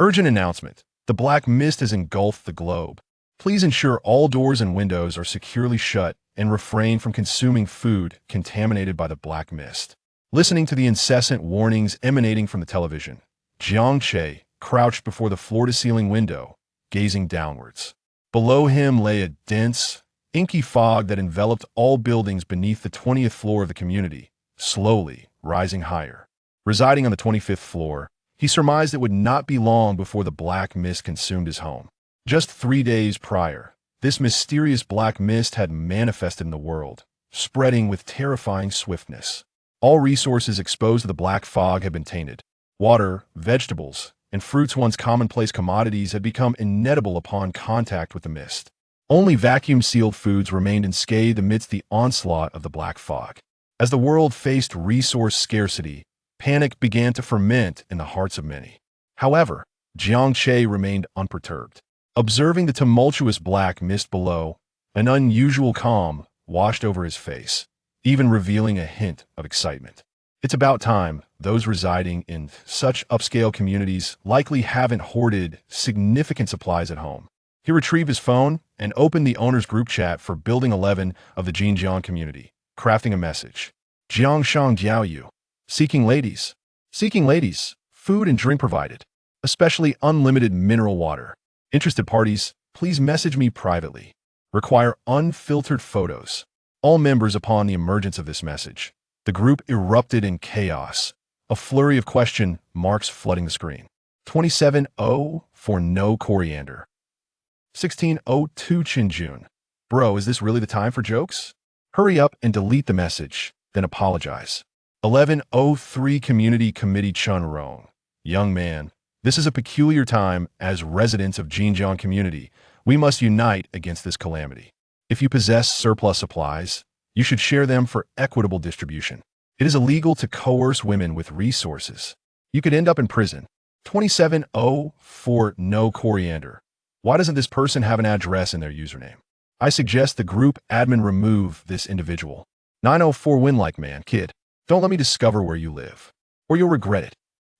Urgent announcement. The black mist has engulfed the globe. Please ensure all doors and windows are securely shut and refrain from consuming food contaminated by the black mist. Listening to the incessant warnings emanating from the television, Jiang Che crouched before the floor-to-ceiling window, gazing downwards. Below him lay a dense, inky fog that enveloped all buildings beneath the 20th floor of the community, slowly rising higher. Residing on the 25th floor, he surmised it would not be long before the black mist consumed his home. Just 3 days prior, this mysterious black mist had manifested in the world, spreading with terrifying swiftness. All resources exposed to the black fog had been tainted. Water, vegetables, and fruits, once commonplace commodities, had become inedible upon contact with the mist. Only vacuum-sealed foods remained unscathed amidst the onslaught of the black fog. As the world faced resource scarcity, panic began to ferment in the hearts of many. However, Jiang Che remained unperturbed. Observing the tumultuous black mist below, an unusual calm washed over his face, even revealing a hint of excitement. It's about time. Those residing in such upscale communities likely haven't hoarded significant supplies at home. He retrieved his phone and opened the owner's group chat for Building 11 of the Xinjiang community, crafting a message. Jiang Shang Jiaoyu. Seeking ladies. Seeking ladies. Food and drink provided. Especially unlimited mineral water. Interested parties, please message me privately. Require unfiltered photos. All members. Upon the emergence of this message, the group erupted in chaos, a flurry of question marks flooding the screen. 27-0 for no coriander. 1602 Chinjun. Bro, is this really the time for jokes? Hurry up and delete the message, then apologize. 1103 Community Committee Chun Rong. Young man, this is a peculiar time. As residents of Xinjiang community, we must unite against this calamity. If you possess surplus supplies, you should share them for equitable distribution. It is illegal to coerce women with resources. You could end up in prison. 27-0 for no coriander. Why doesn't this person have an address in their username? I suggest the group admin remove this individual. 904 Win like man, kid. Don't let me discover where you live, or you'll regret it.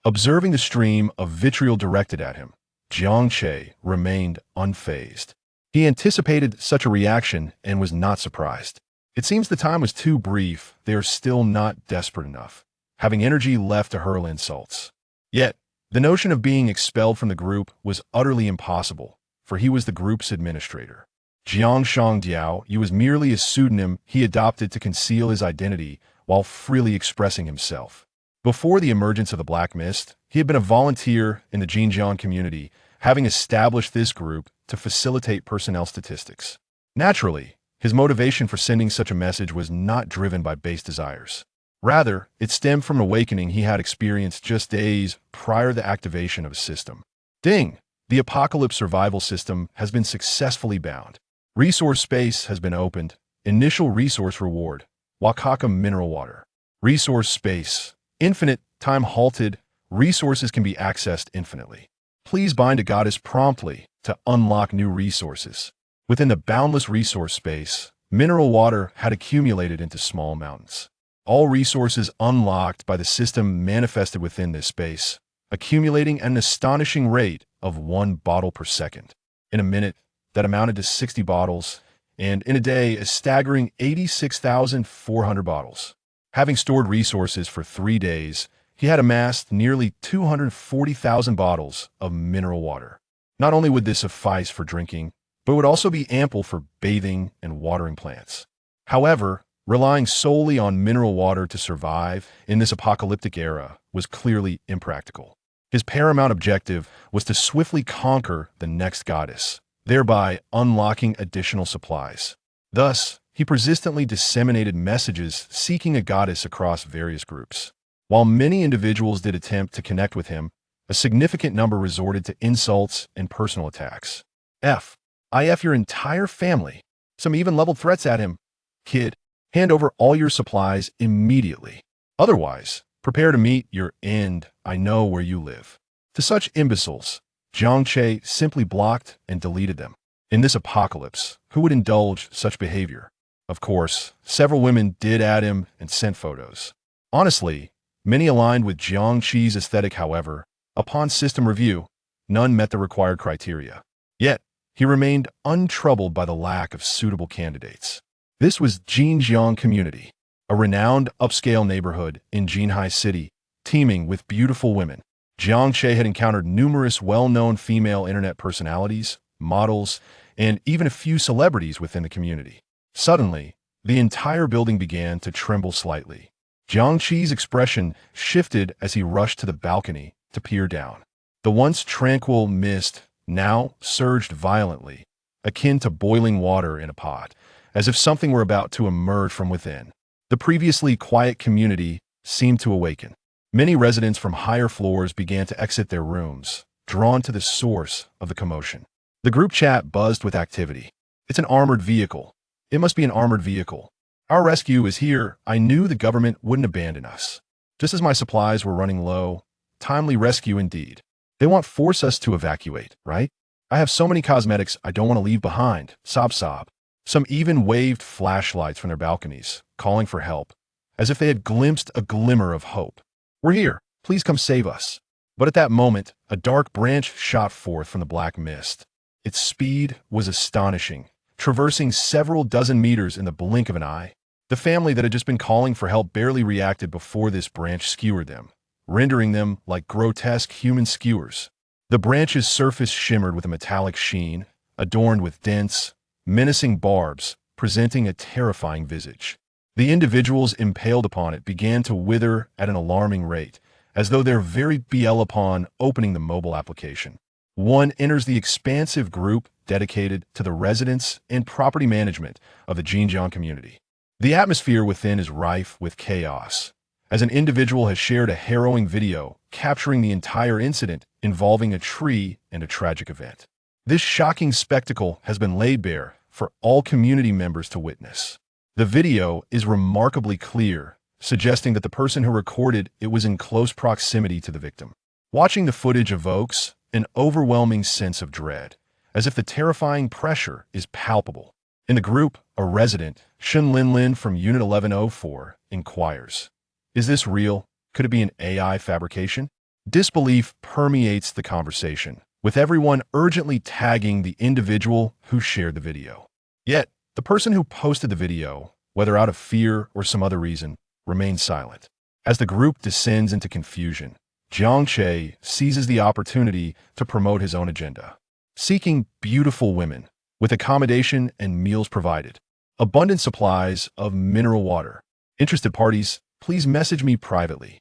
Observing the stream of vitriol directed at him, Jiang Che remained unfazed. He anticipated such a reaction and was not surprised. It seems the time was too brief. They are still not desperate enough, having energy left to hurl insults. Yet, the notion of being expelled from the group was utterly impossible, for he was the group's administrator. Jiang Shang Diao was merely a pseudonym he adopted to conceal his identity while freely expressing himself. Before the emergence of the Black Mist, he had been a volunteer in the Xinjiang community, having established this group to facilitate personnel statistics. Naturally, his motivation for sending such a message was not driven by base desires. Rather, it stemmed from an awakening he had experienced just days prior to the activation of his system. Ding! The Apocalypse survival system has been successfully bound. Resource space has been opened. Initial resource reward. Wakaka mineral water. Resource space. Infinite. Time halted. Resources can be accessed infinitely. Please bind a goddess promptly to unlock new resources. Within the boundless resource space, mineral water had accumulated into small mountains. All resources unlocked by the system manifested within this space, accumulating at an astonishing rate of 1 bottle per second. In a minute, that amounted to 60 bottles, and in a day, a staggering 86,400 bottles. Having stored resources for 3 days, he had amassed nearly 240,000 bottles of mineral water. Not only would this suffice for drinking, but would also be ample for bathing and watering plants. However, relying solely on mineral water to survive in this apocalyptic era was clearly impractical. His paramount objective was to swiftly conquer the next goddess, thereby unlocking additional supplies. Thus, he persistently disseminated messages seeking a goddess across various groups. While many individuals did attempt to connect with him, a significant number resorted to insults and personal attacks. IF your entire family. Some even leveled threats at him. Kid, hand over all your supplies immediately. Otherwise, prepare to meet your end. I know where you live. To such imbeciles, Jiang Che simply blocked and deleted them. In this apocalypse, who would indulge such behavior? Of course, several women did add him and sent photos. Honestly, many aligned with Jiang Che's aesthetic. However, upon system review, none met the required criteria. Yet, he remained untroubled by the lack of suitable candidates. This was Jinjiang Community, a renowned upscale neighborhood in Jinhai City, teeming with beautiful women. Jiang Che had encountered numerous well-known female internet personalities, models, and even a few celebrities within the community. Suddenly, the entire building began to tremble slightly. Jiang Che's expression shifted as he rushed to the balcony to peer down. The once tranquil mist now surged violently, akin to boiling water in a pot, as if something were about to emerge from within. The previously quiet community seemed to awaken. Many residents from higher floors began to exit their rooms, drawn to the source of the commotion. The group chat buzzed with activity. It's an armored vehicle. It must be an armored vehicle. Our rescue is here. I knew the government wouldn't abandon us. Just as my supplies were running low, timely rescue indeed. They won't force us to evacuate, right? I have so many cosmetics I don't want to leave behind. Sob sob. Some even waved flashlights from their balconies, calling for help, as if they had glimpsed a glimmer of hope. We're here. Please come save us. But at that moment, a dark branch shot forth from the black mist. Its speed was astonishing, traversing several dozen meters in the blink of an eye. The family that had just been calling for help barely reacted before this branch skewered them, rendering them like grotesque human skewers. The branch's surface shimmered with a metallic sheen, adorned with dense, menacing barbs, presenting a terrifying visage. The individuals impaled upon it began to wither at an alarming rate, as though their very BL upon opening the mobile application. One enters the expansive group dedicated to the residents and property management of the Jinjiang community. The atmosphere within is rife with chaos, as an individual has shared a harrowing video capturing the entire incident involving a tree and a tragic event. This shocking spectacle has been laid bare for all community members to witness. The video is remarkably clear, suggesting that the person who recorded it was in close proximity to the victim. Watching the footage evokes an overwhelming sense of dread, as if the terrifying pressure is palpable. In the group, a resident, Shen Lin from Unit 1104, inquires, "Is this real? Could it be an AI fabrication?" Disbelief permeates the conversation, with everyone urgently tagging the individual who shared the video. Yet, the person who posted the video, whether out of fear or some other reason, remains silent. As the group descends into confusion, Jiang Che seizes the opportunity to promote his own agenda, seeking beautiful women, with accommodation and meals provided, abundant supplies of mineral water. Interested parties, please message me privately.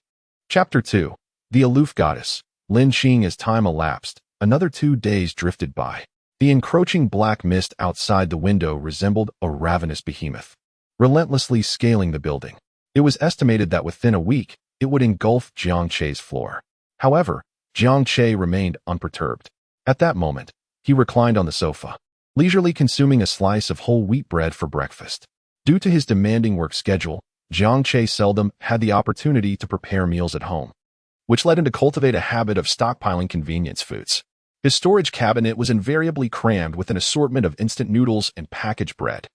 Chapter 2. The Aloof Goddess. Lin Qing. As time elapsed, another 2 days drifted by. The encroaching black mist outside the window resembled a ravenous behemoth, relentlessly scaling the building. It was estimated that within a week, it would engulf Jiang Che's floor. However, Jiang Che remained unperturbed. At that moment, he reclined on the sofa, leisurely consuming a slice of whole wheat bread for breakfast. Due to his demanding work schedule, Jiang Che seldom had the opportunity to prepare meals at home, which led him to cultivate a habit of stockpiling convenience foods. His storage cabinet was invariably crammed with an assortment of instant noodles and packaged bread.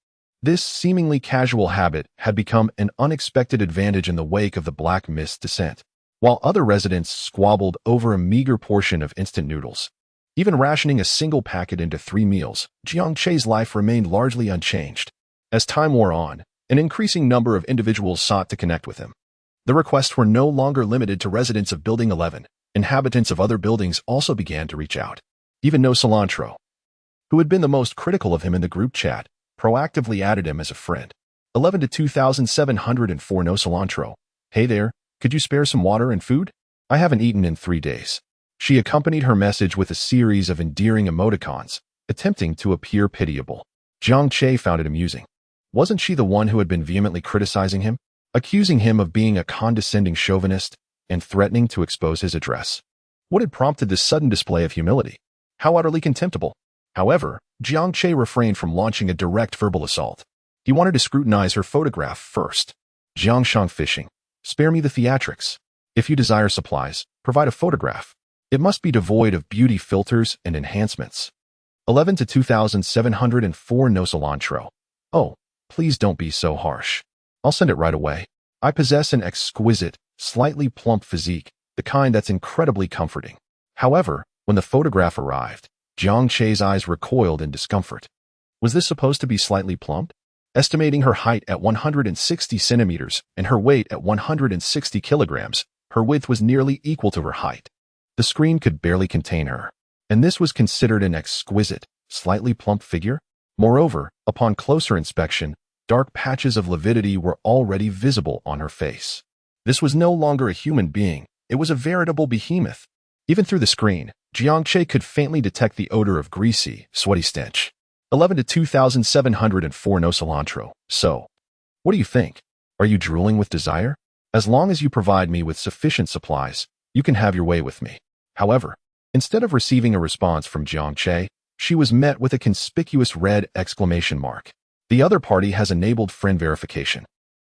This seemingly casual habit had become an unexpected advantage in the wake of the black mist's descent. While other residents squabbled over a meager portion of instant noodles, even rationing a single packet into 3 meals, Jiang Che's life remained largely unchanged. As time wore on, an increasing number of individuals sought to connect with him. The requests were no longer limited to residents of Building 11. Inhabitants of other buildings also began to reach out. Even No Cilantro, who had been the most critical of him in the group chat, proactively added him as a friend. 11 to 2704 No Cilantro. Hey there, could you spare some water and food? I haven't eaten in 3 days. She accompanied her message with a series of endearing emoticons, attempting to appear pitiable. Jiang Che found it amusing. Wasn't she the one who had been vehemently criticizing him, accusing him of being a condescending chauvinist, and threatening to expose his address? What had prompted this sudden display of humility? How utterly contemptible! However, Jiang Che refrained from launching a direct verbal assault. He wanted to scrutinize her photograph first. Jiang Shang fishing. Spare me the theatrics. If you desire supplies, provide a photograph. It must be devoid of beauty filters and enhancements. 11 to 2704 No Cilantro. Oh, please don't be so harsh. I'll send it right away. I possess an exquisite, slightly plump physique, the kind that's incredibly comforting. However, When the photograph arrived, Jiang Che's eyes recoiled in discomfort. Was this supposed to be slightly plump? Estimating her height at 160 centimeters and her weight at 160 kilograms, her width was nearly equal to her height. The screen could barely contain her, and this was considered an exquisite, slightly plump figure. Moreover, upon closer inspection, dark patches of lividity were already visible on her face. This was no longer a human being, it was a veritable behemoth. Even through the screen, Jiang Che could faintly detect the odor of greasy, sweaty stench. 11 to 2704 no cilantro. So, what do you think? Are you drooling with desire? As long as you provide me with sufficient supplies, you can have your way with me. However, instead of receiving a response from Jiang Che, she was met with a conspicuous red exclamation mark. The other party has enabled friend verification.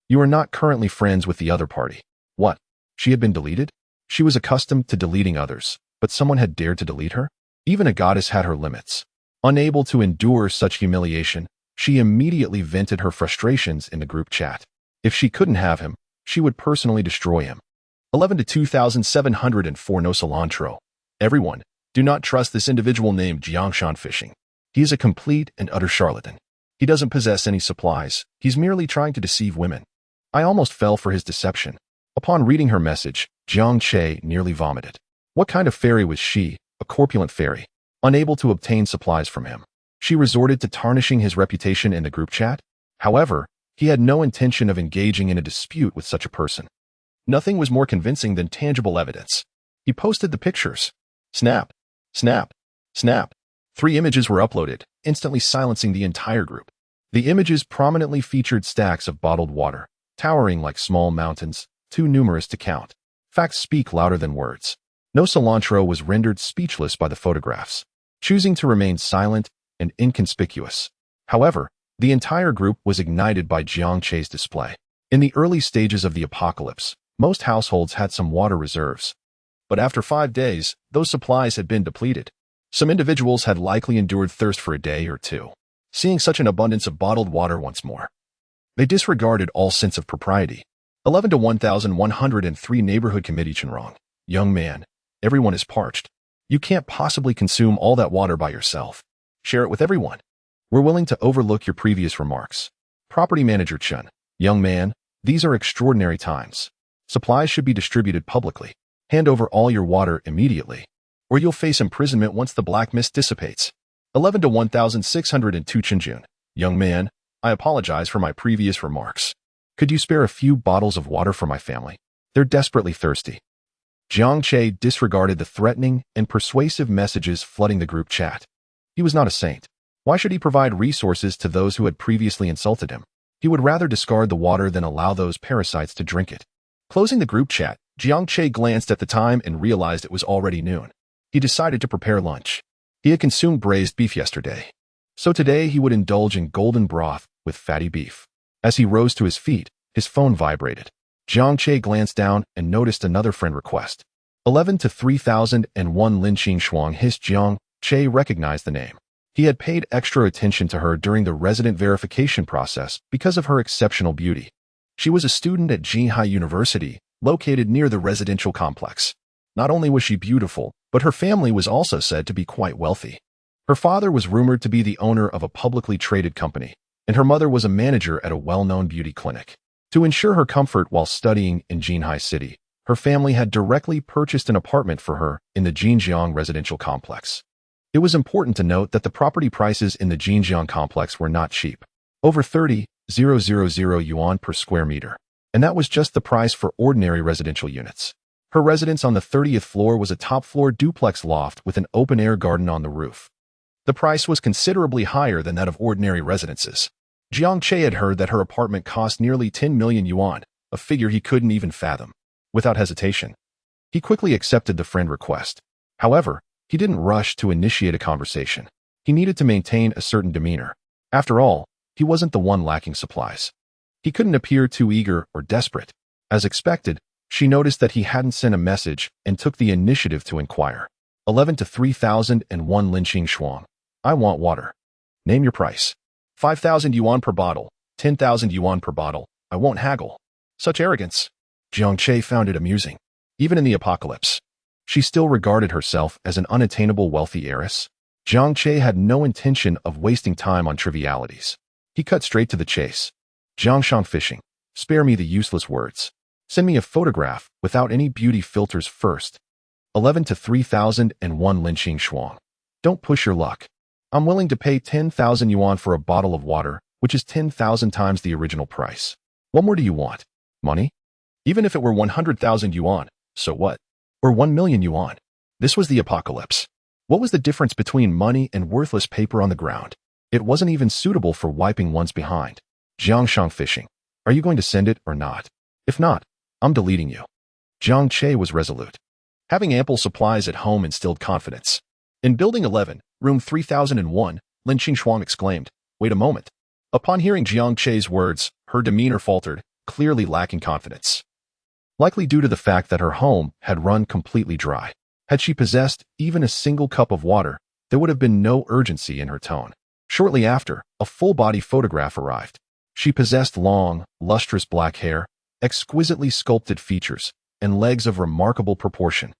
You are not currently friends with the other party. What? She had been deleted? She was accustomed to deleting others, but someone had dared to delete her? Even a goddess had her limits. Unable to endure such humiliation, she immediately vented her frustrations in the group chat. If she couldn't have him, she would personally destroy him. 11 to 2704 no cilantro. Everyone, do not trust this individual named Jiang Shan Fishing. He is a complete and utter charlatan. He doesn't possess any supplies. He's merely trying to deceive women. I almost fell for his deception. Upon reading her message, Jiang Che nearly vomited. What kind of fairy was she? A corpulent fairy. Unable to obtain supplies from him, she resorted to tarnishing his reputation in the group chat. However, he had no intention of engaging in a dispute with such a person. Nothing was more convincing than tangible evidence. He posted the pictures. Snap, snap, snap. 3 images were uploaded, instantly silencing the entire group. The images prominently featured stacks of bottled water, towering like small mountains, too numerous to count. Facts speak louder than words. No cilantro was rendered speechless by the photographs, choosing to remain silent and inconspicuous. However, the entire group was ignited by Jiang Che's display. In the early stages of the apocalypse, most households had some water reserves. But after 5 days, those supplies had been depleted. Some individuals had likely endured thirst for a day or two, seeing such an abundance of bottled water once more. They disregarded all sense of propriety. 11 to 1103 Neighborhood Committee Qingshuang. Young man, everyone is parched. You can't possibly consume all that water by yourself. Share it with everyone. We're willing to overlook your previous remarks. Property Manager Chen. Young man, these are extraordinary times. Supplies should be distributed publicly. Hand over all your water immediately, or you'll face imprisonment once the black mist dissipates. 11 to 1602 Chinjun. Young man, I apologize for my previous remarks. Could you spare a few bottles of water for my family? They're desperately thirsty. Jiang Che disregarded the threatening and persuasive messages flooding the group chat. He was not a saint. Why should he provide resources to those who had previously insulted him? He would rather discard the water than allow those parasites to drink it. Closing the group chat, Jiang Che glanced at the time and realized it was already noon. He decided to prepare lunch. He had consumed braised beef yesterday, so today he would indulge in golden broth with fatty beef. As he rose to his feet, his phone vibrated. Jiang Che glanced down and noticed another friend request. 11 to 3001 Lin Qingshuang. His Jiang Che recognized the name. He had paid extra attention to her during the resident verification process because of her exceptional beauty. She was a student at Jinhai University, located near the residential complex. Not only was she beautiful, but her family was also said to be quite wealthy. Her father was rumored to be the owner of a publicly traded company, and her mother was a manager at a well-known beauty clinic. To ensure her comfort while studying in Jinhai City, her family had directly purchased an apartment for her in the Jinjiang residential complex. It was important to note that the property prices in the Jinjiang complex were not cheap, over 30,000 yuan per square meter, and that was just the price for ordinary residential units. Her residence on the 30th floor was a top-floor duplex loft with an open-air garden on the roof. The price was considerably higher than that of ordinary residences. Jiang Che had heard that her apartment cost nearly 10 million yuan, a figure he couldn't even fathom. Without hesitation, he quickly accepted the friend request. However, he didn't rush to initiate a conversation. He needed to maintain a certain demeanor. After all, he wasn't the one lacking supplies. He couldn't appear too eager or desperate. As expected, she noticed that he hadn't sent a message and took the initiative to inquire. 11 to 3001 Lin Qingshuang. I want water. Name your price. 5,000 yuan per bottle, 10,000 yuan per bottle. I won't haggle. Such arrogance. Jiang Che found it amusing. Even in the apocalypse, She still regarded herself as an unattainable wealthy heiress. Jiang Che had no intention of wasting time on trivialities. He cut straight to the chase. Jiangshang fishing. Spare me the useless words. Send me a photograph without any beauty filters first. 11 to 3001 Lin Qingshuang. Don't push your luck. I'm willing to pay 10,000 yuan for a bottle of water, which is 10,000 times the original price. What more do you want? Money? Even if it were 100,000 yuan, so what? Or 1 million yuan. This was the apocalypse. What was the difference between money and worthless paper on the ground? It wasn't even suitable for wiping one's behind. Jiangshang fishing. Are you going to send it or not? If not, I'm deleting you. Jiang Che was resolute. Having ample supplies at home instilled confidence. In Building 11, Room 3001, Lin Qingshuang exclaimed, "Wait a moment." Upon hearing Jiang Che's words, her demeanor faltered, clearly lacking confidence. Likely due to the fact that her home had run completely dry. Had she possessed even a single cup of water, there would have been no urgency in her tone. Shortly after, a full-body photograph arrived. She possessed long, lustrous black hair, exquisitely sculpted features, and legs of remarkable proportion.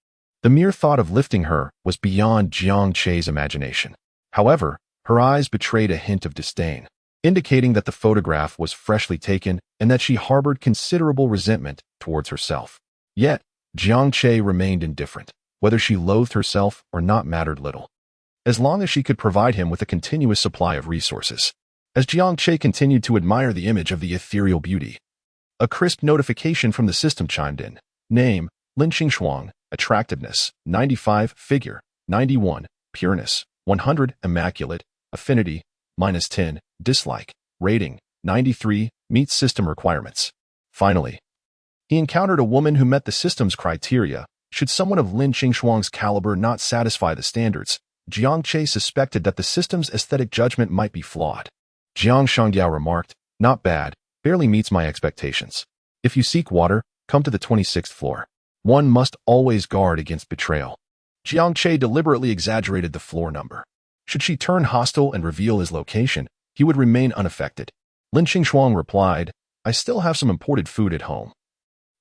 The mere thought of lifting her was beyond Jiang Che's imagination. However, her eyes betrayed a hint of disdain, indicating that the photograph was freshly taken and that she harbored considerable resentment towards herself. Yet, Jiang Che remained indifferent. Whether she loathed herself or not mattered little, as long as she could provide him with a continuous supply of resources. As Jiang Che continued to admire the image of the ethereal beauty, a crisp notification from the system chimed in. Name, Lin Qingshuang. Attractiveness, 95. Figure, 91. Pureness, 100. Immaculate. Affinity, -10. Dislike. Rating, 93. Meets system requirements. Finally, he encountered a woman who met the system's criteria. Should someone of Lin Qingshuang's caliber not satisfy the standards, Jiang Che suspected that the system's aesthetic judgment might be flawed. Jiang Shangyao remarked, "Not bad, barely meets my expectations. If you seek water, come to the 26th floor. One must always guard against betrayal." Jiang Che deliberately exaggerated the floor number. Should she turn hostile and reveal his location, he would remain unaffected. Lin Qingshuang replied, "I still have some imported food at home.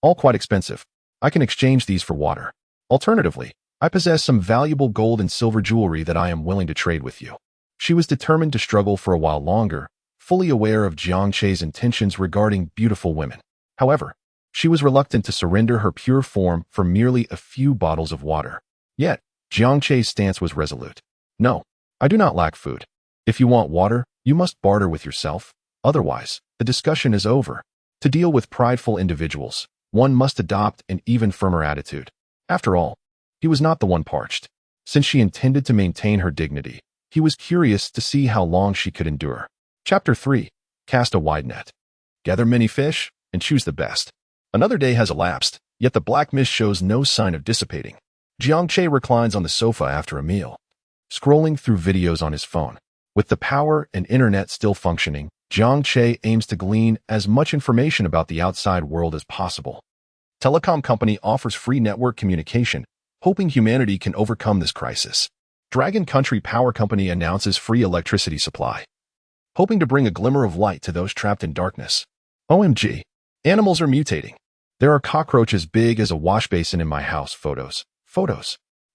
All quite expensive. I can exchange these for water. Alternatively, I possess some valuable gold and silver jewelry that I am willing to trade with you." She was determined to struggle for a while longer, fully aware of Jiang Che's intentions regarding beautiful women. However, she was reluctant to surrender her pure form for merely a few bottles of water. Yet, Jiang Che's stance was resolute. "No, I do not lack food. If you want water, you must barter with yourself. Otherwise, the discussion is over." To deal with prideful individuals, one must adopt an even firmer attitude. After all, he was not the one parched. Since she intended to maintain her dignity, he was curious to see how long she could endure. Chapter 3. Cast a wide net. Gather many fish and choose the best. Another day has elapsed, yet the black mist shows no sign of dissipating. Jiang Che reclines on the sofa after a meal, scrolling through videos on his phone. With the power and internet still functioning, Jiang Che aims to glean as much information about the outside world as possible. Telecom company offers free network communication, hoping humanity can overcome this crisis. Dragon Country Power Company announces free electricity supply, hoping to bring a glimmer of light to those trapped in darkness. OMG, animals are mutating. There are cockroaches big as a wash basin in my house. Photos.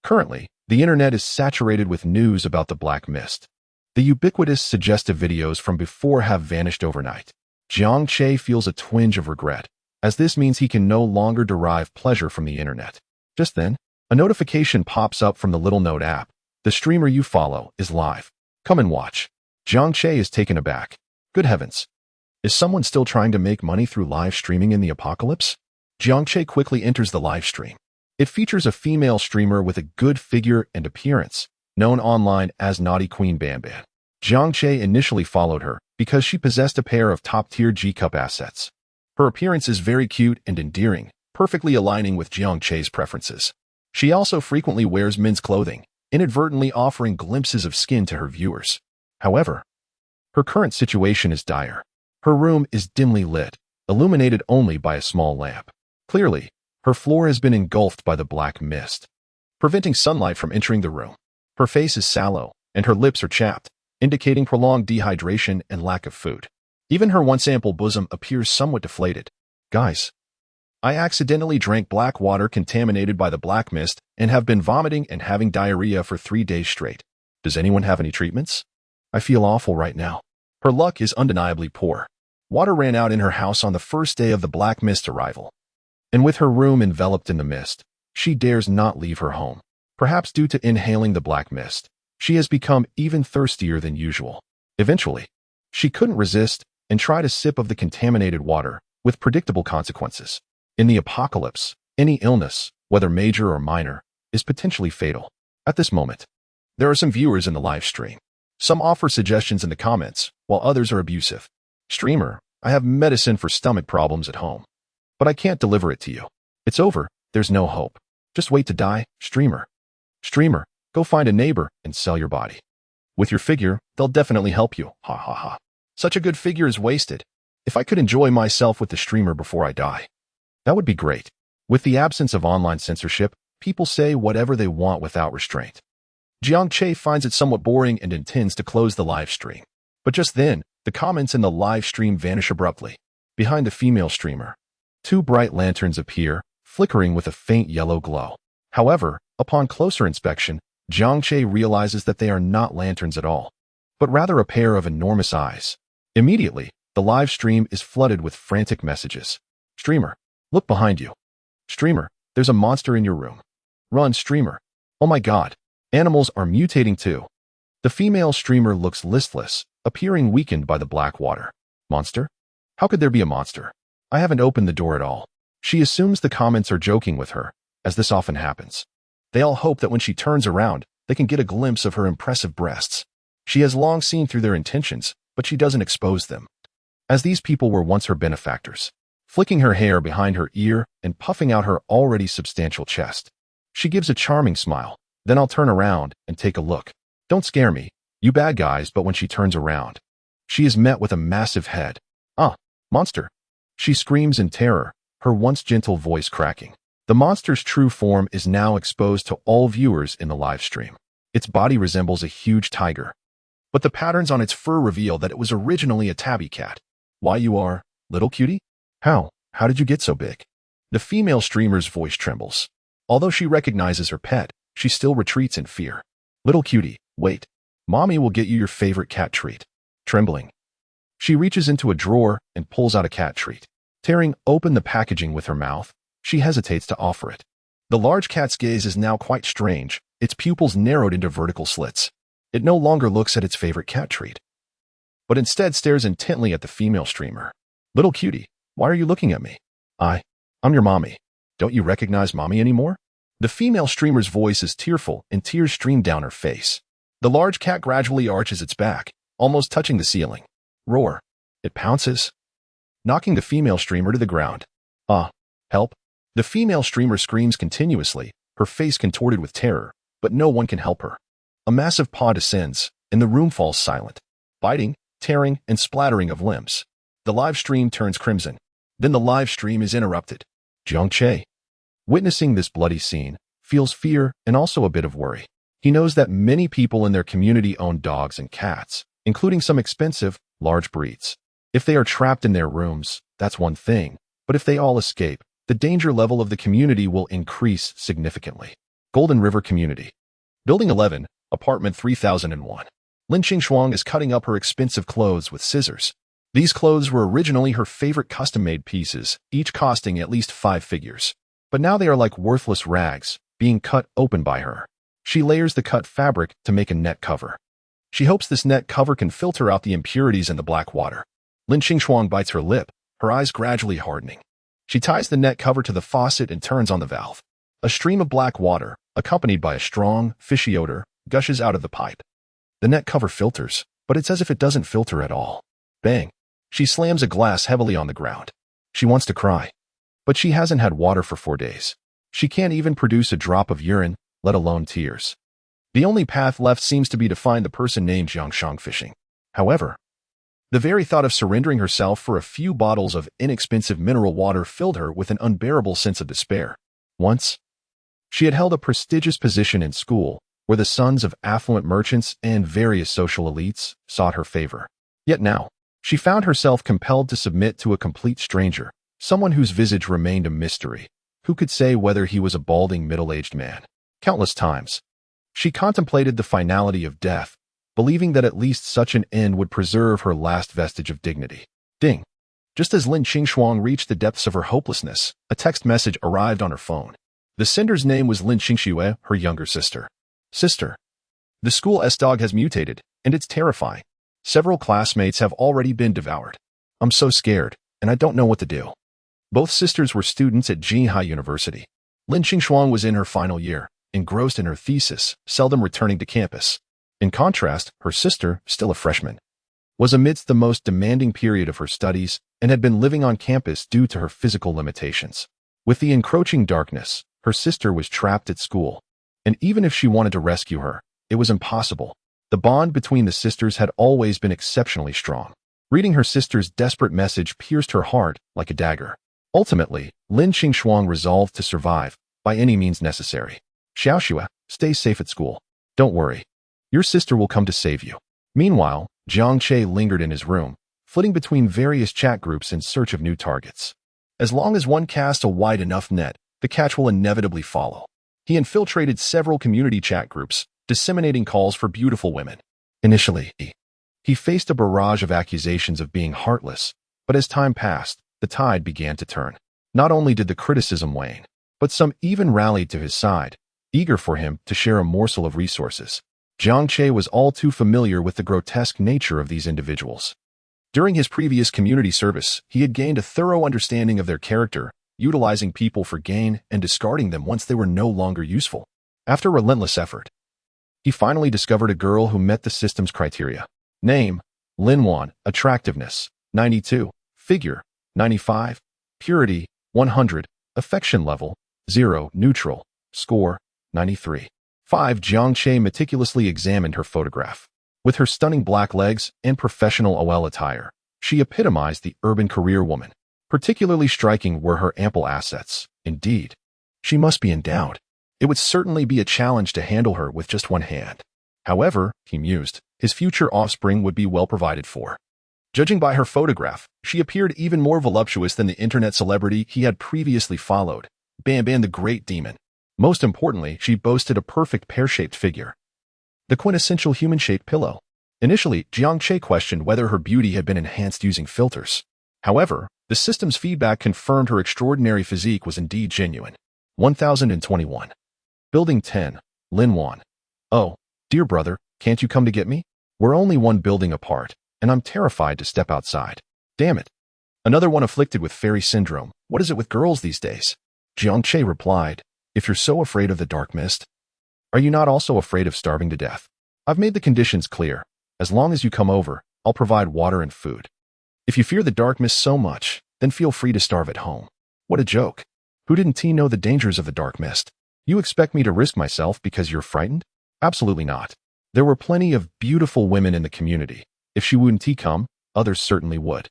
Currently, the internet is saturated with news about the black mist. The ubiquitous suggestive videos from before have vanished overnight. Jiang Che feels a twinge of regret, as this means he can no longer derive pleasure from the internet. Just then, a notification pops up from the Little Note app. The streamer you follow is live. Come and watch. Jiang Che is taken aback. Good heavens. Is someone still trying to make money through live streaming in the apocalypse? Jiang Che quickly enters the live stream. It features a female streamer with a good figure and appearance, known online as Naughty Queen Banban. Jiang Che initially followed her because she possessed a pair of top-tier G-Cup assets. Her appearance is very cute and endearing, perfectly aligning with Jiang Che's preferences. She also frequently wears men's clothing, inadvertently offering glimpses of skin to her viewers. However, her current situation is dire. Her room is dimly lit, illuminated only by a small lamp. Clearly, her floor has been engulfed by the black mist, preventing sunlight from entering the room. Her face is sallow, and her lips are chapped, indicating prolonged dehydration and lack of food. Even her once ample bosom appears somewhat deflated. Guys, I accidentally drank black water contaminated by the black mist and have been vomiting and having diarrhea for 3 days straight. Does anyone have any treatments? I feel awful right now. Her luck is undeniably poor. Water ran out in her house on the first day of the black mist arrival. And with her room enveloped in the mist, she dares not leave her home. Perhaps due to inhaling the black mist, she has become even thirstier than usual. Eventually, she couldn't resist and tried a sip of the contaminated water, with predictable consequences. In the apocalypse, any illness, whether major or minor, is potentially fatal. At this moment, there are some viewers in the live stream. Some offer suggestions in the comments, while others are abusive. Streamer, I have medicine for stomach problems at home, but I can't deliver it to you. It's over. There's no hope. Just wait to die, streamer. Streamer, go find a neighbor and sell your body. With your figure, they'll definitely help you. Ha ha ha. Such a good figure is wasted. If I could enjoy myself with the streamer before I die, that would be great. With the absence of online censorship, people say whatever they want without restraint. Jiang Che finds it somewhat boring and intends to close the live stream. But just then, the comments in the live stream vanish abruptly. Behind the female streamer, 2 bright lanterns appear, flickering with a faint yellow glow. However, upon closer inspection, Jiang Che realizes that they are not lanterns at all, but rather a pair of enormous eyes. Immediately, the live stream is flooded with frantic messages. Streamer, look behind you. Streamer, there's a monster in your room. Run, streamer. Oh my god, animals are mutating too. The female streamer looks listless, appearing weakened by the black water. Monster? How could there be a monster? I haven't opened the door at all. She assumes the comments are joking with her, as this often happens. They all hope that when she turns around, they can get a glimpse of her impressive breasts. She has long seen through their intentions, but she doesn't expose them, as these people were once her benefactors. Flicking her hair behind her ear and puffing out her already substantial chest, she gives a charming smile. Then I'll turn around and take a look. Don't scare me, you bad guys. But when she turns around, she is met with a massive head. Ah, monster. She screams in terror, her once gentle voice cracking. The monster's true form is now exposed to all viewers in the live stream. Its body resembles a huge tiger, but the patterns on its fur reveal that it was originally a tabby cat. Why you are, little cutie? How did you get so big? The female streamer's voice trembles. Although she recognizes her pet, she still retreats in fear. Little cutie, wait. Mommy will get you your favorite cat treat. Trembling, she reaches into a drawer and pulls out a cat treat. Tearing open the packaging with her mouth, she hesitates to offer it. The large cat's gaze is now quite strange, its pupils narrowed into vertical slits. It no longer looks at its favorite cat treat, but instead stares intently at the female streamer. Little cutie, why are you looking at me? I'm your mommy. Don't you recognize mommy anymore? The female streamer's voice is tearful and tears stream down her face. The large cat gradually arches its back, almost touching the ceiling. Roar. It pounces, knocking the female streamer to the ground. Help. The female streamer screams continuously, her face contorted with terror, but no one can help her. A massive paw descends, and the room falls silent, biting, tearing, and splattering of limbs. The live stream turns crimson. Then the live stream is interrupted. Jiang Che, witnessing this bloody scene, feels fear and also a bit of worry. He knows that many people in their community own dogs and cats, including some expensive, large breeds. If they are trapped in their rooms, that's one thing, but if they all escape, the danger level of the community will increase significantly. Golden River Community. Building 11, Apartment 3001. Lin Qingshuang is cutting up her expensive clothes with scissors. These clothes were originally her favorite custom-made pieces, each costing at least 5 figures. But now they are like worthless rags, being cut open by her. She layers the cut fabric to make a net cover. She hopes this net cover can filter out the impurities in the black water. Lin Qingshuang bites her lip, her eyes gradually hardening. She ties the net cover to the faucet and turns on the valve. A stream of black water, accompanied by a strong, fishy odor, gushes out of the pipe. The net cover filters, but it's as if it doesn't filter at all. Bang! She slams a glass heavily on the ground. She wants to cry, but she hasn't had water for 4 days. She can't even produce a drop of urine, let alone tears. The only path left seems to be to find the person named Jiang Che fishing. However, the very thought of surrendering herself for a few bottles of inexpensive mineral water filled her with an unbearable sense of despair. Once, she had held a prestigious position in school, where the sons of affluent merchants and various social elites sought her favor. Yet now, she found herself compelled to submit to a complete stranger, Someone whose visage remained a mystery. Who could say whether he was a balding middle-aged man? Countless times, she contemplated the finality of death, believing that at least such an end would preserve her last vestige of dignity. Ding! Just as Lin Qingshuang reached the depths of her hopelessness, a text message arrived on her phone. The sender's name was Lin Qingshuang, her younger sister. Sister, the school S-dog has mutated, and it's terrifying. Several classmates have already been devoured. I'm so scared, and I don't know what to do. Both sisters were students at Jinghai University. Lin Qingshuang was in her final year, engrossed in her thesis, seldom returning to campus. In contrast, her sister, still a freshman, was amidst the most demanding period of her studies and had been living on campus due to her physical limitations. With the encroaching darkness, her sister was trapped at school, and even if she wanted to rescue her, it was impossible. The bond between the sisters had always been exceptionally strong. Reading her sister's desperate message pierced her heart like a dagger. Ultimately, Lin Qingshuang resolved to survive by any means necessary. Xiaoxue, stay safe at school. Don't worry. Your sister will come to save you. Meanwhile, Jiang Che lingered in his room, flitting between various chat groups in search of new targets. As long as one casts a wide enough net, the catch will inevitably follow. He infiltrated several community chat groups, disseminating calls for beautiful women. Initially, he faced a barrage of accusations of being heartless, but as time passed, the tide began to turn. Not only did the criticism wane, but some even rallied to his side, eager for him to share a morsel of resources. Jiang Che was all too familiar with the grotesque nature of these individuals. During his previous community service, he had gained a thorough understanding of their character, utilizing people for gain and discarding them once they were no longer useful. After relentless effort, he finally discovered a girl who met the system's criteria. Name, Lin Wan, attractiveness, 92, figure, 95, purity, 100, affection level, 0, neutral, score, 93. 5. Jiang Che meticulously examined her photograph. With her stunning black legs and professional OL attire, she epitomized the urban career woman. Particularly striking were her ample assets. Indeed, she must be endowed. It would certainly be a challenge to handle her with just one hand. However, he mused, his future offspring would be well provided for. Judging by her photograph, she appeared even more voluptuous than the internet celebrity he had previously followed, Ban Ban the Great Demon. Most importantly, she boasted a perfect pear-shaped figure, the quintessential human-shaped pillow. Initially, Jiang Che questioned whether her beauty had been enhanced using filters. However, the system's feedback confirmed her extraordinary physique was indeed genuine. 1021. Building 10, Lin Wan. Oh, dear brother, can't you come to get me? We're only one building apart, and I'm terrified to step outside. Damn it. Another one afflicted with fairy syndrome. What is it with girls these days? Jiang Che replied, if you're so afraid of the dark mist, are you not also afraid of starving to death? I've made the conditions clear. As long as you come over, I'll provide water and food. If you fear the dark mist so much, then feel free to starve at home. What a joke. Who didn't know the dangers of the dark mist? You expect me to risk myself because you're frightened? Absolutely not. There were plenty of beautiful women in the community. If she wouldn't come, others certainly would.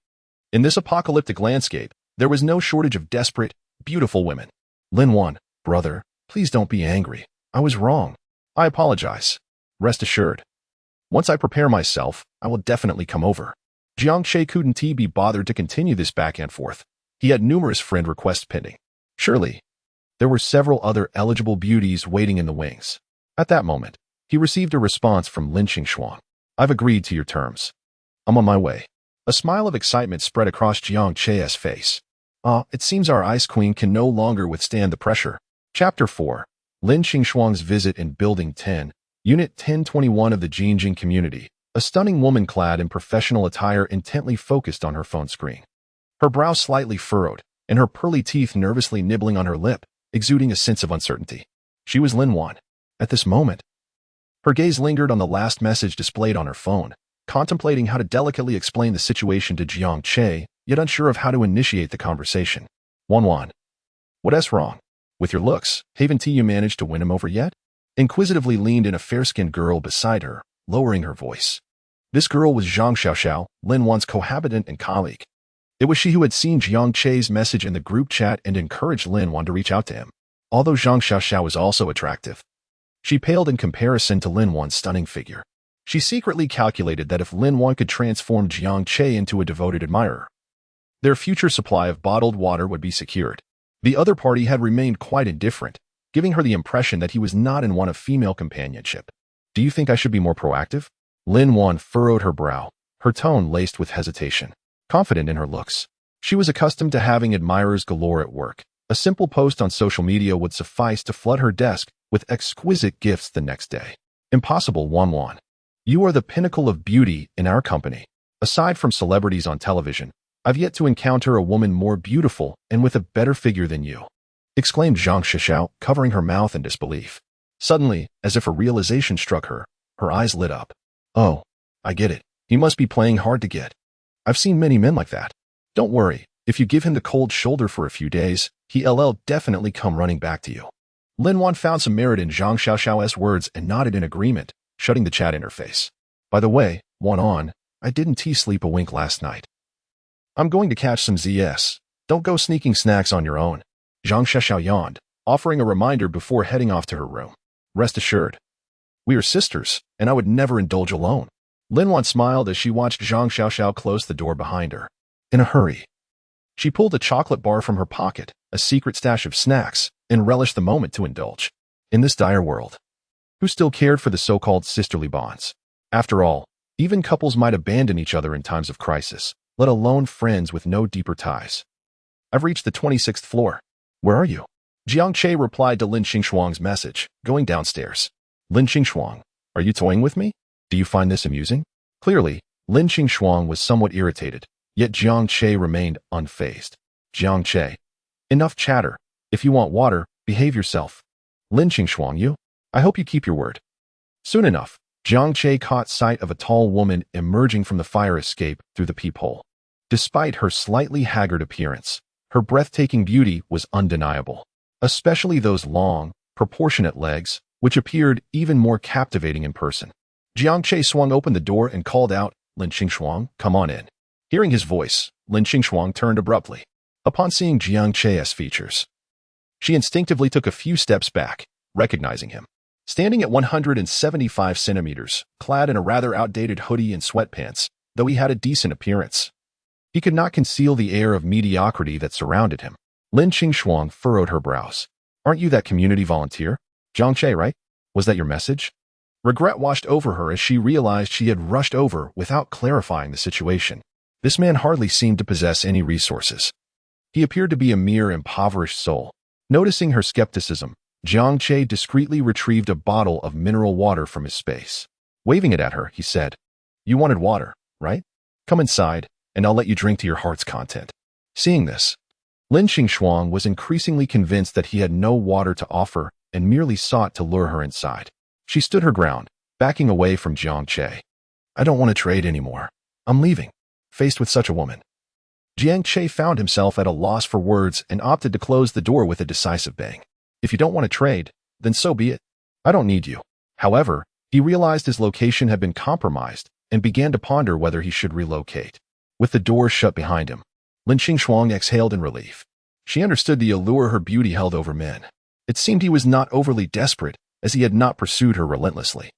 In this apocalyptic landscape, there was no shortage of desperate, beautiful women. Lin Wan, brother, please don't be angry. I was wrong. I apologize. Rest assured. Once I prepare myself, I will definitely come over. Jiang Che couldn't be bothered to continue this back and forth. He had numerous friend requests pending. Surely, there were several other eligible beauties waiting in the wings. At that moment, he received a response from Lin Qingshuang. I've agreed to your terms. I'm on my way. A smile of excitement spread across Jiang Che's face. It seems our Ice Queen can no longer withstand the pressure. Chapter 4. Lin Qingshuang's visit in Building 10, Unit 1021 of the Jinjing community. A stunning woman clad in professional attire intently focused on her phone screen. Her brow slightly furrowed, and her pearly teeth nervously nibbling on her lip, exuding a sense of uncertainty. She was Lin Wan. At this moment, her gaze lingered on the last message displayed on her phone, contemplating how to delicately explain the situation to Jiang Che, yet unsure of how to initiate the conversation. Wan. What's wrong? With your looks, haven't you managed to win him over yet? Inquisitively leaned in a fair-skinned girl beside her, lowering her voice. This girl was Zhang Xiaoxiao, Lin Wan's cohabitant and colleague. It was she who had seen Jiang Che's message in the group chat and encouraged Lin Wan to reach out to him. Although Zhang Xiaoxiao was also attractive, she paled in comparison to Lin Wan's stunning figure. She secretly calculated that if Lin Wan could transform Jiang Che into a devoted admirer, Their future supply of bottled water would be secured. The other party had remained quite indifferent, giving her the impression that he was not in want of female companionship. Do you think I should be more proactive? Lin Wan furrowed her brow, her tone laced with hesitation, confident in her looks. She was accustomed to having admirers galore at work. A simple post on social media would suffice to flood her desk with exquisite gifts the next day. Impossible, Wan Wan. You are the pinnacle of beauty in our company. Aside from celebrities on television, I've yet to encounter a woman more beautiful and with a better figure than you, exclaimed Jiang Che, covering her mouth in disbelief. Suddenly, as if a realization struck her, her eyes lit up. Oh, I get it. He must be playing hard to get. I've seen many men like that. Don't worry, if you give him the cold shoulder for a few days, he'll definitely come running back to you. Lin Wan found some merit in Jiang Xiao's words and nodded in agreement, shutting the chat in her face. By the way, Wan, I didn't sleep a wink last night. I'm going to catch some ZS. Don't go sneaking snacks on your own. Jiang Xiao yawned, offering a reminder before heading off to her room. Rest assured. We are sisters, and I would never indulge alone. Lin Wan smiled as she watched Jiang Xiao close the door behind her. In a hurry. She pulled a chocolate bar from her pocket, a secret stash of snacks, and relished the moment to indulge. In this dire world, who still cared for the so-called sisterly bonds? After all, even couples might abandon each other in times of crisis, let alone friends with no deeper ties. I've reached the 26th floor. Where are you? Jiang Che replied to Lin Qingshuang's message, going downstairs. Lin Qingshuang, are you toying with me? Do you find this amusing? Clearly, Lin Qingshuang was somewhat irritated, yet Jiang Che remained unfazed. Jiang Che, enough chatter. If you want water, behave yourself. Lin Qingshuang, you? I hope you keep your word. Soon enough, Jiang Che caught sight of a tall woman emerging from the fire escape through the peephole. Despite her slightly haggard appearance, her breathtaking beauty was undeniable, especially those long, proportionate legs, which appeared even more captivating in person. Jiang Che swung open the door and called out, Lin Qingshuang, come on in. Hearing his voice, Lin Qingshuang turned abruptly. Upon seeing Jiang Che's features, she instinctively took a few steps back, recognizing him. Standing at 175 centimeters, clad in a rather outdated hoodie and sweatpants, though he had a decent appearance, he could not conceal the air of mediocrity that surrounded him. Lin Qingshuang furrowed her brows. Aren't you that community volunteer? Jiang Che, right? Was that your message? Regret washed over her as she realized she had rushed over without clarifying the situation. This man hardly seemed to possess any resources. He appeared to be a mere impoverished soul. Noticing her skepticism, Jiang Che discreetly retrieved a bottle of mineral water from his space. Waving it at her, he said, You wanted water, right? Come inside, and I'll let you drink to your heart's content. Seeing this, Lin Qingshuang was increasingly convinced that he had no water to offer and merely sought to lure her inside. She stood her ground, backing away from Jiang Che. I don't want to trade anymore. I'm leaving. Faced with such a woman, Jiang Che found himself at a loss for words and opted to close the door with a decisive bang. If you don't want to trade, then so be it. I don't need you. However, he realized his location had been compromised and began to ponder whether he should relocate. With the door shut behind him, Lin Qingshuang exhaled in relief. She understood the allure her beauty held over men. It seemed he was not overly desperate, as he had not pursued her relentlessly.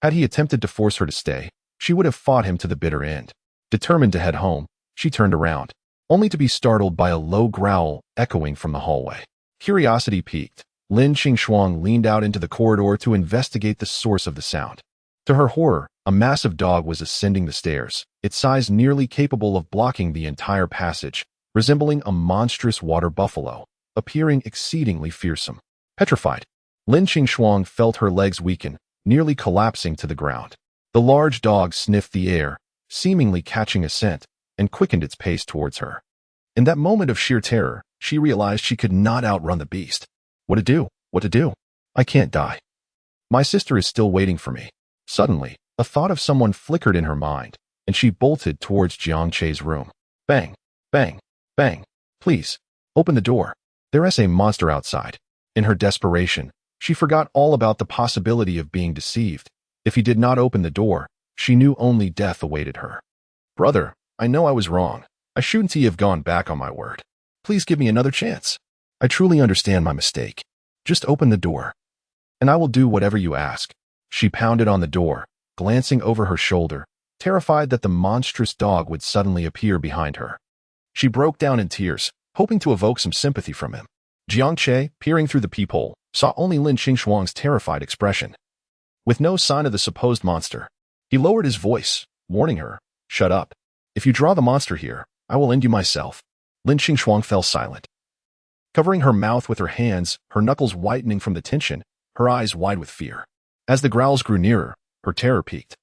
Had he attempted to force her to stay, she would have fought him to the bitter end. Determined to head home, she turned around, only to be startled by a low growl echoing from the hallway. Curiosity piqued, Lin Qingshuang leaned out into the corridor to investigate the source of the sound. To her horror, a massive dog was ascending the stairs, its size nearly capable of blocking the entire passage, resembling a monstrous water buffalo, appearing exceedingly fearsome. Petrified, Lin Qingshuang felt her legs weaken, nearly collapsing to the ground. The large dog sniffed the air, seemingly catching a scent, and quickened its pace towards her. In that moment of sheer terror, she realized she could not outrun the beast. What to do? What to do? I can't die. My sister is still waiting for me. Suddenly, a thought of someone flickered in her mind, and she bolted towards Jiang Che's room. Bang, bang, bang. Please, open the door. There is a monster outside. In her desperation, she forgot all about the possibility of being deceived. If he did not open the door, she knew only death awaited her. Brother, I know I was wrong. I shouldn't have gone back on my word. Please give me another chance. I truly understand my mistake. Just open the door, and I will do whatever you ask. She pounded on the door, glancing over her shoulder, terrified that the monstrous dog would suddenly appear behind her. She broke down in tears, hoping to evoke some sympathy from him. Jiang Che, peering through the peephole, saw only Lin Qingshuang's terrified expression. With no sign of the supposed monster, he lowered his voice, warning her, "Shut up. If you draw the monster here, I will end you myself." Lin Qingshuang fell silent. Covering her mouth with her hands, her knuckles whitening from the tension, her eyes wide with fear. As the growls grew nearer, her terror peaked,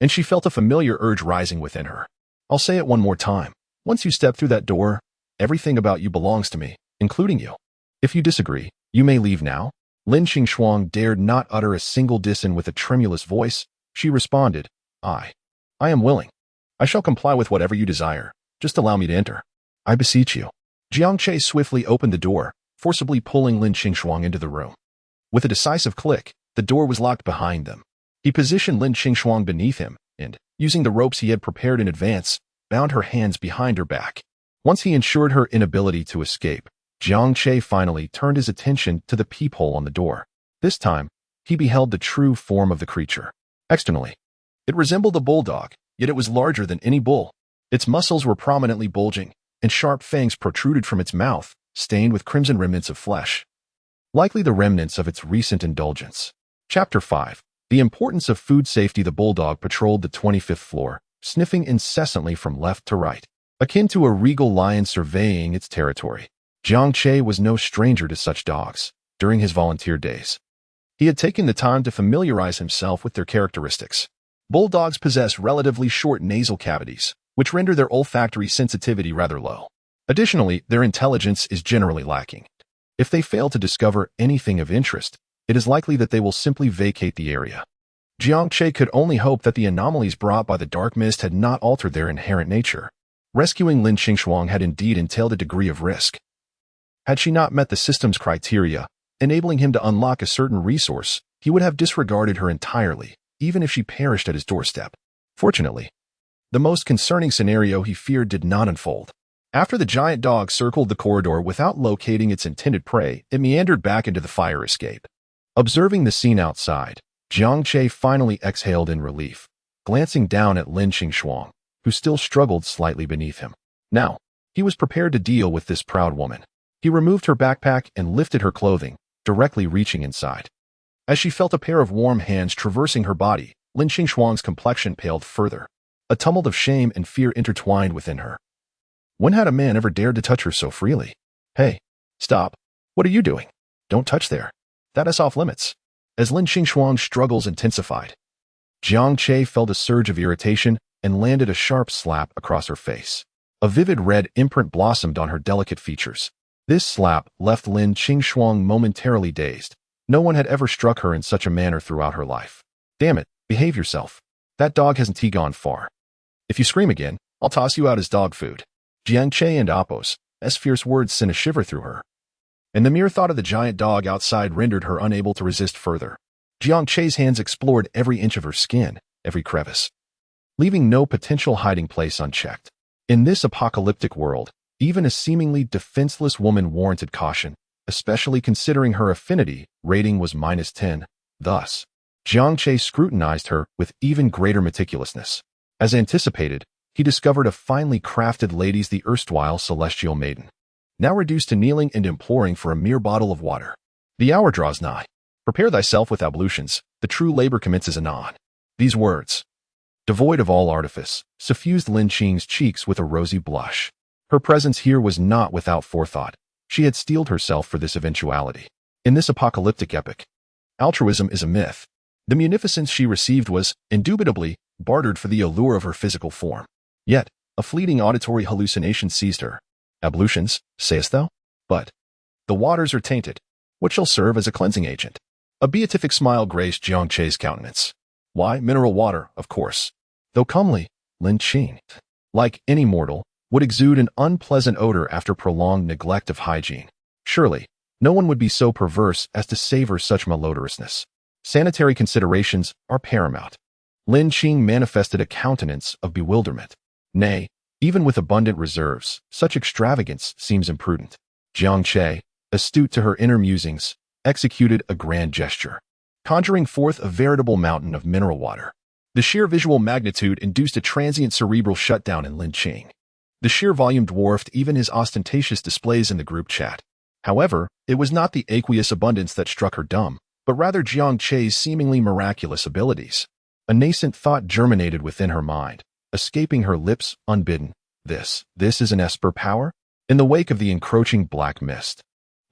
and she felt a familiar urge rising within her. "I'll say it one more time. Once you step through that door, everything about you belongs to me, including you. If you disagree, you may leave now." Lin Qingshuang dared not utter a single dissent. With a tremulous voice, she responded, I am willing. I shall comply with whatever you desire. Just allow me to enter. I beseech you." Jiang Che swiftly opened the door, forcibly pulling Lin Qingshuang into the room. With a decisive click, the door was locked behind them. He positioned Lin Qingshuang beneath him and, using the ropes he had prepared in advance, bound her hands behind her back. Once he ensured her inability to escape, Jiang Che finally turned his attention to the peephole on the door. This time, he beheld the true form of the creature. Externally, it resembled a bulldog, yet it was larger than any bull. Its muscles were prominently bulging, and sharp fangs protruded from its mouth, stained with crimson remnants of flesh, likely the remnants of its recent indulgence. Chapter 5. The importance of food safety. The bulldog patrolled the 25th floor, sniffing incessantly from left to right, akin to a regal lion surveying its territory. Jiang Che was no stranger to such dogs. During his volunteer days, he had taken the time to familiarize himself with their characteristics. Bulldogs possess relatively short nasal cavities, which render their olfactory sensitivity rather low. Additionally, their intelligence is generally lacking. If they fail to discover anything of interest, it is likely that they will simply vacate the area. Jiang Che could only hope that the anomalies brought by the dark mist had not altered their inherent nature. Rescuing Lin Qingshuang had indeed entailed a degree of risk. Had she not met the system's criteria, enabling him to unlock a certain resource, he would have disregarded her entirely, even if she perished at his doorstep. Fortunately, the most concerning scenario he feared did not unfold. After the giant dog circled the corridor without locating its intended prey, it meandered back into the fire escape. Observing the scene outside, Jiang Che finally exhaled in relief, glancing down at Lin Qingshuang, who still struggled slightly beneath him. Now, he was prepared to deal with this proud woman. He removed her backpack and lifted her clothing, directly reaching inside. As she felt a pair of warm hands traversing her body, Lin Qingshuang's complexion paled further. A tumult of shame and fear intertwined within her. When had a man ever dared to touch her so freely? "Hey, stop. What are you doing? Don't touch there. That is off limits." As Lin Qingshuang's struggles intensified, Jiang Che felt a surge of irritation and landed a sharp slap across her face. A vivid red imprint blossomed on her delicate features. This slap left Lin Qingshuang momentarily dazed. No one had ever struck her in such a manner throughout her life. "Damn it, behave yourself. That dog hasn't gone far. If you scream again, I'll toss you out as dog food." Jiang Che and Apos, as fierce words sent a shiver through her. And the mere thought of the giant dog outside rendered her unable to resist further. Jiang Che's hands explored every inch of her skin, every crevice, leaving no potential hiding place unchecked. In this apocalyptic world, even a seemingly defenseless woman warranted caution, especially considering her affinity rating was -10. Thus, Jiang Che scrutinized her with even greater meticulousness. As anticipated, he discovered a finely crafted lady's the erstwhile celestial maiden, now reduced to kneeling and imploring for a mere bottle of water. "The hour draws nigh. Prepare thyself with ablutions. The true labor commences anon." These words, devoid of all artifice, suffused Lin Qing's cheeks with a rosy blush. Her presence here was not without forethought. She had steeled herself for this eventuality. In this apocalyptic epoch, altruism is a myth. The munificence she received was, indubitably, bartered for the allure of her physical form. Yet, a fleeting auditory hallucination seized her. "Ablutions, sayest thou? But the waters are tainted. What shall serve as a cleansing agent?" A beatific smile graced Jiang Che's countenance. "Why, mineral water, of course." Though comely, Lin Qing, like any mortal, would exude an unpleasant odor after prolonged neglect of hygiene. Surely, no one would be so perverse as to savor such malodorousness. Sanitary considerations are paramount. Lin Qing manifested a countenance of bewilderment. Nay, even with abundant reserves, such extravagance seems imprudent. Jiang Che, astute to her inner musings, executed a grand gesture, conjuring forth a veritable mountain of mineral water. The sheer visual magnitude induced a transient cerebral shutdown in Lin Qing. The sheer volume dwarfed even his ostentatious displays in the group chat. However, it was not the aqueous abundance that struck her dumb, but rather Jiang Che's seemingly miraculous abilities. A nascent thought germinated within her mind, escaping her lips unbidden. This is an Esper power? In the wake of the encroaching black mist,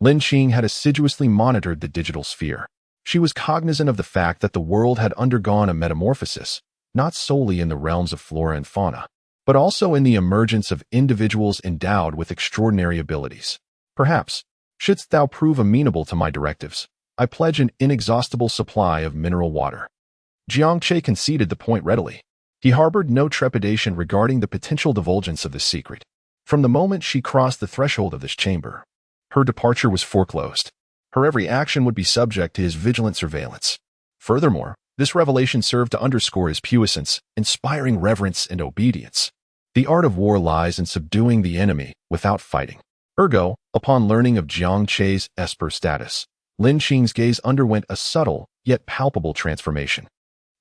Lin Qing had assiduously monitored the digital sphere. She was cognizant of the fact that the world had undergone a metamorphosis, not solely in the realms of flora and fauna, but also in the emergence of individuals endowed with extraordinary abilities. Perhaps, shouldst thou prove amenable to my directives, I pledge an inexhaustible supply of mineral water. Jiang Che conceded the point readily. He harbored no trepidation regarding the potential divulgence of this secret. From the moment she crossed the threshold of this chamber, her departure was foreclosed. Her every action would be subject to his vigilant surveillance. Furthermore, this revelation served to underscore his puissance, inspiring reverence and obedience. The art of war lies in subduing the enemy without fighting. Ergo, upon learning of Jiang Che's Esper status, Lin Qing's gaze underwent a subtle, yet palpable transformation.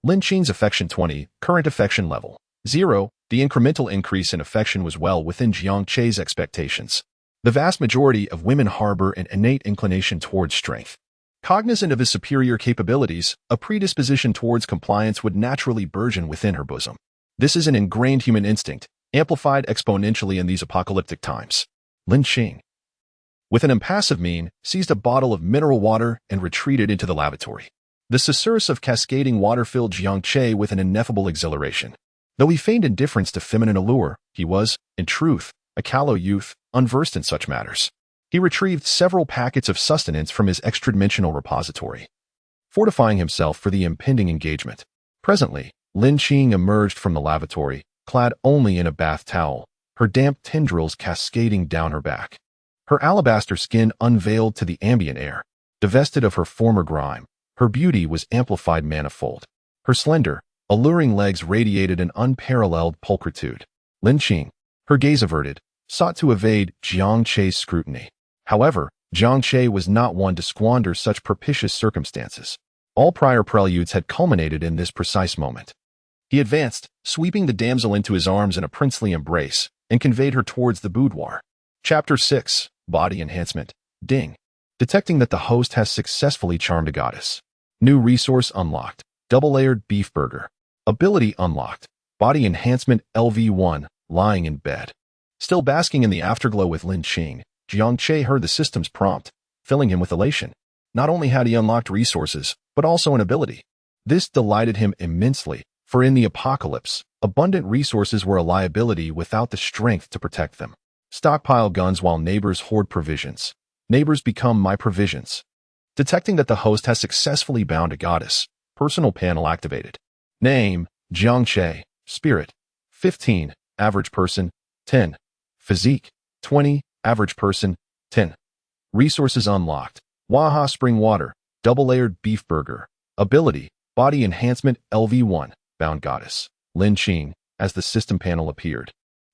Lin Qing's affection 20, current affection level 0. The incremental increase in affection was well within Jiang Che's expectations. The vast majority of women harbor an innate inclination towards strength. Cognizant of his superior capabilities, a predisposition towards compliance would naturally burgeon within her bosom. This is an ingrained human instinct, amplified exponentially in these apocalyptic times. Lin Qing, with an impassive mien, seized a bottle of mineral water and retreated into the lavatory. The susurrus of cascading water filled Jiang Che with an ineffable exhilaration. Though he feigned indifference to feminine allure, he was, in truth, a callow youth, unversed in such matters. He retrieved several packets of sustenance from his extra-dimensional repository, fortifying himself for the impending engagement. Presently, Lin Qing emerged from the lavatory, clad only in a bath towel, her damp tendrils cascading down her back. Her alabaster skin unveiled to the ambient air. Divested of her former grime, her beauty was amplified manifold. Her slender, alluring legs radiated an unparalleled pulchritude. Lin Qing, her gaze averted, sought to evade Jiang Che's scrutiny. However, Jiang Che was not one to squander such propitious circumstances. All prior preludes had culminated in this precise moment. He advanced, sweeping the damsel into his arms in a princely embrace, and conveyed her towards the boudoir. Chapter 6. Body Enhancement. Ding. Detecting that the host has successfully charmed a goddess. New resource unlocked. Double-layered beef burger. Ability unlocked. Body Enhancement LV1, lying in bed. Still basking in the afterglow with Lin Qing, Jiang Che heard the system's prompt, filling him with elation. Not only had he unlocked resources, but also an ability. This delighted him immensely, for in the apocalypse, abundant resources were a liability without the strength to protect them. Stockpile guns while neighbors hoard provisions. Neighbors become my provisions. Detecting that the host has successfully bound a goddess, personal panel activated. Name, Jiang Che. Spirit, 15. Average person, 10. Physique, 20. Average person, 10. Resources unlocked. Waha spring water, double-layered beef burger. Ability, body enhancement LV1, bound goddess. Lin Qing, as the system panel appeared.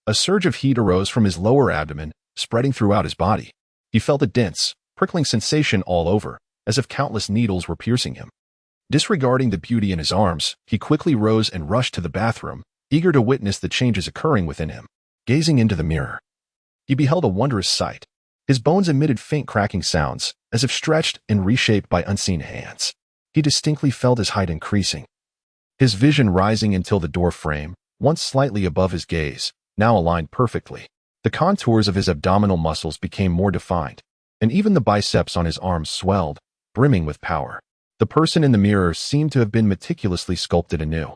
A surge of heat arose from his lower abdomen, spreading throughout his body. He felt a dense, prickling sensation all over, as if countless needles were piercing him. Disregarding the beauty in his arms, he quickly rose and rushed to the bathroom, eager to witness the changes occurring within him. Gazing into the mirror, he beheld a wondrous sight. His bones emitted faint cracking sounds, as if stretched and reshaped by unseen hands. He distinctly felt his height increasing. His vision rising until the door frame, once slightly above his gaze, now aligned perfectly. The contours of his abdominal muscles became more defined, and even the biceps on his arms swelled, brimming with power. The person in the mirror seemed to have been meticulously sculpted anew.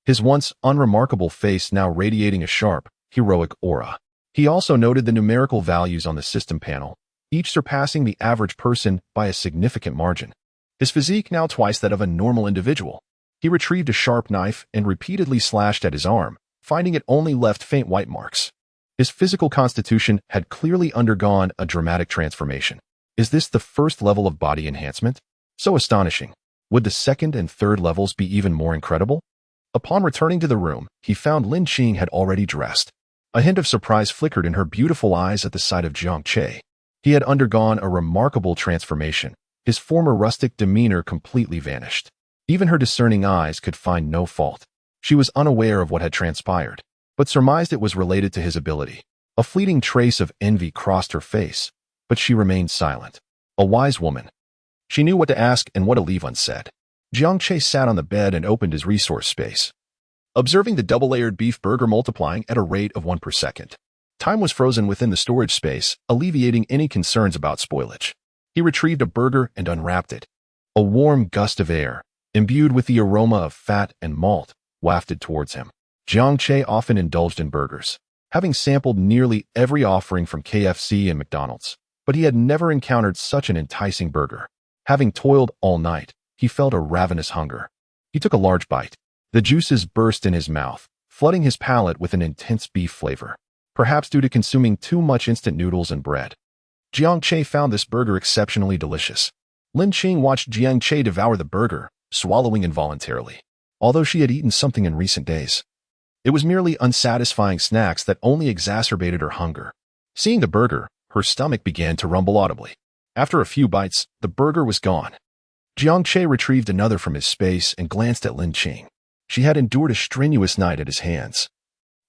His once unremarkable face now radiating a sharp, heroic aura. He also noted the numerical values on the system panel, each surpassing the average person by a significant margin. His physique now twice that of a normal individual. He retrieved a sharp knife and repeatedly slashed at his arm, finding it only left faint white marks. His physical constitution had clearly undergone a dramatic transformation. Is this the first level of body enhancement? So astonishing. Would the second and third levels be even more incredible? Upon returning to the room, he found Lin Qing had already dressed. A hint of surprise flickered in her beautiful eyes at the sight of Jiang Che. He had undergone a remarkable transformation. His former rustic demeanor completely vanished. Even her discerning eyes could find no fault. She was unaware of what had transpired, but surmised it was related to his ability. A fleeting trace of envy crossed her face, but she remained silent. A wise woman. She knew what to ask and what to leave unsaid. Jiang Che sat on the bed and opened his resource space, observing the double-layered beef burger multiplying at a rate of 1 per second. Time was frozen within the storage space, alleviating any concerns about spoilage. He retrieved a burger and unwrapped it. A warm gust of air, imbued with the aroma of fat and malt, wafted towards him. Jiang Che often indulged in burgers, having sampled nearly every offering from KFC and McDonald's, but he had never encountered such an enticing burger. Having toiled all night, he felt a ravenous hunger. He took a large bite. The juices burst in his mouth, flooding his palate with an intense beef flavor, perhaps due to consuming too much instant noodles and bread. Jiang Che found this burger exceptionally delicious. Lin Qing watched Jiang Che devour the burger, swallowing involuntarily. Although she had eaten something in recent days, it was merely unsatisfying snacks that only exacerbated her hunger. Seeing the burger, her stomach began to rumble audibly. After a few bites, the burger was gone. Jiang Che retrieved another from his space and glanced at Lin Qing. She had endured a strenuous night at his hands,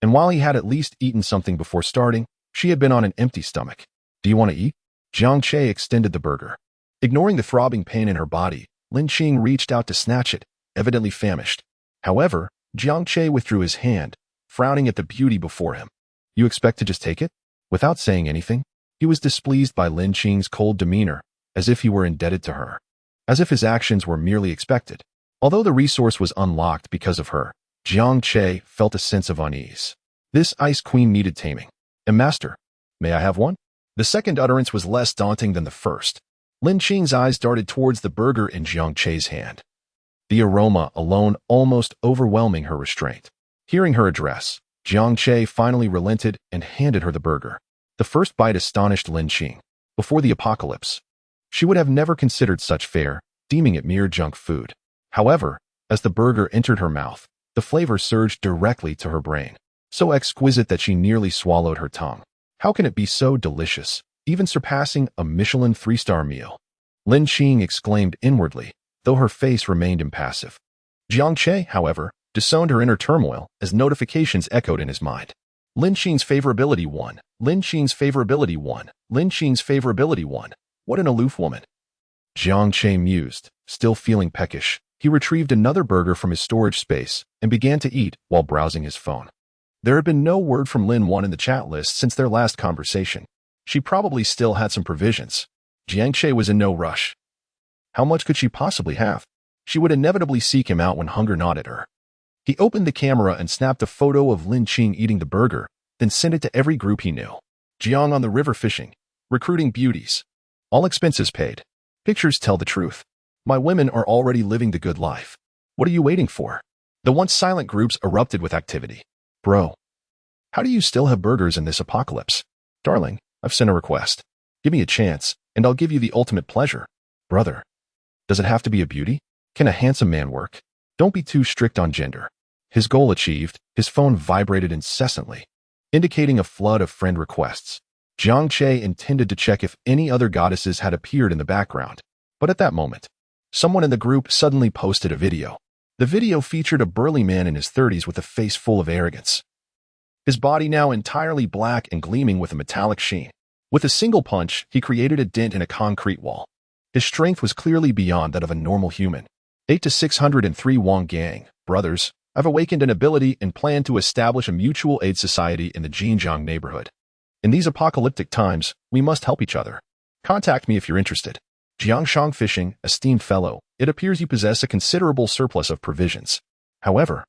and while he had at least eaten something before starting, she had been on an empty stomach. "Do you want to eat?" Jiang Che extended the burger. Ignoring the throbbing pain in her body, Lin Qing reached out to snatch it, evidently famished. However, Jiang Che withdrew his hand, frowning at the beauty before him. "You expect to just take it?" Without saying anything, he was displeased by Lin Qing's cold demeanor, as if he were indebted to her, as if his actions were merely expected. Although the resource was unlocked because of her, Jiang Che felt a sense of unease. This ice queen needed taming. "And master, may I have one?" The second utterance was less daunting than the first. Lin Qing's eyes darted towards the burger in Jiang Che's hand, the aroma alone almost overwhelming her restraint. Hearing her address, Jiang Che finally relented and handed her the burger. The first bite astonished Lin Qing. Before the apocalypse, she would have never considered such fare, deeming it mere junk food. However, as the burger entered her mouth, the flavor surged directly to her brain, so exquisite that she nearly swallowed her tongue. How can it be so delicious, even surpassing a Michelin 3-star meal? Lin Qing exclaimed inwardly, though her face remained impassive. Jiang Che, however, disowned her inner turmoil as notifications echoed in his mind. Lin Qing's favorability 1. Lin Qing's favorability 1. Lin Qing's favorability 1. What an aloof woman. Jiang Che mused, still feeling peckish. He retrieved another burger from his storage space and began to eat while browsing his phone. There had been no word from Lin 1 in the chat list since their last conversation. She probably still had some provisions. Jiang Che was in no rush. How much could she possibly have? She would inevitably seek him out when hunger gnawed at her. He opened the camera and snapped a photo of Lin Qing eating the burger, then sent it to every group he knew. Jiang on the river fishing, recruiting beauties. All expenses paid. Pictures tell the truth. My women are already living the good life. What are you waiting for? The once silent groups erupted with activity. Bro, how do you still have burgers in this apocalypse? Darling, I've sent a request. Give me a chance, and I'll give you the ultimate pleasure. Brother, does it have to be a beauty? Can a handsome man work? Don't be too strict on gender. His goal achieved, his phone vibrated incessantly, indicating a flood of friend requests. Jiang Che intended to check if any other goddesses had appeared in the background, but at that moment, someone in the group suddenly posted a video. The video featured a burly man in his 30s with a face full of arrogance. His body now entirely black and gleaming with a metallic sheen. With a single punch, he created a dent in a concrete wall. His strength was clearly beyond that of a normal human. 8 to 603 Wang Gang, brothers, I've awakened an ability and plan to establish a mutual aid society in the Xinjiang neighborhood. In these apocalyptic times, we must help each other. Contact me if you're interested. Jiangshang Fishing, esteemed fellow, it appears you possess a considerable surplus of provisions. However,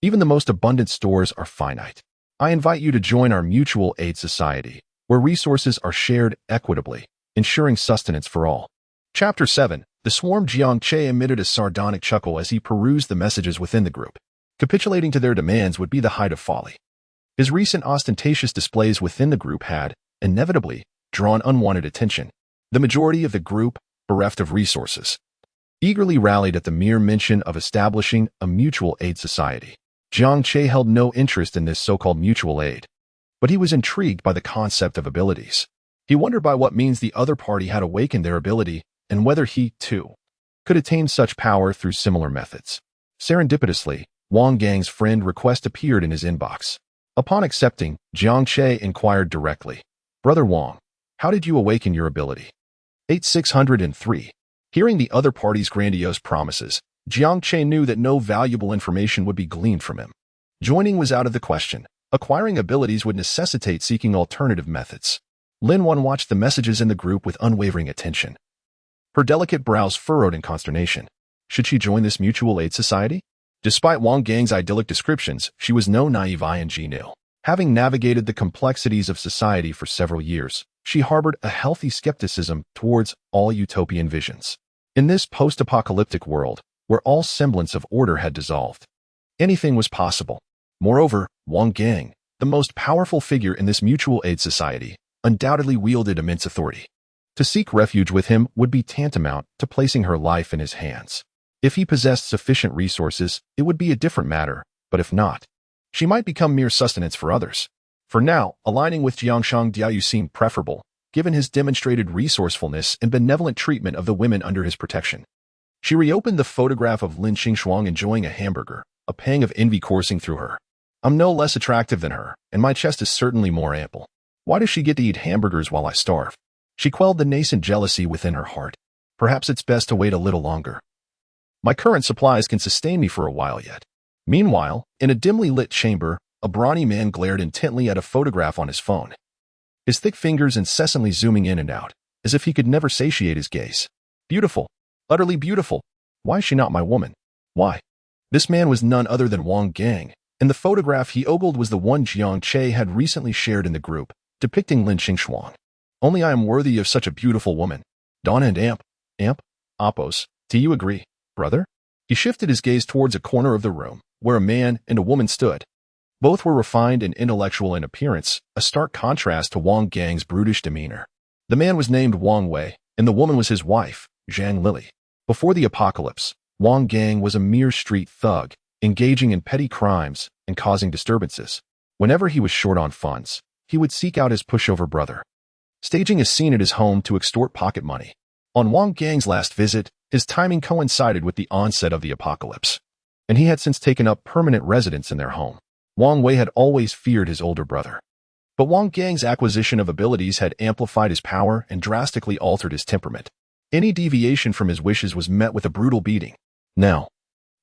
even the most abundant stores are finite. I invite you to join our mutual aid society, where resources are shared equitably, ensuring sustenance for all. Chapter 7. The swarm. Jiang Che emitted a sardonic chuckle as he perused the messages within the group. Capitulating to their demands would be the height of folly. His recent ostentatious displays within the group had, inevitably, drawn unwanted attention. The majority of the group, bereft of resources, eagerly rallied at the mere mention of establishing a mutual aid society. Jiang Che held no interest in this so-called mutual aid, but he was intrigued by the concept of abilities. He wondered by what means the other party had awakened their ability and whether he, too, could attain such power through similar methods. Serendipitously, Wang Gang's friend request appeared in his inbox. Upon accepting, Jiang Che inquired directly, "Brother Wang, how did you awaken your ability?" 8603. Hearing the other party's grandiose promises, Jiang Che knew that no valuable information would be gleaned from him. Joining was out of the question. Acquiring abilities would necessitate seeking alternative methods. Lin Wan watched the messages in the group with unwavering attention. Her delicate brows furrowed in consternation. Should she join this mutual aid society? Despite Wang Gang's idyllic descriptions, she was no naive ingenious. Having navigated the complexities of society for several years, she harbored a healthy skepticism towards all utopian visions. In this post-apocalyptic world, where all semblance of order had dissolved, anything was possible. Moreover, Wang Gang, the most powerful figure in this mutual aid society, undoubtedly wielded immense authority. To seek refuge with him would be tantamount to placing her life in his hands. If he possessed sufficient resources, it would be a different matter, but if not, she might become mere sustenance for others. For now, aligning with Jiangshang Diayu seemed preferable, given his demonstrated resourcefulness and benevolent treatment of the women under his protection. She reopened the photograph of Lin Qingshuang enjoying a hamburger, a pang of envy coursing through her. I'm no less attractive than her, and my chest is certainly more ample. Why does she get to eat hamburgers while I starve? She quelled the nascent jealousy within her heart. Perhaps it's best to wait a little longer. My current supplies can sustain me for a while yet. Meanwhile, in a dimly lit chamber, a brawny man glared intently at a photograph on his phone, his thick fingers incessantly zooming in and out, as if he could never satiate his gaze. Beautiful. Utterly beautiful. Why is she not my woman? Why? This man was none other than Wang Gang, and the photograph he ogled was the one Jiang Che had recently shared in the group, depicting Lin Qingshuang. Only I am worthy of such a beautiful woman. Donna and Oppos, do you agree, brother? He shifted his gaze towards a corner of the room, where a man and a woman stood. Both were refined and intellectual in appearance, a stark contrast to Wang Gang's brutish demeanor. The man was named Wang Wei, and the woman was his wife, Zhang Lili. Before the apocalypse, Wang Gang was a mere street thug, engaging in petty crimes and causing disturbances. Whenever he was short on funds, he would seek out his pushover brother, staging a scene at his home to extort pocket money. On Wang Gang's last visit, his timing coincided with the onset of the apocalypse, and he had since taken up permanent residence in their home. Wang Wei had always feared his older brother, but Wang Gang's acquisition of abilities had amplified his power and drastically altered his temperament. Any deviation from his wishes was met with a brutal beating. Now,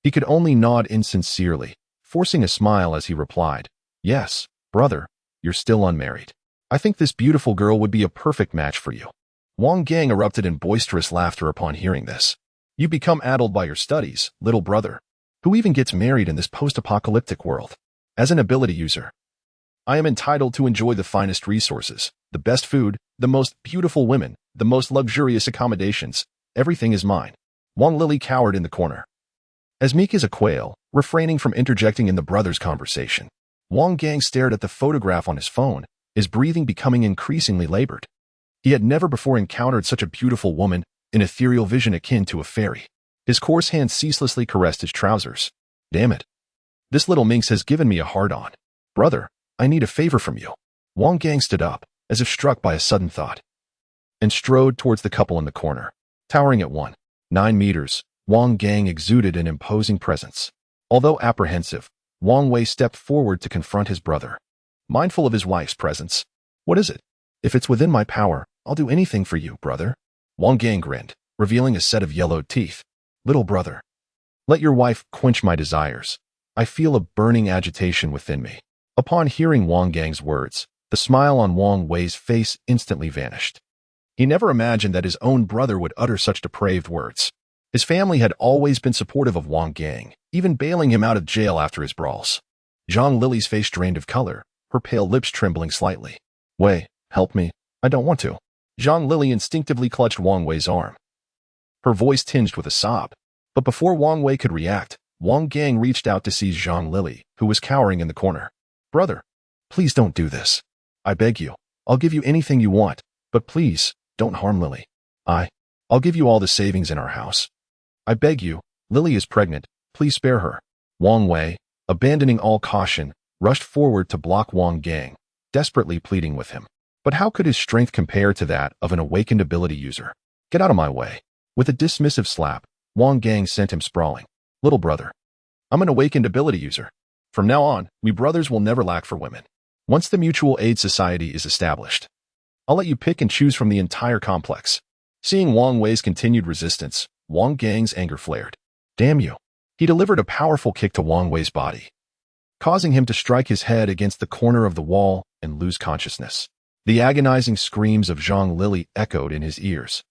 he could only nod insincerely, forcing a smile as he replied, "Yes, brother, you're still unmarried. I think this beautiful girl would be a perfect match for you." Wang Gang erupted in boisterous laughter upon hearing this. "You become addled by your studies, little brother. Who even gets married in this post-apocalyptic world? As an ability user, I am entitled to enjoy the finest resources, the best food, the most beautiful women, the most luxurious accommodations. Everything is mine." Wang Lili cowered in the corner, as meek as a quail, refraining from interjecting in the brothers' conversation. Wang Gang stared at the photograph on his phone, his breathing becoming increasingly labored. He had never before encountered such a beautiful woman, an ethereal vision akin to a fairy. His coarse hand ceaselessly caressed his trousers. "Damn it. This little minx has given me a hard-on. Brother, I need a favor from you." Wang Gang stood up, as if struck by a sudden thought, and strode towards the couple in the corner. Towering at 1.9 meters, Wang Gang exuded an imposing presence. Although apprehensive, Wang Wei stepped forward to confront his brother, mindful of his wife's presence. "What is it? If it's within my power, I'll do anything for you, brother." Wang Gang grinned, revealing a set of yellowed teeth. "Little brother, let your wife quench my desires. I feel a burning agitation within me." Upon hearing Wang Gang's words, the smile on Wang Wei's face instantly vanished. He never imagined that his own brother would utter such depraved words. His family had always been supportive of Wang Gang, even bailing him out of jail after his brawls. Zhang Lili's face drained of color, her pale lips trembling slightly. "Wei, help me. I don't want to." Zhang Lili instinctively clutched Wang Wei's arm, her voice tinged with a sob. But before Wang Wei could react, Wang Gang reached out to seize Zhang Lili, who was cowering in the corner. "Brother, please don't do this. I beg you. I'll give you anything you want, but please, don't harm Lily. I'll give you all the savings in our house. I beg you, Lily is pregnant. Please spare her." Wang Wei, abandoning all caution, rushed forward to block Wang Gang, desperately pleading with him. But how could his strength compare to that of an awakened ability user? "Get out of my way." With a dismissive slap, Wang Gang sent him sprawling. "Little brother, I'm an awakened ability user. From now on, we brothers will never lack for women. Once the mutual aid society is established, I'll let you pick and choose from the entire complex. Seeing Wang Wei's continued resistance, Wang Gang's anger flared. Damn you. He delivered a powerful kick to Wang Wei's body, causing him to strike his head against the corner of the wall and lose consciousness. The agonizing screams of Zhang Lily echoed in his ears.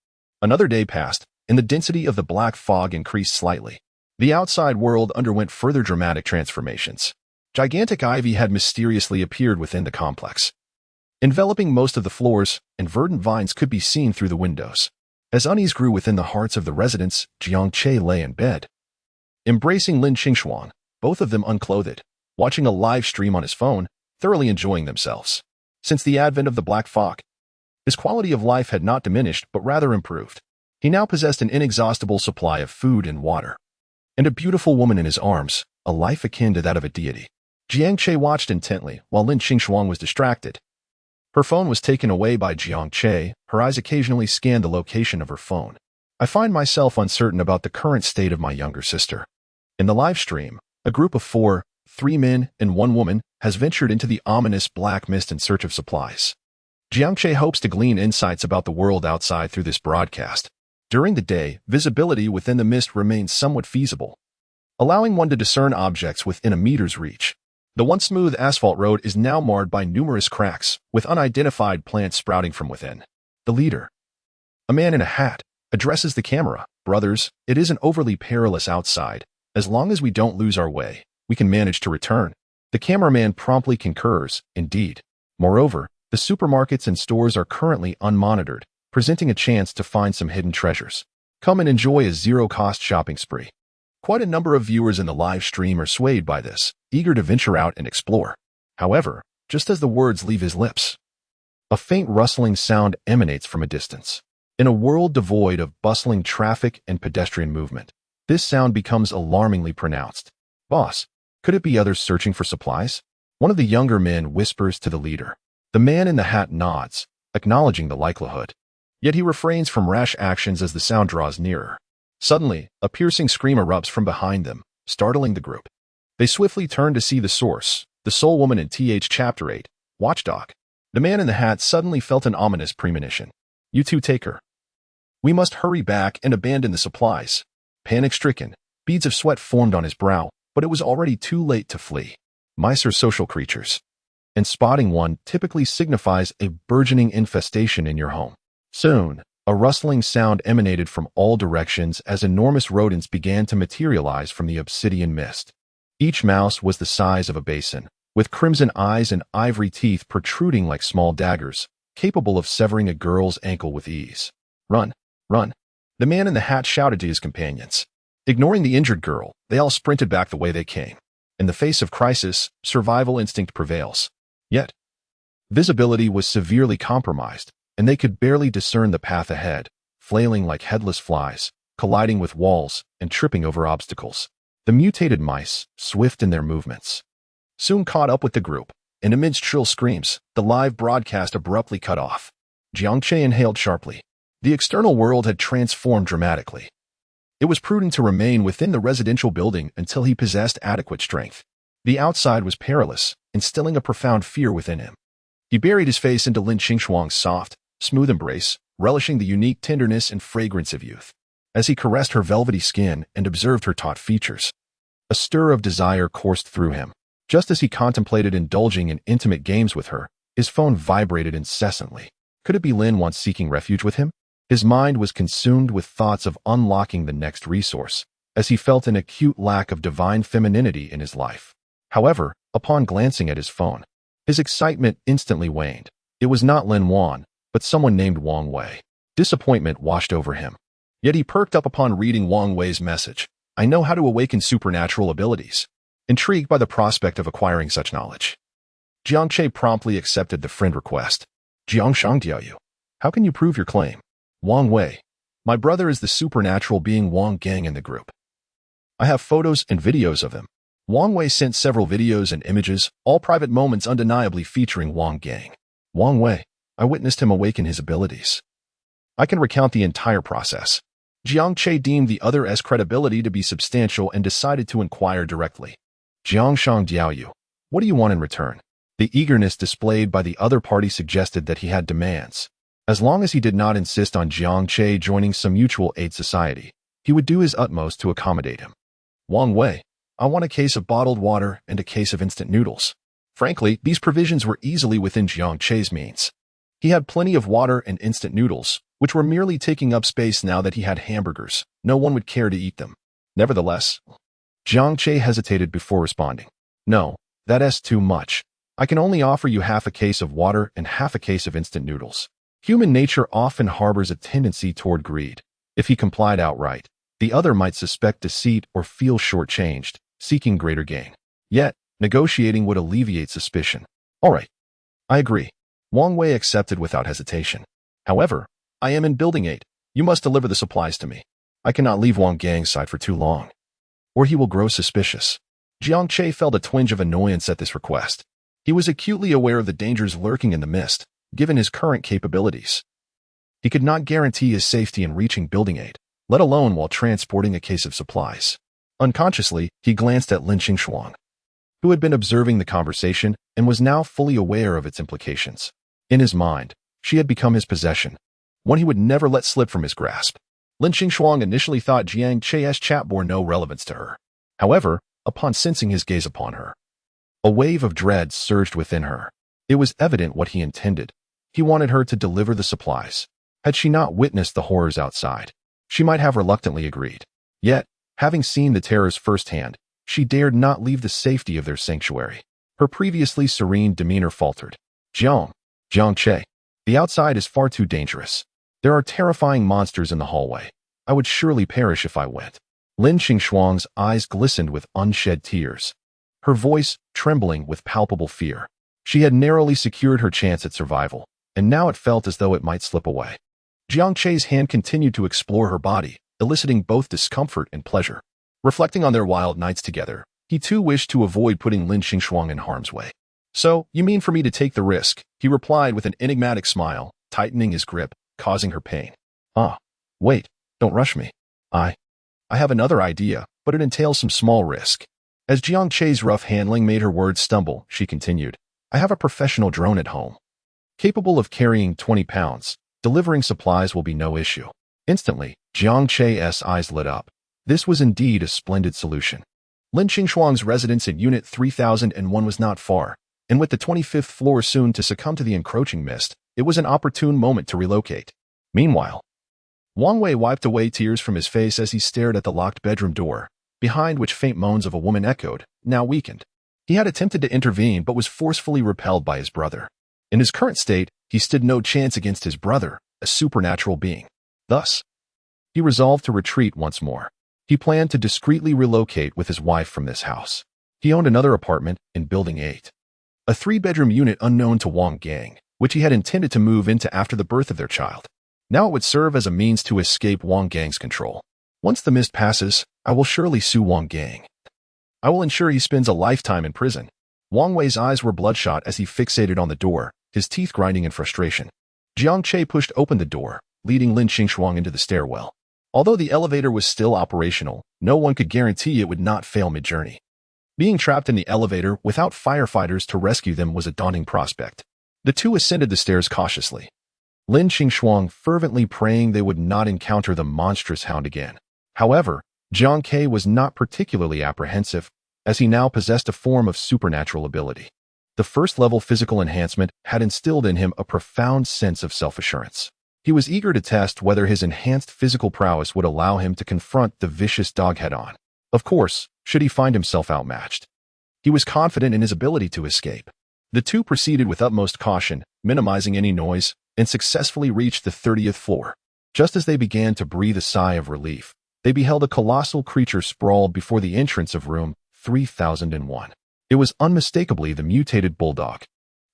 Another day passed, and the density of the black fog increased slightly. The outside world underwent further dramatic transformations. Gigantic ivy had mysteriously appeared within the complex, enveloping most of the floors, and verdant vines could be seen through the windows. As unease grew within the hearts of the residents, Jiang Che lay in bed, embracing Lin Qingshuang, both of them unclothed, watching a live stream on his phone, thoroughly enjoying themselves. Since the advent of the black fog, his quality of life had not diminished but rather improved. He now possessed an inexhaustible supply of food and water, and a beautiful woman in his arms, a life akin to that of a deity. Jiang Che watched intently while Lin Qingshuang was distracted. Her phone was taken away by Jiang Che. Her eyes occasionally scanned the location of her phone. I find myself uncertain about the current state of my younger sister. In the live stream, a group of 3 men and 1 woman, has ventured into the ominous black mist in search of supplies. Jiang Che hopes to glean insights about the world outside through this broadcast. During the day, visibility within the mist remains somewhat feasible, allowing one to discern objects within a meter's reach. The once smooth asphalt road is now marred by numerous cracks, with unidentified plants sprouting from within. The leader, a man in a hat, addresses the camera. Brothers, it isn't overly perilous outside. As long as we don't lose our way, we can manage to return. The cameraman promptly concurs, indeed. Moreover, the supermarkets and stores are currently unmonitored, presenting a chance to find some hidden treasures. Come and enjoy a zero-cost shopping spree. Quite a number of viewers in the live stream are swayed by this, eager to venture out and explore. However, just as the words leave his lips, a faint rustling sound emanates from a distance. In a world devoid of bustling traffic and pedestrian movement, this sound becomes alarmingly pronounced. Boss, could it be others searching for supplies? One of the younger men whispers to the leader. The man in the hat nods, acknowledging the likelihood. Yet he refrains from rash actions as the sound draws nearer. Suddenly, a piercing scream erupts from behind them, startling the group. They swiftly turn to see the source, the soul woman in Chapter 8, Watchdog. The man in the hat suddenly felt an ominous premonition. You two take her. We must hurry back and abandon the supplies. Panic-stricken, beads of sweat formed on his brow, but it was already too late to flee. Mice are social creatures, and spotting one typically signifies a burgeoning infestation in your home. Soon, a rustling sound emanated from all directions as enormous rodents began to materialize from the obsidian mist. Each mouse was the size of a basin, with crimson eyes and ivory teeth protruding like small daggers, capable of severing a girl's ankle with ease. Run, run! The man in the hat shouted to his companions. Ignoring the injured girl, they all sprinted back the way they came. In the face of crisis, survival instinct prevails. Yet, visibility was severely compromised, and they could barely discern the path ahead, flailing like headless flies, colliding with walls, and tripping over obstacles. The mutated mice, swift in their movements, soon caught up with the group, and amidst shrill screams, the live broadcast abruptly cut off. Jiang Che inhaled sharply. The external world had transformed dramatically. It was prudent to remain within the residential building until he possessed adequate strength. The outside was perilous, instilling a profound fear within him. He buried his face into Lin Qingshuang's soft, smooth embrace, relishing the unique tenderness and fragrance of youth. As he caressed her velvety skin and observed her taut features, a stir of desire coursed through him. Just as he contemplated indulging in intimate games with her, his phone vibrated incessantly. Could it be Lin once seeking refuge with him? His mind was consumed with thoughts of unlocking the next resource, as he felt an acute lack of divine femininity in his life. However, upon glancing at his phone, his excitement instantly waned. It was not Lin Wan, but someone named Wang Wei. Disappointment washed over him. Yet he perked up upon reading Wang Wei's message. I know how to awaken supernatural abilities. Intrigued by the prospect of acquiring such knowledge, Jiang Che promptly accepted the friend request. Jiang Shangdiaoyu, how can you prove your claim? Wang Wei, my brother is the supernatural being Wang Gang in the group. I have photos and videos of him. Wang Wei sent several videos and images, all private moments undeniably featuring Wang Gang. Wang Wei, I witnessed him awaken his abilities. I can recount the entire process. Jiang Che deemed the other's credibility to be substantial and decided to inquire directly. Jiang Diaoyu, what do you want in return? The eagerness displayed by the other party suggested that he had demands. As long as he did not insist on Jiang Che joining some mutual aid society, he would do his utmost to accommodate him. Wang Wei, I want a case of bottled water and a case of instant noodles. Frankly, these provisions were easily within Jiang Che's means. He had plenty of water and instant noodles, which were merely taking up space now that he had hamburgers. No one would care to eat them. Nevertheless, Jiang Che hesitated before responding. No, that's too much. I can only offer you half a case of water and half a case of instant noodles. Human nature often harbors a tendency toward greed. If he complied outright, the other might suspect deceit or feel shortchanged, seeking greater gain. Yet, negotiating would alleviate suspicion. All right, I agree. Wang Wei accepted without hesitation. However, I am in Building 8. You must deliver the supplies to me. I cannot leave Wang Gang's side for too long, or he will grow suspicious. Jiang Che felt a twinge of annoyance at this request. He was acutely aware of the dangers lurking in the mist, given his current capabilities. He could not guarantee his safety in reaching Building 8, let alone while transporting a case of supplies. Unconsciously, he glanced at Lin Qingshuang, who had been observing the conversation and was now fully aware of its implications. In his mind, she had become his possession, one he would never let slip from his grasp. Lin Qingshuang initially thought Jiang Che's chat bore no relevance to her. However, upon sensing his gaze upon her, a wave of dread surged within her. It was evident what he intended. He wanted her to deliver the supplies. Had she not witnessed the horrors outside, she might have reluctantly agreed. Yet, having seen the terrors firsthand, she dared not leave the safety of their sanctuary. Her previously serene demeanor faltered. Jiang Che, the outside is far too dangerous. There are terrifying monsters in the hallway. I would surely perish if I went. Lin Qingshuang's eyes glistened with unshed tears, her voice trembling with palpable fear. She had narrowly secured her chance at survival, and now it felt as though it might slip away. Jiang Che's hand continued to explore her body, eliciting both discomfort and pleasure. Reflecting on their wild nights together, he too wished to avoid putting Lin Qingshuang in harm's way. So, you mean for me to take the risk? He replied with an enigmatic smile, tightening his grip, causing her pain. Wait, don't rush me. I have another idea, but it entails some small risk. As Jiang Che's rough handling made her words stumble, she continued, I have a professional drone at home. Capable of carrying 20 pounds, delivering supplies will be no issue. Instantly, Jiang Che's eyes lit up. This was indeed a splendid solution. Lin Qingshuang's residence in Unit 3001 was not far, and with the 25th floor soon to succumb to the encroaching mist, it was an opportune moment to relocate. Meanwhile, Wang Wei wiped away tears from his face as he stared at the locked bedroom door, behind which faint moans of a woman echoed, now weakened. He had attempted to intervene but was forcefully repelled by his brother. In his current state, he stood no chance against his brother, a supernatural being. Thus, he resolved to retreat once more. He planned to discreetly relocate with his wife from this house. He owned another apartment in Building 8, a 3-bedroom unit unknown to Wang Gang, which he had intended to move into after the birth of their child. Now it would serve as a means to escape Wang Gang's control. Once the mist passes, I will surely sue Wang Gang. I will ensure he spends a lifetime in prison. Wang Wei's eyes were bloodshot as he fixated on the door, his teeth grinding in frustration. Jiang Che pushed open the door, leading Lin Qingshuang into the stairwell. Although the elevator was still operational, no one could guarantee it would not fail mid-journey. Being trapped in the elevator without firefighters to rescue them was a daunting prospect. The two ascended the stairs cautiously, Lin Qingshuang fervently praying they would not encounter the monstrous hound again. However, Jiang Che was not particularly apprehensive, as he now possessed a form of supernatural ability. The first-level physical enhancement had instilled in him a profound sense of self-assurance. He was eager to test whether his enhanced physical prowess would allow him to confront the vicious dog head-on. Of course, should he find himself outmatched. He was confident in his ability to escape. The two proceeded with utmost caution, minimizing any noise, and successfully reached the 30th floor. Just as they began to breathe a sigh of relief, they beheld a colossal creature sprawled before the entrance of room 3001. It was unmistakably the mutated bulldog.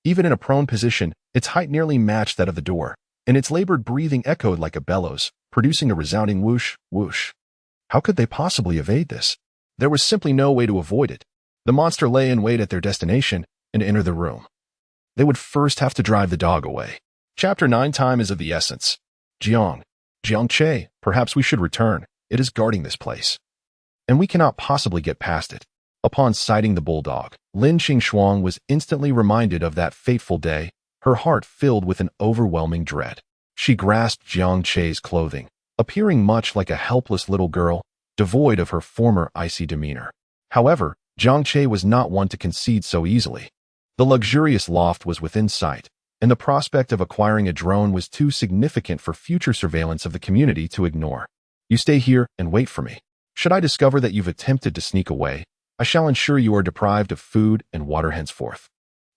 Even in a prone position, its height nearly matched that of the door, and its labored breathing echoed like a bellows, producing a resounding whoosh, whoosh. How could they possibly evade this? There was simply no way to avoid it. The monster lay in wait at their destination and entered the room. They would first have to drive the dog away. Chapter 9. Time is of the essence. Jiang Che, perhaps we should return. It is guarding this place, and we cannot possibly get past it. Upon sighting the bulldog, Lin Qingshuang was instantly reminded of that fateful day, her heart filled with an overwhelming dread. She grasped Jiang Che's clothing, appearing much like a helpless little girl, devoid of her former icy demeanor. However, Jiang Che was not one to concede so easily. The luxurious loft was within sight, and the prospect of acquiring a drone was too significant for future surveillance of the community to ignore. You stay here and wait for me. Should I discover that you've attempted to sneak away, I shall ensure you are deprived of food and water henceforth.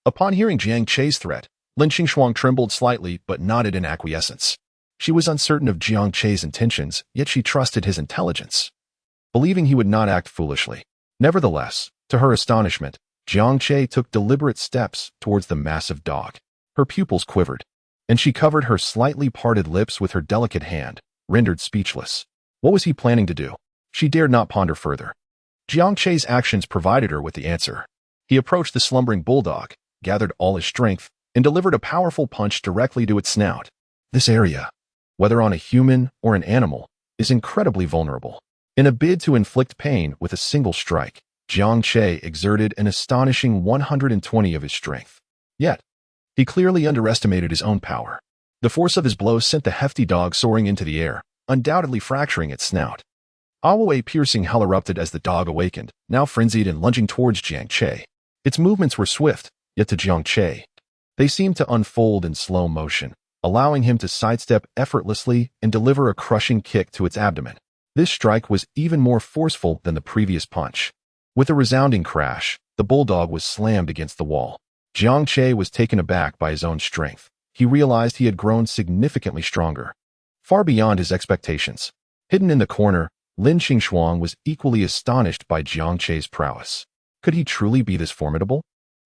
Upon hearing Jiang Che's threat, Lin Qingshuang trembled slightly but nodded in acquiescence. She was uncertain of Jiang Che's intentions, yet she trusted his intelligence, believing he would not act foolishly. Nevertheless, to her astonishment, Jiang Che took deliberate steps towards the massive dog. Her pupils quivered, and she covered her slightly parted lips with her delicate hand, rendered speechless. What was he planning to do? She dared not ponder further. Jiang Che's actions provided her with the answer. He approached the slumbering bulldog, gathered all his strength, and delivered a powerful punch directly to its snout. This area, whether on a human or an animal, is incredibly vulnerable. In a bid to inflict pain with a single strike, Jiang Che exerted an astonishing 120 of his strength. Yet, he clearly underestimated his own power. The force of his blows sent the hefty dog soaring into the air, undoubtedly fracturing its snout. A piercing howl erupted as the dog awakened, now frenzied and lunging towards Jiang Che. Its movements were swift, yet to Jiang Che, they seemed to unfold in slow motion, allowing him to sidestep effortlessly and deliver a crushing kick to its abdomen. This strike was even more forceful than the previous punch. With a resounding crash, the bulldog was slammed against the wall. Jiang Che was taken aback by his own strength. He realized he had grown significantly stronger, far beyond his expectations. Hidden in the corner, Lin Qingshuang was equally astonished by Jiang Che's prowess. Could he truly be this formidable?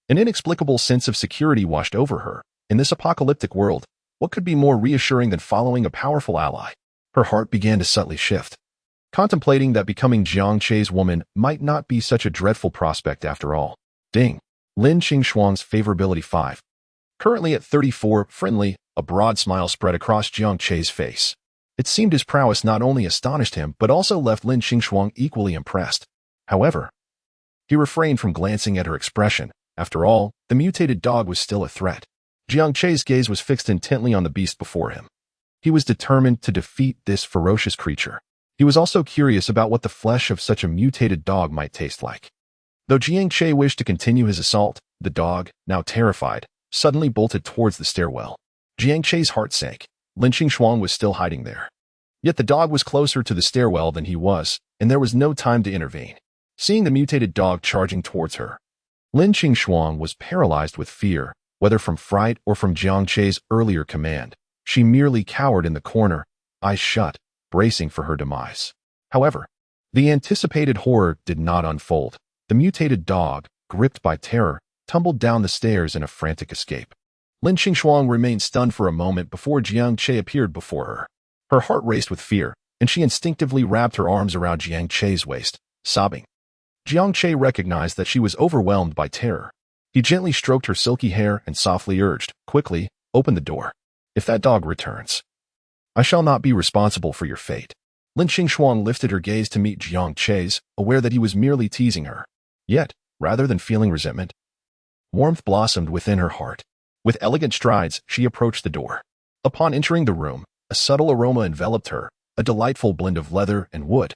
An inexplicable sense of security washed over her. In this apocalyptic world, what could be more reassuring than following a powerful ally? Her heart began to subtly shift, contemplating that becoming Jiang Che's woman might not be such a dreadful prospect after all. Ding. Lin Qingshuang's favorability 5. Currently at 34, friendly, a broad smile spread across Jiang Che's face. It seemed his prowess not only astonished him but also left Lin Qingshuang equally impressed. However, he refrained from glancing at her expression. After all, the mutated dog was still a threat. Jiang Che's gaze was fixed intently on the beast before him. He was determined to defeat this ferocious creature. He was also curious about what the flesh of such a mutated dog might taste like. Though Jiang Che wished to continue his assault, the dog, now terrified, suddenly bolted towards the stairwell. Jiang Che's heart sank. Lin Qingshuang was still hiding there. Yet the dog was closer to the stairwell than he was, and there was no time to intervene. Seeing the mutated dog charging towards her, Lin Qingshuang was paralyzed with fear, whether from fright or from Jiang Che's earlier command. She merely cowered in the corner, eyes shut, bracing for her demise. However, the anticipated horror did not unfold. The mutated dog, gripped by terror, tumbled down the stairs in a frantic escape. Lin Qingshuang remained stunned for a moment before Jiang Che appeared before her. Her heart raced with fear, and she instinctively wrapped her arms around Jiang Che's waist, sobbing. Jiang Che recognized that she was overwhelmed by terror. He gently stroked her silky hair and softly urged, "Quickly, open the door. If that dog returns, I shall not be responsible for your fate." Lin Qingshuang lifted her gaze to meet Jiang Che's, aware that he was merely teasing her. Yet, rather than feeling resentment, warmth blossomed within her heart. With elegant strides, she approached the door. Upon entering the room, a subtle aroma enveloped her, a delightful blend of leather and wood,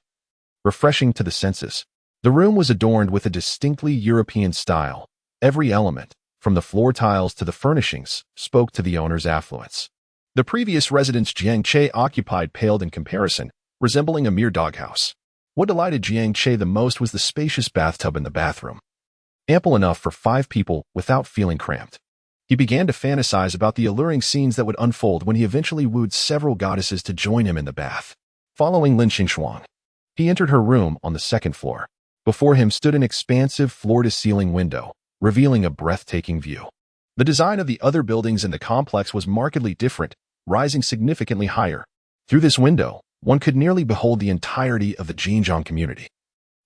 refreshing to the senses. The room was adorned with a distinctly European style. Every element, from the floor tiles to the furnishings, spoke to the owner's affluence. The previous residence Jiang Che occupied paled in comparison, resembling a mere doghouse. What delighted Jiang Che the most was the spacious bathtub in the bathroom, ample enough for 5 people without feeling cramped. He began to fantasize about the alluring scenes that would unfold when he eventually wooed several goddesses to join him in the bath. Following Lin Qingshuang, he entered her room on the 2nd floor. Before him stood an expansive floor-to-ceiling window, revealing a breathtaking view. The design of the other buildings in the complex was markedly different, rising significantly higher. Through this window, one could nearly behold the entirety of the Xinjiang community.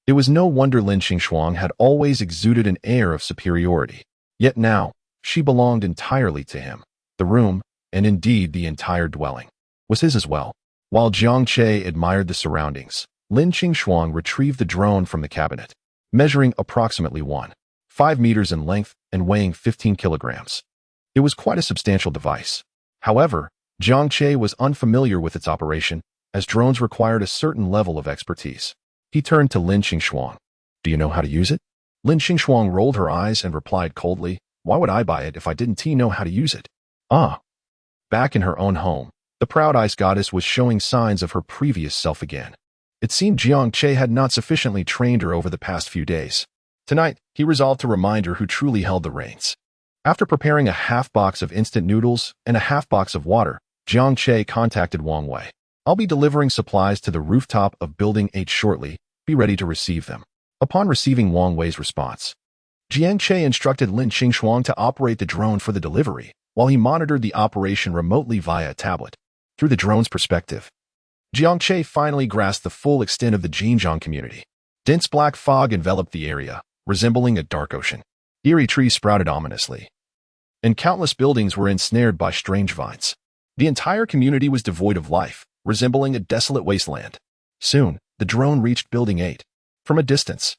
It was no wonder Lin Qingshuang had always exuded an air of superiority. Yet now, she belonged entirely to him. The room, and indeed the entire dwelling, was his as well. While Jiang Che admired the surroundings, Lin Qingshuang retrieved the drone from the cabinet. measuring approximately 1.5 meters in length and weighing 15 kilograms. It was quite a substantial device. However, Jiang Che was unfamiliar with its operation, as drones required a certain level of expertise. He turned to Lin Qingshuang. Do you know how to use it? Lin Qingshuang rolled her eyes and replied coldly, why would I buy it if I didn't know how to use it? Ah. Back in her own home, the proud ice goddess was showing signs of her previous self again. It seemed Jiang Che had not sufficiently trained her over the past few days. Tonight, he resolved to remind her who truly held the reins. After preparing a half box of instant noodles and a half box of water, Jiang Che contacted Wang Wei. I'll be delivering supplies to the rooftop of Building 8 shortly. Be ready to receive them. Upon receiving Wang Wei's response, Jiang Che instructed Lin Qingshuang to operate the drone for the delivery, while he monitored the operation remotely via a tablet. Through the drone's perspective, Jiang Che finally grasped the full extent of the Xinjiang community. Dense black fog enveloped the area, resembling a dark ocean. Eerie trees sprouted ominously, and countless buildings were ensnared by strange vines. The entire community was devoid of life, resembling a desolate wasteland. Soon, the drone reached Building 8. From a distance,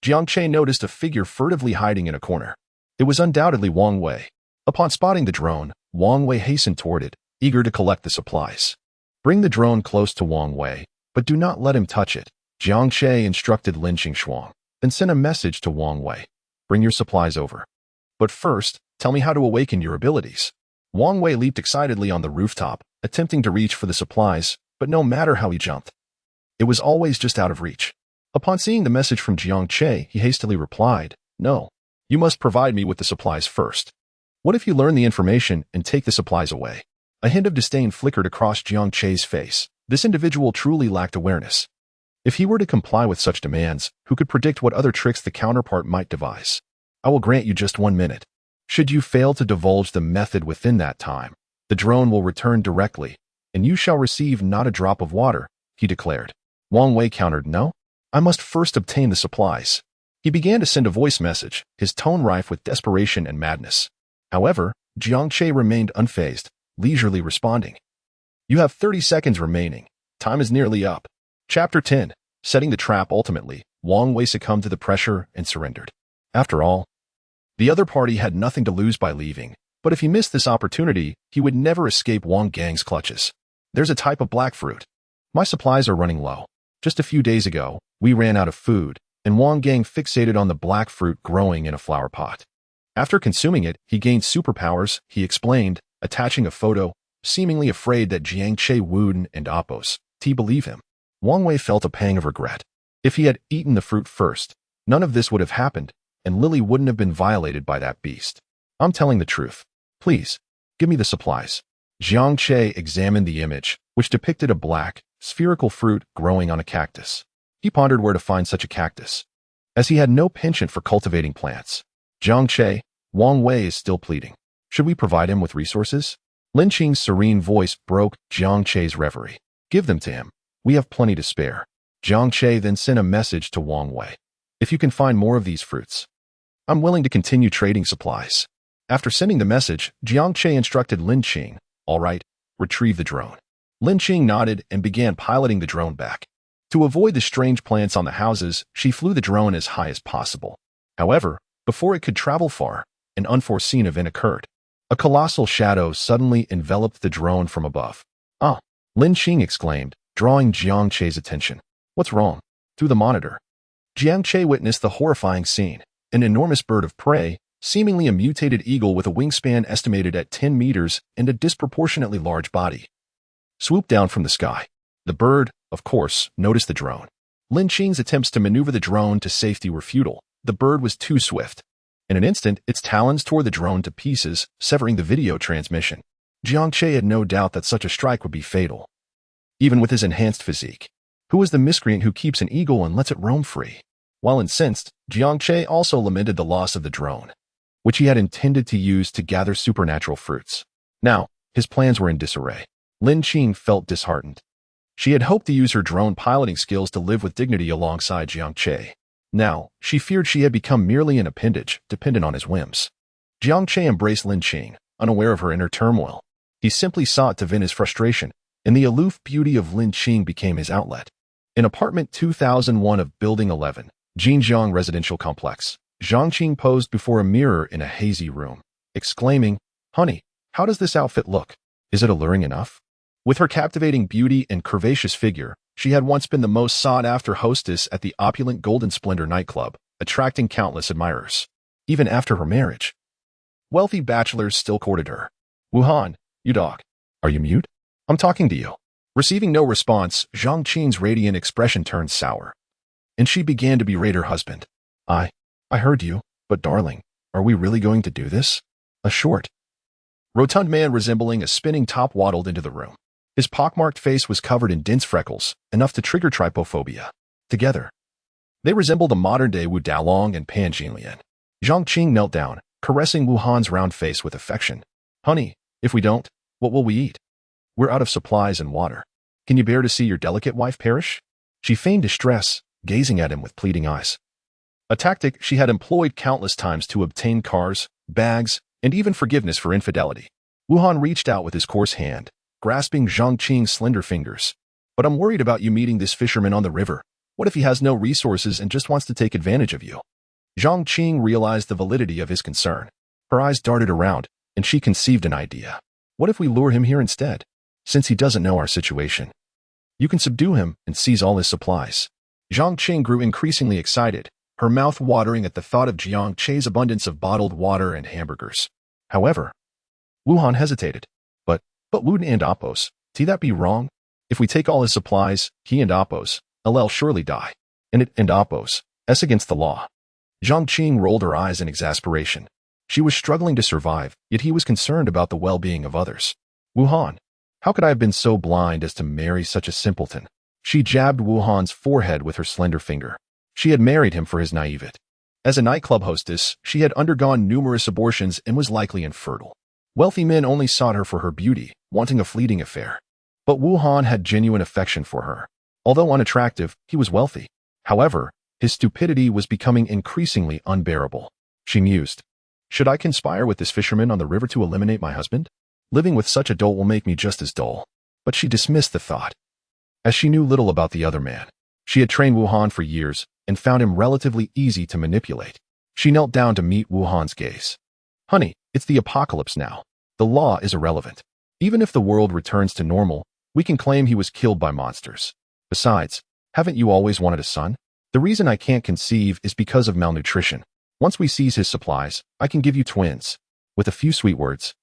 Jiang Che noticed a figure furtively hiding in a corner. It was undoubtedly Wang Wei. Upon spotting the drone, Wang Wei hastened toward it, eager to collect the supplies. Bring the drone close to Wang Wei, but do not let him touch it, Jiang Che instructed Lin Qingshuang, then sent a message to Wang Wei. Bring your supplies over. But first, tell me how to awaken your abilities. Wang Wei leaped excitedly on the rooftop, attempting to reach for the supplies, but no matter how he jumped, it was always just out of reach. Upon seeing the message from Jiang Che, he hastily replied, no, you must provide me with the supplies first. What if you learn the information and take the supplies away? A hint of disdain flickered across Jiang Che's face. This individual truly lacked awareness. If he were to comply with such demands, who could predict what other tricks the counterpart might devise? I will grant you just 1 minute. Should you fail to divulge the method within that time, the drone will return directly, and you shall receive not a drop of water, he declared. Wang Wei countered, no? I must first obtain the supplies. He began to send a voice message, his tone rife with desperation and madness. However, Jiang Che remained unfazed, leisurely responding. You have 30 seconds remaining. Time is nearly up. Chapter 10. Setting the trap. Ultimately, Wang Wei succumbed to the pressure and surrendered. After all, the other party had nothing to lose by leaving, but if he missed this opportunity, he would never escape Wang Gang's clutches. There's a type of black fruit. My supplies are running low. Just a few days ago, we ran out of food, and Wang Gang fixated on the black fruit growing in a flower pot. After consuming it, he gained superpowers, he explained, attaching a photo, seemingly afraid that Jiang Che wouldn't and oppose. To believe him. Wang Wei felt a pang of regret. If he had eaten the fruit first, none of this would have happened, and Lily wouldn't have been violated by that beast. I'm telling the truth. Please, give me the supplies. Jiang Che examined the image, which depicted a black, spherical fruit growing on a cactus. He pondered where to find such a cactus. As he had no penchant for cultivating plants. Jiang Che, Wang Wei is still pleading. Should we provide him with resources? Lin Qing's serene voice broke Jiang Che's reverie. Give them to him. We have plenty to spare. Jiang Che then sent a message to Wang Wei. If you can find more of these fruits, I'm willing to continue trading supplies. After sending the message, Jiang Che instructed Lin Qing, all right, retrieve the drone. Lin Qing nodded and began piloting the drone back. To avoid the strange plants on the houses, she flew the drone as high as possible. However, before it could travel far, an unforeseen event occurred. A colossal shadow suddenly enveloped the drone from above. Ah! Lin Qing exclaimed, drawing Jiang Che's attention. What's wrong? Through the monitor, Jiang Che witnessed the horrifying scene. An enormous bird of prey, seemingly a mutated eagle with a wingspan estimated at 10 meters and a disproportionately large body, swooped down from the sky. The bird, of course, noticed the drone. Lin Qing's attempts to maneuver the drone to safety were futile. The bird was too swift. In an instant, its talons tore the drone to pieces, severing the video transmission. Jiang Che had no doubt that such a strike would be fatal. Even with his enhanced physique, who is the miscreant who keeps an eagle and lets it roam free? While incensed, Jiang Che also lamented the loss of the drone, which he had intended to use to gather supernatural fruits. Now, his plans were in disarray. Lin Qing felt disheartened. She had hoped to use her drone piloting skills to live with dignity alongside Jiang Che. Now, she feared she had become merely an appendage, dependent on his whims. Jiang Che embraced Lin Qing, unaware of her inner turmoil. He simply sought to vent his frustration, and the aloof beauty of Lin Qing became his outlet. In apartment 2001 of Building 11, Jinjiang Residential Complex. Jiang Che posed before a mirror in a hazy room, exclaiming, "Honey, how does this outfit look? Is it alluring enough?" With her captivating beauty and curvaceous figure, she had once been the most sought-after hostess at the opulent Golden Splendor nightclub, attracting countless admirers. Even after her marriage, wealthy bachelors still courted her. "Wuhan, you dog. Are you mute? I'm talking to you." Receiving no response, Jiang Che's radiant expression turned sour, and she began to berate her husband. I heard you, but darling, are we really going to do this?" A short, rotund man resembling a spinning top waddled into the room. His pockmarked face was covered in dense freckles, enough to trigger trypophobia. Together, they resembled a modern-day Wu Daolong and Pan Jinlian. Jiang Che knelt down, caressing Wuhan's round face with affection. "Honey, if we don't, what will we eat? We're out of supplies and water. Can you bear to see your delicate wife perish?" She feigned distress, gazing at him with pleading eyes. A tactic she had employed countless times to obtain cars, bags, and even forgiveness for infidelity. Wuhan reached out with his coarse hand, grasping Jiang Che's slender fingers. "But I'm worried about you meeting this fisherman on the river. What if he has no resources and just wants to take advantage of you?" Jiang Che realized the validity of his concern. Her eyes darted around, and she conceived an idea. "What if we lure him here instead? Since he doesn't know our situation, you can subdue him and seize all his supplies." Jiang Che grew increasingly excited, her mouth watering at the thought of Jiang Che's abundance of bottled water and hamburgers. However, Wuhan hesitated. But Wu and Appos, that be wrong? If we take all his supplies, he and Appos, LL surely die. And it and Appos, S against the law. Jiang Che rolled her eyes in exasperation. She was struggling to survive, yet he was concerned about the well-being of others. "Wuhan, how could I have been so blind as to marry such a simpleton?" She jabbed Wuhan's forehead with her slender finger. She had married him for his naivete. As a nightclub hostess, she had undergone numerous abortions and was likely infertile. Wealthy men only sought her for her beauty, wanting a fleeting affair. But Wuhan had genuine affection for her. Although unattractive, he was wealthy. However, his stupidity was becoming increasingly unbearable. She mused, "Should I conspire with this fisherman on the river to eliminate my husband? Living with such a dolt will make me just as dull." But she dismissed the thought, as she knew little about the other man. She had trained Wuhan for years and found him relatively easy to manipulate. She knelt down to meet Wuhan's gaze. "Honey, it's the apocalypse now. The law is irrelevant. Even if the world returns to normal, we can claim he was killed by monsters. Besides, haven't you always wanted a son? The reason I can't conceive is because of malnutrition. Once we seize his supplies, I can give you twins." With a few sweet words,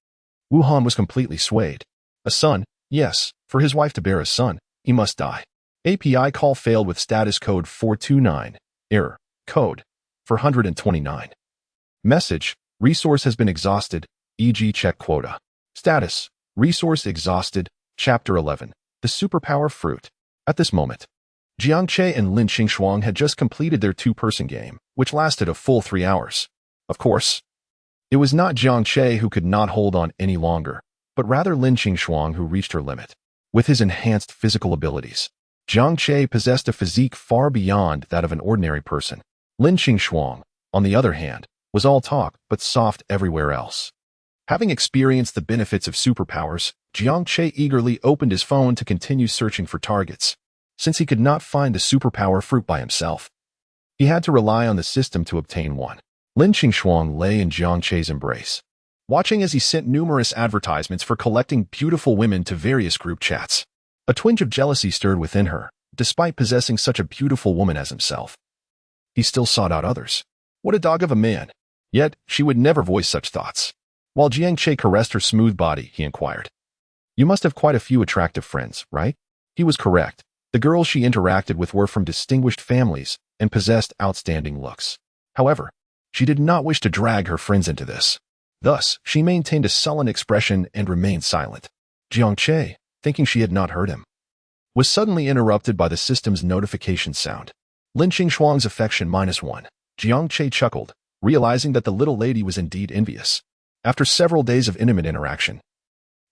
Wuhan was completely swayed. A son? Yes, for his wife to bear a son, he must die. API call failed with status code 429. Error. Code 429. Message. Resource has been exhausted, e.g. check quota. Status. Resource exhausted. Chapter 11. The Superpower Fruit. At this moment, Jiang Che and Lin Qingshuang had just completed their two-person game, which lasted a full 3 hours. Of course, it was not Jiang Che who could not hold on any longer, but rather Lin Qingshuang who reached her limit. With his enhanced physical abilities, Jiang Che possessed a physique far beyond that of an ordinary person. Lin Qingshuang, on the other hand, was all talk but soft everywhere else. Having experienced the benefits of superpowers, Jiang Che eagerly opened his phone to continue searching for targets. Since he could not find the superpower fruit by himself, he had to rely on the system to obtain one. Lin Qingshuang lay in Jiang Che's embrace, watching as he sent numerous advertisements for collecting beautiful women to various group chats. A twinge of jealousy stirred within her. Despite possessing such a beautiful woman as himself, he still sought out others. What a dog of a man! Yet, she would never voice such thoughts. While Jiang Che caressed her smooth body, he inquired, "You must have quite a few attractive friends, right?" He was correct. The girls she interacted with were from distinguished families and possessed outstanding looks. However, she did not wish to drag her friends into this. Thus, she maintained a sullen expression and remained silent. Jiang Che, thinking she had not heard him, was suddenly interrupted by the system's notification sound. Lin Qingshuang's affection -1. Jiang Che chuckled, realizing that the little lady was indeed envious. After several days of intimate interaction,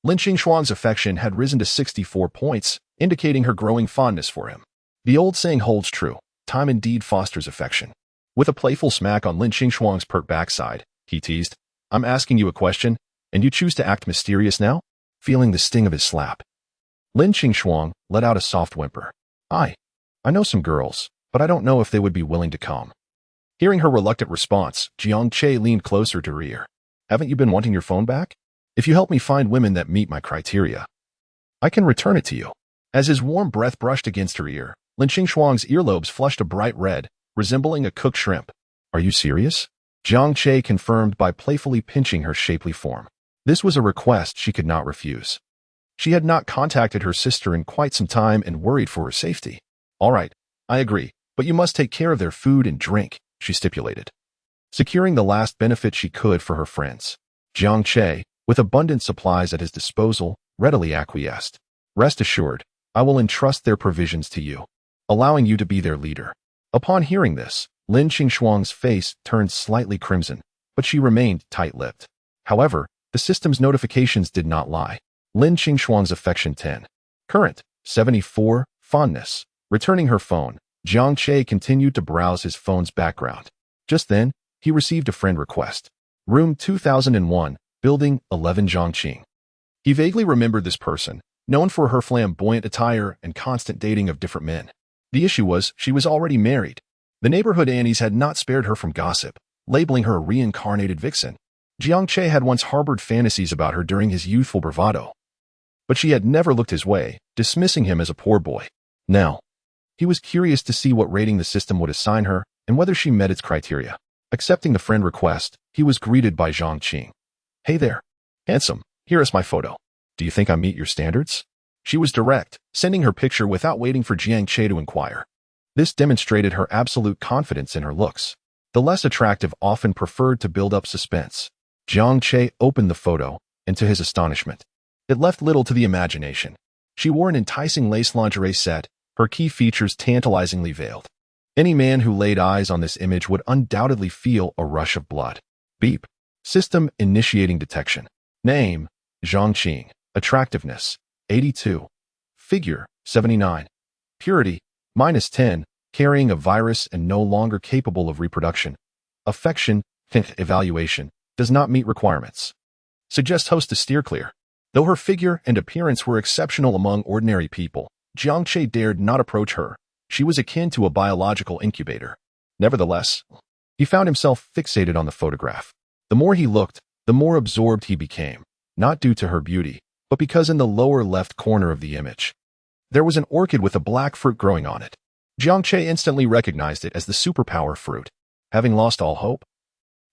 Lin Qingshuang's affection had risen to 64 points, indicating her growing fondness for him. The old saying holds true, time indeed fosters affection. With a playful smack on Lin Qingshuang's pert backside, he teased, "I'm asking you a question, and you choose to act mysterious now?" Feeling the sting of his slap, Lin Qingshuang let out a soft whimper. I know some girls, but I don't know if they would be willing to come. Hearing her reluctant response, Jiang Che leaned closer to her ear. Haven't you been wanting your phone back? If you help me find women that meet my criteria, I can return it to you. As his warm breath brushed against her ear, Lin Qingshuang's earlobes flushed a bright red, resembling a cooked shrimp. Are you serious? Jiang Che confirmed by playfully pinching her shapely form. This was a request she could not refuse. She had not contacted her sister in quite some time and worried for her safety. All right, I agree, but you must take care of their food and drink, she stipulated. Securing the last benefit she could for her friends, Jiang Che, with abundant supplies at his disposal, readily acquiesced. Rest assured, I will entrust their provisions to you, allowing you to be their leader. Upon hearing this, Lin Qingshuang's face turned slightly crimson, but she remained tight-lipped. However, the system's notifications did not lie. Lin Qingshuang's affection 10. Current, 74, fondness. Returning her phone, Jiang Che continued to browse his phone's background. Just then, he received a friend request. Room 2001, Building 11 Zhangqing. He vaguely remembered this person, known for her flamboyant attire and constant dating of different men. The issue was, she was already married. The neighborhood Annies had not spared her from gossip, labeling her a reincarnated vixen. Jiang Che had once harbored fantasies about her during his youthful bravado, but she had never looked his way, dismissing him as a poor boy. Now, he was curious to see what rating the system would assign her and whether she met its criteria. Accepting the friend request, he was greeted by Jiang Che. Hey there, handsome, here is my photo. Do you think I meet your standards? She was direct, sending her picture without waiting for Jiang Che to inquire. This demonstrated her absolute confidence in her looks. The less attractive often preferred to build up suspense. Jiang Che opened the photo, and to his astonishment, it left little to the imagination. She wore an enticing lace lingerie set, her key features tantalizingly veiled. Any man who laid eyes on this image would undoubtedly feel a rush of blood. Beep. System initiating detection. Name, Jiang Che. Attractiveness, 82. Figure, 79. Purity, -10, carrying a virus and no longer capable of reproduction. Affection, evaluation, does not meet requirements. Suggest host to steer clear. Though her figure and appearance were exceptional among ordinary people, Jiang Che dared not approach her. She was akin to a biological incubator. Nevertheless, he found himself fixated on the photograph. The more he looked, the more absorbed he became, not due to her beauty, but because in the lower left corner of the image, there was an orchid with a black fruit growing on it. Jiang Che instantly recognized it as the superpower fruit. Having lost all hope,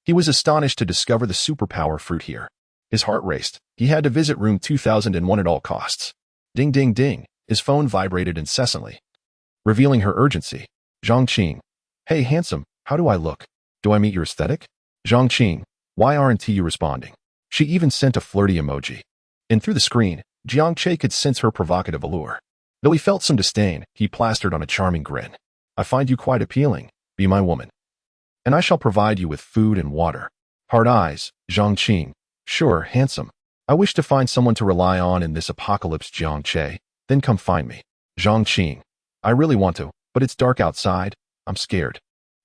he was astonished to discover the superpower fruit here. His heart raced. He had to visit room 2001 at all costs. Ding ding ding, his phone vibrated incessantly, revealing her urgency. Jiang Che. Hey handsome, how do I look? Do I meet your aesthetic? Jiang Che. Why aren't you responding? She even sent a flirty emoji. And through the screen, Jiang Che could sense her provocative allure. Though he felt some disdain, he plastered on a charming grin. I find you quite appealing. Be my woman, and I shall provide you with food and water. Hard eyes, Jiang Che. Sure, handsome. I wish to find someone to rely on in this apocalypse, Jiang Che. Then come find me. Jiang Che. I really want to, but it's dark outside. I'm scared.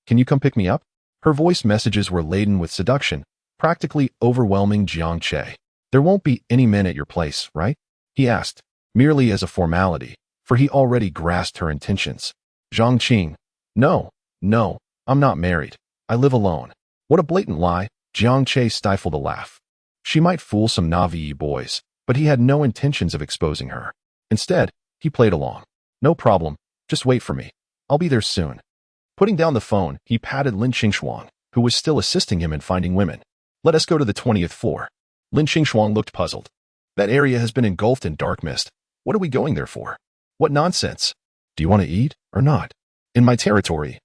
Can you come pick me up? Her voice messages were laden with seduction, practically overwhelming Jiang Che. There won't be any men at your place, right? He asked, merely as a formality, for he already grasped her intentions. Jiang Che. No, I'm not married. I live alone. What a blatant lie. Jiang Che stifled a laugh. She might fool some Navi boys, but he had no intentions of exposing her. Instead, he played along. No problem, just wait for me. I'll be there soon. Putting down the phone, he patted Lin Qingshuang, who was still assisting him in finding women. Let us go to the 20th floor. Lin Qingshuang looked puzzled. That area has been engulfed in dark mist. What are we going there for? What nonsense. Do you want to eat or not? In my territory.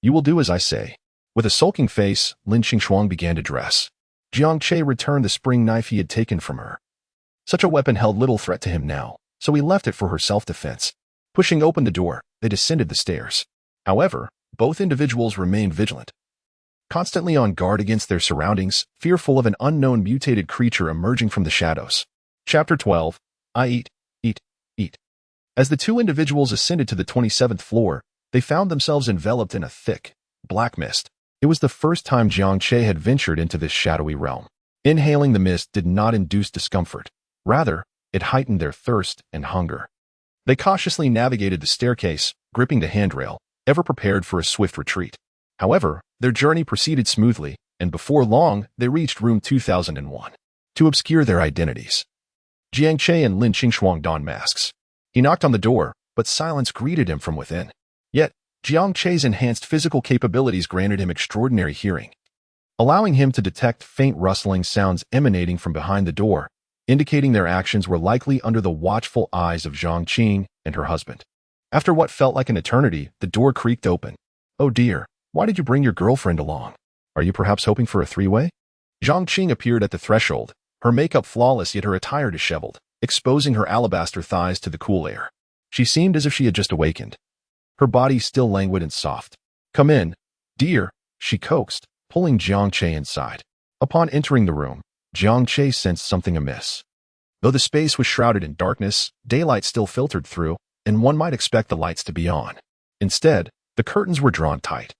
You will do as I say. With a sulking face, Lin Qingshuang began to dress. Jiang Che returned the spring knife he had taken from her. Such a weapon held little threat to him now, so he left it for her self-defense. Pushing open the door, they descended the stairs. However, both individuals remained vigilant, constantly on guard against their surroundings, fearful of an unknown mutated creature emerging from the shadows. Chapter 12. I eat. As the two individuals ascended to the 27th floor, they found themselves enveloped in a thick, black mist. It was the first time Jiang Che had ventured into this shadowy realm. Inhaling the mist did not induce discomfort. Rather, it heightened their thirst and hunger. They cautiously navigated the staircase, gripping the handrail, ever prepared for a swift retreat. However, their journey proceeded smoothly, and before long, they reached room 2001. To obscure their identities, Jiang Che and Lin Qingshuang donned masks. He knocked on the door, but silence greeted him from within. Yet, Jiang Che's enhanced physical capabilities granted him extraordinary hearing, allowing him to detect faint rustling sounds emanating from behind the door, indicating their actions were likely under the watchful eyes of Jiang Che and her husband. After what felt like an eternity, the door creaked open. "Oh dear, why did you bring your girlfriend along? Are you perhaps hoping for a three-way?" Jiang Che appeared at the threshold, her makeup flawless yet her attire disheveled, exposing her alabaster thighs to the cool air. She seemed as if she had just awakened, her body still languid and soft. "Come in, dear," she coaxed, pulling Jiang Che inside. Upon entering the room, Jiang Che sensed something amiss. Though the space was shrouded in darkness, daylight still filtered through, and one might expect the lights to be on. Instead, the curtains were drawn tight,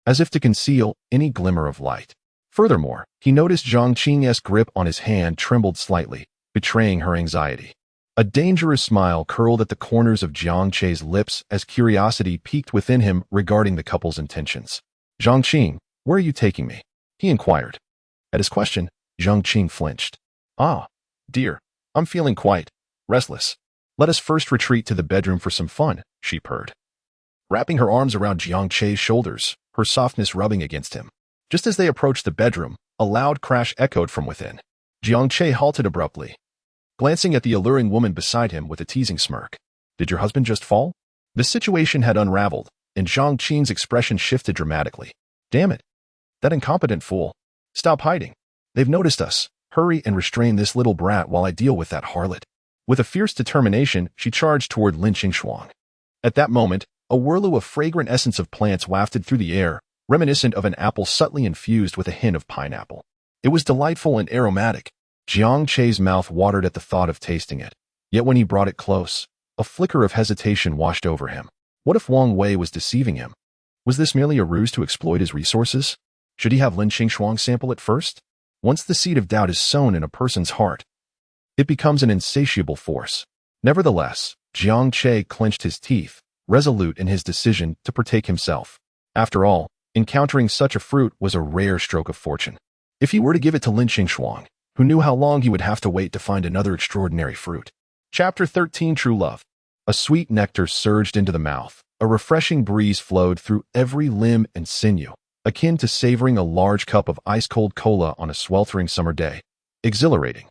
as if to conceal any glimmer of light. Furthermore, he noticed Jiang Che's grip on his hand trembled slightly, betraying her anxiety. A dangerous smile curled at the corners of Jiang Che's lips as curiosity peaked within him regarding the couple's intentions. "Jiang Che, where are you taking me?" he inquired. At his question, Jiang Che flinched. "Ah, dear, I'm feeling quite restless. Let us first retreat to the bedroom for some fun," she purred, wrapping her arms around Jiang Che's shoulders, her softness rubbing against him. Just as they approached the bedroom, a loud crash echoed from within. Jiang Che halted abruptly, glancing at the alluring woman beside him with a teasing smirk. "Did your husband just fall?" The situation had unraveled, and Jiang Che's expression shifted dramatically. "Damn it, that incompetent fool. Stop hiding. They've noticed us. Hurry and restrain this little brat while I deal with that harlot." With a fierce determination, she charged toward Lin Qingshuang. At that moment, a whirl of fragrant essence of plants wafted through the air, reminiscent of an apple subtly infused with a hint of pineapple. It was delightful and aromatic. Jiang Che's mouth watered at the thought of tasting it. Yet when he brought it close, a flicker of hesitation washed over him. What if Wang Wei was deceiving him? Was this merely a ruse to exploit his resources? Should he have Lin Qingshuang sample it first? Once the seed of doubt is sown in a person's heart, it becomes an insatiable force. Nevertheless, Jiang Che clenched his teeth, resolute in his decision to partake himself. After all, encountering such a fruit was a rare stroke of fortune. If he were to give it to Lin Qingshuang, who knew how long he would have to wait to find another extraordinary fruit. Chapter 13 True Love. A sweet nectar surged into the mouth. A refreshing breeze flowed through every limb and sinew, akin to savoring a large cup of ice-cold cola on a sweltering summer day. Exhilarating.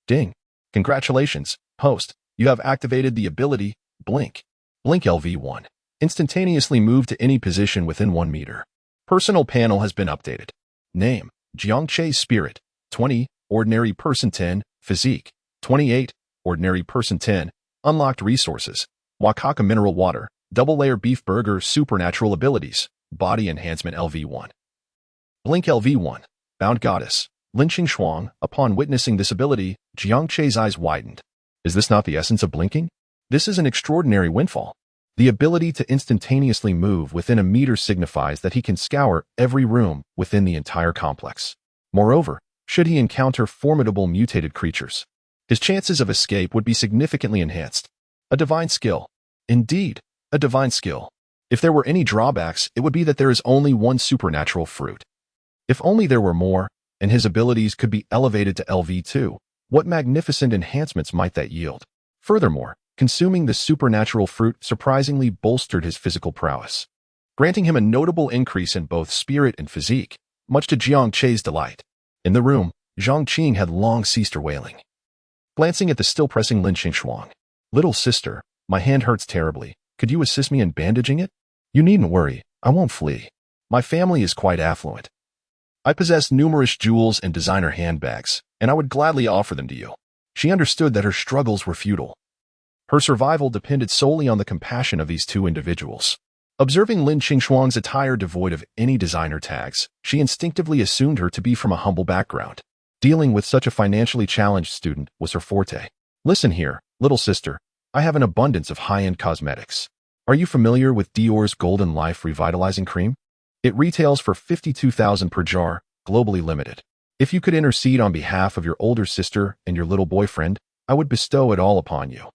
Ding. Congratulations, host. You have activated the ability, Blink. Blink LV1. Instantaneously move to any position within 1 meter. Personal panel has been updated. Name, Jiang Che Spirit. 20, Ordinary Person 10, Physique. 28, Ordinary Person 10, Unlocked Resources. Wakaka Mineral Water, Double Layer Beef Burger Supernatural Abilities, Body Enhancement LV1. Blink LV1, Bound Goddess. Lin Qingshuang. Upon witnessing this ability, Jiang Che's eyes widened. Is this not the essence of blinking? This is an extraordinary windfall. The ability to instantaneously move within a meter signifies that he can scour every room within the entire complex. Moreover, should he encounter formidable mutated creatures, his chances of escape would be significantly enhanced. A divine skill. Indeed, a divine skill. If there were any drawbacks, it would be that there is only one supernatural fruit. If only there were more, and his abilities could be elevated to LV2, what magnificent enhancements might that yield? Furthermore, consuming the supernatural fruit surprisingly bolstered his physical prowess, granting him a notable increase in both spirit and physique, much to Jiang Che's delight. In the room, Jiang Che had long ceased her wailing. Glancing at the still-pressing Lin Qingshuang. "Little sister, my hand hurts terribly. Could you assist me in bandaging it?" "You needn't worry, I won't flee. My family is quite affluent. I possess numerous jewels and designer handbags, and I would gladly offer them to you." She understood that her struggles were futile. Her survival depended solely on the compassion of these two individuals. Observing Lin Qingshuang's attire devoid of any designer tags, she instinctively assumed her to be from a humble background. Dealing with such a financially challenged student was her forte. "Listen here, little sister, I have an abundance of high-end cosmetics. Are you familiar with Dior's Golden Life Revitalizing Cream? It retails for $52,000 per jar, globally limited. If you could intercede on behalf of your older sister and your little boyfriend, I would bestow it all upon you.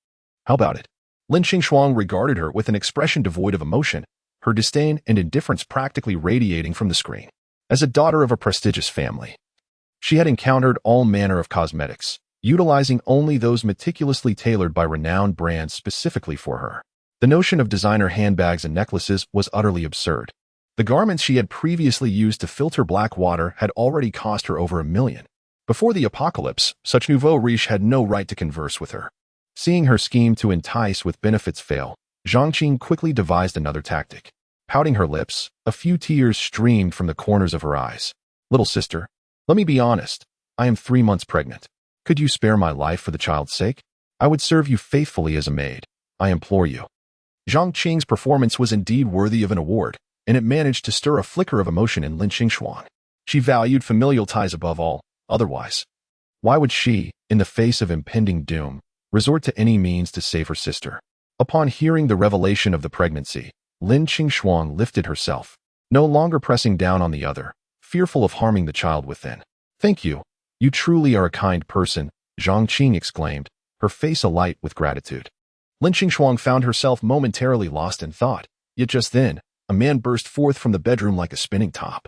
How about it?" Lin Qingshuang regarded her with an expression devoid of emotion, her disdain and indifference practically radiating from the screen. As a daughter of a prestigious family, she had encountered all manner of cosmetics, utilizing only those meticulously tailored by renowned brands specifically for her. The notion of designer handbags and necklaces was utterly absurd. The garments she had previously used to filter black water had already cost her over $1 million. Before the apocalypse, such nouveau riche had no right to converse with her. Seeing her scheme to entice with benefits fail, Jiang Che quickly devised another tactic. Pouting her lips, a few tears streamed from the corners of her eyes. "Little sister, let me be honest. I am 3 months pregnant. Could you spare my life for the child's sake? I would serve you faithfully as a maid. I implore you." Jiang Che's performance was indeed worthy of an award, and it managed to stir a flicker of emotion in Lin Qingshuang. She valued familial ties above all, otherwise. Why would she, in the face of impending doom, resort to any means to save her sister? Upon hearing the revelation of the pregnancy, Lin Qingshuang lifted herself, no longer pressing down on the other, fearful of harming the child within. "Thank you. You truly are a kind person," Jiang Che exclaimed, her face alight with gratitude. Lin Qingshuang found herself momentarily lost in thought, yet just then, a man burst forth from the bedroom like a spinning top.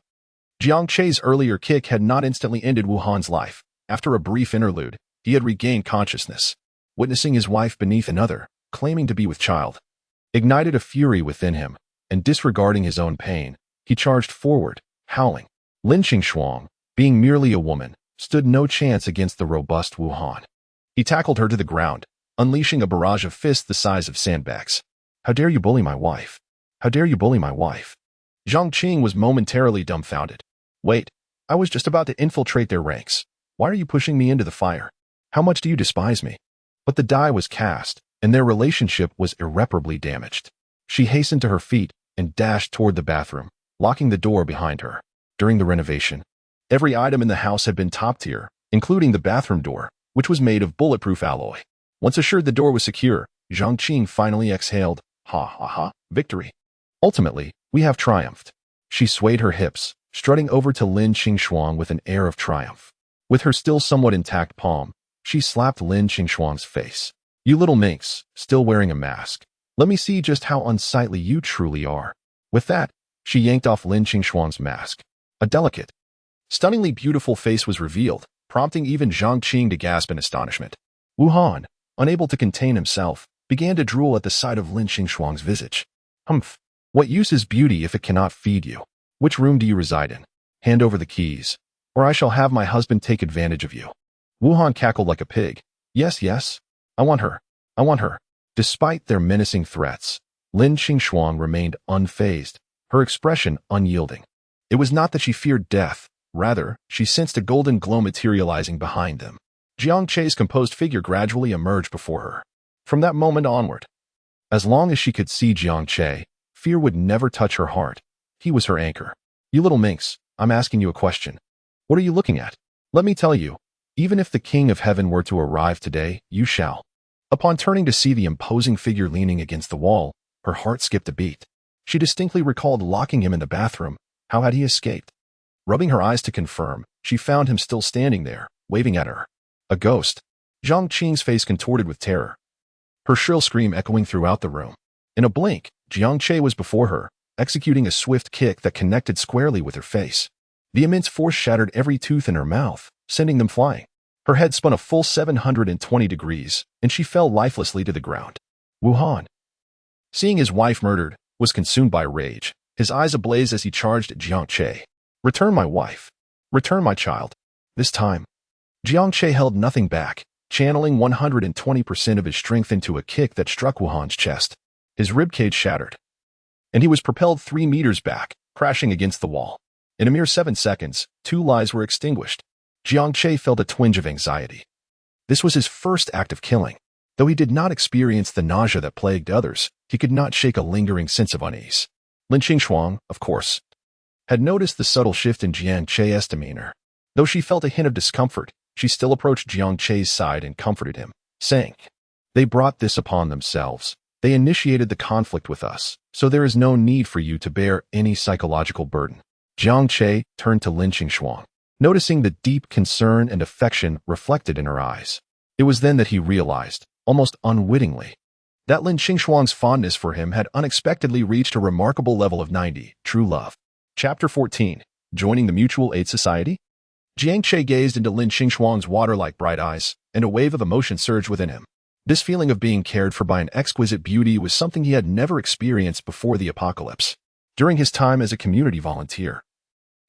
Jiang Che's earlier kick had not instantly ended Wuhan's life. After a brief interlude, he had regained consciousness. Witnessing his wife beneath another, claiming to be with child, ignited a fury within him, and disregarding his own pain, he charged forward, howling. Lin Qingshuang, being merely a woman, stood no chance against the robust Wuhan. He tackled her to the ground, unleashing a barrage of fists the size of sandbags. "How dare you bully my wife? How dare you bully my wife?" Jiang Che was momentarily dumbfounded. "Wait, I was just about to infiltrate their ranks. Why are you pushing me into the fire? How much do you despise me?" But the die was cast, and their relationship was irreparably damaged. She hastened to her feet and dashed toward the bathroom, locking the door behind her. During the renovation, every item in the house had been top tier, including the bathroom door, which was made of bulletproof alloy. Once assured the door was secure, Jiang Che finally exhaled, "Ha ha ha, victory. Ultimately, we have triumphed." She swayed her hips, strutting over to Lin Qingshuang with an air of triumph. With her still somewhat intact palm, she slapped Lin Qingshuang's face. "You little minx, still wearing a mask. Let me see just how unsightly you truly are." With that, she yanked off Lin Qingshuang's mask. A delicate, stunningly beautiful face was revealed, prompting even Jiang Che to gasp in astonishment. Wuhan, unable to contain himself, began to drool at the sight of Lin Qingshuang's visage. "Humph. What use is beauty if it cannot feed you? Which room do you reside in? Hand over the keys, or I shall have my husband take advantage of you." Wuhan cackled like a pig. "Yes, yes. I want her. I want her." Despite their menacing threats, Lin Qingshuang remained unfazed, her expression unyielding. It was not that she feared death, rather, she sensed a golden glow materializing behind them. Jiang Che's composed figure gradually emerged before her. From that moment onward, as long as she could see Jiang Che, fear would never touch her heart. He was her anchor. "You little minx, I'm asking you a question. What are you looking at? Let me tell you, even if the King of Heaven were to arrive today, you shall." Upon turning to see the imposing figure leaning against the wall, her heart skipped a beat. She distinctly recalled locking him in the bathroom. How had he escaped? Rubbing her eyes to confirm, she found him still standing there, waving at her. A ghost. Jiang Che's face contorted with terror, her shrill scream echoing throughout the room. In a blink, Jiang Che was before her, executing a swift kick that connected squarely with her face. The immense force shattered every tooth in her mouth, sending them flying. Her head spun a full 720 degrees, and she fell lifelessly to the ground. Wuhan, seeing his wife murdered, was consumed by rage, his eyes ablaze as he charged at Jiang Che. "Return my wife. Return my child." This time, Jiang Che held nothing back, channeling 120% of his strength into a kick that struck Wuhan's chest. His ribcage shattered, and he was propelled 3 meters back, crashing against the wall. In a mere 7 seconds, 2 lives were extinguished. Jiang Che felt a twinge of anxiety. This was his first act of killing. Though he did not experience the nausea that plagued others, he could not shake a lingering sense of unease. Lin Qingshuang, of course, had noticed the subtle shift in Jiang Che's demeanor. Though she felt a hint of discomfort, she still approached Jiang Che's side and comforted him, saying, "They brought this upon themselves. They initiated the conflict with us, so there is no need for you to bear any psychological burden." Jiang Che turned to Lin Qingshuang, noticing the deep concern and affection reflected in her eyes. It was then that he realized, almost unwittingly, that Lin Qingshuang's fondness for him had unexpectedly reached a remarkable level of 90, true love. Chapter 14. Joining the Mutual Aid Society? Jiang Che gazed into Lin Qingshuang's water-like bright eyes, and a wave of emotion surged within him. This feeling of being cared for by an exquisite beauty was something he had never experienced before the apocalypse. During his time as a community volunteer,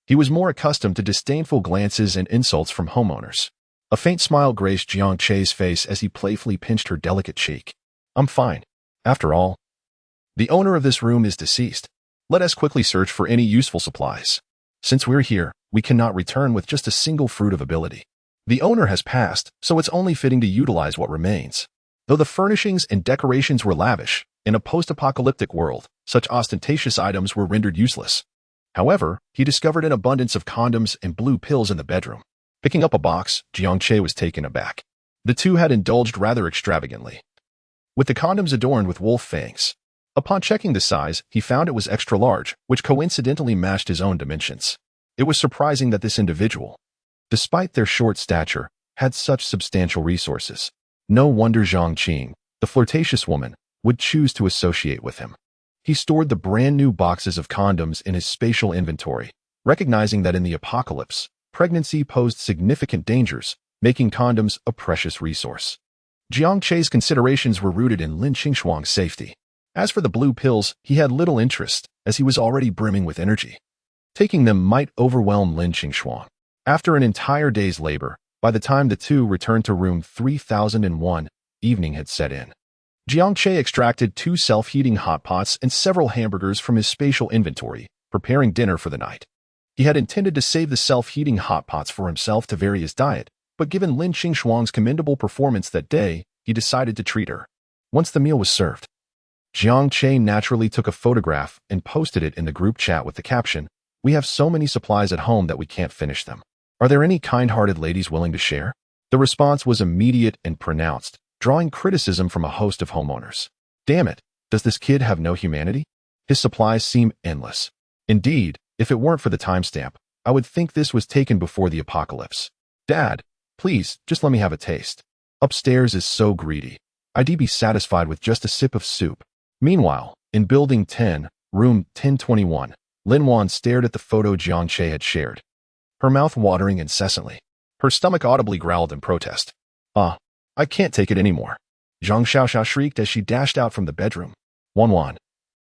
he was more accustomed to disdainful glances and insults from homeowners. A faint smile graced Jiang Che's face as he playfully pinched her delicate cheek. I'm fine. After all, the owner of this room is deceased. Let us quickly search for any useful supplies. Since we're here, we cannot return with just a single fruit of ability. The owner has passed, so it's only fitting to utilize what remains. Though the furnishings and decorations were lavish, in a post-apocalyptic world, such ostentatious items were rendered useless. However, he discovered an abundance of condoms and blue pills in the bedroom. Picking up a box, Jiang Che was taken aback. The two had indulged rather extravagantly, with the condoms adorned with wolf fangs. Upon checking the size, he found it was extra large, which coincidentally matched his own dimensions. It was surprising that this individual, despite their short stature, had such substantial resources. No wonder Jiang Che, the flirtatious woman, would choose to associate with him. He stored the brand new boxes of condoms in his spatial inventory, recognizing that in the apocalypse, pregnancy posed significant dangers, making condoms a precious resource. Jiang Che's considerations were rooted in Lin Qingshuang's safety. As for the blue pills, he had little interest, as he was already brimming with energy. Taking them might overwhelm Lin Qingshuang. After an entire day's labor, by the time the two returned to room 3001, evening had set in. Jiang Che extracted 2 self-heating hot pots and several hamburgers from his spatial inventory, preparing dinner for the night. He had intended to save the self-heating hot pots for himself to vary his diet, but given Lin Qingshuang's commendable performance that day, he decided to treat her. Once the meal was served, Jiang Che naturally took a photograph and posted it in the group chat with the caption, "We have so many supplies at home that we can't finish them. Are there any kind-hearted ladies willing to share?" The response was immediate and pronounced, drawing criticism from a host of homeowners. Damn it, does this kid have no humanity? His supplies seem endless. Indeed, if it weren't for the timestamp, I would think this was taken before the apocalypse. Dad, please, just let me have a taste. Upstairs is so greedy. I'd be satisfied with just a sip of soup. Meanwhile, in Building 10, Room 1021, Lin Wan stared at the photo Jiang Che had shared, her mouth watering incessantly. Her stomach audibly growled in protest. I can't take it anymore. Zhang Xiaoxiao shrieked as she dashed out from the bedroom. Wan,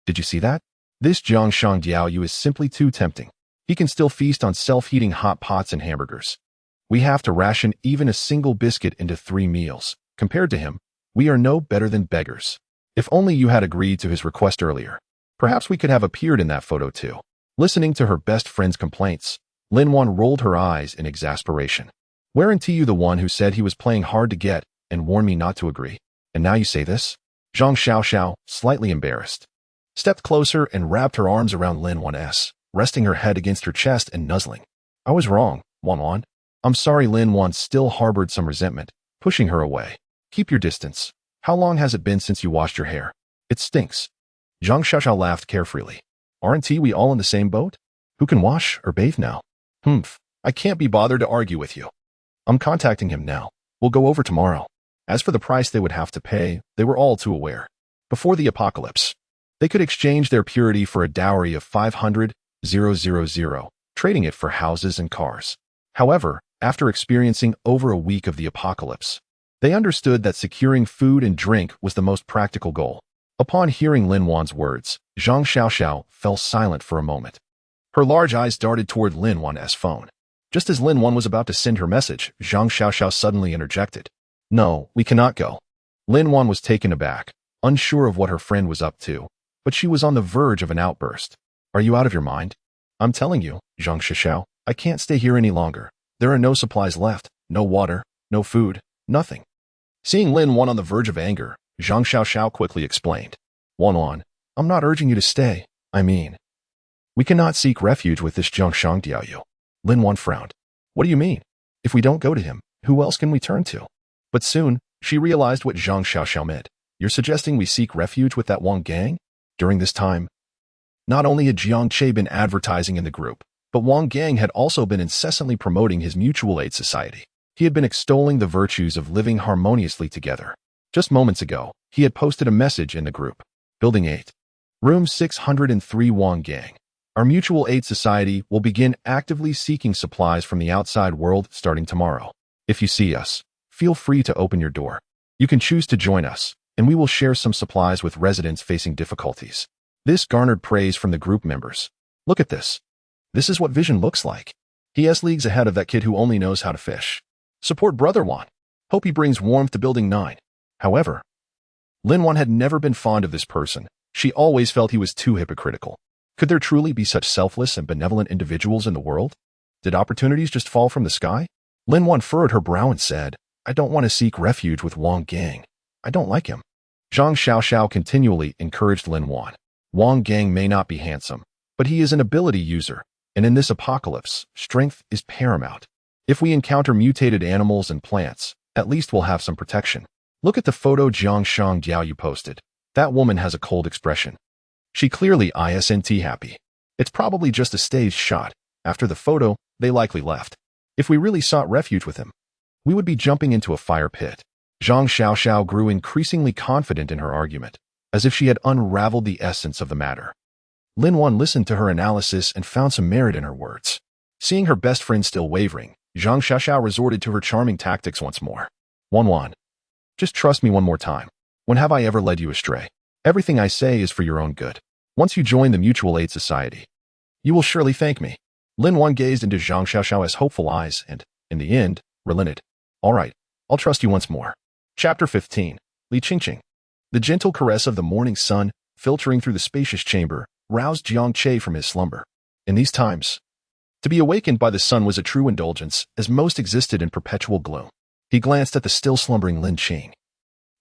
did you see that? This Jiang Shangdiaoyu is simply too tempting. He can still feast on self-heating hot pots and hamburgers. We have to ration even a single biscuit into 3 meals. Compared to him, we are no better than beggars. If only you had agreed to his request earlier. Perhaps we could have appeared in that photo too. Listening to her best friend's complaints, Lin Wan rolled her eyes in exasperation. Weren't you the one who said he was playing hard to get and warned me not to agree? And now you say this? Zhang Xiaoxiao, slightly embarrassed, stepped closer and wrapped her arms around Lin Wan's, resting her head against her chest and nuzzling. I was wrong, Wan. I'm sorry. Lin Wan still harbored some resentment, pushing her away. Keep your distance. How long has it been since you washed your hair? It stinks. Zhang Xiaoxiao laughed carefree. Aren't we all in the same boat? Who can wash or bathe now? I can't be bothered to argue with you. I'm contacting him now. We'll go over tomorrow. As for the price they would have to pay, they were all too aware. Before the apocalypse, they could exchange their purity for a dowry of 500,000, trading it for houses and cars. However, after experiencing over a week of the apocalypse, they understood that securing food and drink was the most practical goal. Upon hearing Lin Wan's words, Zhang Xiaoxiao fell silent for a moment. Her large eyes darted toward Lin Wan's phone. Just as Lin Wan was about to send her message, Zhang Xiaoxiao suddenly interjected. No, we cannot go. Lin Wan was taken aback, unsure of what her friend was up to, but she was on the verge of an outburst. Are you out of your mind? I'm telling you, Zhang Xiaoxiao, I can't stay here any longer. There are no supplies left, no water, no food, nothing. Seeing Lin Wan on the verge of anger, Zhang Xiaoxiao quickly explained. Wan, I'm not urging you to stay. I mean, we cannot seek refuge with this Jiang Shangdiaoyu. Lin Wan frowned. What do you mean? If we don't go to him, who else can we turn to? But soon, she realized what Zhang Xiaoxiao meant. You're suggesting we seek refuge with that Wang gang? During this time, not only had Jiang Che been advertising in the group, but Wang Gang had also been incessantly promoting his mutual aid society. He had been extolling the virtues of living harmoniously together. Just moments ago, he had posted a message in the group. Building 8. Room 603 Wang Gang. Our mutual aid society will begin actively seeking supplies from the outside world starting tomorrow. If you see us, feel free to open your door. You can choose to join us, and we will share some supplies with residents facing difficulties. This garnered praise from the group members. Look at this. This is what Vision looks like. He is leagues ahead of that kid who only knows how to fish. Support Brother Wan. Hope he brings warmth to Building 9. However, Lin Wan had never been fond of this person. She always felt he was too hypocritical. Could there truly be such selfless and benevolent individuals in the world? Did opportunities just fall from the sky? Lin Wan furrowed her brow and said, I don't want to seek refuge with Wang Gang. I don't like him. Jiang Xiao continually encouraged Lin Wan. Wang Gang may not be handsome, but he is an ability user, and in this apocalypse, strength is paramount. If we encounter mutated animals and plants, at least we'll have some protection. Look at the photo Jiang Xiao you posted. That woman has a cold expression. She clearly isn't happy. It's probably just a staged shot. After the photo, they likely left. If we really sought refuge with him, we would be jumping into a fire pit. Jiang Xiao grew increasingly confident in her argument, as if she had unraveled the essence of the matter. Lin Wan listened to her analysis and found some merit in her words. Seeing her best friend still wavering, Jiang Xiao resorted to her charming tactics once more. Wan, just trust me one more time. When have I ever led you astray? Everything I say is for your own good. Once you join the Mutual Aid Society, you will surely thank me. Lin Wan gazed into Jiang Xiao's hopeful eyes and, in the end, relented. All right, I'll trust you once more. Chapter 15. Li Qingqing. The gentle caress of the morning sun, filtering through the spacious chamber, roused Jiang Che from his slumber. In these times, to be awakened by the sun was a true indulgence, as most existed in perpetual gloom. He glanced at the still slumbering Lin Qing,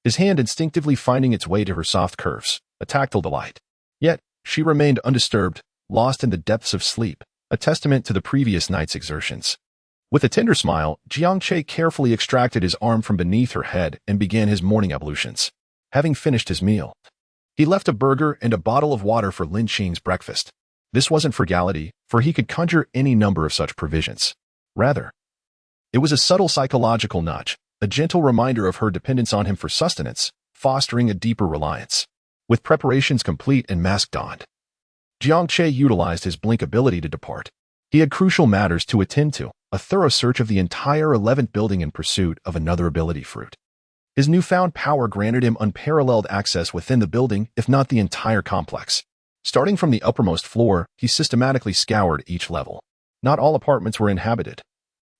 his hand instinctively finding its way to her soft curves, a tactile delight. Yet, she remained undisturbed, lost in the depths of sleep, a testament to the previous night's exertions. With a tender smile, Jiang Che carefully extracted his arm from beneath her head and began his morning ablutions. Having finished his meal, he left a burger and a bottle of water for Lin Qing's breakfast. This wasn't frugality, for he could conjure any number of such provisions. Rather, it was a subtle psychological nudge, a gentle reminder of her dependence on him for sustenance, fostering a deeper reliance. With preparations complete and mask donned, Jiang Che utilized his blink ability to depart. He had crucial matters to attend to, a thorough search of the entire 11th building in pursuit of another ability fruit. His newfound power granted him unparalleled access within the building, if not the entire complex. Starting from the uppermost floor, he systematically scoured each level. Not all apartments were inhabited.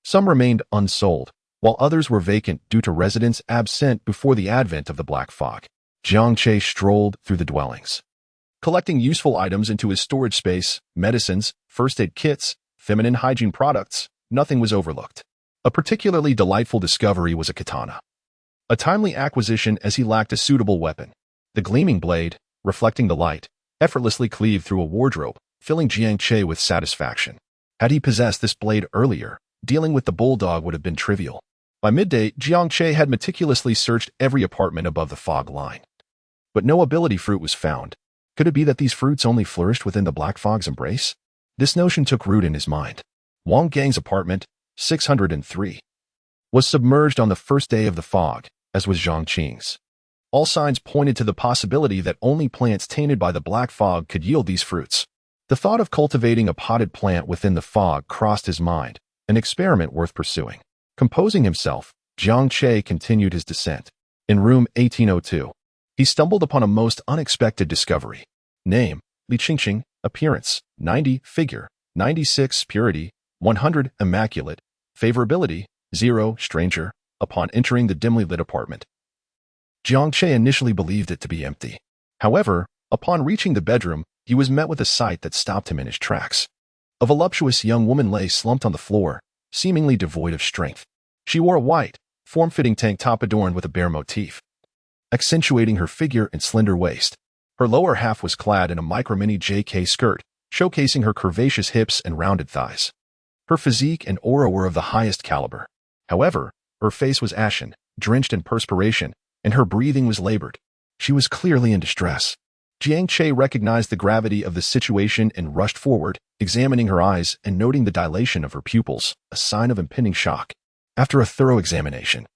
Some remained unsold, while others were vacant due to residents absent before the advent of the black fog. Jiang Che strolled through the dwellings, collecting useful items into his storage space, medicines, first aid kits, feminine hygiene products. Nothing was overlooked. A particularly delightful discovery was a katana. A timely acquisition as he lacked a suitable weapon. The gleaming blade, reflecting the light, effortlessly cleaved through a wardrobe, filling Jiang Che with satisfaction. Had he possessed this blade earlier, dealing with the bulldog would have been trivial. By midday, Jiang Che had meticulously searched every apartment above the fog line. But no ability fruit was found. Could it be that these fruits only flourished within the black fog's embrace? This notion took root in his mind. Wang Gang's apartment, 603, was submerged on the first day of the fog, as was Jiang Qing's. All signs pointed to the possibility that only plants tainted by the black fog could yield these fruits. The thought of cultivating a potted plant within the fog crossed his mind, an experiment worth pursuing. Composing himself, Jiang Che continued his descent. In room 1802, he stumbled upon a most unexpected discovery. Name, Li Qingqing. Appearance, 90. Figure, 96. Purity, 100. Immaculate. Favorability, 0. Stranger. Upon entering the dimly lit apartment, Jiang Che initially believed it to be empty. However, upon reaching the bedroom, he was met with a sight that stopped him in his tracks. A voluptuous young woman lay slumped on the floor, seemingly devoid of strength. She wore a white, form-fitting tank top adorned with a bear motif, accentuating her figure and slender waist. Her lower half was clad in a micro-mini JK skirt, showcasing her curvaceous hips and rounded thighs. Her physique and aura were of the highest caliber. However, her face was ashen, drenched in perspiration, and her breathing was labored. She was clearly in distress. Jiang Che recognized the gravity of the situation and rushed forward, examining her eyes and noting the dilation of her pupils, a sign of impending shock. After a thorough examination,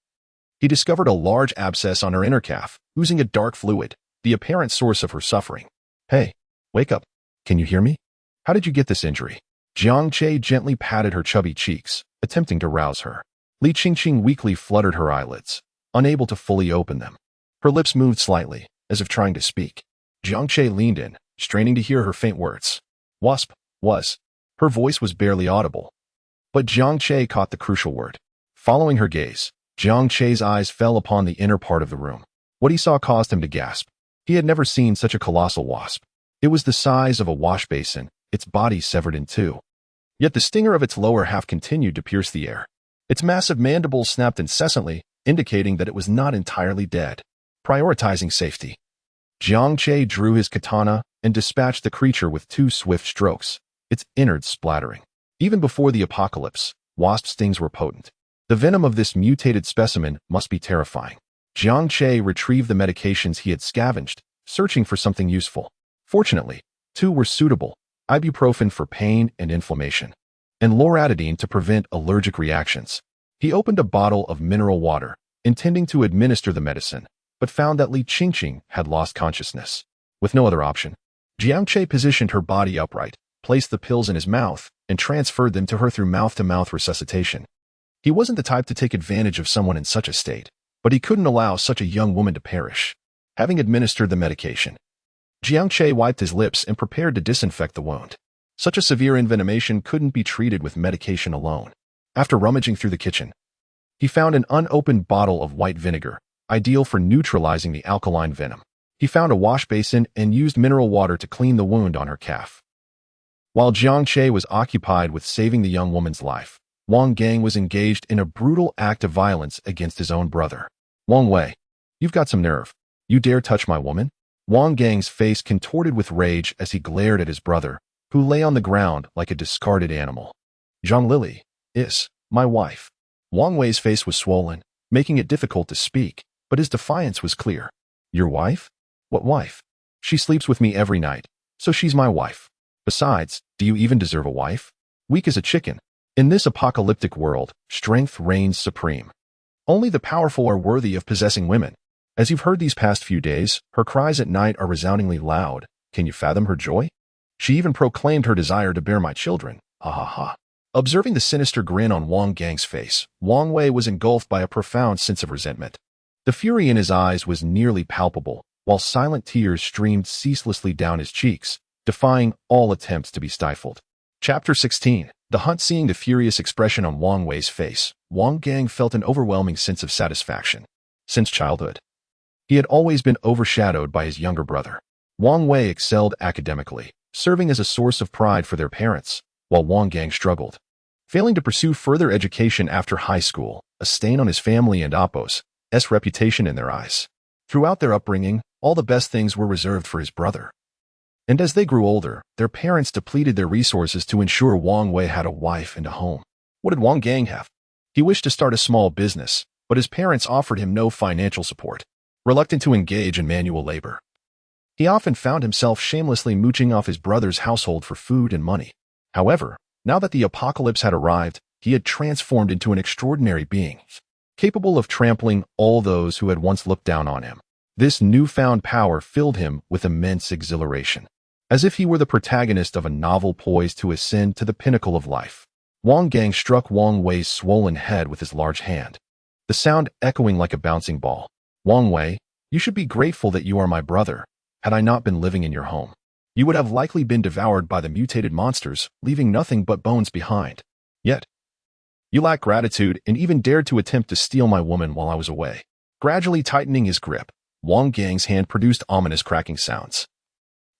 He discovered a large abscess on her inner calf, oozing a dark fluid, the apparent source of her suffering. "Hey, wake up. Can you hear me? How did you get this injury?" Jiang Che gently patted her chubby cheeks, attempting to rouse her. Li Qingqing weakly fluttered her eyelids, unable to fully open them. Her lips moved slightly, as if trying to speak. Jiang Che leaned in, straining to hear her faint words. "Wasp, was." Her voice was barely audible. But Jiang Che caught the crucial word. Following her gaze, Jiang Che's eyes fell upon the inner part of the room. What he saw caused him to gasp. He had never seen such a colossal wasp. It was the size of a wash basin, its body severed in two. Yet the stinger of its lower half continued to pierce the air. Its massive mandibles snapped incessantly, indicating that it was not entirely dead. Prioritizing safety, Jiang Che drew his katana and dispatched the creature with 2 swift strokes, its innards splattering. Even before the apocalypse, wasp stings were potent. The venom of this mutated specimen must be terrifying. Jiang Che retrieved the medications he had scavenged, searching for something useful. Fortunately, 2 were suitable: ibuprofen for pain and inflammation, and loratadine to prevent allergic reactions. He opened a bottle of mineral water, intending to administer the medicine, but found that Li Qingqing had lost consciousness. With no other option, Jiang Che positioned her body upright, placed the pills in his mouth, and transferred them to her through mouth-to-mouth resuscitation. He wasn't the type to take advantage of someone in such a state, but he couldn't allow such a young woman to perish. Having administered the medication, Jiang Che wiped his lips and prepared to disinfect the wound. Such a severe envenomation couldn't be treated with medication alone. After rummaging through the kitchen, he found an unopened bottle of white vinegar, ideal for neutralizing the alkaline venom. He found a wash basin and used mineral water to clean the wound on her calf. While Jiang Che was occupied with saving the young woman's life, Wang Gang was engaged in a brutal act of violence against his own brother. "Wang Wei, you've got some nerve. You dare touch my woman?" Wang Gang's face contorted with rage as he glared at his brother, who lay on the ground like a discarded animal. "Zhang Lili is my wife." Wang Wei's face was swollen, making it difficult to speak, but his defiance was clear. "Your wife? What wife? She sleeps with me every night, so she's my wife. Besides, do you even deserve a wife? Weak as a chicken." In this apocalyptic world, strength reigns supreme. Only the powerful are worthy of possessing women. As you've heard these past few days, her cries at night are resoundingly loud. Can you fathom her joy? She even proclaimed her desire to bear my children. Ha ha ha. Observing the sinister grin on Wang Gang's face, Wang Wei was engulfed by a profound sense of resentment. The fury in his eyes was nearly palpable, while silent tears streamed ceaselessly down his cheeks, defying all attempts to be stifled. Chapter 16. The Hunt. Seeing the furious expression on Wang Wei's face, Wang Gang felt an overwhelming sense of satisfaction. Since childhood, he had always been overshadowed by his younger brother. Wang Wei excelled academically, serving as a source of pride for their parents, while Wang Gang struggled, failing to pursue further education after high school, a stain on his family and Appo's reputation in their eyes. Throughout their upbringing, all the best things were reserved for his brother. And as they grew older, their parents depleted their resources to ensure Wang Wei had a wife and a home. What did Wang Gang have? He wished to start a small business, but his parents offered him no financial support. Reluctant to engage in manual labor, he often found himself shamelessly mooching off his brother's household for food and money. However, now that the apocalypse had arrived, he had transformed into an extraordinary being, capable of trampling all those who had once looked down on him. This newfound power filled him with immense exhilaration, as if he were the protagonist of a novel poised to ascend to the pinnacle of life. Wang Gang struck Wang Wei's swollen head with his large hand, the sound echoing like a bouncing ball. "Wang Wei, you should be grateful that you are my brother. Had I not been living in your home, you would have likely been devoured by the mutated monsters, leaving nothing but bones behind. Yet, you lack gratitude and even dared to attempt to steal my woman while I was away." Gradually tightening his grip, Wang Gang's hand produced ominous cracking sounds,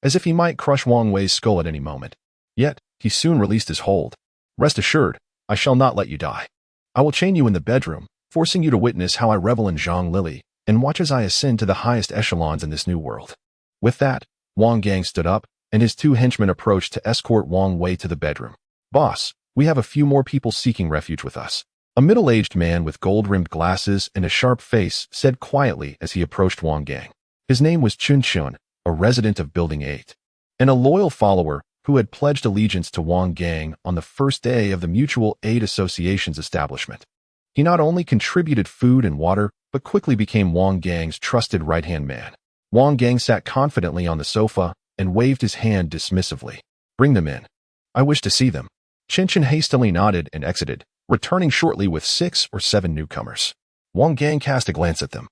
as if he might crush Wang Wei's skull at any moment. Yet, he soon released his hold. "Rest assured, I shall not let you die. I will chain you in the bedroom, forcing you to witness how I revel in Zhang Lili, and watch as I ascend to the highest echelons in this new world." With that, Wang Gang stood up, and his 2 henchmen approached to escort Wang Wei to the bedroom. "Boss, we have a few more people seeking refuge with us." A middle-aged man with gold-rimmed glasses and a sharp face said quietly as he approached Wang Gang. His name was Chun Chun, a resident of Building 8, and a loyal follower who had pledged allegiance to Wang Gang on the first day of the Mutual Aid Association's establishment. He not only contributed food and water, but quickly became Wang Gang's trusted right-hand man. Wang Gang sat confidently on the sofa and waved his hand dismissively. Bring them in. I wish to see them. Qingshuang hastily nodded and exited, returning shortly with 6 or 7 newcomers. Wang Gang cast a glance at them.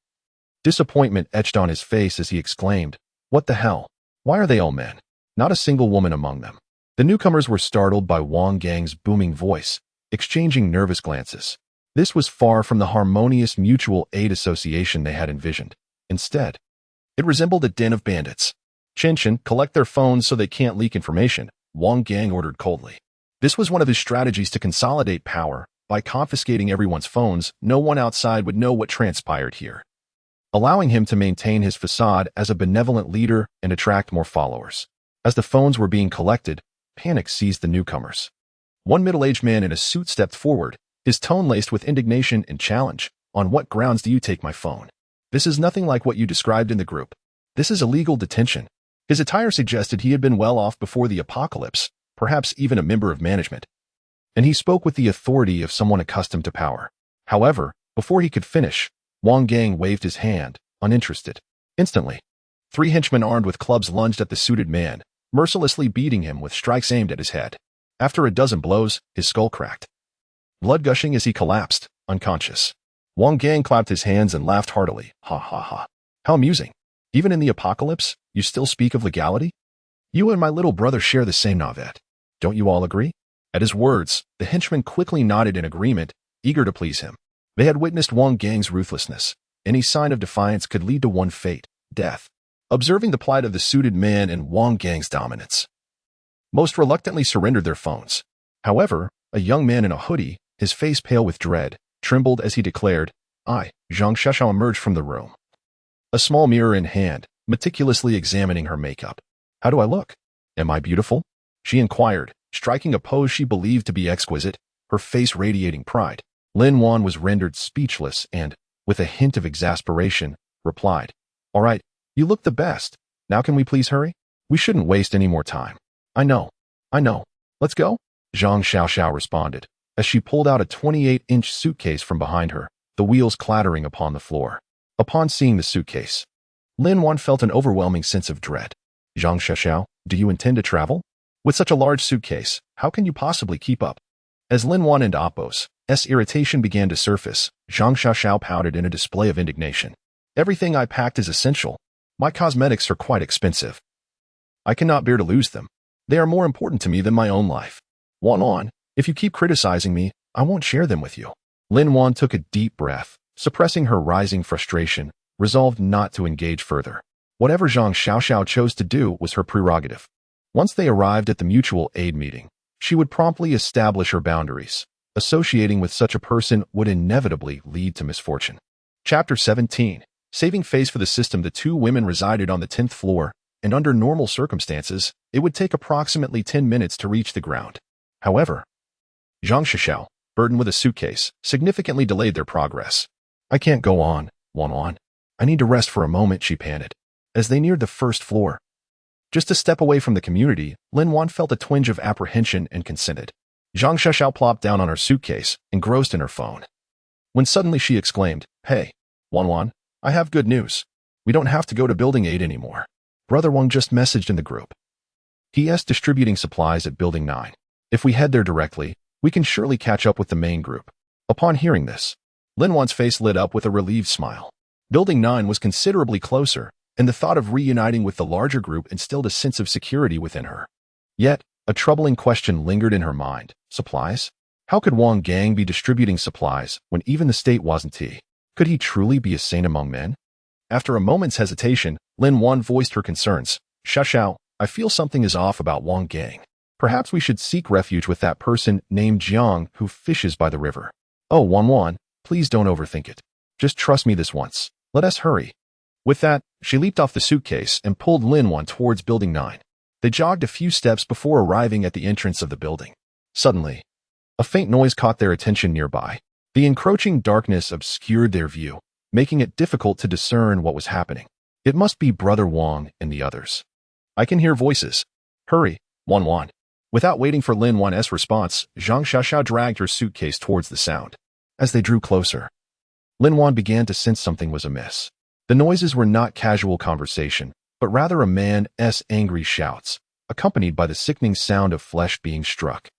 Disappointment etched on his face as he exclaimed, "What the hell? Why are they all men? Not a single woman among them." The newcomers were startled by Wang Gang's booming voice, exchanging nervous glances. This was far from the harmonious mutual aid association they had envisioned. Instead, it resembled a den of bandits. Qingshuang, collect their phones so they can't leak information, Wang Gang ordered coldly. This was one of his strategies to consolidate power. By confiscating everyone's phones, no one outside would know what transpired here, allowing him to maintain his facade as a benevolent leader and attract more followers. As the phones were being collected, panic seized the newcomers. One middle-aged man in a suit stepped forward, his tone laced with indignation and challenge. "On what grounds do you take my phone? This is nothing like what you described in the group. This is illegal detention." His attire suggested he had been well off before the apocalypse, perhaps even a member of management, and he spoke with the authority of someone accustomed to power. However, before he could finish, Wang Gang waved his hand, uninterested. Instantly, 3 henchmen armed with clubs lunged at the suited man, mercilessly beating him with strikes aimed at his head. After a dozen blows, his skull cracked, blood gushing as he collapsed, unconscious. Wang Gang clapped his hands and laughed heartily. "Ha ha ha. How amusing. Even in the apocalypse, you still speak of legality? You and my little brother share the same navet. Don't you all agree?" At his words, the henchmen quickly nodded in agreement, eager to please him. They had witnessed Wang Gang's ruthlessness. Any sign of defiance could lead to one fate, death. Observing the plight of the suited man and Wang Gang's dominance, most reluctantly surrendered their phones. However, a young man in a hoodie, his face pale with dread, trembled as he declared, Jiang Che emerged from the room, a small mirror in hand, meticulously examining her makeup. "How do I look? Am I beautiful?" she inquired, striking a pose she believed to be exquisite, her face radiating pride. Lin Wan was rendered speechless and, with a hint of exasperation, replied, "All right, you look the best. Now can we please hurry? We shouldn't waste any more time." I know. Let's go?" Jiang Che responded, as she pulled out a 28-inch suitcase from behind her, the wheels clattering upon the floor. Upon seeing the suitcase, Lin Wan felt an overwhelming sense of dread. "Jiang Che, do you intend to travel? With such a large suitcase, how can you possibly keep up?" As Lin Wan and Appo's irritation began to surface, Jiang Che pouted in a display of indignation. "Everything I packed is essential. My cosmetics are quite expensive. I cannot bear to lose them. They are more important to me than my own life. Wan, if you keep criticizing me, I won't share them with you." Lin Wan took a deep breath, suppressing her rising frustration, resolved not to engage further. Whatever Jiang Che chose to do was her prerogative. Once they arrived at the mutual aid meeting, she would promptly establish her boundaries. Associating with such a person would inevitably lead to misfortune. Chapter 17. Saving face for the system. The 2 women resided on the 10th floor, and under normal circumstances, it would take approximately 10 minutes to reach the ground. However, Jiang Che, burdened with a suitcase, significantly delayed their progress. "I can't go on, Wan. I need to rest for a moment," she panted. As they neared the 1st floor, just a step away from the community, Lin Wan felt a twinge of apprehension and consented. Jiang Che plopped down on her suitcase, engrossed in her phone, when suddenly she exclaimed, "Hey, Wan, I have good news. We don't have to go to Building 8 anymore. Brother Wang just messaged in the group. He's distributing supplies at Building 9. If we head there directly, we can surely catch up with the main group." Upon hearing this, Lin Wan's face lit up with a relieved smile. Building 9 was considerably closer, and the thought of reuniting with the larger group instilled a sense of security within her. Yet, a troubling question lingered in her mind. Supplies? How could Wang Gang be distributing supplies when even the state wasn't? Could he truly be a saint among men? After a moment's hesitation, Lin Wan voiced her concerns. "Che, I feel something is off about Wang Gang. Perhaps we should seek refuge with that person named Jiang who fishes by the river." "Oh, Wan, please don't overthink it. Just trust me this once. Let us hurry." With that, she leaped off the suitcase and pulled Lin Wan towards Building 9. They jogged a few steps before arriving at the entrance of the building. Suddenly, a faint noise caught their attention nearby. The encroaching darkness obscured their view, making it difficult to discern what was happening. It must be Brother Wang and the others. "I can hear voices. Hurry, Wan." Without waiting for Lin Wan's response, Jiang Che dragged her suitcase towards the sound. As they drew closer, Lin Wan began to sense something was amiss. The noises were not casual conversation, but rather a man's angry shouts, accompanied by the sickening sound of flesh being struck.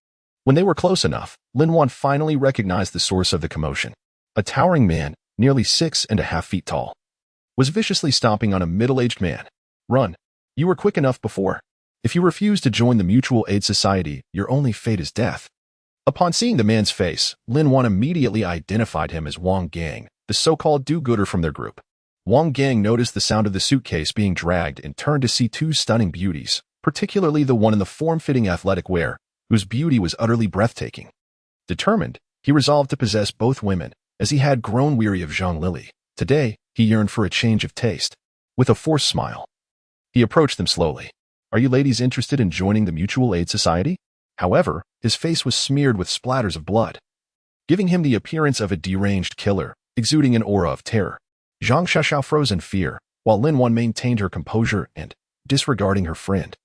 When they were close enough, Lin Wan finally recognized the source of the commotion. A towering man, nearly 6.5 feet tall, was viciously stomping on a middle-aged man. Run. You were quick enough before. If you refuse to join the Mutual Aid Society, your only fate is death. Upon seeing the man's face, Lin Wan immediately identified him as Wang Gang, the so-called do-gooder from their group. Wang Gang noticed the sound of the suitcase being dragged and turned to see two stunning beauties, particularly the one in the form-fitting athletic wear, whose beauty was utterly breathtaking. Determined, he resolved to possess both women, as he had grown weary of Zhang Lili. Today, he yearned for a change of taste. With a forced smile, he approached them slowly. Are you ladies interested in joining the Mutual Aid Society? However, his face was smeared with splatters of blood, giving him the appearance of a deranged killer, exuding an aura of terror. Jiang Che froze in fear, while Lin Wan maintained her composure and, disregarding her friend,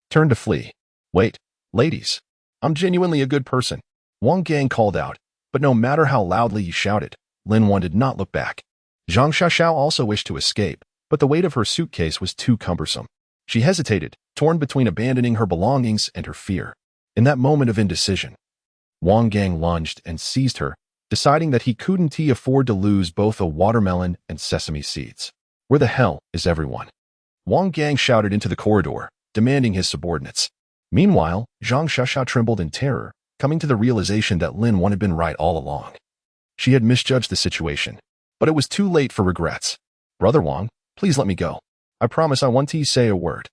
turned to flee. Wait, ladies. I'm genuinely a good person, Wang Gang called out, but no matter how loudly he shouted, Lin Wan did not look back. Jiang Che also wished to escape, but the weight of her suitcase was too cumbersome. She hesitated, torn between abandoning her belongings and her fear. In that moment of indecision, Wang Gang lunged and seized her, deciding that he couldn't afford to lose both a watermelon and sesame seeds. Where the hell is everyone? Wang Gang shouted into the corridor, demanding his subordinates. Meanwhile, Jiang Che trembled in terror, coming to the realization that Lin Wan had been right all along. She had misjudged the situation, but it was too late for regrets. Brother Wang, please let me go. I promise I won't say a word.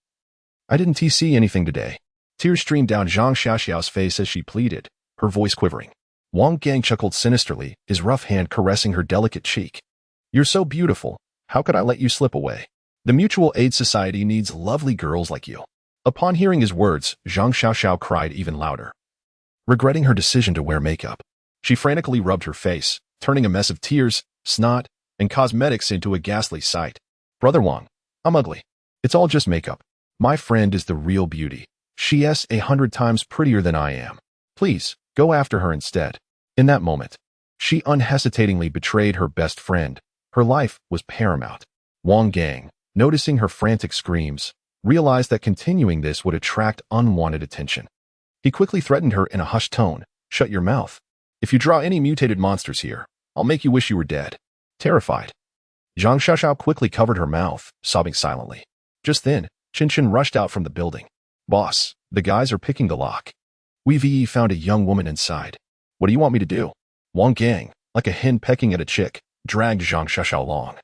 I didn't see anything today. Tears streamed down Jiang Xiao's face as she pleaded, her voice quivering. Wang Gang chuckled sinisterly, his rough hand caressing her delicate cheek. You're so beautiful. How could I let you slip away? The Mutual Aid Society needs lovely girls like you. Upon hearing his words, Jiang Xiao cried even louder. Regretting her decision to wear makeup, she frantically rubbed her face, turning a mess of tears, snot, and cosmetics into a ghastly sight. Brother Wang, I'm ugly. It's all just makeup. My friend is the real beauty. She's 100 times prettier than I am. Please, go after her instead. In that moment, she unhesitatingly betrayed her best friend. Her life was paramount. Wang Gang, noticing her frantic screams, realized that continuing this would attract unwanted attention. He quickly threatened her in a hushed tone, shut your mouth. If you draw any mutated monsters here, I'll make you wish you were dead. Terrified, Jiang Xiao quickly covered her mouth, sobbing silently. Just then, Qingshuang rushed out from the building. Boss, the guys are picking the lock. We've found a young woman inside. What do you want me to do? Wang Gang, like a hen pecking at a chick, dragged Jiang Xiao along.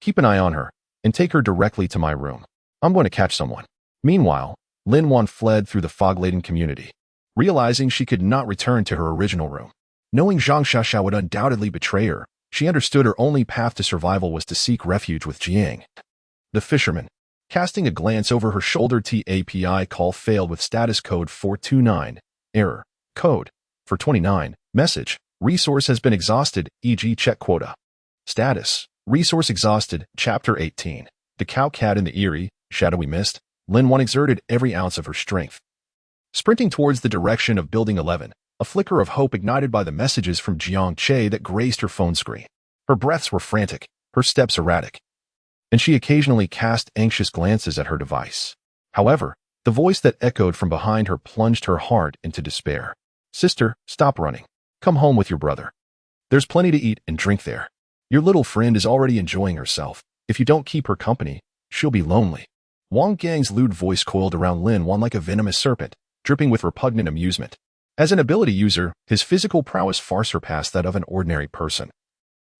Keep an eye on her, and take her directly to my room. I'm going to catch someone. Meanwhile, Lin Wan fled through the fog-laden community, realizing she could not return to her original room. Knowing Jiang Xiao would undoubtedly betray her, she understood her only path to survival was to seek refuge with Jiang. The fisherman, casting a glance over her shoulder, TAPI call failed with status code 429, error, code, 429, message, resource has been exhausted, e.g. check quota. Status, resource exhausted, chapter 18. The cow cat in the eerie, shadowy mist, Lin Wan exerted every ounce of her strength. Sprinting towards the direction of Building 11, a flicker of hope ignited by the messages from Jiang Che that graced her phone screen. Her breaths were frantic, her steps erratic, and she occasionally cast anxious glances at her device. However, the voice that echoed from behind her plunged her heart into despair. Sister, stop running. Come home with your brother. There's plenty to eat and drink there. Your little friend is already enjoying herself. If you don't keep her company, she'll be lonely. Wang Gang's lewd voice coiled around Lin Wan like a venomous serpent, dripping with repugnant amusement. As an ability user, his physical prowess far surpassed that of an ordinary person.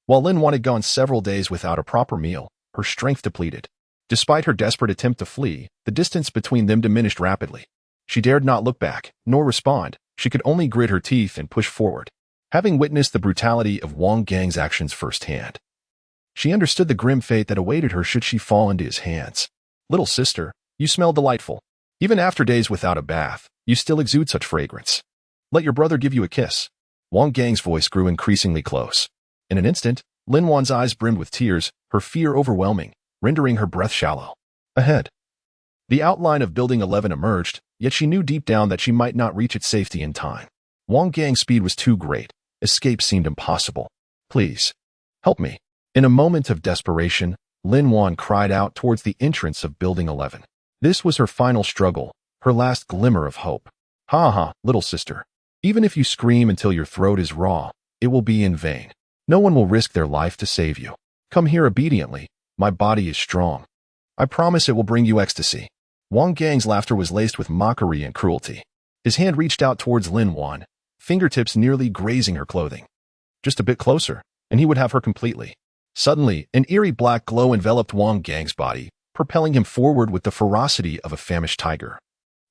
While Lin Wan had gone several days without a proper meal, her strength depleted. Despite her desperate attempt to flee, the distance between them diminished rapidly. She dared not look back, nor respond. She could only grit her teeth and push forward. Having witnessed the brutality of Wang Gang's actions firsthand, she understood the grim fate that awaited her should she fall into his hands. Little sister, you smell delightful. Even after days without a bath, you still exude such fragrance. Let your brother give you a kiss. Wang Gang's voice grew increasingly close. In an instant, Lin Wan's eyes brimmed with tears, her fear overwhelming, rendering her breath shallow. Ahead, the outline of Building 11 emerged, yet she knew deep down that she might not reach its safety in time. Wang Gang's speed was too great. Escape seemed impossible. Please, Help me. In a moment of desperation, Lin Wan cried out towards the entrance of Building 11. This was her final struggle, her last glimmer of hope. Ha ha, little sister. Even if you scream until your throat is raw, it will be in vain. No one will risk their life to save you. Come here obediently. My body is strong. I promise it will bring you ecstasy. Wang Gang's laughter was laced with mockery and cruelty. His hand reached out towards Lin Wan, fingertips nearly grazing her clothing. Just a bit closer, and he would have her completely. Suddenly, an eerie black glow enveloped Wang Gang's body, propelling him forward with the ferocity of a famished tiger.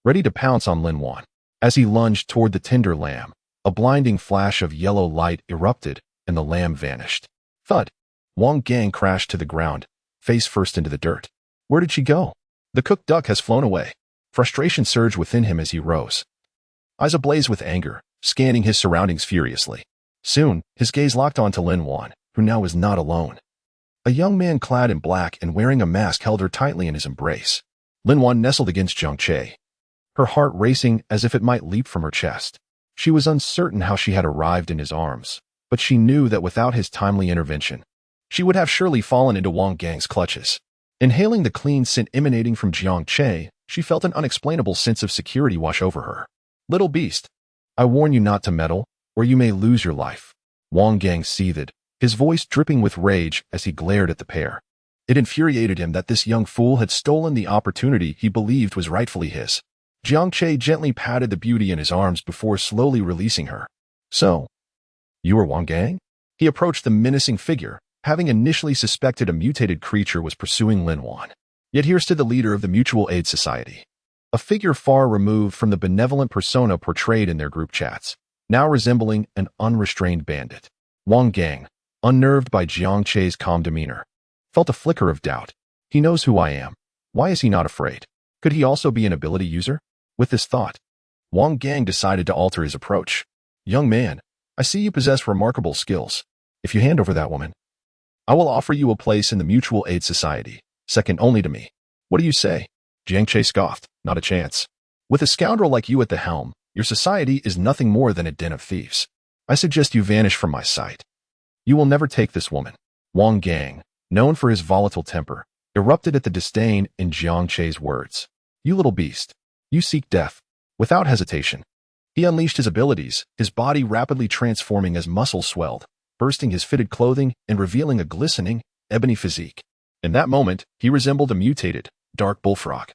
Ready to pounce on Lin Wan. As he lunged toward the tender lamb, a blinding flash of yellow light erupted, and the lamb vanished. Thud! Wang Gang crashed to the ground, face first into the dirt. Where did she go? The cooked duck has flown away. Frustration surged within him as he rose. Eyes ablaze with anger, scanning his surroundings furiously. Soon, his gaze locked onto Lin Wan, who now was not alone. A young man clad in black and wearing a mask held her tightly in his embrace. Lin Wan nestled against Jiang Che, her heart racing as if it might leap from her chest. She was uncertain how she had arrived in his arms, but she knew that without his timely intervention, she would have surely fallen into Wang Gang's clutches. Inhaling the clean scent emanating from Jiang Che, she felt an unexplainable sense of security wash over her. Little beast, I warn you not to meddle, or you may lose your life. Wang Gang seethed, his voice dripping with rage as he glared at the pair. It infuriated him that this young fool had stolen the opportunity he believed was rightfully his. Jiang Che gently patted the beauty in his arms before slowly releasing her. So, you are Wang Gang? He approached the menacing figure, having initially suspected a mutated creature was pursuing Lin Wan. Yet here stood the leader of the Mutual Aid Society, a figure far removed from the benevolent persona portrayed in their group chats, now resembling an unrestrained bandit. Wang Gang, unnerved by Jiang Che's calm demeanor, felt a flicker of doubt. He knows who I am. Why is he not afraid? Could he also be an ability user? With this thought, Wang Gang decided to alter his approach. Young man, I see you possess remarkable skills. If you hand over that woman, I will offer you a place in the Mutual Aid Society, second only to me. What do you say? Jiang Che scoffed. Not a chance. With a scoundrel like you at the helm, your society is nothing more than a den of thieves. I suggest you vanish from my sight. You will never take this woman. Wang Gang, known for his volatile temper, erupted at the disdain in Jiang Che's words. You little beast. You seek death. Without hesitation, he unleashed his abilities, his body rapidly transforming as muscles swelled, bursting his fitted clothing and revealing a glistening, ebony physique. In that moment, he resembled a mutated, dark bullfrog.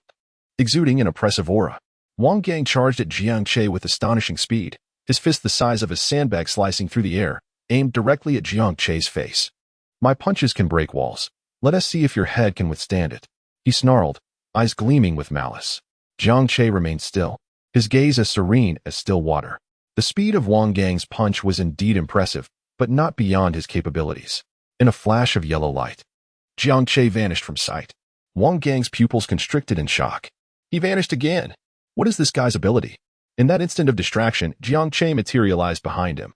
Exuding an oppressive aura, Wang Gang charged at Jiang Che with astonishing speed, his fist the size of a sandbag slicing through the air, aimed directly at Jiang Che's face. My punches can break walls. Let us see if your head can withstand it. He snarled, eyes gleaming with malice. Jiang Che remained still, his gaze as serene as still water. The speed of Wang Gang's punch was indeed impressive, but not beyond his capabilities. In a flash of yellow light, Jiang Che vanished from sight. Wang Gang's pupils constricted in shock. He vanished again. What is this guy's ability? In that instant of distraction, Jiang Che materialized behind him,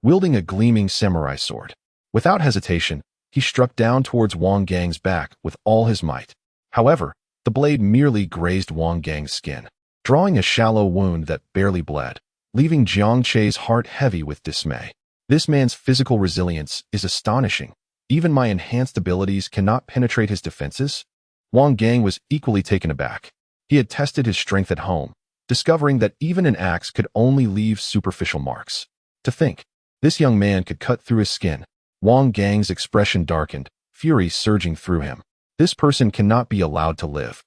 wielding a gleaming samurai sword. Without hesitation, he struck down towards Wang Gang's back with all his might. However, the blade merely grazed Wang Gang's skin, drawing a shallow wound that barely bled, leaving Jiang Che's heart heavy with dismay. This man's physical resilience is astonishing. Even my enhanced abilities cannot penetrate his defenses. Wang Gang was equally taken aback. He had tested his strength at home, discovering that even an axe could only leave superficial marks. To think, this young man could cut through his skin. Wang Gang's expression darkened, fury surging through him. This person cannot be allowed to live.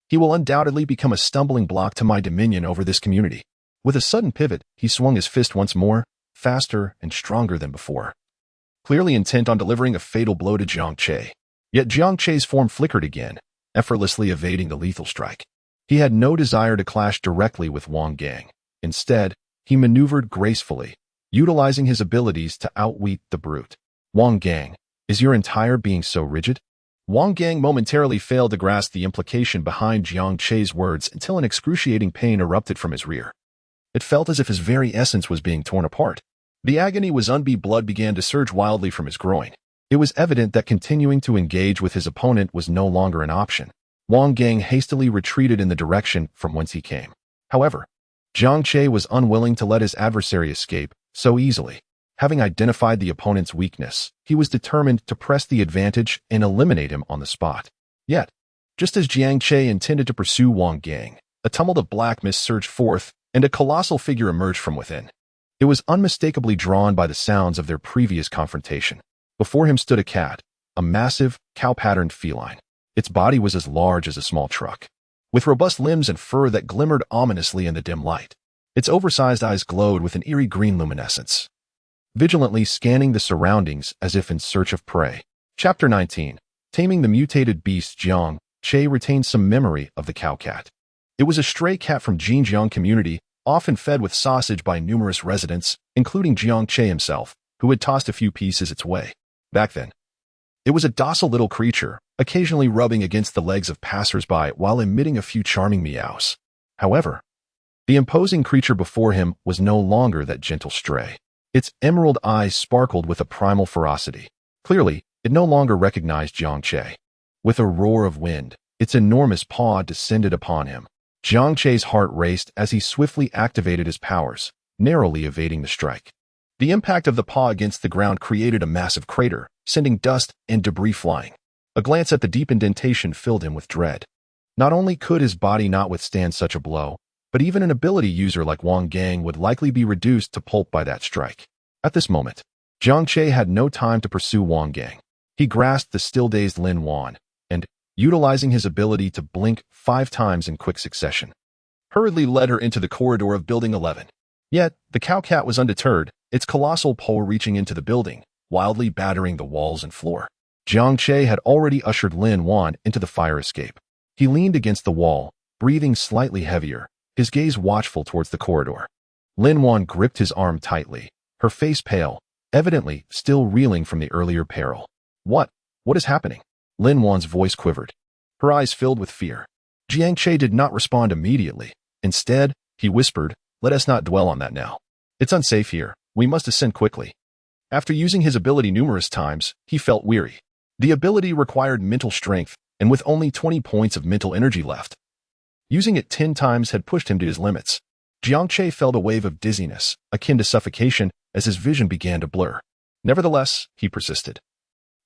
He will undoubtedly become a stumbling block to my dominion over this community. With a sudden pivot, he swung his fist once more, faster and stronger than before, clearly intent on delivering a fatal blow to Jiang Che. Yet Jiang Che's form flickered again, effortlessly evading the lethal strike. He had no desire to clash directly with Wang Gang. Instead, he maneuvered gracefully, utilizing his abilities to outwit the brute. Wang Gang, is your entire being so rigid? Wang Gang momentarily failed to grasp the implication behind Jiang Che's words until an excruciating pain erupted from his rear. It felt as if his very essence was being torn apart. The agony was unbeat. Blood began to surge wildly from his groin. It was evident that continuing to engage with his opponent was no longer an option. Wang Gang hastily retreated in the direction from whence he came. However, Jiang Che was unwilling to let his adversary escape so easily. Having identified the opponent's weakness, he was determined to press the advantage and eliminate him on the spot. Yet, just as Jiang Che intended to pursue Wang Gang, a tumult of black mist surged forth, and a colossal figure emerged from within. It was unmistakably drawn by the sounds of their previous confrontation. Before him stood a cat, a massive, cow-patterned feline. Its body was as large as a small truck, with robust limbs and fur that glimmered ominously in the dim light. Its oversized eyes glowed with an eerie green luminescence, vigilantly scanning the surroundings as if in search of prey. Chapter 19. Taming the Mutated Beast. Jiang Che retained some memory of the cow-cat. It was a stray cat from Xinjiang community, often fed with sausage by numerous residents, including Jiang Che himself, who had tossed a few pieces its way. Back then, it was a docile little creature, occasionally rubbing against the legs of passers-by while emitting a few charming meows. However, the imposing creature before him was no longer that gentle stray. Its emerald eyes sparkled with a primal ferocity. Clearly, it no longer recognized Jiang Che. With a roar of wind, its enormous paw descended upon him. Jiang Che's heart raced as he swiftly activated his powers, narrowly evading the strike. The impact of the paw against the ground created a massive crater, sending dust and debris flying. A glance at the deep indentation filled him with dread. Not only could his body not withstand such a blow, but even an ability user like Wang Gang would likely be reduced to pulp by that strike. At this moment, Jiang Che had no time to pursue Wang Gang. He grasped the still-dazed Lin Wan, and, utilizing his ability to blink 5 times in quick succession, hurriedly led her into the corridor of Building 11. Yet, the cow-cat was undeterred, its colossal pole reaching into the building, wildly battering the walls and floor. Jiang Che had already ushered Lin Wan into the fire escape. He leaned against the wall, breathing slightly heavier, his gaze watchful towards the corridor. Lin Wan gripped his arm tightly, her face pale, evidently still reeling from the earlier peril. What is happening? Lin Wan's voice quivered. Her eyes filled with fear. Jiang Che did not respond immediately. Instead, he whispered, "Let us not dwell on that now. It's unsafe here. We must ascend quickly." After using his ability numerous times, he felt weary. The ability required mental strength, and with only 20 points of mental energy left, using it 10 times had pushed him to his limits. Jiang Che felt a wave of dizziness, akin to suffocation, as his vision began to blur. Nevertheless, he persisted,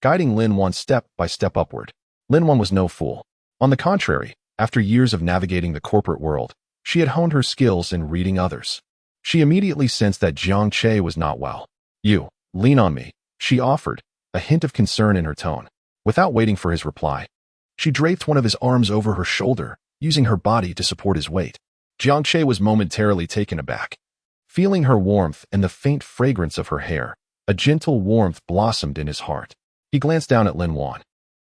guiding Lin Wan step by step upward. Lin Wan was no fool. On the contrary, after years of navigating the corporate world, she had honed her skills in reading others. She immediately sensed that Jiang Che was not well. "You, lean on me," she offered, a hint of concern in her tone. Without waiting for his reply, she draped one of his arms over her shoulder, using her body to support his weight. Jiang Che was momentarily taken aback. Feeling her warmth and the faint fragrance of her hair, a gentle warmth blossomed in his heart. He glanced down at Lin Wan,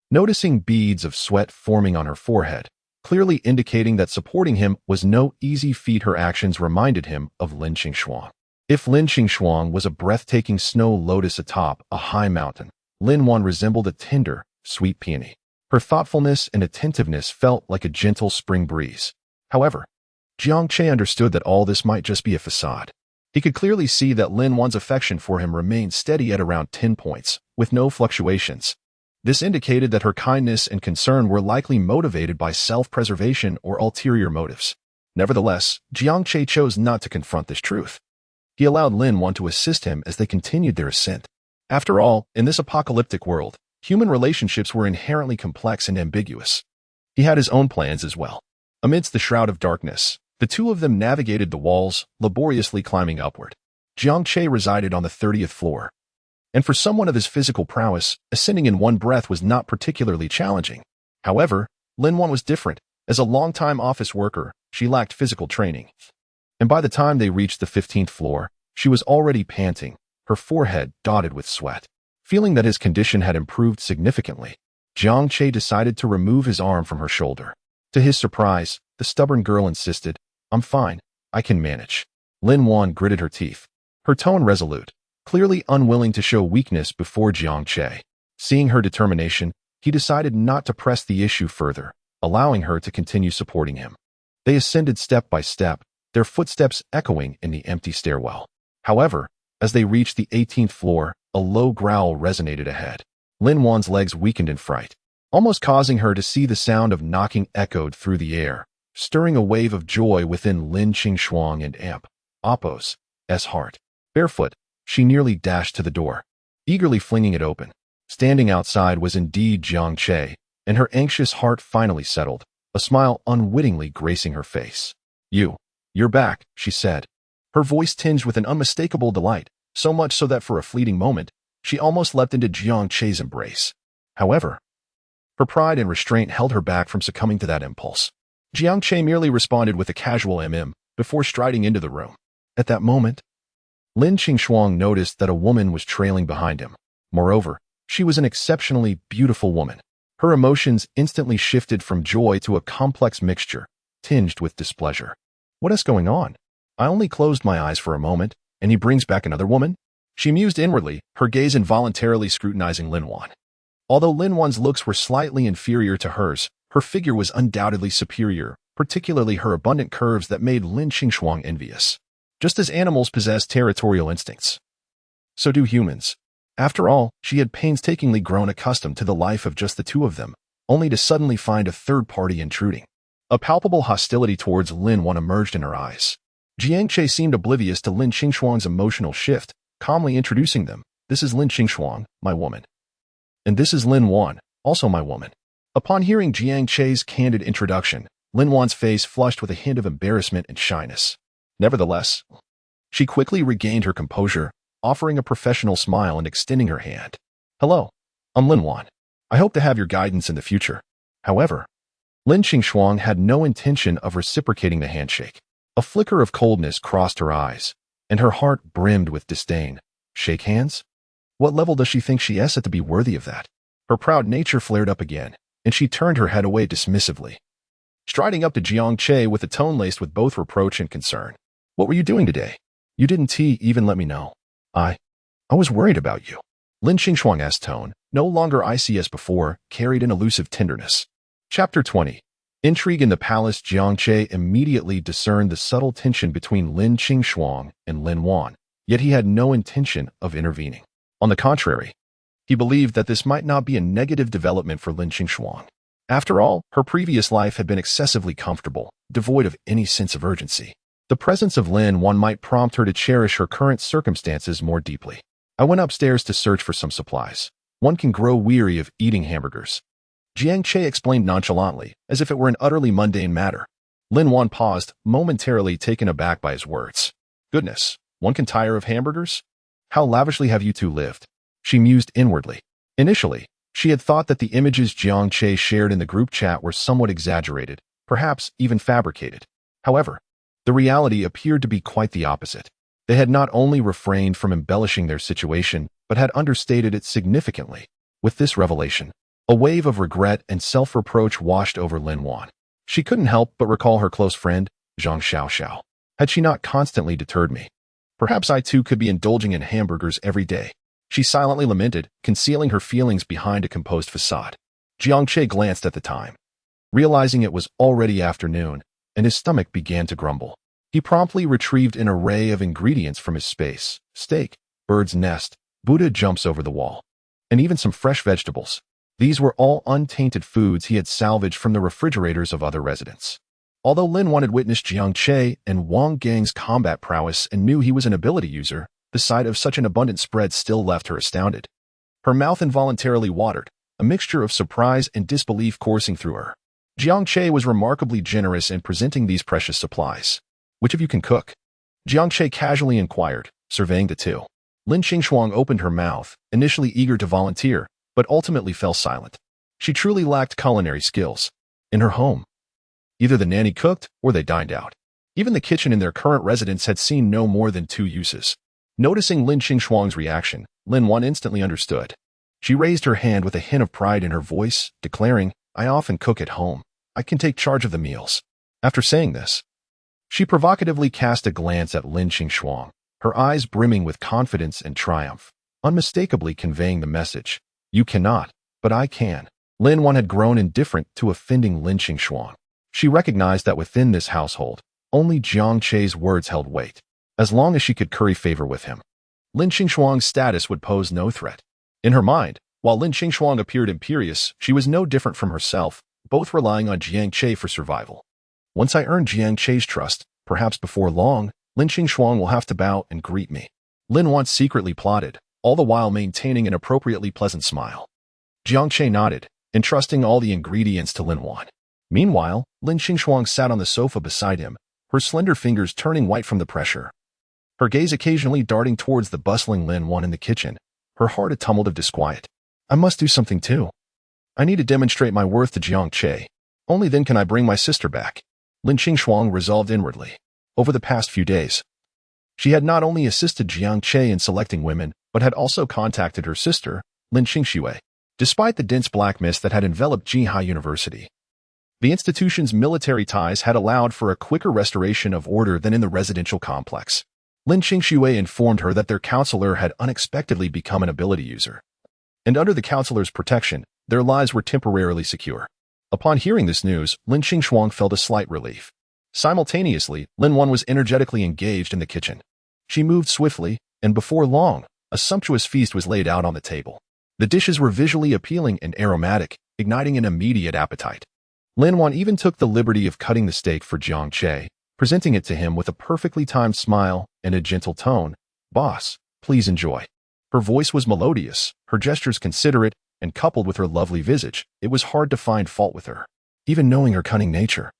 noticing beads of sweat forming on her forehead, clearly indicating that supporting him was no easy feat. Her actions reminded him of Lin Qingshuang. If Lin Qingshuang was a breathtaking snow lotus atop a high mountain, Lin Wan resembled a tender, sweet peony. Her thoughtfulness and attentiveness felt like a gentle spring breeze. However, Jiang Che understood that all this might just be a facade. He could clearly see that Lin Wan's affection for him remained steady at around 10 points, with no fluctuations. This indicated that her kindness and concern were likely motivated by self-preservation or ulterior motives. Nevertheless, Jiang Che chose not to confront this truth. He allowed Lin Wan to assist him as they continued their ascent. After all, in this apocalyptic world, human relationships were inherently complex and ambiguous. He had his own plans as well. Amidst the shroud of darkness, the two of them navigated the walls, laboriously climbing upward. Jiang Che resided on the 30th floor, and for someone of his physical prowess, ascending in one breath was not particularly challenging. However, Lin Wan was different. As a longtime office worker, she lacked physical training. And by the time they reached the 15th floor, she was already panting, her forehead dotted with sweat. Feeling that his condition had improved significantly, Jiang Che decided to remove his arm from her shoulder. To his surprise, the stubborn girl insisted, "I'm fine, I can manage." Lin Wan gritted her teeth, her tone resolute, clearly unwilling to show weakness before Jiang Che. Seeing her determination, he decided not to press the issue further, allowing her to continue supporting him. They ascended step by step, their footsteps echoing in the empty stairwell. However, as they reached the 18th floor, a low growl resonated ahead. Lin Wan's legs weakened in fright, almost causing her to see the sound of knocking echoed through the air, stirring a wave of joy within Lin Qingshuang and Amp Oppo's heart. Barefoot, She nearly dashed to the door, eagerly flinging it open. Standing outside was indeed Jiang Che, and her anxious heart finally settled, a smile unwittingly gracing her face. You're back, she said, her voice tinged with an unmistakable delight, so much so that for a fleeting moment, she almost leapt into Jiang Che's embrace. However, her pride and restraint held her back from succumbing to that impulse. Jiang Che merely responded with a casual before striding into the room. At that moment, Lin Qingshuang noticed that a woman was trailing behind him. Moreover, she was an exceptionally beautiful woman. Her emotions instantly shifted from joy to a complex mixture, tinged with displeasure. What is going on? I only closed my eyes for a moment, and he brings back another woman? She mused inwardly, her gaze involuntarily scrutinizing Lin Wan. Although Lin Wan's looks were slightly inferior to hers, her figure was undoubtedly superior, particularly her abundant curves that made Lin Qingshuang envious. Just as animals possess territorial instincts, so do humans. After all, she had painstakingly grown accustomed to the life of just the two of them, only to suddenly find a third party intruding. A palpable hostility towards Lin Wan emerged in her eyes. Jiang Che seemed oblivious to Lin Qingshuang's emotional shift, calmly introducing them. This is Lin Qingshuang, my woman. And this is Lin Wan, also my woman. Upon hearing Jiang Che's candid introduction, Lin Wan's face flushed with a hint of embarrassment and shyness. Nevertheless, she quickly regained her composure, offering a professional smile and extending her hand. Hello, I'm Lin Wan. I hope to have your guidance in the future. However, Lin Qingshuang had no intention of reciprocating the handshake. A flicker of coldness crossed her eyes, and her heart brimmed with disdain. Shake hands? What level does she think she is at to be worthy of that? Her proud nature flared up again, and she turned her head away dismissively, striding up to Jiang Che with a tone laced with both reproach and concern. What were you doing today? You didn't even let me know. I was worried about you. Lin Qingshuang's tone, no longer icy as before, carried an elusive tenderness. Chapter 20. Intrigue in the palace. Jiang Che immediately discerned the subtle tension between Lin Qingshuang and Lin Wan, yet he had no intention of intervening. On the contrary, he believed that this might not be a negative development for Lin Qingshuang. After all, her previous life had been excessively comfortable, devoid of any sense of urgency. The presence of Lin Wan might prompt her to cherish her current circumstances more deeply. I went upstairs to search for some supplies. One can grow weary of eating hamburgers. Jiang Che explained nonchalantly, as if it were an utterly mundane matter. Lin Wan paused, momentarily taken aback by his words. Goodness, one can tire of hamburgers? How lavishly have you two lived? She mused inwardly. Initially, she had thought that the images Jiang Che shared in the group chat were somewhat exaggerated, perhaps even fabricated. However, the reality appeared to be quite the opposite. They had not only refrained from embellishing their situation, but had understated it significantly. With this revelation, a wave of regret and self-reproach washed over Lin Wan. She couldn't help but recall her close friend, Zhang Xiaoxiao. Had she not constantly deterred me? Perhaps I too could be indulging in hamburgers every day. She silently lamented, concealing her feelings behind a composed facade. Jiang Che glanced at the time, realizing it was already afternoon, and his stomach began to grumble. He promptly retrieved an array of ingredients from his space: steak, bird's nest, Buddha jumps over the wall, and even some fresh vegetables. These were all untainted foods he had salvaged from the refrigerators of other residents. Although Lin Wan had witnessed Jiang Che and Wang Gang's combat prowess and knew he was an ability user, the sight of such an abundant spread still left her astounded. Her mouth involuntarily watered, a mixture of surprise and disbelief coursing through her. Jiang Che was remarkably generous in presenting these precious supplies. Which of you can cook? Jiang Che casually inquired, surveying the two. Lin Qingshuang opened her mouth, initially eager to volunteer, but ultimately fell silent. She truly lacked culinary skills. In her home, either the nanny cooked or they dined out. Even the kitchen in their current residence had seen no more than two uses. Noticing Lin Qingshuang's reaction, Lin Wan instantly understood. She raised her hand with a hint of pride in her voice, declaring, I often cook at home. I can take charge of the meals. After saying this, she provocatively cast a glance at Lin Qingshuang, her eyes brimming with confidence and triumph, unmistakably conveying the message. You cannot, but I can. Lin Wan had grown indifferent to offending Lin Qingshuang. She recognized that within this household, only Jiang Che's words held weight. As long as she could curry favor with him, Lin Qingshuang's status would pose no threat. In her mind, while Lin Qingshuang appeared imperious, she was no different from herself, both relying on Jiang Che for survival. Once I earn Jiang Che's trust, perhaps before long, Lin Qingshuang will have to bow and greet me. Lin Wan secretly plotted, all the while maintaining an appropriately pleasant smile. Jiang Che nodded, entrusting all the ingredients to Lin Wan. Meanwhile, Lin Qingshuang sat on the sofa beside him, her slender fingers turning white from the pressure. Her gaze occasionally darting towards the bustling Lin Wan in the kitchen, her heart a tumult of disquiet. I must do something too. I need to demonstrate my worth to Jiang Che. Only then can I bring my sister back. Lin Qingshuang resolved inwardly. Over the past few days, she had not only assisted Jiang Che in selecting women, but had also contacted her sister, Lin Qingshuang. Despite the dense black mist that had enveloped Jinhai University, the institution's military ties had allowed for a quicker restoration of order than in the residential complex. Lin Qingshuang informed her that their counselor had unexpectedly become an ability user, and under the counselor's protection, their lives were temporarily secure. Upon hearing this news, Lin Qingshuang felt a slight relief. Simultaneously, Lin Wan was energetically engaged in the kitchen. She moved swiftly, and before long, a sumptuous feast was laid out on the table. The dishes were visually appealing and aromatic, igniting an immediate appetite. Lin Wan even took the liberty of cutting the steak for Jiang Che, presenting it to him with a perfectly timed smile and a gentle tone. "Boss, please enjoy." Her voice was melodious, her gestures considerate, and coupled with her lovely visage, it was hard to find fault with her. Even knowing her cunning nature,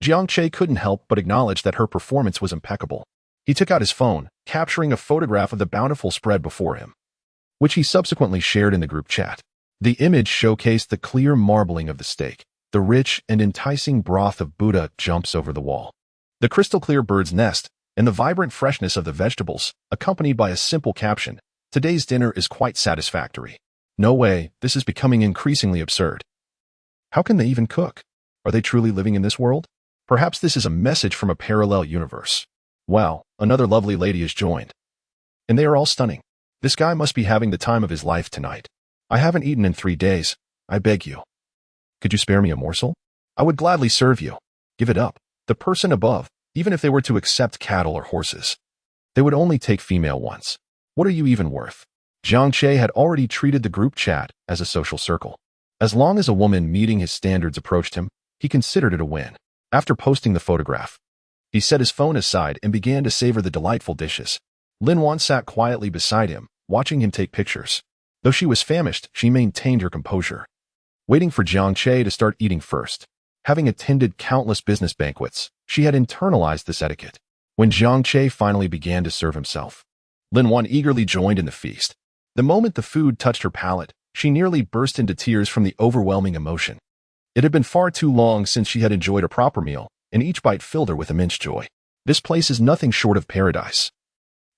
Jiang Che couldn't help but acknowledge that her performance was impeccable. He took out his phone, capturing a photograph of the bountiful spread before him, which he subsequently shared in the group chat. The image showcased the clear marbling of the steak. The rich and enticing broth of Buddha jumps over the wall. The crystal-clear bird's nest, and the vibrant freshness of the vegetables, accompanied by a simple caption, "Today's dinner is quite satisfactory." No way, this is becoming increasingly absurd. How can they even cook? Are they truly living in this world? Perhaps this is a message from a parallel universe. Wow, another lovely lady has joined. And they are all stunning. This guy must be having the time of his life tonight. I haven't eaten in 3 days. I beg you. Could you spare me a morsel? I would gladly serve you. Give it up. The person above, even if they were to accept cattle or horses, they would only take female ones. What are you even worth? Jiang Che had already treated the group chat as a social circle. As long as a woman meeting his standards approached him, he considered it a win. After posting the photograph, he set his phone aside and began to savor the delightful dishes. Lin Wan sat quietly beside him, watching him take pictures. Though she was famished, she maintained her composure, waiting for Jiang Che to start eating first. Having attended countless business banquets, she had internalized this etiquette. When Jiang Che finally began to serve himself, Lin Wan eagerly joined in the feast. The moment the food touched her palate, she nearly burst into tears from the overwhelming emotion. It had been far too long since she had enjoyed a proper meal, and each bite filled her with immense joy. This place is nothing short of paradise.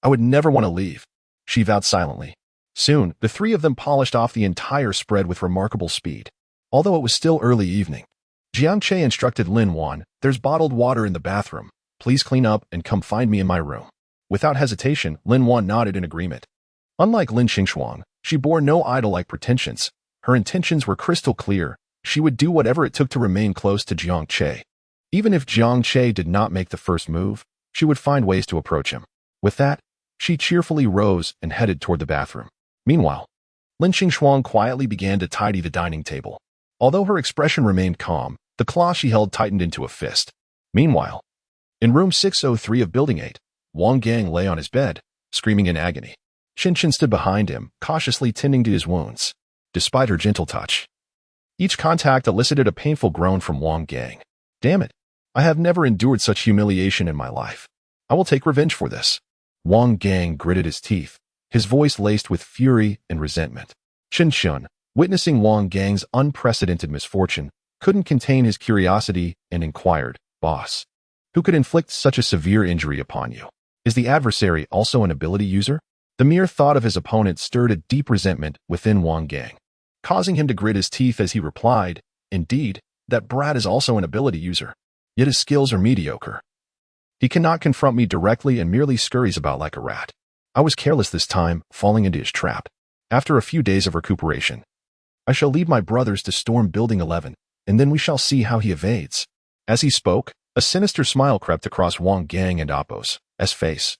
I would never want to leave, she vowed silently. Soon, the three of them polished off the entire spread with remarkable speed. Although it was still early evening, Jiang Che instructed Lin Wan, "There's bottled water in the bathroom. Please clean up and come find me in my room." Without hesitation, Lin Wan nodded in agreement. Unlike Lin Qingshuang, she bore no idol-like pretensions. Her intentions were crystal clear. She would do whatever it took to remain close to Jiang Che. Even if Jiang Che did not make the first move, she would find ways to approach him. With that, she cheerfully rose and headed toward the bathroom. Meanwhile, Lin Qingshuang quietly began to tidy the dining table. Although her expression remained calm, the claw she held tightened into a fist. Meanwhile, in room 603 of Building 8, Wang Gang lay on his bed, screaming in agony. Chen Chen stood behind him, cautiously tending to his wounds. Despite her gentle touch, each contact elicited a painful groan from Wang Gang. "Damn it, I have never endured such humiliation in my life. I will take revenge for this." Wang Gang gritted his teeth, his voice laced with fury and resentment. Chen Chen, witnessing Wang Gang's unprecedented misfortune, couldn't contain his curiosity and inquired, "Boss, who could inflict such a severe injury upon you? Is the adversary also an ability user?" The mere thought of his opponent stirred a deep resentment within Wang Gang, causing him to grit his teeth as he replied, "Indeed, that brat is also an ability user, yet his skills are mediocre. He cannot confront me directly and merely scurries about like a rat. I was careless this time, falling into his trap. After a few days of recuperation, I shall lead my brothers to storm Building 11, and then we shall see how he evades." As he spoke, a sinister smile crept across Wang Gang and Appo's face,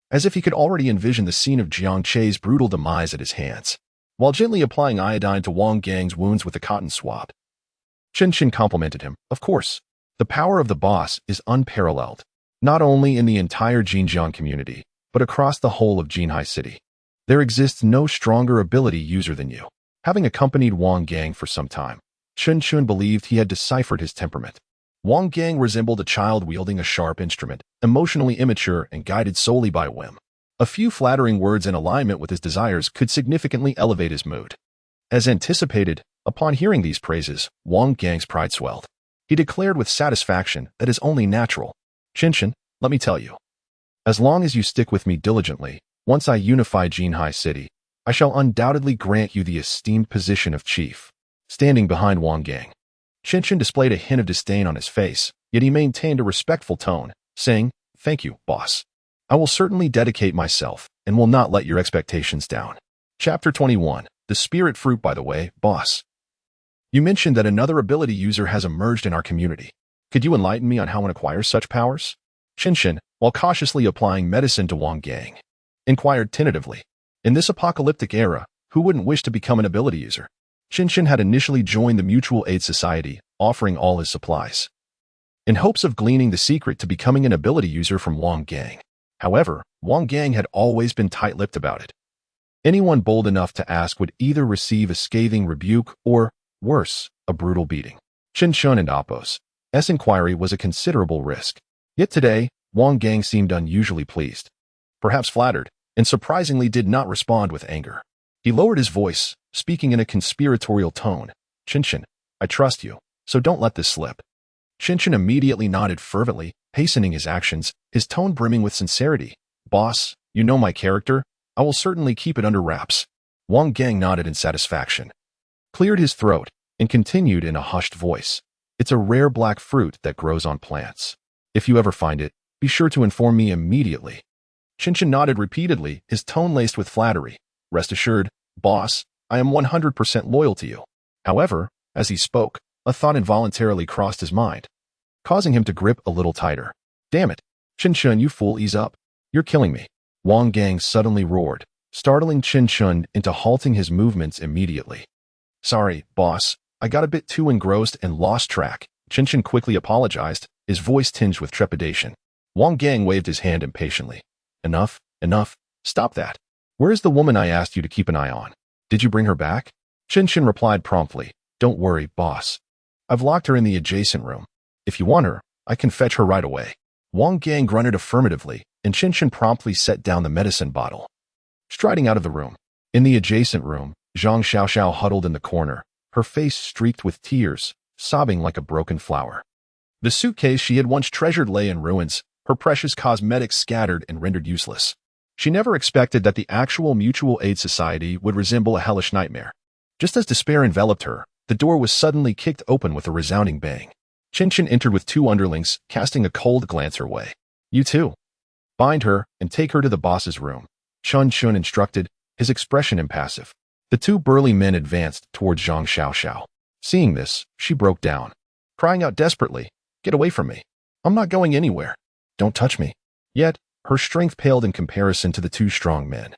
as if he could already envision the scene of Jiang Che's brutal demise at his hands. While gently applying iodine to Wang Gang's wounds with a cotton swab, Chen Chen complimented him. "Of course, the power of the boss is unparalleled, not only in the entire Xinjiang community, but across the whole of Jinhai City. There exists no stronger ability user than you. Having accompanied Wang Gang for some time, Chun Chun believed he had deciphered his temperament. Wang Gang resembled a child wielding a sharp instrument, emotionally immature and guided solely by whim. A few flattering words in alignment with his desires could significantly elevate his mood. As anticipated, upon hearing these praises, Wang Gang's pride swelled. He declared with satisfaction that is only natural. Qingshuang, let me tell you. As long as you stick with me diligently, once I unify Jinhai City, I shall undoubtedly grant you the esteemed position of chief. Standing behind Wang Gang, Qingshuang displayed a hint of disdain on his face, yet he maintained a respectful tone, saying, "Thank you, boss. I will certainly dedicate myself and will not let your expectations down." Chapter 21. The Spirit Fruit. By the way, boss, you mentioned that another ability user has emerged in our community. Could you enlighten me on how one acquires such powers? Qingshuang, while cautiously applying medicine to Wang Gang, inquired tentatively. In this apocalyptic era, who wouldn't wish to become an ability user? Qingshuang had initially joined the Mutual Aid Society, offering all his supplies, in hopes of gleaning the secret to becoming an ability user from Wang Gang. However, Wang Gang had always been tight-lipped about it. Anyone bold enough to ask would either receive a scathing rebuke or, worse, a brutal beating. Qingshuang and Appo's inquiry was a considerable risk. Yet today, Wang Gang seemed unusually pleased, perhaps flattered, and surprisingly did not respond with anger. He lowered his voice, speaking in a conspiratorial tone. "Qingshuang, I trust you, so don't let this slip." Qingshuang immediately nodded fervently, hastening his actions, his tone brimming with sincerity. "Boss, you know my character. I will certainly keep it under wraps." Wang Gang nodded in satisfaction, cleared his throat, and continued in a hushed voice. "It's a rare black fruit that grows on plants. If you ever find it, be sure to inform me immediately." Qingshuang nodded repeatedly, his tone laced with flattery. "Rest assured, boss, I am 100% loyal to you." However, as he spoke, a thought involuntarily crossed his mind, causing him to grip a little tighter. "Damn it, Qingshuang, you fool, ease up. You're killing me." Wang Gang suddenly roared, startling Qingshuang into halting his movements immediately. "Sorry, boss, I got a bit too engrossed and lost track." Qingshuang quickly apologized, his voice tinged with trepidation. Wang Gang waved his hand impatiently. Enough, stop that. Where is the woman I asked you to keep an eye on? Did you bring her back?" Qingshuang replied promptly. "Don't worry, boss. I've locked her in the adjacent room. If you want her, I can fetch her right away." Wang Gang grunted affirmatively, and Qingshuang promptly set down the medicine bottle, striding out of the room. In the adjacent room, Zhang Xiaoxiao huddled in the corner, her face streaked with tears, sobbing like a broken flower. The suitcase she had once treasured lay in ruins, her precious cosmetics scattered and rendered useless. She never expected that the actual Mutual Aid Society would resemble a hellish nightmare. Just as despair enveloped her, the door was suddenly kicked open with a resounding bang. Qingshuang entered with two underlings, casting a cold glance her way. "You too. Bind her and take her to the boss's room," Chun Chun instructed, his expression impassive. The two burly men advanced towards Zhang Xiaoxiao. Seeing this, she broke down, crying out desperately, "Get away from me. I'm not going anywhere. Don't touch me." Yet, her strength paled in comparison to the two strong men.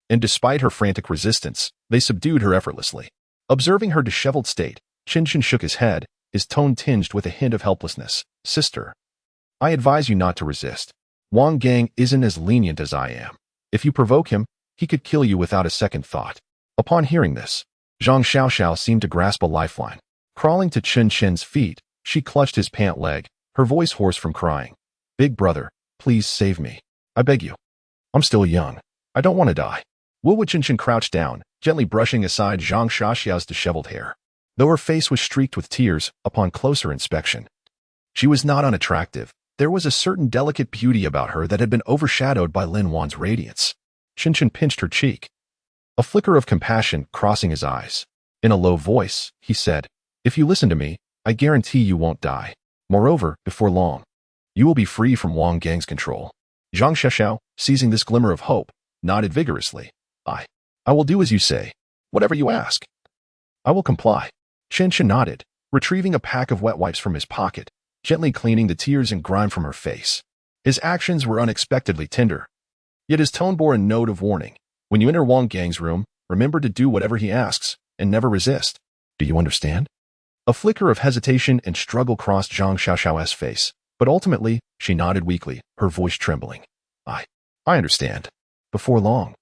And despite her frantic resistance, they subdued her effortlessly. Observing her disheveled state, Qingshuang shook his head, his tone tinged with a hint of helplessness. "Sister, I advise you not to resist. Wang Gang isn't as lenient as I am. If you provoke him, he could kill you without a second thought." Upon hearing this, Zhang Xiaoxiao seemed to grasp a lifeline. Crawling to Qingshuang's feet, she clutched his pant leg, her voice hoarse from crying. "Big brother, please save me. I beg you. I'm still young. I don't want to die." Qingshuang crouched down, gently brushing aside Zhang Xiaoxiao's disheveled hair. Though her face was streaked with tears, upon closer inspection, she was not unattractive. There was a certain delicate beauty about her that had been overshadowed by Lin Wan's radiance. Qingshuang pinched her cheek, a flicker of compassion crossing his eyes. In a low voice, he said, "If you listen to me, I guarantee you won't die. Moreover, before long, you will be free from Wang Gang's control." Zhang Xiaoxiao, seizing this glimmer of hope, nodded vigorously. I will do as you say. Whatever you ask, I will comply." Qingshuang nodded, retrieving a pack of wet wipes from his pocket, gently cleaning the tears and grime from her face. His actions were unexpectedly tender, yet his tone bore a note of warning. "When you enter Wang Gang's room, remember to do whatever he asks, and never resist. Do you understand?" A flicker of hesitation and struggle crossed Zhang Xiaoxiao's face, but ultimately, she nodded weakly, her voice trembling. I understand. Before long,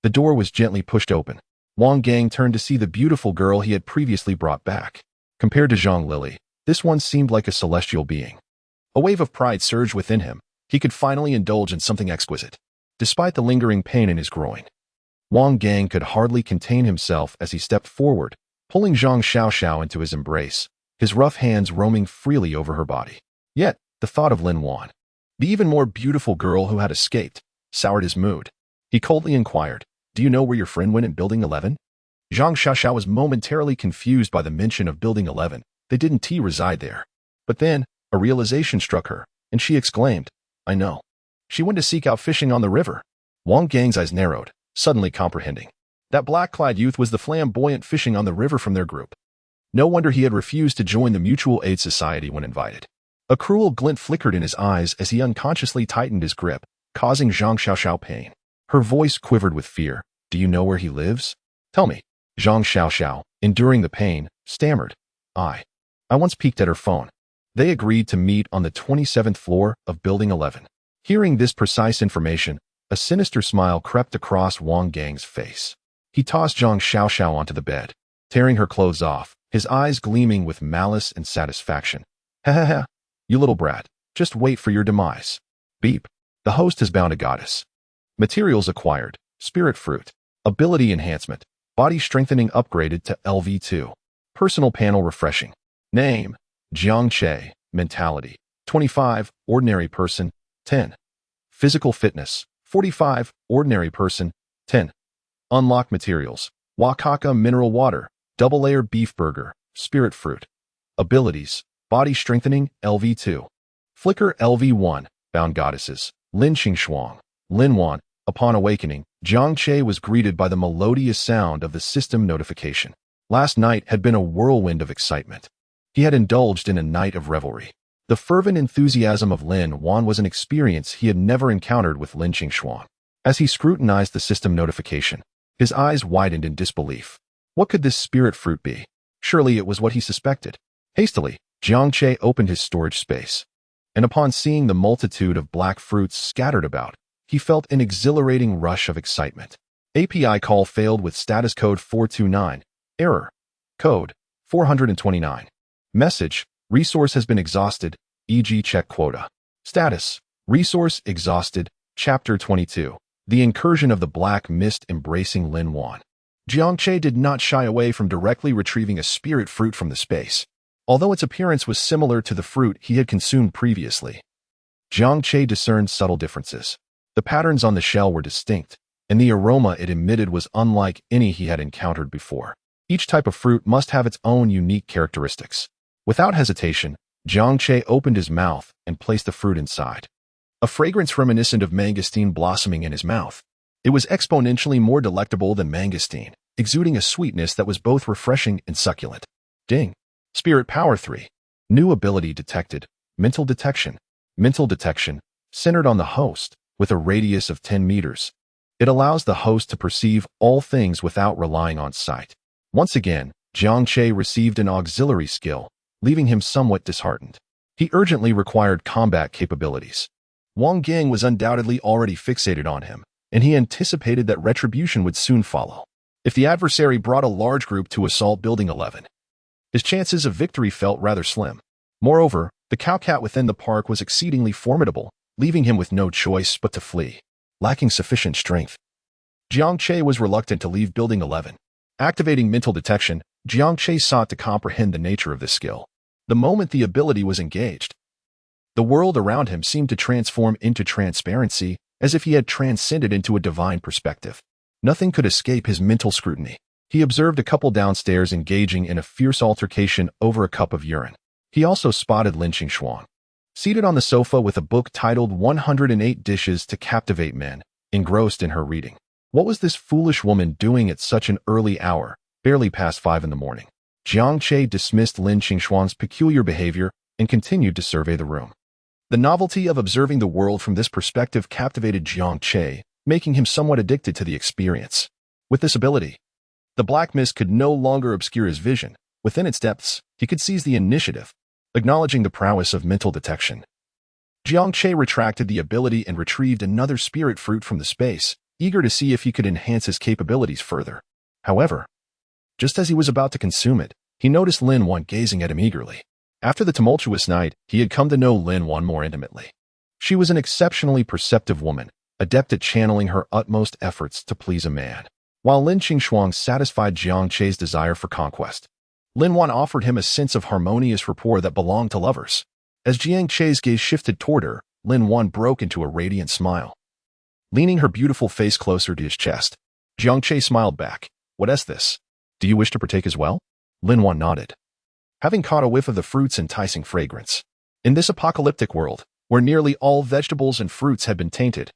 the door was gently pushed open. Wang Gang turned to see the beautiful girl he had previously brought back. Compared to Zhang Lily, this one seemed like a celestial being. A wave of pride surged within him. He could finally indulge in something exquisite. Despite the lingering pain in his groin, Wang Gang could hardly contain himself as he stepped forward, pulling Zhang Xiaoxiao into his embrace, his rough hands roaming freely over her body. Yet, the thought of Lin Wan, the even more beautiful girl who had escaped, soured his mood. He coldly inquired, "Do you know where your friend went in Building 11? Zhang Xiaoxiao was momentarily confused by the mention of Building 11. They didn't reside there. But then, a realization struck her, and she exclaimed, "I know. She went to seek out fishing on the river." Wang Gang's eyes narrowed, suddenly comprehending. That black-clad youth was the flamboyant fishing on the river from their group. No wonder he had refused to join the Mutual Aid Society when invited. A cruel glint flickered in his eyes as he unconsciously tightened his grip, causing Zhang Xiaoxiao pain. Her voice quivered with fear. "Do you know where he lives? Tell me." Zhang Xiaoxiao, enduring the pain, stammered. I once peeked at her phone. They agreed to meet on the 27th floor of Building 11. Hearing this precise information, a sinister smile crept across Wang Gang's face. He tossed Zhang Xiaoxiao onto the bed, tearing her clothes off, his eyes gleaming with malice and satisfaction. "Ha ha ha, you little brat, just wait for your demise." Beep. The host has bound a goddess. Materials acquired, spirit fruit. Ability enhancement, body strengthening upgraded to LV2. Personal panel refreshing. Name, Jiang Che. Mentality, 25, ordinary person, 10. Physical fitness, 45, ordinary person, 10. Unlock materials, Wakaka mineral water, double layer beef burger, spirit fruit. Abilities, body strengthening, LV2. Flicker LV1, bound goddesses, Lin Qingshuang, Lin Wan. Upon awakening, Jiang Che was greeted by the melodious sound of the system notification. Last night had been a whirlwind of excitement. He had indulged in a night of revelry. The fervent enthusiasm of Lin Wan was an experience he had never encountered with Lin Qingshuang. As he scrutinized the system notification, his eyes widened in disbelief. What could this spirit fruit be? Surely it was what he suspected. Hastily, Jiang Che opened his storage space, and upon seeing the multitude of black fruits scattered about, he felt an exhilarating rush of excitement. API call failed with status code 429. Error. Code 429. Message. Resource has been exhausted, e.g. check quota. Status. Resource exhausted. Chapter 22. The incursion of the black mist embracing Lin Wan. Jiang Che did not shy away from directly retrieving a spirit fruit from the space, although its appearance was similar to the fruit he had consumed previously. Jiang Che discerned subtle differences. The patterns on the shell were distinct, and the aroma it emitted was unlike any he had encountered before. Each type of fruit must have its own unique characteristics. Without hesitation, Jiang Che opened his mouth and placed the fruit inside. A fragrance reminiscent of mangosteen blossoming in his mouth. It was exponentially more delectable than mangosteen, exuding a sweetness that was both refreshing and succulent. Ding. Spirit Power 3. New ability detected. Mental detection. Mental detection, centered on the host, with a radius of 10 meters. It allows the host to perceive all things without relying on sight. Once again, Jiang Che received an auxiliary skill, leaving him somewhat disheartened. He urgently required combat capabilities. Wang Gang was undoubtedly already fixated on him, and he anticipated that retribution would soon follow. If the adversary brought a large group to assault Building 11, his chances of victory felt rather slim. Moreover, the cowcat within the park was exceedingly formidable, leaving him with no choice but to flee. Lacking sufficient strength, Jiang Che was reluctant to leave Building 11. Activating mental detection, Jiang Che sought to comprehend the nature of this skill. The moment the ability was engaged, the world around him seemed to transform into transparency, as if he had transcended into a divine perspective. Nothing could escape his mental scrutiny. He observed a couple downstairs engaging in a fierce altercation over a cup of urine. He also spotted Lin Qingshuang, seated on the sofa with a book titled 108 Dishes to Captivate Men, engrossed in her reading. What was this foolish woman doing at such an early hour, barely past 5 in the morning? Jiang Che dismissed Lin Qingshuang's peculiar behavior and continued to survey the room. The novelty of observing the world from this perspective captivated Jiang Che, making him somewhat addicted to the experience. With this ability, the black mist could no longer obscure his vision. Within its depths, he could seize the initiative, acknowledging the prowess of mental detection. Jiang Che retracted the ability and retrieved another spirit fruit from the space, eager to see if he could enhance his capabilities further. However, just as he was about to consume it, he noticed Lin Wan gazing at him eagerly. After the tumultuous night, he had come to know Lin Wan more intimately. She was an exceptionally perceptive woman, adept at channeling her utmost efforts to please a man. While Lin Qingshuang satisfied Jiang Che's desire for conquest, Lin Wan offered him a sense of harmonious rapport that belonged to lovers. As Jiang Che's gaze shifted toward her, Lin Wan broke into a radiant smile. Leaning her beautiful face closer to his chest, Jiang Che smiled back. What is this? Do you wish to partake as well? Lin Wan nodded, having caught a whiff of the fruit's enticing fragrance. In this apocalyptic world, where nearly all vegetables and fruits had been tainted,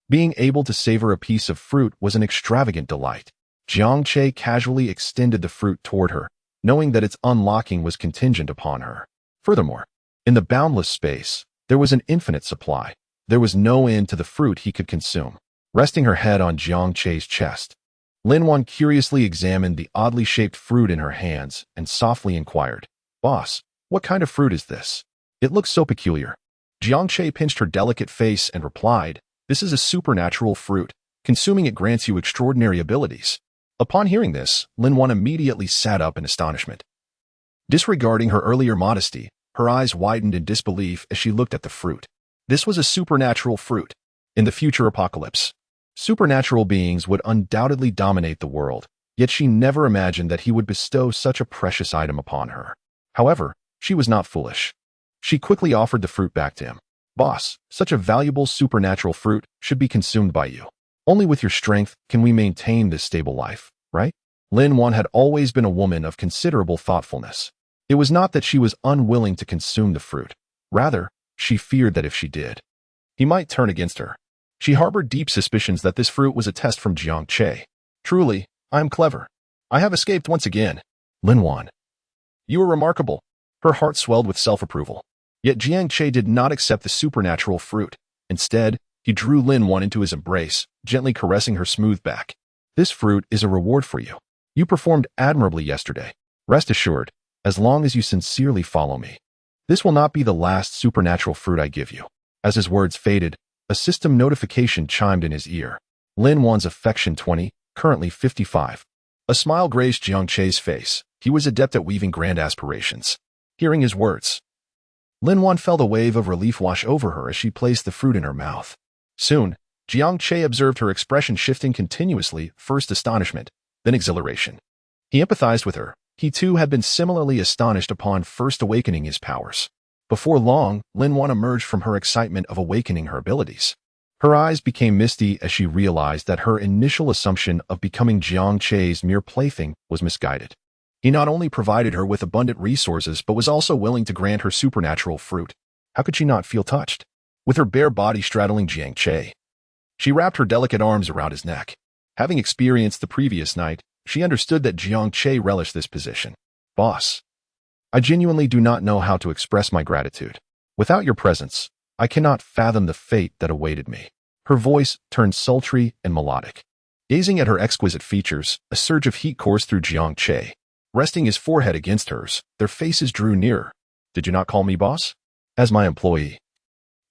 being able to savor a piece of fruit was an extravagant delight. Jiang Che casually extended the fruit toward her, knowing that its unlocking was contingent upon her. Furthermore, in the boundless space, there was an infinite supply. There was no end to the fruit he could consume. Resting her head on Jiang Che's chest, Lin Wan curiously examined the oddly shaped fruit in her hands and softly inquired, "Boss, what kind of fruit is this? It looks so peculiar." Jiang Che pinched her delicate face and replied, "This is a supernatural fruit. Consuming it grants you extraordinary abilities." Upon hearing this, Lin Wan immediately sat up in astonishment. Disregarding her earlier modesty, her eyes widened in disbelief as she looked at the fruit. This was a supernatural fruit. In the future apocalypse, supernatural beings would undoubtedly dominate the world, yet she never imagined that he would bestow such a precious item upon her. However, she was not foolish. She quickly offered the fruit back to him. "Boss, such a valuable supernatural fruit should be consumed by you. Only with your strength can we maintain this stable life, right?" Lin Wan had always been a woman of considerable thoughtfulness. It was not that she was unwilling to consume the fruit. Rather, she feared that if she did, he might turn against her. She harbored deep suspicions that this fruit was a test from Jiang Che. "Truly, I am clever. I have escaped once again. Lin Wan, you are remarkable." Her heart swelled with self-approval. Yet Jiang Che did not accept the supernatural fruit. Instead, he drew Lin Wan into his embrace, gently caressing her smooth back. "This fruit is a reward for you. You performed admirably yesterday. Rest assured, as long as you sincerely follow me, this will not be the last supernatural fruit I give you." As his words faded, a system notification chimed in his ear. Lin Wan's affection 20, currently 55. A smile graced Jiang Che's face. He was adept at weaving grand aspirations. Hearing his words, Lin Wan felt a wave of relief wash over her as she placed the fruit in her mouth. Soon, Jiang Che observed her expression shifting continuously, first astonishment, then exhilaration. He empathized with her. He too had been similarly astonished upon first awakening his powers. Before long, Lin Wan emerged from her excitement of awakening her abilities. Her eyes became misty as she realized that her initial assumption of becoming Jiang Che's mere plaything was misguided. He not only provided her with abundant resources but was also willing to grant her supernatural fruit. How could she not feel touched? With her bare body straddling Jiang Che, she wrapped her delicate arms around his neck. Having experienced the previous night, she understood that Jiang Che relished this position. "Boss, I genuinely do not know how to express my gratitude. Without your presence, I cannot fathom the fate that awaited me." Her voice turned sultry and melodic. Gazing at her exquisite features, a surge of heat coursed through Jiang Che. Resting his forehead against hers, their faces drew nearer. "Did you not call me boss? As my employee,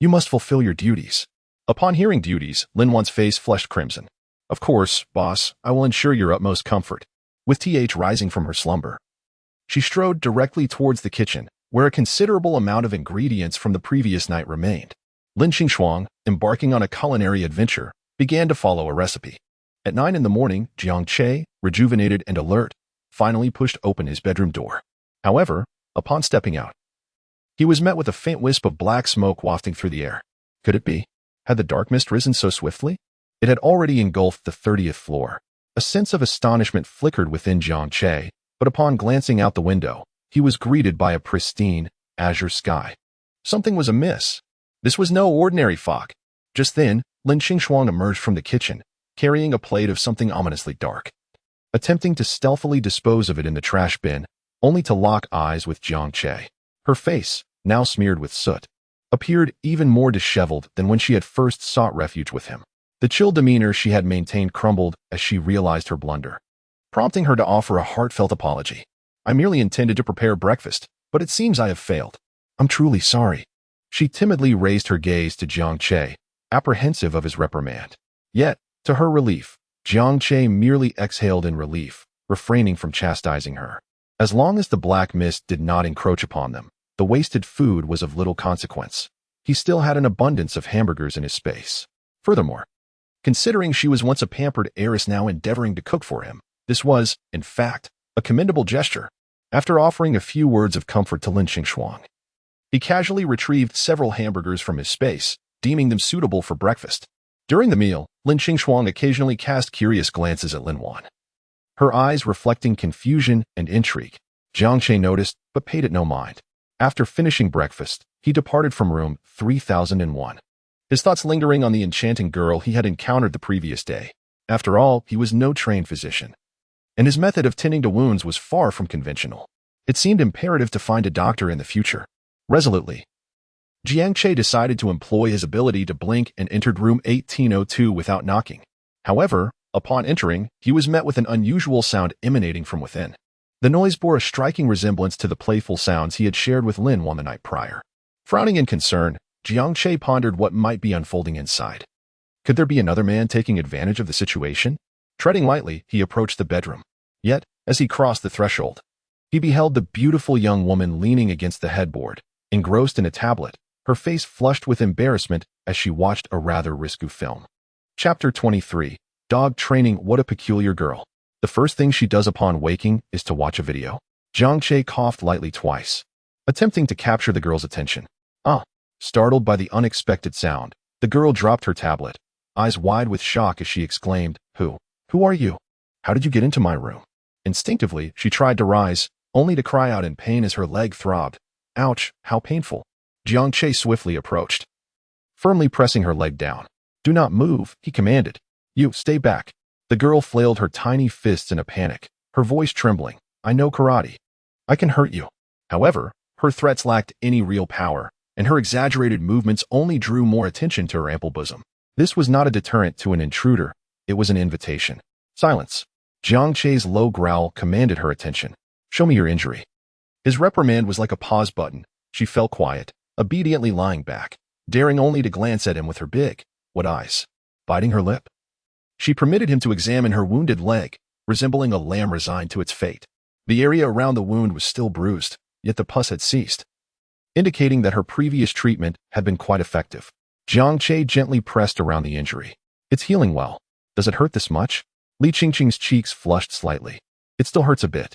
you must fulfill your duties." Upon hearing duties, Lin Wan's face flushed crimson. "Of course, boss, I will ensure your utmost comfort." With th rising from her slumber, she strode directly towards the kitchen, where a considerable amount of ingredients from the previous night remained. Lin Qingshuang, embarking on a culinary adventure, began to follow a recipe. At 9 in the morning, Jiang Che, rejuvenated and alert, finally pushed open his bedroom door. However, upon stepping out, he was met with a faint wisp of black smoke wafting through the air. Could it be? Had the dark mist risen so swiftly? It had already engulfed the 30th floor. A sense of astonishment flickered within Jiang Che, but upon glancing out the window, he was greeted by a pristine, azure sky. Something was amiss. This was no ordinary fog. Just then, Lin Qingshuang emerged from the kitchen, carrying a plate of something ominously dark. Attempting to stealthily dispose of it in the trash bin, only to lock eyes with Jiang Che. Her face, now smeared with soot, appeared even more disheveled than when she had first sought refuge with him. The chill demeanor she had maintained crumbled as she realized her blunder, prompting her to offer a heartfelt apology. "I merely intended to prepare breakfast, but it seems I have failed. I'm truly sorry." She timidly raised her gaze to Jiang Che, apprehensive of his reprimand. Yet, to her relief, Jiang Che merely exhaled in relief, refraining from chastising her. As long as the black mist did not encroach upon them, the wasted food was of little consequence. He still had an abundance of hamburgers in his space. Furthermore, considering she was once a pampered heiress now endeavoring to cook for him, this was, in fact, a commendable gesture. After offering a few words of comfort to Lin Qingshuang, he casually retrieved several hamburgers from his space, deeming them suitable for breakfast. During the meal, Lin Qingshuang occasionally cast curious glances at Lin Wan, her eyes reflecting confusion and intrigue. Jiang Che noticed, but paid it no mind. After finishing breakfast, he departed from room 3001, his thoughts lingering on the enchanting girl he had encountered the previous day. After all, he was no trained physician, and his method of tending to wounds was far from conventional. It seemed imperative to find a doctor in the future. Resolutely, Jiang Che decided to employ his ability to blink and entered room 1802 without knocking. However, upon entering, he was met with an unusual sound emanating from within. The noise bore a striking resemblance to the playful sounds he had shared with Lin Wan the night prior. Frowning in concern, Jiang Che pondered what might be unfolding inside. Could there be another man taking advantage of the situation? Treading lightly, he approached the bedroom. Yet, as he crossed the threshold, he beheld the beautiful young woman leaning against the headboard, engrossed in a tablet, her face flushed with embarrassment as she watched a rather risky film. Chapter 23. Dog Training. What a peculiar girl. The first thing she does upon waking is to watch a video. Jiang Che coughed lightly twice, attempting to capture the girl's attention. Startled by the unexpected sound, the girl dropped her tablet, eyes wide with shock as she exclaimed, Who are you? How did you get into my room? Instinctively, she tried to rise, only to cry out in pain as her leg throbbed. Ouch, how painful. Jiang Che swiftly approached, firmly pressing her leg down. Do not move, he commanded. You, stay back. The girl flailed her tiny fists in a panic, her voice trembling. I know karate. I can hurt you. However, her threats lacked any real power, and her exaggerated movements only drew more attention to her ample bosom. This was not a deterrent to an intruder, it was an invitation. Silence. Jiang Che's low growl commanded her attention. Show me your injury. His reprimand was like a pause button. She fell quiet, obediently lying back, daring only to glance at him with her big, wet eyes. Biting her lip, she permitted him to examine her wounded leg, resembling a lamb resigned to its fate. The area around the wound was still bruised, yet the pus had ceased, indicating that her previous treatment had been quite effective. Jiang Che gently pressed around the injury. It's healing well. Does it hurt this much? Li Qingqing's cheeks flushed slightly. It still hurts a bit.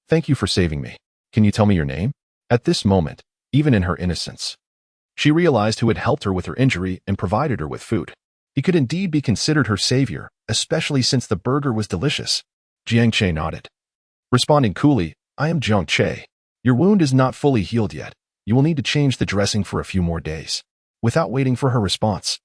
Thank you for saving me. Can you tell me your name? At this moment, even in her innocence, she realized who had helped her with her injury and provided her with food. He could indeed be considered her savior, especially since the burger was delicious. Jiang Che nodded, responding coolly, I am Jiang Che. Your wound is not fully healed yet. You will need to change the dressing for a few more days. Without waiting for her response,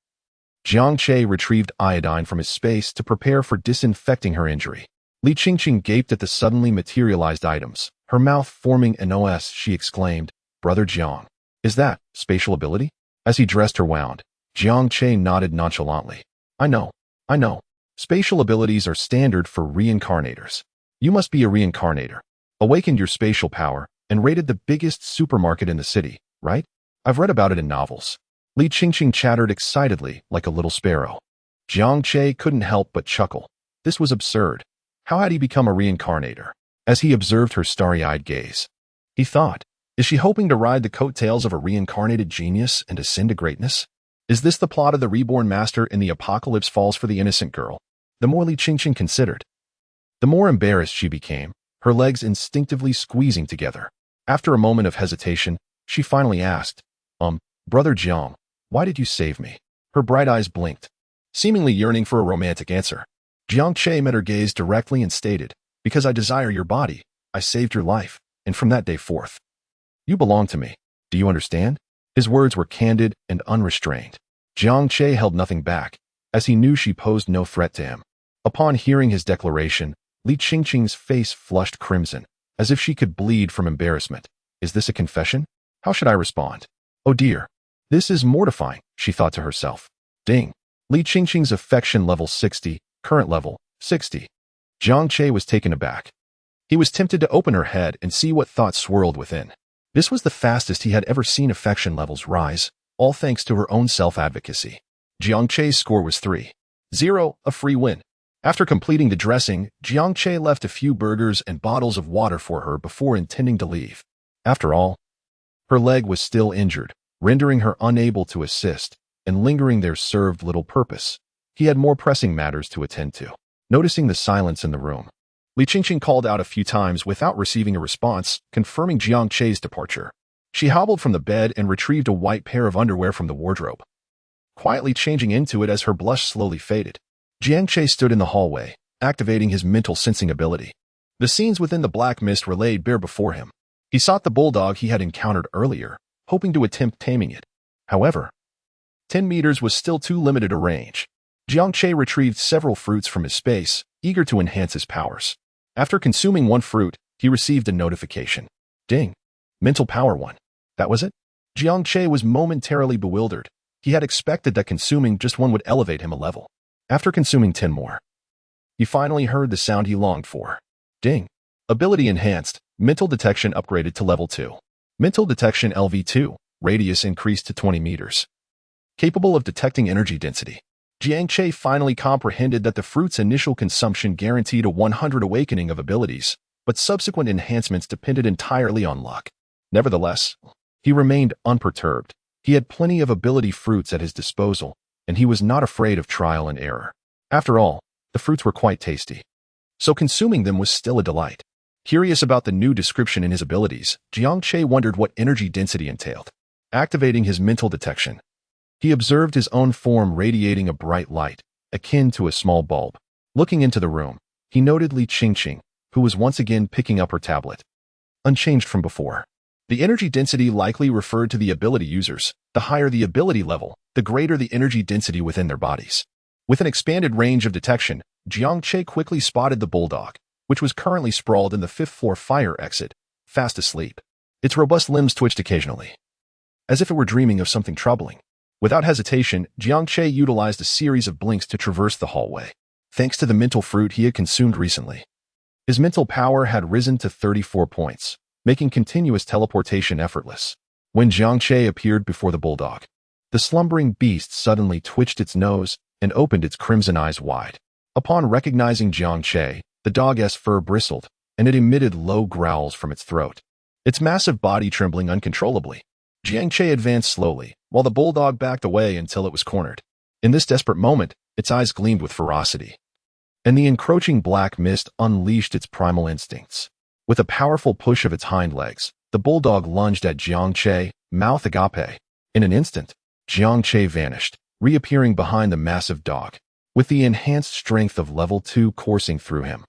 Jiang Che retrieved iodine from his space to prepare for disinfecting her injury. Li Qingqing gaped at the suddenly materialized items, her mouth forming an OS. She exclaimed, Brother Jiang, is that spatial ability? As he dressed her wound, Jiang Che nodded nonchalantly. I know. Spatial abilities are standard for reincarnators. You must be a reincarnator, awakened your spatial power, and raided the biggest supermarket in the city, right? I've read about it in novels. Li Qingqing chattered excitedly like a little sparrow. Jiang Che couldn't help but chuckle. This was absurd. How had he become a reincarnator? As he observed her starry-eyed gaze, he thought, is she hoping to ride the coattails of a reincarnated genius and ascend to greatness? Is this the plot of the reborn master in the apocalypse falls for the innocent girl? The more Li Qingqing considered, the more embarrassed she became, her legs instinctively squeezing together. After a moment of hesitation, she finally asked, Brother Jiang, why did you save me? Her bright eyes blinked, seemingly yearning for a romantic answer. Jiang Che met her gaze directly and stated, because I desire your body, I saved your life, and from that day forth, you belong to me. Do you understand? His words were candid and unrestrained. Jiang Che held nothing back, as he knew she posed no threat to him. Upon hearing his declaration, Li Qingqing's face flushed crimson, as if she could bleed from embarrassment. Is this a confession? How should I respond? Oh dear. This is mortifying, she thought to herself. Ding. Li Qingqing's affection level 60, current level 60. Jiang Che was taken aback. He was tempted to open her head and see what thoughts swirled within. This was the fastest he had ever seen affection levels rise, all thanks to her own self-advocacy. Jiang Che's score was 3-0, a free win. After completing the dressing, Jiang Che left a few burgers and bottles of water for her before intending to leave. After all, her leg was still injured, rendering her unable to assist, and lingering there served little purpose. He had more pressing matters to attend to. Noticing the silence in the room, Li Qingxing called out a few times without receiving a response, confirming Jiang Che's departure. She hobbled from the bed and retrieved a white pair of underwear from the wardrobe, quietly changing into it as her blush slowly faded. Jiang Che stood in the hallway, activating his mental sensing ability. The scenes within the black mist were laid bare before him. He sought the bulldog he had encountered earlier, hoping to attempt taming it. However, 10 meters was still too limited a range. Jiang Che retrieved several fruits from his space, eager to enhance his powers. After consuming one fruit, he received a notification. Ding. Mental power 1. That was it? Jiang Che was momentarily bewildered. He had expected that consuming just one would elevate him a level. After consuming 10 more, he finally heard the sound he longed for. Ding. Ability enhanced. Mental detection upgraded to level 2. Mental detection LV2. Radius increased to 20 meters. Capable of detecting energy density. Jiang Che finally comprehended that the fruit's initial consumption guaranteed a 100 awakening of abilities, but subsequent enhancements depended entirely on luck. Nevertheless, he remained unperturbed. He had plenty of ability fruits at his disposal, and he was not afraid of trial and error. After all, the fruits were quite tasty, so consuming them was still a delight. Curious about the new description in his abilities, Jiang Che wondered what energy density entailed. Activating his mental detection, he observed his own form radiating a bright light, akin to a small bulb. Looking into the room, he noted Li Qingxing, who was once again picking up her tablet. Unchanged from before. The energy density likely referred to the ability users. The higher the ability level, the greater the energy density within their bodies. With an expanded range of detection, Jiang Che quickly spotted the bulldog, which was currently sprawled in the 5th-floor fire exit, fast asleep. Its robust limbs twitched occasionally, as if it were dreaming of something troubling. Without hesitation, Jiang Che utilized a series of blinks to traverse the hallway. Thanks to the mental fruit he had consumed recently, his mental power had risen to 34 points, making continuous teleportation effortless. When Jiang Che appeared before the bulldog, the slumbering beast suddenly twitched its nose and opened its crimson eyes wide. Upon recognizing Jiang Che, the dog's fur bristled, and it emitted low growls from its throat, its massive body trembling uncontrollably. Jiang Che advanced slowly, while the bulldog backed away until it was cornered. In this desperate moment, its eyes gleamed with ferocity, and the encroaching black mist unleashed its primal instincts. With a powerful push of its hind legs, the bulldog lunged at Jiang Che, mouth agape. In an instant, Jiang Che vanished, reappearing behind the massive dog, with the enhanced strength of level 2 coursing through him.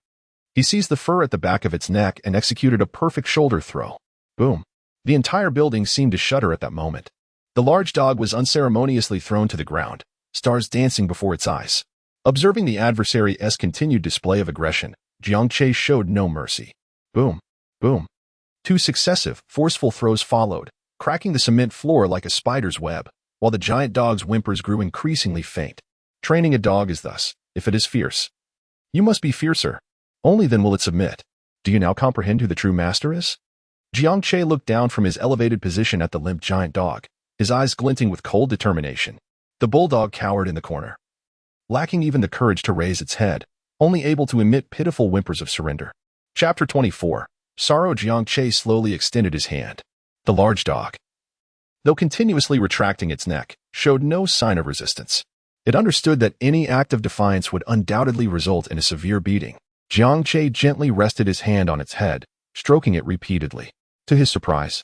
He seized the fur at the back of its neck and executed a perfect shoulder throw. Boom. The entire building seemed to shudder at that moment. The large dog was unceremoniously thrown to the ground, stars dancing before its eyes. Observing the adversary's continued display of aggression, Jiang Che showed no mercy. Boom. Boom. 2 successive, forceful throws followed, cracking the cement floor like a spider's web, while the giant dog's whimpers grew increasingly faint. Training a dog is thus: if it is fierce, you must be fiercer. Only then will it submit. Do you now comprehend who the true master is? Jiang Che looked down from his elevated position at the limp giant dog, his eyes glinting with cold determination. The bulldog cowered in the corner, lacking even the courage to raise its head, only able to emit pitiful whimpers of surrender. Chapter 24. Sorrow. Jiang Che slowly extended his hand. The large dog, though continuously retracting its neck, showed no sign of resistance. It understood that any act of defiance would undoubtedly result in a severe beating. Jiang Che gently rested his hand on its head, stroking it repeatedly. To his surprise,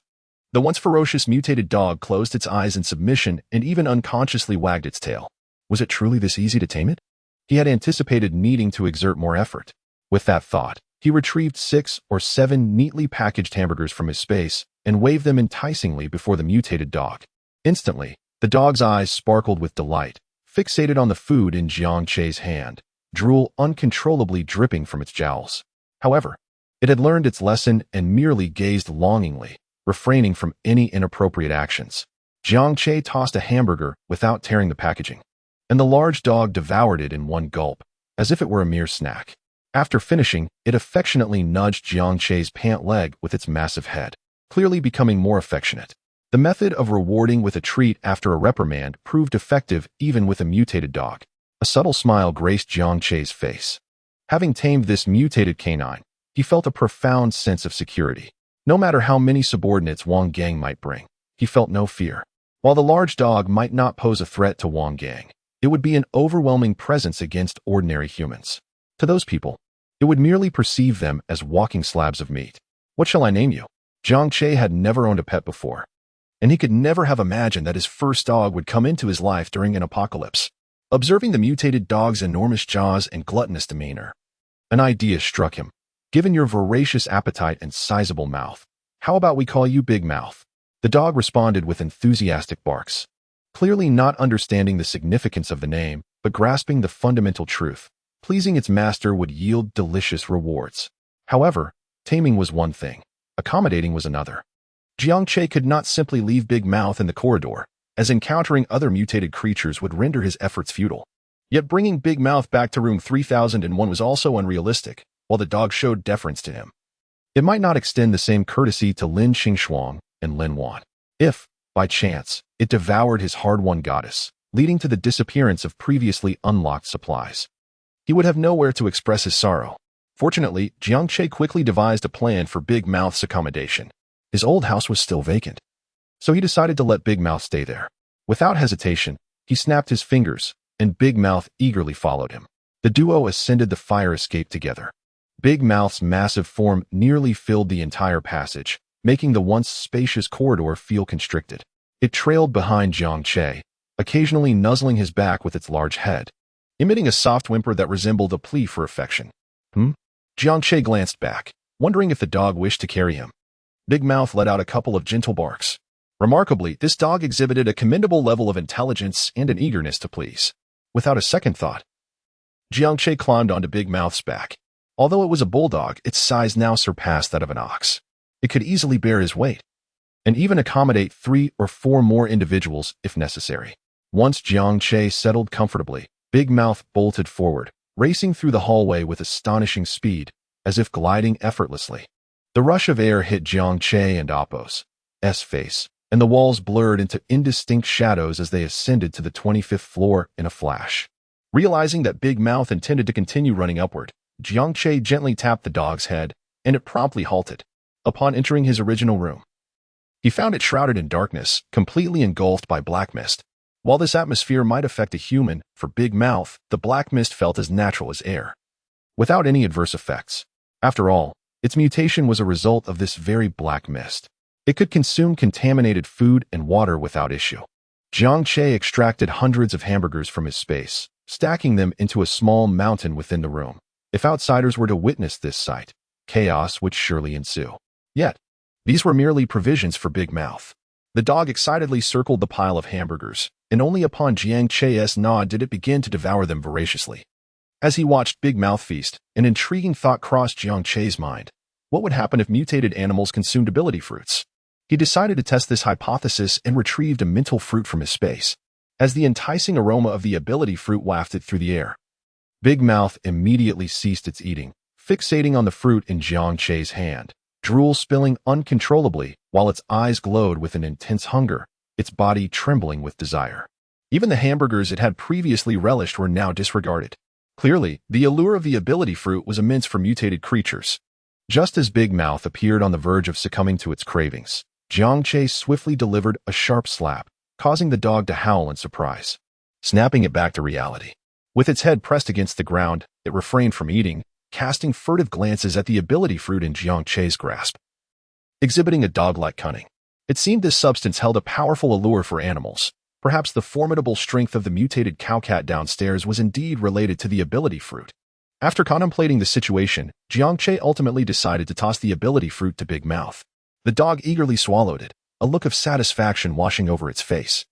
the once ferocious mutated dog closed its eyes in submission and even unconsciously wagged its tail. Was it truly this easy to tame it? He had anticipated needing to exert more effort. With that thought, he retrieved 6 or 7 neatly packaged hamburgers from his space and waved them enticingly before the mutated dog. Instantly, the dog's eyes sparkled with delight, fixated on the food in Jiang Che's hand, drool uncontrollably dripping from its jowls. However, it had learned its lesson and merely gazed longingly, refraining from any inappropriate actions. Jiang Che tossed a hamburger without tearing the packaging, and the large dog devoured it in one gulp, as if it were a mere snack. After finishing, it affectionately nudged Jiang Che's pant leg with its massive head. clearly becoming more affectionate. The method of rewarding with a treat after a reprimand proved effective even with a mutated dog. A subtle smile graced Jiang Che's face. Having tamed this mutated canine, he felt a profound sense of security. No matter how many subordinates Wang Gang might bring, he felt no fear. While the large dog might not pose a threat to Wang Gang, it would be an overwhelming presence against ordinary humans. To those people, it would merely perceive them as walking slabs of meat. What shall I name you? Jiang Che had never owned a pet before, and he could never have imagined that his first dog would come into his life during an apocalypse. Observing the mutated dog's enormous jaws and gluttonous demeanor, an idea struck him. Given your voracious appetite and sizable mouth, how about we call you Big Mouth? The dog responded with enthusiastic barks, clearly not understanding the significance of the name, but grasping the fundamental truth. Pleasing its master would yield delicious rewards. However, taming was one thing, accommodating was another. Jiang Che could not simply leave Big Mouth in the corridor, as encountering other mutated creatures would render his efforts futile. Yet bringing Big Mouth back to room 3001 was also unrealistic, while the dog showed deference to him. It might not extend the same courtesy to Lin Qingshuang and Lin Wan. If, by chance, it devoured his hard-won goddess, leading to the disappearance of previously unlocked supplies. He would have nowhere to express his sorrow. Fortunately, Jiang Che quickly devised a plan for Big Mouth's accommodation. His old house was still vacant, so he decided to let Big Mouth stay there. Without hesitation, he snapped his fingers, and Big Mouth eagerly followed him. The duo ascended the fire escape together. Big Mouth's massive form nearly filled the entire passage, making the once spacious corridor feel constricted. It trailed behind Jiang Che, occasionally nuzzling his back with its large head, emitting a soft whimper that resembled a plea for affection. Jiang Che glanced back, wondering if the dog wished to carry him. Big Mouth let out a couple of gentle barks. Remarkably, this dog exhibited a commendable level of intelligence and an eagerness to please. Without a second thought, Jiang Che climbed onto Big Mouth's back. Although it was a bulldog, its size now surpassed that of an ox. It could easily bear his weight, and even accommodate 3 or 4 more individuals if necessary. Once Jiang Che settled comfortably, Big Mouth bolted forward, racing through the hallway with astonishing speed, as if gliding effortlessly. The rush of air hit Jiang Che and Appo's face, and the walls blurred into indistinct shadows as they ascended to the 25th floor in a flash. Realizing that Big Mouth intended to continue running upward, Jiang Che gently tapped the dog's head, and it promptly halted. Upon entering his original room, he found it shrouded in darkness, completely engulfed by black mist. While this atmosphere might affect a human, for Big Mouth, the black mist felt as natural as air, without any adverse effects. After all, its mutation was a result of this very black mist. It could consume contaminated food and water without issue. Jiang Che extracted hundreds of hamburgers from his space, stacking them into a small mountain within the room. If outsiders were to witness this sight, chaos would surely ensue. Yet, these were merely provisions for Big Mouth. The dog excitedly circled the pile of hamburgers, and only upon Jiang Che's nod did it begin to devour them voraciously. As he watched Big Mouth feast, an intriguing thought crossed Jiang Che's mind. What would happen if mutated animals consumed ability fruits? He decided to test this hypothesis and retrieved a mental fruit from his space. As the enticing aroma of the ability fruit wafted through the air, Big Mouth immediately ceased its eating, fixating on the fruit in Jiang Che's hand, drool spilling uncontrollably while its eyes glowed with an intense hunger, its body trembling with desire. Even the hamburgers it had previously relished were now disregarded. Clearly, the allure of the ability fruit was immense for mutated creatures. Just as Big Mouth appeared on the verge of succumbing to its cravings, Jiang Che swiftly delivered a sharp slap, causing the dog to howl in surprise, snapping it back to reality. With its head pressed against the ground, it refrained from eating, casting furtive glances at the ability fruit in Jiang Che's grasp. Exhibiting a dog-like cunning, it seemed this substance held a powerful allure for animals. Perhaps the formidable strength of the mutated cowcat downstairs was indeed related to the ability fruit. After contemplating the situation, Jiang Che ultimately decided to toss the ability fruit to Big Mouth. The dog eagerly swallowed it, a look of satisfaction washing over its face.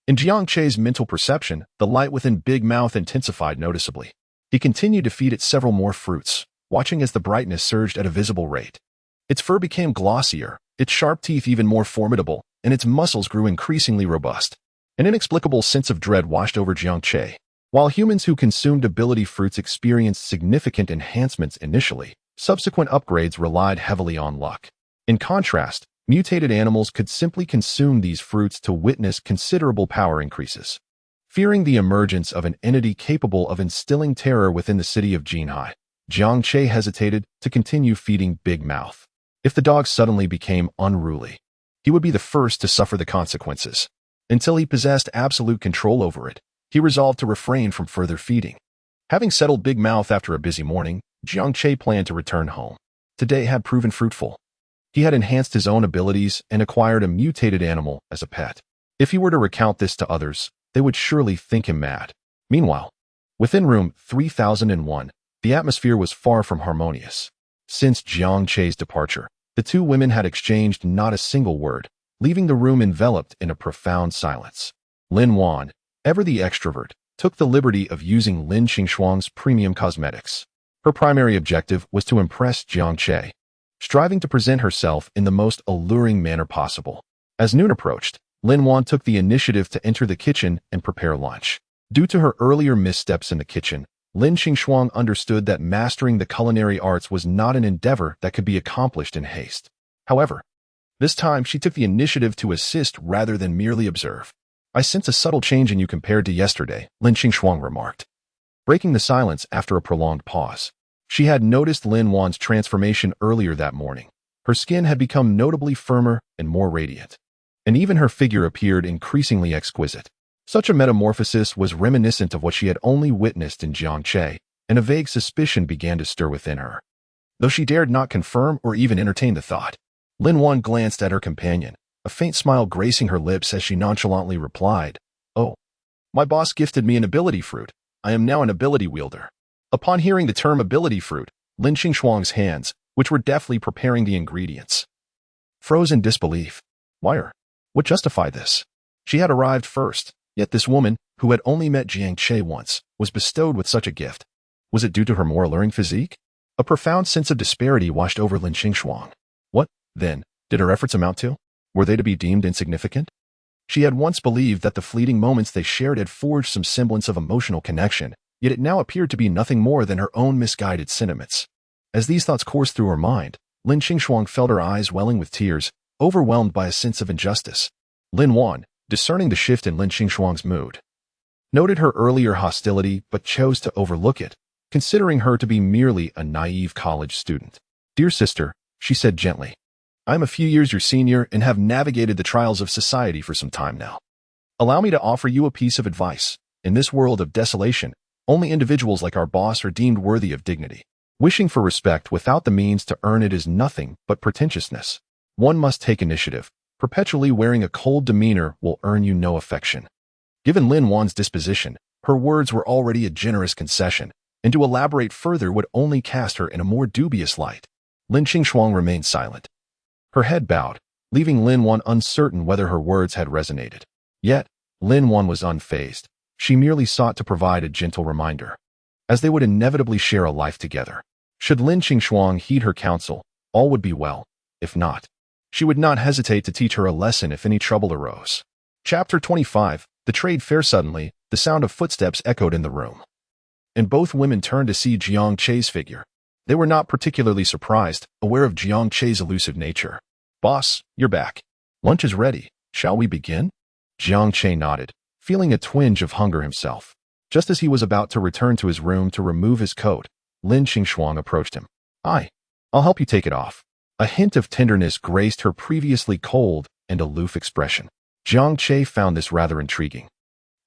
In Jiang Che's mental perception, the light within Big Mouth intensified noticeably. He continued to feed it several more fruits, watching as the brightness surged at a visible rate. Its fur became glossier, its sharp teeth even more formidable, and its muscles grew increasingly robust. An inexplicable sense of dread washed over Jiang Che. While humans who consumed ability fruits experienced significant enhancements initially, subsequent upgrades relied heavily on luck. In contrast, Mutated animals could simply consume these fruits to witness considerable power increases. Fearing the emergence of an entity capable of instilling terror within the city of Jinhai, Jiang Che hesitated to continue feeding Big Mouth. If the dog suddenly became unruly, he would be the first to suffer the consequences. Until he possessed absolute control over it, he resolved to refrain from further feeding. Having settled Big Mouth after a busy morning, Jiang Che planned to return home. Today had proven fruitful. He had enhanced his own abilities and acquired a mutated animal as a pet. If he were to recount this to others, they would surely think him mad. Meanwhile, within room 3001, the atmosphere was far from harmonious. Since Jiang Che's departure, the two women had exchanged not a single word, leaving the room enveloped in a profound silence. Lin Wan, ever the extrovert, took the liberty of using Lin Qingshuang's premium cosmetics. Her primary objective was to impress Jiang Che, striving to present herself in the most alluring manner possible. As noon approached, Lin Wan took the initiative to enter the kitchen and prepare lunch. Due to her earlier missteps in the kitchen, Lin Qingshuang understood that mastering the culinary arts was not an endeavor that could be accomplished in haste. However, this time she took the initiative to assist rather than merely observe. "I sense a subtle change in you compared to yesterday," Lin Qingshuang remarked, breaking the silence after a prolonged pause. She had noticed Lin Wan's transformation earlier that morning. Her skin had become notably firmer and more radiant, and even her figure appeared increasingly exquisite. Such a metamorphosis was reminiscent of what she had only witnessed in Jiang Che, and a vague suspicion began to stir within her. Though she dared not confirm or even entertain the thought, Lin Wan glanced at her companion, a faint smile gracing her lips as she nonchalantly replied, "Oh, my boss gifted me an ability fruit. I am now an ability wielder." Upon hearing the term ability fruit, Lin Qingshuang's hands, which were deftly preparing the ingredients, froze in disbelief. Why? What justified this? She had arrived first, yet this woman, who had only met Jiang Che once, was bestowed with such a gift. Was it due to her more alluring physique? A profound sense of disparity washed over Lin Qingshuang. What, then, did her efforts amount to? Were they to be deemed insignificant? She had once believed that the fleeting moments they shared had forged some semblance of emotional connection, yet it now appeared to be nothing more than her own misguided sentiments. As these thoughts coursed through her mind, Lin Qingshuang felt her eyes welling with tears, overwhelmed by a sense of injustice. Lin Wan, discerning the shift in Lin Qingshuang's mood, noted her earlier hostility but chose to overlook it, considering her to be merely a naive college student. "Dear sister," she said gently, "I am a few years your senior and have navigated the trials of society for some time now. Allow me to offer you a piece of advice. In this world of desolation, only individuals like our boss are deemed worthy of dignity. Wishing for respect without the means to earn it is nothing but pretentiousness. One must take initiative. Perpetually wearing a cold demeanor will earn you no affection." Given Lin Wan's disposition, her words were already a generous concession, and to elaborate further would only cast her in a more dubious light. Lin Qingshuang remained silent. Her head bowed, leaving Lin Wan uncertain whether her words had resonated. Yet, Lin Wan was unfazed. She merely sought to provide a gentle reminder, as they would inevitably share a life together. Should Lin Qingshuang heed her counsel, all would be well. If not, she would not hesitate to teach her a lesson if any trouble arose. Chapter 25. The trade fair. Suddenly, the sound of footsteps echoed in the room, and both women turned to see Jiang Che's figure. They were not particularly surprised, aware of Jiang Che's elusive nature. "Boss, you're back. Lunch is ready. Shall we begin?" Jiang Che nodded, feeling a twinge of hunger himself. Just as he was about to return to his room to remove his coat, Lin Qingshuang approached him. "I'll help you take it off." A hint of tenderness graced her previously cold and aloof expression. Jiang Che found this rather intriguing.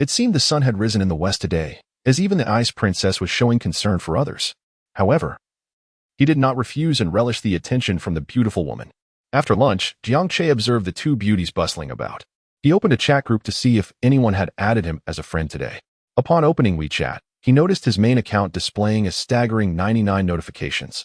It seemed the sun had risen in the west today, as even the ice princess was showing concern for others. However, he did not refuse and relish the attention from the beautiful woman. After lunch, Jiang Che observed the two beauties bustling about. He opened a chat group to see if anyone had added him as a friend today. Upon opening WeChat, he noticed his main account displaying a staggering 99 notifications,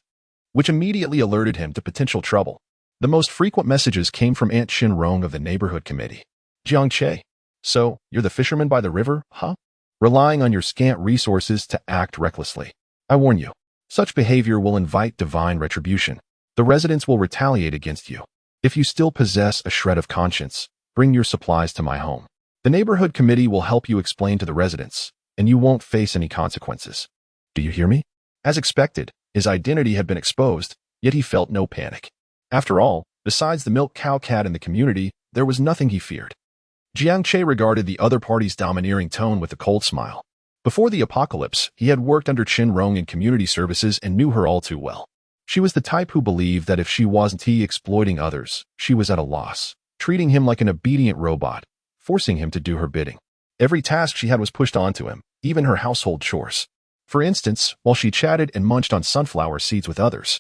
which immediately alerted him to potential trouble. The most frequent messages came from Aunt Shin Rong of the neighborhood committee. "Jiang Che, so you're the fisherman by the river, huh? Relying on your scant resources to act recklessly. I warn you, such behavior will invite divine retribution. The residents will retaliate against you. If you still possess a shred of conscience, bring your supplies to my home. The neighborhood committee will help you explain to the residents, and you won't face any consequences. Do you hear me?" As expected, his identity had been exposed, yet he felt no panic. After all, Besides the milk cow cat in the community, there was nothing he feared. Jiang Che regarded the other party's domineering tone with a cold smile. Before the apocalypse, he had worked under Qin Rong in community services and knew her all too well. She was the type who believed that if she wasn't exploiting others, she was at a loss, treating him like an obedient robot, forcing him to do her bidding. Every task she had was pushed onto him, even her household chores. For instance, while she chatted and munched on sunflower seeds with others,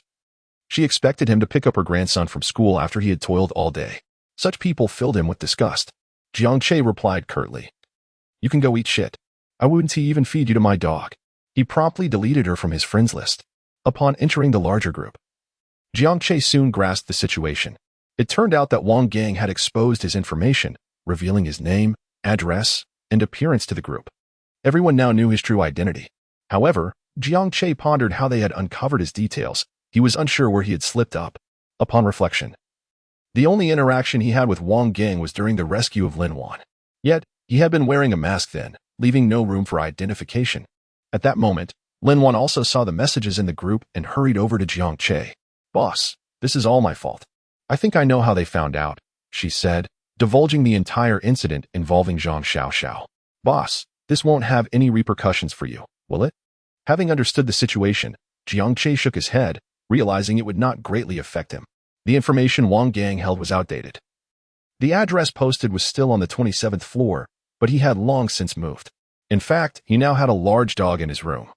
she expected him to pick up her grandson from school after he had toiled all day. Such people filled him with disgust. Jiang Che replied curtly, "You can go eat shit. I wouldn't even feed you to my dog." He promptly deleted her from his friends list. Upon entering the larger group, Jiang Che soon grasped the situation. It turned out that Wang Gang had exposed his information, revealing his name, address, and appearance to the group. Everyone now knew his true identity. However, Jiang Che pondered how they had uncovered his details. He was unsure where he had slipped up. Upon reflection, the only interaction he had with Wang Gang was during the rescue of Lin Wan. Yet, he had been wearing a mask then, leaving no room for identification. At that moment, Lin Wan also saw the messages in the group and hurried over to Jiang Che. "Boss, this is all my fault. I think I know how they found out," she said, divulging the entire incident involving Zhang Xiaoxiao. "Boss, this won't have any repercussions for you, will it?" Having understood the situation, Jiang Che shook his head, realizing it would not greatly affect him. The information Wang Gang held was outdated. The address posted was still on the 27th floor, but he had long since moved. In fact, he now had a large dog in his room.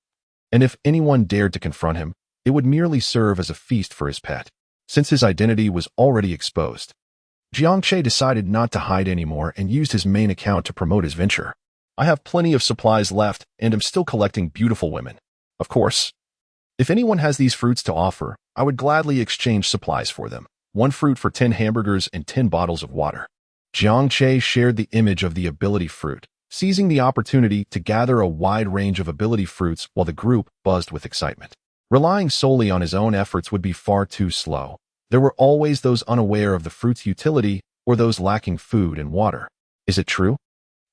And if anyone dared to confront him, it would merely serve as a feast for his pet. Since his identity was already exposed, Jiang Che decided not to hide anymore and used his main account to promote his venture. "I have plenty of supplies left and am still collecting beautiful women. Of course, if anyone has these fruits to offer, I would gladly exchange supplies for them. 1 fruit for 10 hamburgers and 10 bottles of water." Jiang Che shared the image of the ability fruit, seizing the opportunity to gather a wide range of ability fruits while the group buzzed with excitement. Relying solely on his own efforts would be far too slow. There were always those unaware of the fruit's utility or those lacking food and water. Is it true?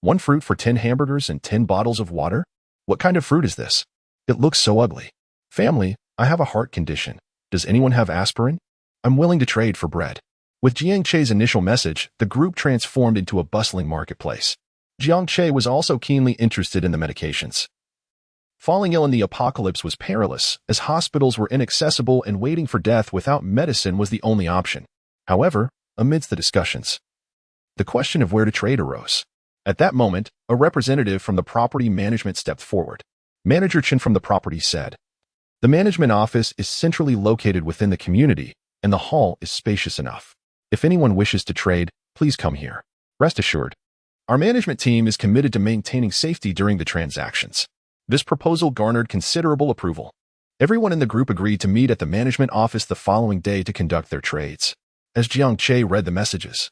1 fruit for 10 hamburgers and 10 bottles of water? What kind of fruit is this? It looks so ugly. "Family, I have a heart condition. Does anyone have aspirin? I'm willing to trade for bread." With Jiang Che's initial message, the group transformed into a bustling marketplace. Jiang Che was also keenly interested in the medications. Falling ill in the apocalypse was perilous, as hospitals were inaccessible and waiting for death without medicine was the only option. However, amidst the discussions, the question of where to trade arose. At that moment, a representative from the property management stepped forward. Manager Chen from the property said, "The management office is centrally located within the community, and the hall is spacious enough. If anyone wishes to trade, please come here. Rest assured, our management team is committed to maintaining safety during the transactions." This proposal garnered considerable approval. Everyone in the group agreed to meet at the management office the following day to conduct their trades. As Jiang Che read the messages,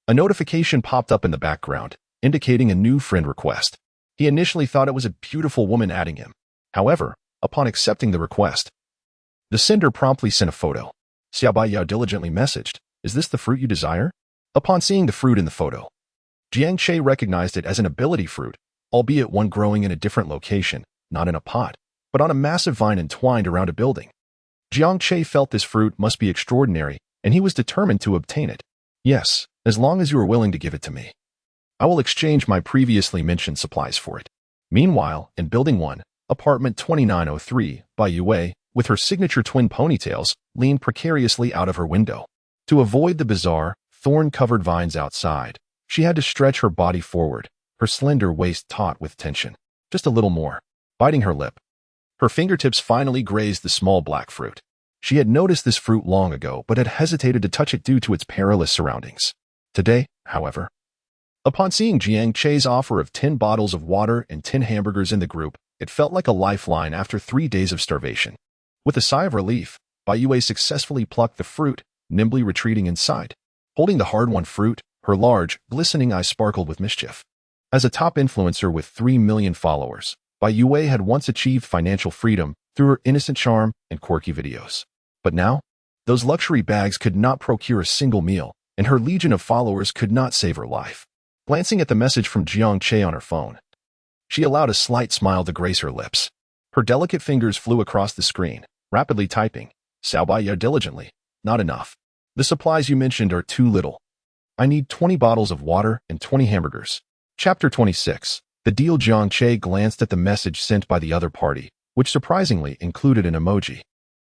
a notification popped up in the background, indicating a new friend request. He initially thought it was a beautiful woman adding him. However, upon accepting the request, the sender promptly sent a photo. Xiao Baiyao diligently messaged, "Is this the fruit you desire?" Upon seeing the fruit in the photo, Jiang Che recognized it as an ability fruit, albeit one growing in a different location, not in a pot, but on a massive vine entwined around a building. Jiang Che felt this fruit must be extraordinary, and he was determined to obtain it. "Yes, as long as you are willing to give it to me. I will exchange my previously mentioned supplies for it." Meanwhile, in Building 1, Apartment 2903, Bai Yue, with her signature twin ponytails, leaned precariously out of her window. To avoid the bizarre, thorn-covered vines outside, she had to stretch her body forward, her slender waist taut with tension. Just a little more. Biting her lip, her fingertips finally grazed the small black fruit. She had noticed this fruit long ago, but had hesitated to touch it due to its perilous surroundings. Today, however, upon seeing Jiang Che's offer of 10 bottles of water and 10 hamburgers in the group, it felt like a lifeline after 3 days of starvation. With a sigh of relief, Bai Yue successfully plucked the fruit, nimbly retreating inside. Holding the hard-won fruit, her large, glistening eyes sparkled with mischief. As a top influencer with 3 million followers, Bai Yue had once achieved financial freedom through her innocent charm and quirky videos. But now, those luxury bags could not procure a single meal, and her legion of followers could not save her life. Glancing at the message from Jiang Che on her phone, she allowed a slight smile to grace her lips. Her delicate fingers flew across the screen, rapidly typing, "Xiao Baiyao diligently. Not enough. The supplies you mentioned are too little. I need 20 bottles of water and 20 hamburgers. Chapter 26. The deal. Jiang Che glanced at the message sent by the other party, which surprisingly included an emoji.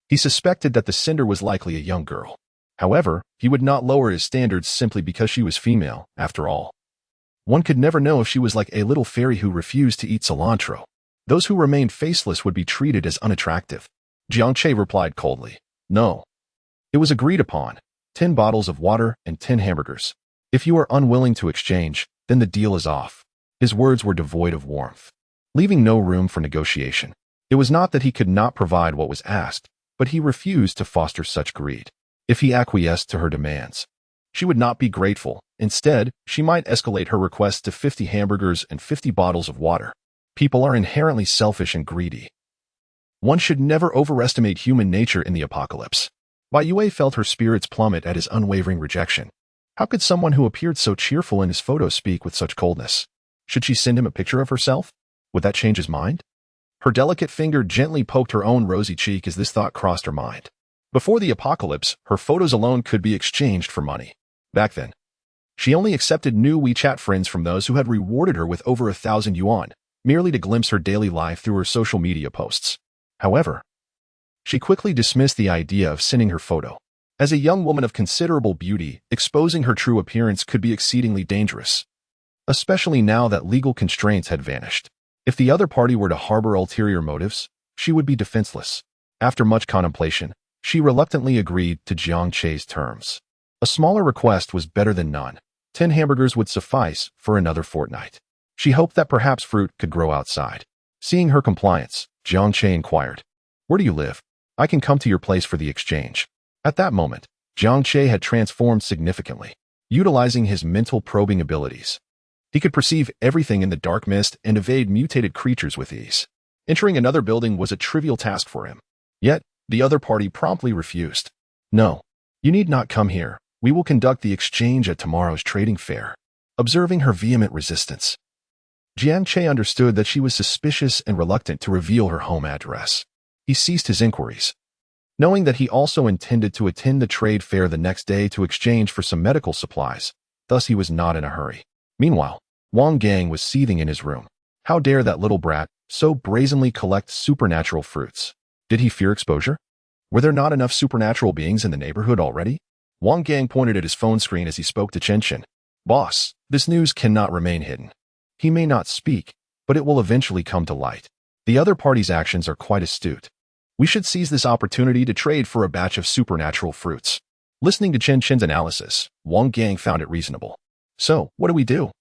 He suspected that the sender was likely a young girl. However, he would not lower his standards simply because she was female, after all. One could never know if she was like a little fairy who refused to eat cilantro. Those who remained faceless would be treated as unattractive. Jiang Che replied coldly, "No." It was agreed upon. 10 bottles of water and 10 hamburgers. If you are unwilling to exchange, then the deal is off. His words were devoid of warmth, leaving no room for negotiation. It was not that he could not provide what was asked, but he refused to foster such greed. If he acquiesced to her demands, she would not be grateful. Instead, she might escalate her request to 50 hamburgers and 50 bottles of water. People are inherently selfish and greedy. One should never overestimate human nature in the apocalypse. Bai Yue felt her spirits plummet at his unwavering rejection. How could someone who appeared so cheerful in his photo speak with such coldness? Should she send him a picture of herself? Would that change his mind? Her delicate finger gently poked her own rosy cheek as this thought crossed her mind. Before the apocalypse, her photos alone could be exchanged for money. Back then, she only accepted new WeChat friends from those who had rewarded her with over 1,000 yuan, merely to glimpse her daily life through her social media posts. However, she quickly dismissed the idea of sending her photo. As a young woman of considerable beauty, exposing her true appearance could be exceedingly dangerous, especially now that legal constraints had vanished. If the other party were to harbor ulterior motives, she would be defenseless. After much contemplation, she reluctantly agreed to Jiang Che's terms. A smaller request was better than none. 10 hamburgers would suffice for another fortnight. She hoped that perhaps fruit could grow outside. Seeing her compliance, Jiang Che inquired, "Where do you live? I can come to your place for the exchange." At that moment, Jiang Che had transformed significantly, utilizing his mental probing abilities. He could perceive everything in the dark mist and evade mutated creatures with ease. Entering another building was a trivial task for him. Yet, the other party promptly refused. "No, you need not come here. We will conduct the exchange at tomorrow's trading fair." Observing her vehement resistance, Jiang Che understood that she was suspicious and reluctant to reveal her home address. He ceased his inquiries, knowing that he also intended to attend the trade fair the next day to exchange for some medical supplies. Thus he was not in a hurry. Meanwhile, Wang Gang was seething in his room. How dare that little brat so brazenly collect supernatural fruits? Did he fear exposure? Were there not enough supernatural beings in the neighborhood already? Wang Gang pointed at his phone screen as he spoke to Chen Chen. "Boss, this news cannot remain hidden. He may not speak, but it will eventually come to light. The other party's actions are quite astute. We should seize this opportunity to trade for a batch of supernatural fruits." Listening to Chen Chen's analysis, Wang Gang found it reasonable. "So, what do we do?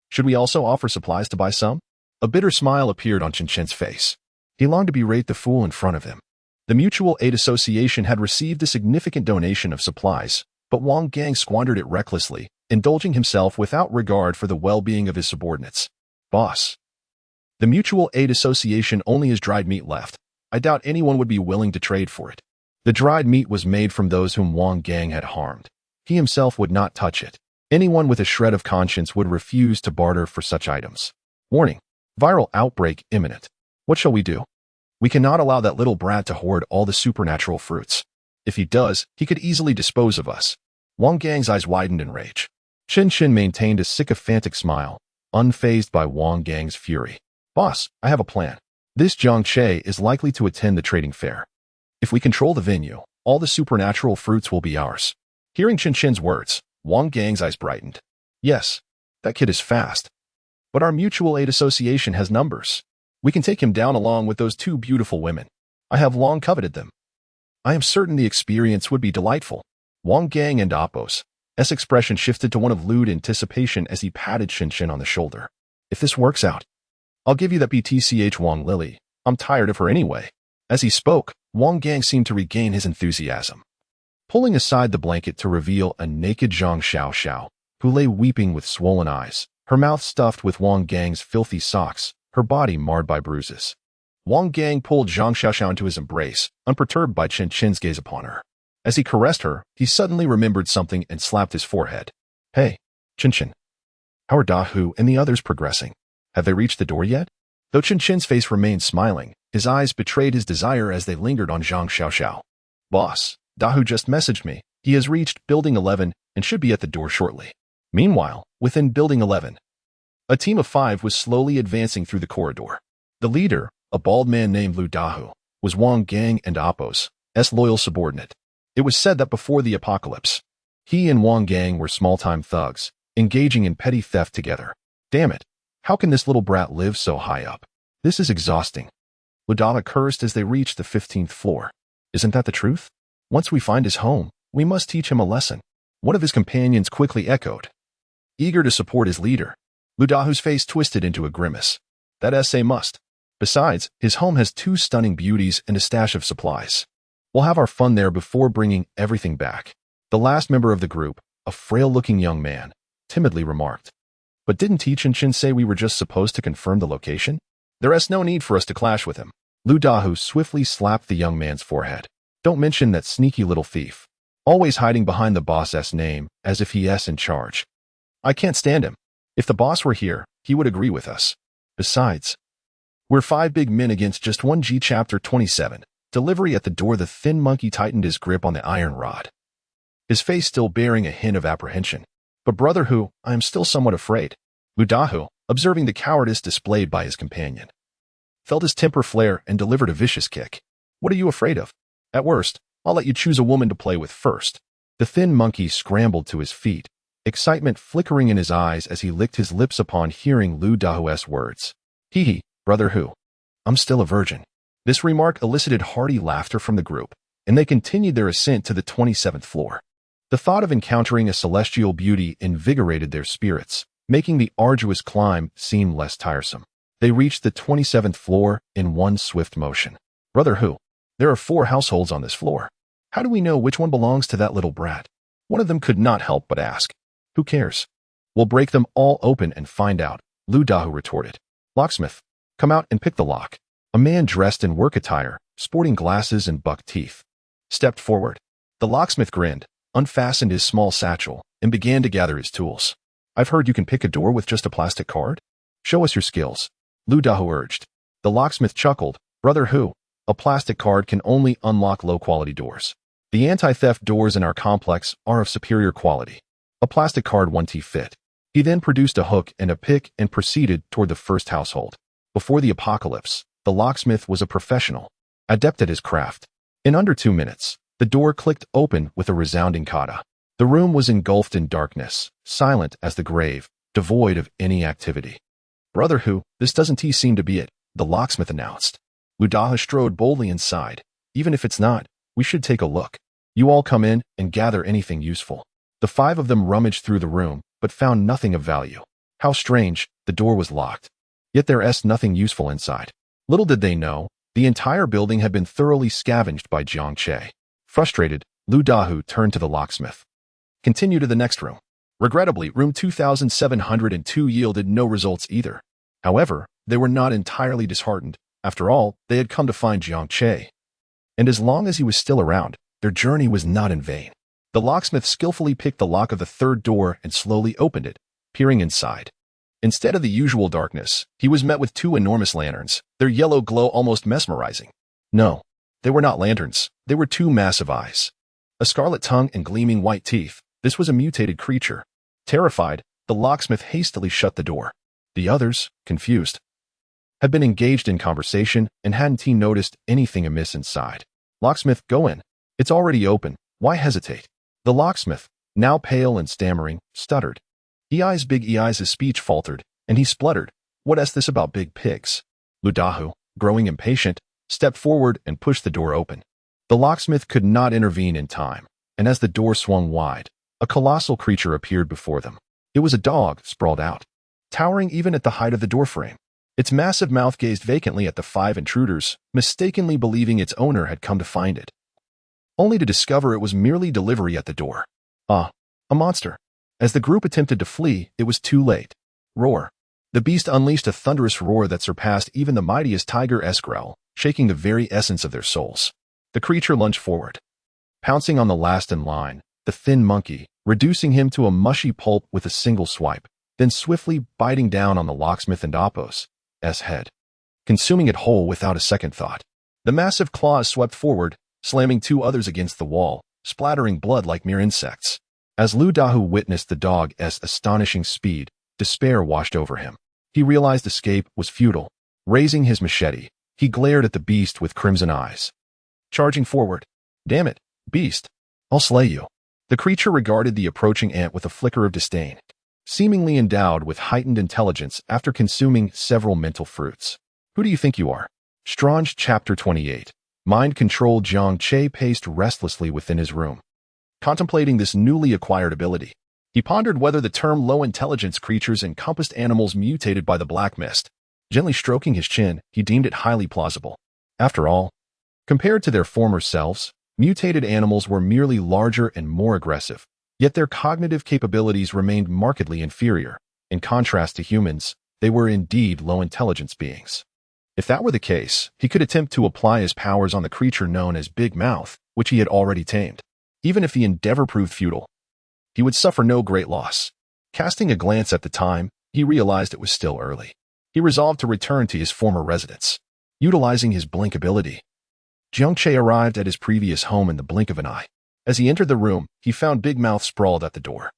Should we also offer supplies to buy some?" A bitter smile appeared on Chen Chen's face. He longed to berate the fool in front of him. The Mutual Aid Association had received a significant donation of supplies, but Wang Gang squandered it recklessly, indulging himself without regard for the well-being of his subordinates. "Boss, the Mutual Aid Association only has dried meat left. I doubt anyone would be willing to trade for it." The dried meat was made from those whom Wang Gang had harmed. He himself would not touch it. Anyone with a shred of conscience would refuse to barter for such items. Warning: viral outbreak imminent. What shall we do? We cannot allow that little brat to hoard all the supernatural fruits. If he does, he could easily dispose of us. Wang Gang's eyes widened in rage. Chen Chen maintained a sycophantic smile, unfazed by Wang Gang's fury. "Boss, I have a plan. This Jiang Che is likely to attend the trading fair. If we control the venue, all the supernatural fruits will be ours." Hearing Chen Chen's words, Wang Gang's eyes brightened. "Yes, that kid is fast. But our Mutual Aid Association has numbers. We can take him down along with those 2 beautiful women. I have long coveted them. I am certain the experience would be delightful." Wang Gang and Appo's expression shifted to one of lewd anticipation as he patted Chen Chen on the shoulder. "If this works out, I'll give you that BTCH Wang Lily. I'm tired of her anyway." As he spoke, Wang Gang seemed to regain his enthusiasm, pulling aside the blanket to reveal a naked Zhang Xiao, who lay weeping with swollen eyes, her mouth stuffed with Wang Gang's filthy socks, her body marred by bruises. Wang Gang pulled Zhang Xiao into his embrace, unperturbed by Chen Chen's gaze upon her. As he caressed her, he suddenly remembered something and slapped his forehead. "Hey, Chen Chen. How are Dahu and the others progressing? Have they reached the door yet?" Though Chen Chen's face remained smiling, his eyes betrayed his desire as they lingered on Zhang Xiao. "Boss, Dahu just messaged me. He has reached Building 11 and should be at the door shortly. Meanwhile, within Building 11, a team of 5 was slowly advancing through the corridor. The leader, a bald man named Lu Dahu, was Wang Gang and Appo's loyal subordinate. It was said that before the apocalypse, he and Wang Gang were small-time thugs, engaging in petty theft together. Damn it, how can this little brat live so high up? This is exhausting. Lu Dahu cursed as they reached the 15th floor. Isn't that the truth? Once we find his home, we must teach him a lesson. One of his companions quickly echoed, eager to support his leader. Lu Dahu's face twisted into a grimace. That essay must. Besides, his home has 2 stunning beauties and a stash of supplies. We'll have our fun there before bringing everything back. The last member of the group, a frail-looking young man, timidly remarked. But didn't Jiang Che say we were just supposed to confirm the location? There is no need for us to clash with him. Lu Dahu swiftly slapped the young man's forehead. Don't mention that sneaky little thief. Always hiding behind the boss's name, as if he's in charge. I can't stand him. If the boss were here, he would agree with us. Besides, we're 5 big men against just 1 G. Chapter 27. Delivery at the door. The thin monkey tightened his grip on the iron rod, his face still bearing a hint of apprehension. But brother Hu, I am still somewhat afraid. Lu Dahu, observing the cowardice displayed by his companion, felt his temper flare and delivered a vicious kick. What are you afraid of? At worst, I'll let you choose a woman to play with first. The thin monkey scrambled to his feet, excitement flickering in his eyes as he licked his lips upon hearing Lu Dahu's words. Hee, brother Hu, I'm still a virgin. This remark elicited hearty laughter from the group, and they continued their ascent to the 27th floor. The thought of encountering a celestial beauty invigorated their spirits, making the arduous climb seem less tiresome. They reached the 27th floor in one swift motion. Brother Hu, there are 4 households on this floor. How do we know which one belongs to that little brat? One of them could not help but ask. Who cares? We'll break them all open and find out, Lu Dahu retorted. Locksmith, come out and pick the lock. A man dressed in work attire, sporting glasses and buck teeth, stepped forward. The locksmith grinned, unfastened his small satchel, and began to gather his tools. I've heard you can pick a door with just a plastic card? Show us your skills, Lu Dahu urged. The locksmith chuckled. Brother Hu, a plastic card can only unlock low-quality doors. The anti-theft doors in our complex are of superior quality. A plastic card won't fit. He then produced a hook and a pick and proceeded toward the first household. Before the apocalypse, the locksmith was a professional, adept at his craft. In under 2 minutes, the door clicked open with a resounding kata. The room was engulfed in darkness, silent as the grave, devoid of any activity. Brother Hu, this doesn't seem to be it, the locksmith announced. Lu Dahu strode boldly inside. Even if it's not, we should take a look. You all come in and gather anything useful. The 5 of them rummaged through the room, but found nothing of value. How strange, the door was locked. Yet there is nothing useful inside. Little did they know, the entire building had been thoroughly scavenged by Jiang Che. Frustrated, Lu Dahu turned to the locksmith. Continue to the next room. Regrettably, room 2702 yielded no results either. However, they were not entirely disheartened. After all, they had come to find Jiang Che. And as long as he was still around, their journey was not in vain. The locksmith skillfully picked the lock of the 3rd door and slowly opened it, peering inside. Instead of the usual darkness, he was met with 2 enormous lanterns, their yellow glow almost mesmerizing. No, they were not lanterns, they were 2 massive eyes. A scarlet tongue and gleaming white teeth. This was a mutated creature. Terrified, the locksmith hastily shut the door. The others, confused, had been engaged in conversation and hadn't noticed anything amiss inside. Locksmith, go in. It's already open. Why hesitate? The locksmith, now pale and stammering, stuttered. His speech faltered, and he spluttered. What is this about big pigs? Lu Dahu, growing impatient, stepped forward and pushed the door open. The locksmith could not intervene in time, and as the door swung wide, a colossal creature appeared before them. It was a dog, sprawled out, towering even at the height of the doorframe. Its massive mouth gazed vacantly at the 5 intruders, mistakenly believing its owner had come to find it, only to discover it was merely delivery at the door. A monster. As the group attempted to flee, it was too late. Roar. The beast unleashed a thunderous roar that surpassed even the mightiest tiger's growl, shaking the very essence of their souls. The creature lunged forward, pouncing on the last in line, the thin monkey, reducing him to a mushy pulp with a single swipe, then swiftly biting down on the locksmith and Appo's head, consuming it whole without a second thought. The massive claws swept forward, slamming 2 others against the wall, splattering blood like mere insects. As Lu Dahu witnessed the dog's astonishing speed, despair washed over him. He realized escape was futile. Raising his machete, he glared at the beast with crimson eyes. Charging forward. Damn it, beast. I'll slay you. The creature regarded the approaching ant with a flicker of disdain, seemingly endowed with heightened intelligence after consuming several mental fruits. Who do you think you are? Strange Chapter 28. Mind-controlled Jiang Che paced restlessly within his room. Contemplating this newly acquired ability, he pondered whether the term low-intelligence creatures encompassed animals mutated by the black mist. Gently stroking his chin, he deemed it highly plausible. After all, compared to their former selves, mutated animals were merely larger and more aggressive, yet their cognitive capabilities remained markedly inferior. In contrast to humans, they were indeed low-intelligence beings. If that were the case, he could attempt to apply his powers on the creature known as Big Mouth, which he had already tamed. Even if the endeavor proved futile, he would suffer no great loss. Casting a glance at the time, he realized it was still early. He resolved to return to his former residence. Utilizing his blink ability, Jiang Che arrived at his previous home in the blink of an eye. As he entered the room, he found Big Mouth sprawled at the door.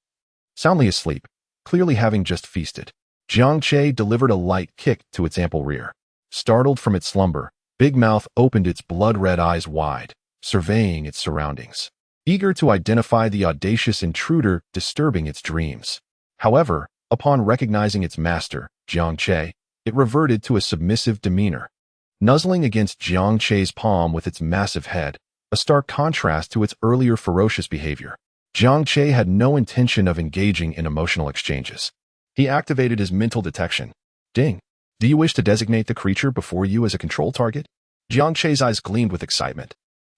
Soundly asleep, clearly having just feasted, Jiang Che delivered a light kick to its ample rear. Startled from its slumber, Big Mouth opened its blood-red eyes wide, surveying its surroundings, eager to identify the audacious intruder disturbing its dreams. However, upon recognizing its master, Jiang Che, it reverted to a submissive demeanor, nuzzling against Jiang Che's palm with its massive head, a stark contrast to its earlier ferocious behavior. Jiang Che had no intention of engaging in emotional exchanges. He activated his mental detection. Ding. Do you wish to designate the creature before you as a control target? Jiang Che's eyes gleamed with excitement.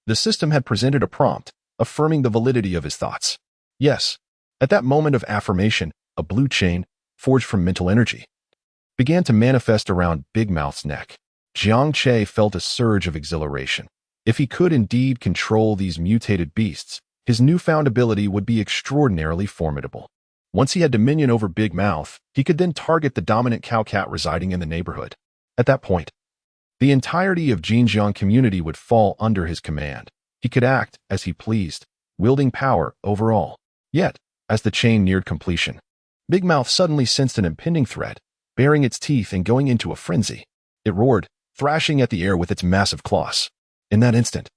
The system had presented a prompt, affirming the validity of his thoughts. Yes. At that moment of affirmation, a blue chain, forged from mental energy, began to manifest around Big Mouth's neck. Jiang Che felt a surge of exhilaration. If he could indeed control these mutated beasts, his newfound ability would be extraordinarily formidable. Once he had dominion over Big Mouth, he could then target the dominant cow-cat residing in the neighborhood. At that point, the entirety of Xinjiang community would fall under his command. He could act as he pleased, wielding power over all. Yet, as the chain neared completion, Big Mouth suddenly sensed an impending threat, baring its teeth and going into a frenzy. It roared, thrashing at the air with its massive claws. In that instant,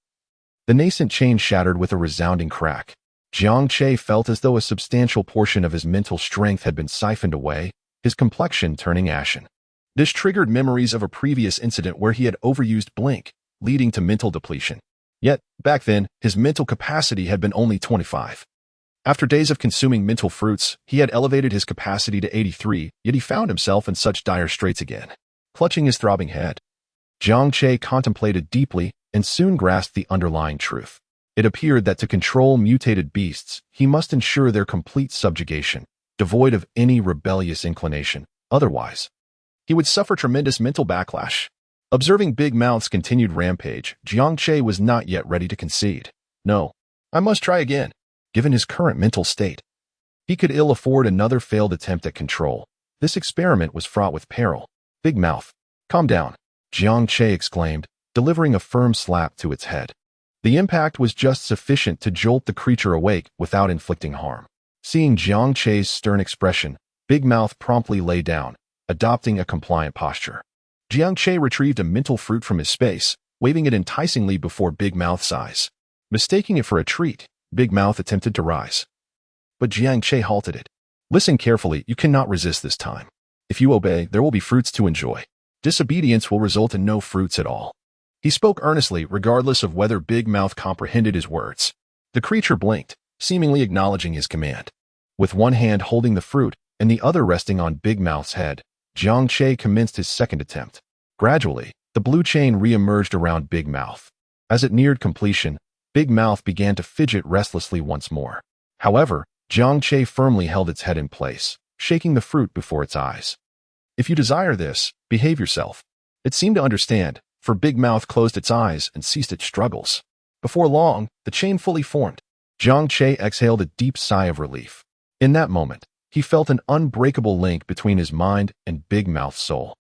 the nascent chain shattered with a resounding crack. Jiang Che felt as though a substantial portion of his mental strength had been siphoned away, his complexion turning ashen. This triggered memories of a previous incident where he had overused blink, leading to mental depletion. Yet, back then, his mental capacity had been only 25. After days of consuming mental fruits, he had elevated his capacity to 83, yet he found himself in such dire straits again. Clutching his throbbing head, Jiang Che contemplated deeply and soon grasped the underlying truth. It appeared that to control mutated beasts, he must ensure their complete subjugation, devoid of any rebellious inclination. Otherwise, he would suffer tremendous mental backlash. Observing Big Mouth's continued rampage, Jiang Che was not yet ready to concede. No, I must try again. Given his current mental state, he could ill afford another failed attempt at control. This experiment was fraught with peril. Big Mouth, calm down, Jiang Che exclaimed, delivering a firm slap to its head. The impact was just sufficient to jolt the creature awake without inflicting harm. Seeing Jiang Che's stern expression, Big Mouth promptly lay down, adopting a compliant posture. Jiang Che retrieved a mental fruit from his space, waving it enticingly before Big Mouth's eyes. Mistaking it for a treat, Big Mouth attempted to rise. But Jiang Che halted it. Listen carefully, you cannot resist this time. If you obey, there will be fruits to enjoy. Disobedience will result in no fruits at all. He spoke earnestly, regardless of whether Big Mouth comprehended his words. The creature blinked, seemingly acknowledging his command. With one hand holding the fruit and the other resting on Big Mouth's head, Jiang Che commenced his second attempt. Gradually, the blue chain re-emerged around Big Mouth. As it neared completion, Big Mouth began to fidget restlessly once more. However, Jiang Che firmly held its head in place, shaking the fruit before its eyes. If you desire this, behave yourself. It seemed to understand, for Big Mouth closed its eyes and ceased its struggles. Before long, the chain fully formed. Jiang Che exhaled a deep sigh of relief. In that moment, he felt an unbreakable link between his mind and Big Mouth's soul.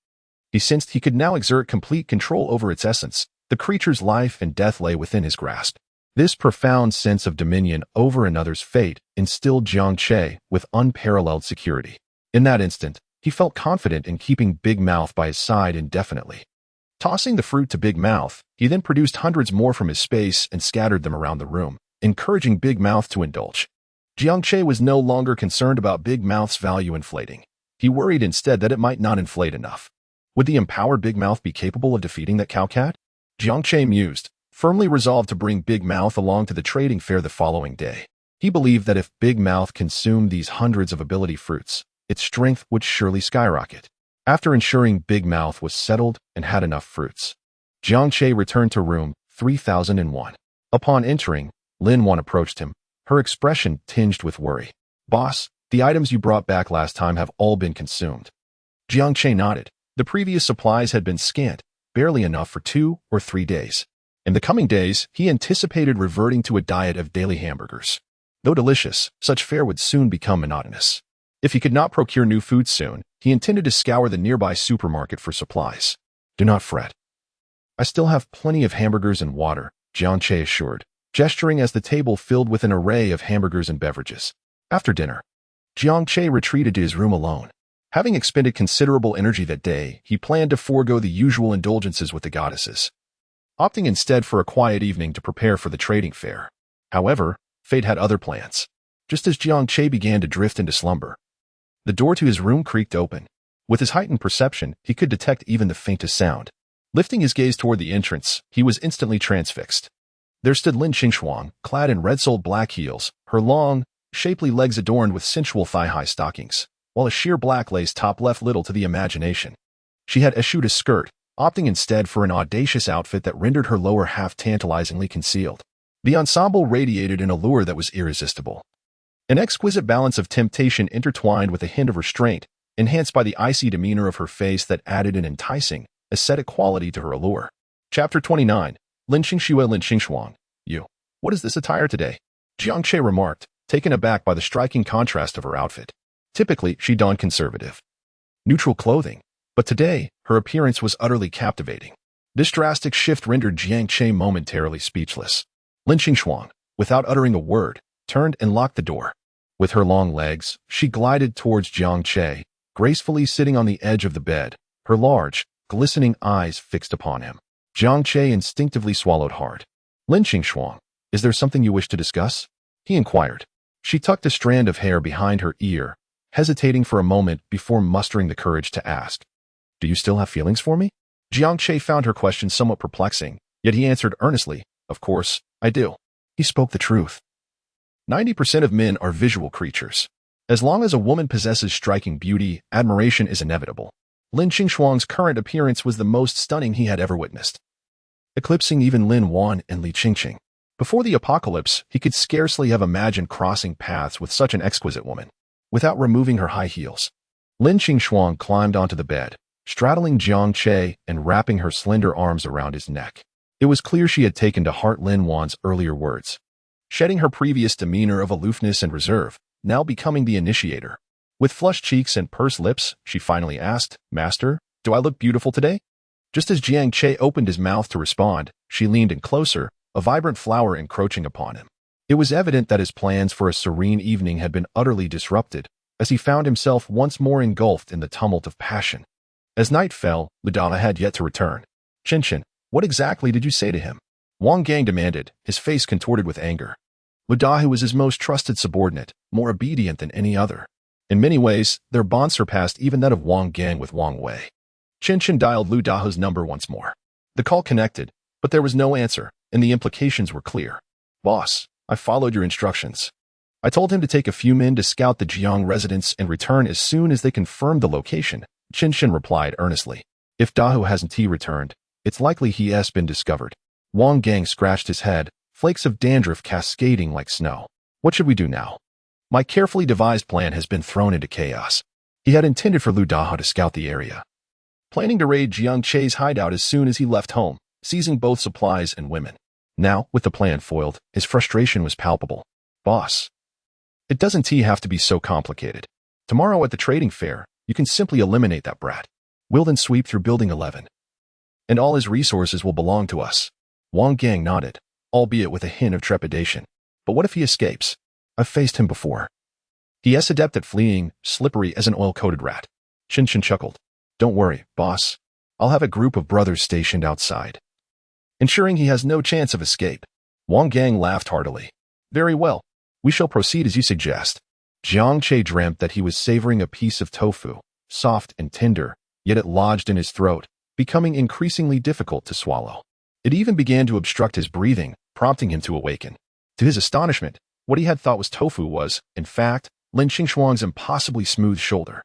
He sensed he could now exert complete control over its essence. The creature's life and death lay within his grasp. This profound sense of dominion over another's fate instilled Jiang Che with unparalleled security. In that instant, he felt confident in keeping Big Mouth by his side indefinitely. Tossing the fruit to Big Mouth, he then produced hundreds more from his space and scattered them around the room, encouraging Big Mouth to indulge. Jiang Che was no longer concerned about Big Mouth's value inflating. He worried instead that it might not inflate enough. Would the empowered Big Mouth be capable of defeating that cowcat? Jiang Che mused, firmly resolved to bring Big Mouth along to the trading fair the following day. He believed that if Big Mouth consumed these hundreds of ability fruits, its strength would surely skyrocket. After ensuring Big Mouth was settled and had enough fruits, Jiang Che returned to room 3001. Upon entering, Lin Wan approached him, her expression tinged with worry. "Boss, the items you brought back last time have all been consumed." Jiang Che nodded. The previous supplies had been scant, barely enough for 2 or 3 days. In the coming days, he anticipated reverting to a diet of daily hamburgers. Though delicious, such fare would soon become monotonous. If he could not procure new food soon, he intended to scour the nearby supermarket for supplies. "Do not fret. I still have plenty of hamburgers and water," Jiang Che assured, gesturing as the table filled with an array of hamburgers and beverages. After dinner, Jiang Che retreated to his room alone. Having expended considerable energy that day, he planned to forego the usual indulgences with the goddesses, opting instead for a quiet evening to prepare for the trading fair. However, fate had other plans. Just as Jiang Che began to drift into slumber, the door to his room creaked open. With his heightened perception, he could detect even the faintest sound. Lifting his gaze toward the entrance, he was instantly transfixed. There stood Lin Qingshuang, clad in red-soled black heels, her long, shapely legs adorned with sensual thigh-high stockings, while a sheer black lace top left little to the imagination. She had eschewed a skirt, opting instead for an audacious outfit that rendered her lower half tantalizingly concealed. The ensemble radiated an allure that was irresistible. An exquisite balance of temptation intertwined with a hint of restraint, enhanced by the icy demeanor of her face that added an enticing, ascetic quality to her allure. Chapter 29. Lin Qingshuang. "You. What is this attire today?" Jiang Che remarked, taken aback by the striking contrast of her outfit. Typically, she donned conservative, neutral clothing, but today, her appearance was utterly captivating. This drastic shift rendered Jiang Che momentarily speechless. Lin Qingshuang, without uttering a word, turned and locked the door. With her long legs, she glided towards Jiang Che, gracefully sitting on the edge of the bed, her large, glistening eyes fixed upon him. Jiang Che instinctively swallowed hard. "Lin Qingshuang, is there something you wish to discuss?" he inquired. She tucked a strand of hair behind her ear, hesitating for a moment before mustering the courage to ask. "Do you still have feelings for me?" Jiang Che found her question somewhat perplexing, yet he answered earnestly, "Of course, I do." He spoke the truth. 90% of men are visual creatures. As long as a woman possesses striking beauty, admiration is inevitable. Lin Qingshuang's current appearance was the most stunning he had ever witnessed, eclipsing even Lin Wan and Li Qingqing. Before the apocalypse, he could scarcely have imagined crossing paths with such an exquisite woman. Without removing her high heels, Lin Qingshuang climbed onto the bed, straddling Jiang Che and wrapping her slender arms around his neck. It was clear she had taken to heart Lin Wan's earlier words, shedding her previous demeanor of aloofness and reserve, now becoming the initiator. With flushed cheeks and pursed lips, she finally asked, "Master, do I look beautiful today?" Just as Jiang Che opened his mouth to respond, she leaned in closer, a vibrant flower encroaching upon him. It was evident that his plans for a serene evening had been utterly disrupted, as he found himself once more engulfed in the tumult of passion. As night fell, Ludala had yet to return. "Qinshin, what exactly did you say to him?" Wang Gang demanded, his face contorted with anger. Ludahu was his most trusted subordinate, more obedient than any other. In many ways, their bond surpassed even that of Wang Gang with Wang Wei. Qinshin dialed Ludahu's number once more. The call connected, but there was no answer, and the implications were clear. "Boss, I followed your instructions. I told him to take a few men to scout the Jiang residence and return as soon as they confirmed the location," Qinshin replied earnestly. "If Dahu hasn't returned, it's likely he has been discovered." Wang Gang scratched his head, flakes of dandruff cascading like snow. "What should we do now? My carefully devised plan has been thrown into chaos." He had intended for Lu Dahu to scout the area, planning to raid Jiang Che's hideout as soon as he left home, seizing both supplies and women. Now, with the plan foiled, his frustration was palpable. "Boss, it doesn't have to be so complicated. Tomorrow at the trading fair, you can simply eliminate that brat. We'll then sweep through Building 11, and all his resources will belong to us." Wang Gang nodded. albeit with a hint of trepidation. But what if he escapes? I've faced him before. He is adept at fleeing, slippery as an oil-coated rat. Shin chuckled. Don't worry, boss. I'll have a group of brothers stationed outside, ensuring he has no chance of escape. Wang Gang laughed heartily. Very well. We shall proceed as you suggest. Jiang Che dreamt that he was savoring a piece of tofu, soft and tender, yet it lodged in his throat, becoming increasingly difficult to swallow. It even began to obstruct his breathing, prompting him to awaken. To his astonishment, what he had thought was tofu was, in fact, Lin Qingshuang's impossibly smooth shoulder.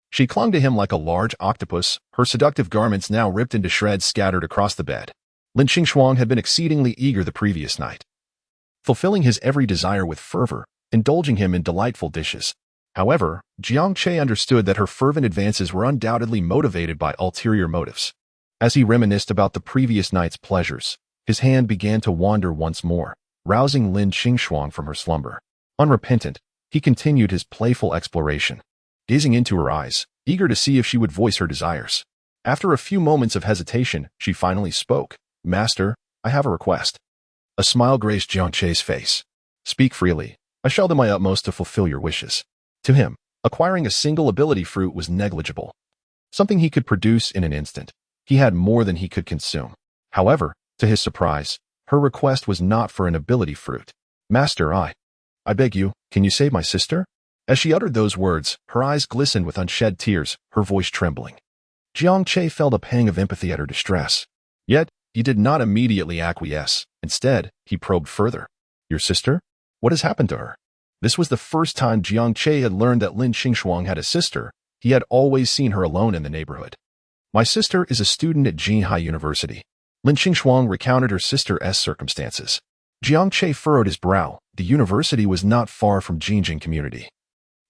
She clung to him like a large octopus, her seductive garments now ripped into shreds scattered across the bed. Lin Qingshuang had been exceedingly eager the previous night, fulfilling his every desire with fervor, indulging him in delightful dishes. However, Jiang Che understood that her fervent advances were undoubtedly motivated by ulterior motives. As he reminisced about the previous night's pleasures, his hand began to wander once more, rousing Lin Qingshuang from her slumber. Unrepentant, he continued his playful exploration, gazing into her eyes, eager to see if she would voice her desires. After a few moments of hesitation, she finally spoke. Master, I have a request. A smile graced Jiang Che's face. Speak freely. I shall do my utmost to fulfill your wishes. To him, acquiring a single ability fruit was negligible, something he could produce in an instant. He had more than he could consume. However, to his surprise, her request was not for an ability fruit. Master, I beg you, can you save my sister? As she uttered those words, her eyes glistened with unshed tears, her voice trembling. Jiang Che felt a pang of empathy at her distress. Yet, he did not immediately acquiesce. Instead, he probed further. Your sister? What has happened to her? This was the first time Jiang Che had learned that Lin Qingshuang had a sister. He had always seen her alone in the neighborhood. My sister is a student at Jinhai University. Lin Qingshuang recounted her sister's circumstances. Jiang Che furrowed his brow. The university was not far from Jinjing community,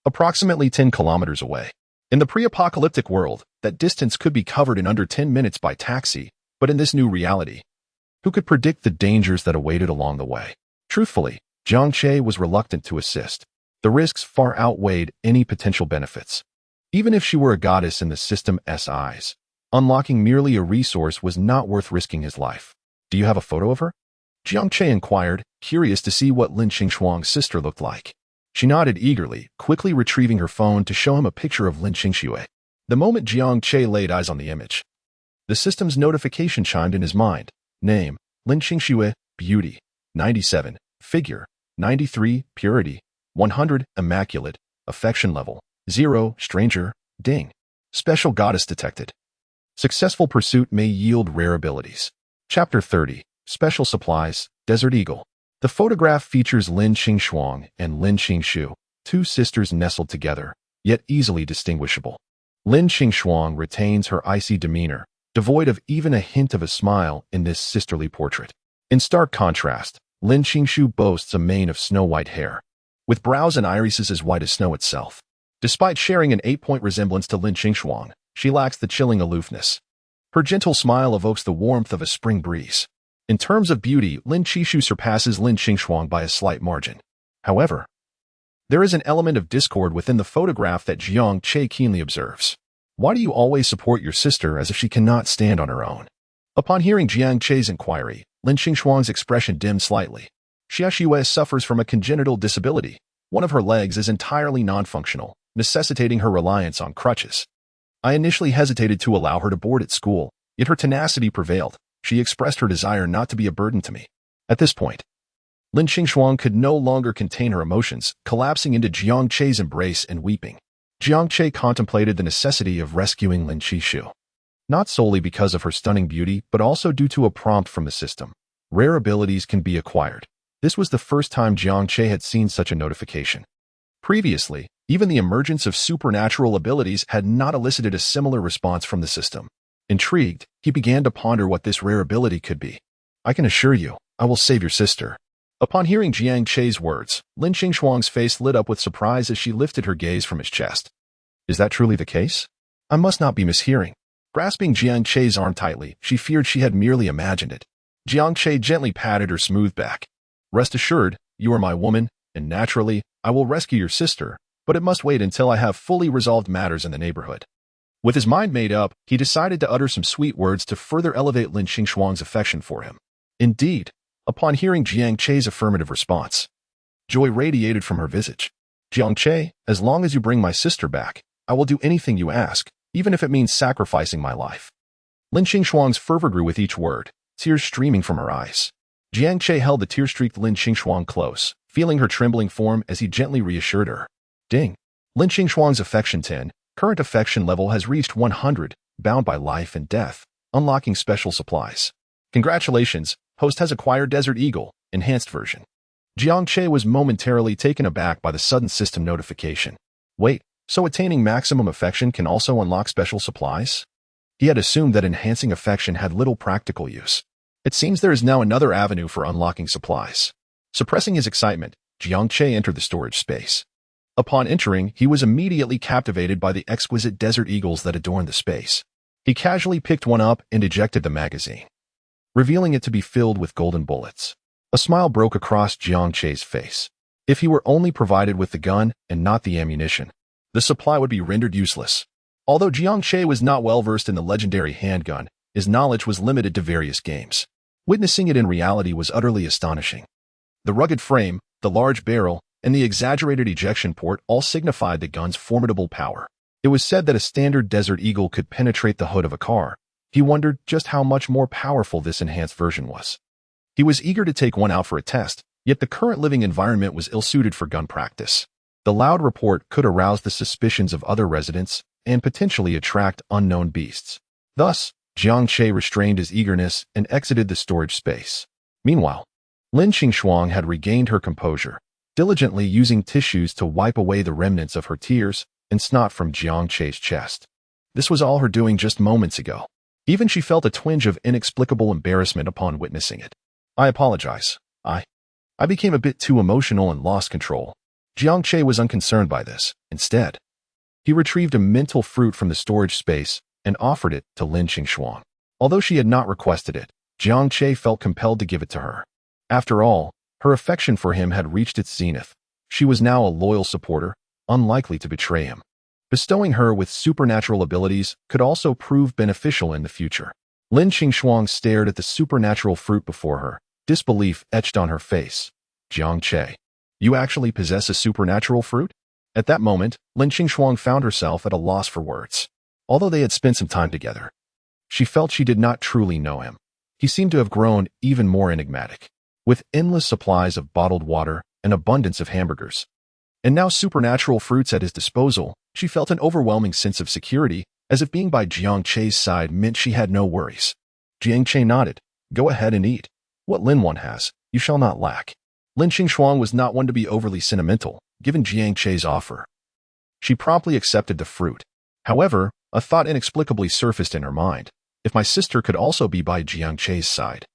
approximately 10 kilometers away. In the pre-apocalyptic world, that distance could be covered in under 10 minutes by taxi, but in this new reality, who could predict the dangers that awaited along the way? Truthfully, Jiang Che was reluctant to assist. The risks far outweighed any potential benefits. Even if she were a goddess in the system's eyes, unlocking merely a resource was not worth risking his life. Do you have a photo of her? Jiang Che inquired, curious to see what Lin Qingshuang's sister looked like. She nodded eagerly, quickly retrieving her phone to show him a picture of Lin Qingshuang. The moment Jiang Che laid eyes on the image, the system's notification chimed in his mind. Name, Lin Qingshuang, beauty, 97, figure, 93, purity, 100, immaculate, affection level, 0, stranger, ding. Special goddess detected. Successful pursuit may yield rare abilities. Chapter 30, Special Supplies, Desert Eagle. The photograph features Lin Qingshuang and Lin Qingshu, two sisters nestled together, yet easily distinguishable. Lin Qingshuang retains her icy demeanor, devoid of even a hint of a smile in this sisterly portrait. In stark contrast, Lin Qingshu boasts a mane of snow-white hair, with brows and irises as white as snow itself. Despite sharing an 8-point resemblance to Lin Qingshuang, she lacks the chilling aloofness. Her gentle smile evokes the warmth of a spring breeze. In terms of beauty, Lin Qingshu surpasses Lin Qingshuang by a slight margin. However, there is an element of discord within the photograph that Jiang Che keenly observes. Why do you always support your sister as if she cannot stand on her own? Upon hearing Jiang Che's inquiry, Lin Qingshuang's expression dimmed slightly. Xia suffers from a congenital disability. One of her legs is entirely non-functional, necessitating her reliance on crutches. I initially hesitated to allow her to board at school, yet her tenacity prevailed. She expressed her desire not to be a burden to me. At this point, Lin Qingshuang could no longer contain her emotions, collapsing into Jiang Che's embrace and weeping. Jiang Che contemplated the necessity of rescuing Lin Qingshu, not solely because of her stunning beauty, but also due to a prompt from the system. Rare abilities can be acquired. This was the first time Jiang Che had seen such a notification. Previously, even the emergence of supernatural abilities had not elicited a similar response from the system. Intrigued, he began to ponder what this rare ability could be. I can assure you, I will save your sister. Upon hearing Jiang Che's words, Lin Qingshuang's face lit up with surprise as she lifted her gaze from his chest. Is that truly the case? I must not be mishearing. Grasping Jiang Che's arm tightly, she feared she had merely imagined it. Jiang Che gently patted her smooth back. Rest assured, you are my woman, and naturally, I will rescue your sister, but it must wait until I have fully resolved matters in the neighborhood. With his mind made up, he decided to utter some sweet words to further elevate Lin Qingshuang's affection for him. Indeed, Upon hearing Jiang Che's affirmative response, joy radiated from her visage. Jiang Che, as long as you bring my sister back, I will do anything you ask, even if it means sacrificing my life. Lin Qingshuang's fervor grew with each word, tears streaming from her eyes. Jiang Che held the tear-streaked Lin Qingshuang close, feeling her trembling form as he gently reassured her. Ding. Lin Qingshuang's affection 10, current affection level has reached 100, bound by life and death, unlocking special supplies. Congratulations, host has acquired Desert Eagle, enhanced version. Jiang Che was momentarily taken aback by the sudden system notification. Wait, so attaining maximum affection can also unlock special supplies? He had assumed that enhancing affection had little practical use. It seems there is now another avenue for unlocking supplies. Suppressing his excitement, Jiang Che entered the storage space. Upon entering, he was immediately captivated by the exquisite desert eagles that adorned the space. He casually picked one up and ejected the magazine, revealing it to be filled with golden bullets. A smile broke across Jiang Che's face. If he were only provided with the gun and not the ammunition, the supply would be rendered useless. Although Jiang Che was not well versed in the legendary handgun, his knowledge was limited to various games. Witnessing it in reality was utterly astonishing. The rugged frame, the large barrel, and the exaggerated ejection port all signified the gun's formidable power. It was said that a standard Desert Eagle could penetrate the hood of a car. He wondered just how much more powerful this enhanced version was. He was eager to take one out for a test, yet the current living environment was ill-suited for gun practice. The loud report could arouse the suspicions of other residents and potentially attract unknown beasts. Thus, Jiang Che restrained his eagerness and exited the storage space. Meanwhile, Lin Qingshuang had regained her composure, diligently using tissues to wipe away the remnants of her tears and snot from Jiang Che's chest. This was all her doing just moments ago. Even she felt a twinge of inexplicable embarrassment upon witnessing it. I apologize. I became a bit too emotional and lost control. Jiang Che was unconcerned by this. Instead, he retrieved a mental fruit from the storage space and offered it to Lin Qingshuang. Although she had not requested it, Jiang Che felt compelled to give it to her. After all, her affection for him had reached its zenith. She was now a loyal supporter, unlikely to betray him. Bestowing her with supernatural abilities could also prove beneficial in the future. Lin Qingshuang stared at the supernatural fruit before her, disbelief etched on her face. Jiang Che, you actually possess a supernatural fruit? At that moment, Lin Qingshuang found herself at a loss for words. Although they had spent some time together, she felt she did not truly know him. He seemed to have grown even more enigmatic, with endless supplies of bottled water and abundance of hamburgers. And now supernatural fruits at his disposal, she felt an overwhelming sense of security, as if being by Jiang Che's side meant she had no worries. Jiang Che nodded. Go ahead and eat. What Lin one has, you shall not lack. Lin Qingshuang was not one to be overly sentimental, given Jiang Che's offer. She promptly accepted the fruit. However, a thought inexplicably surfaced in her mind. If my sister could also be by Jiang Che's side,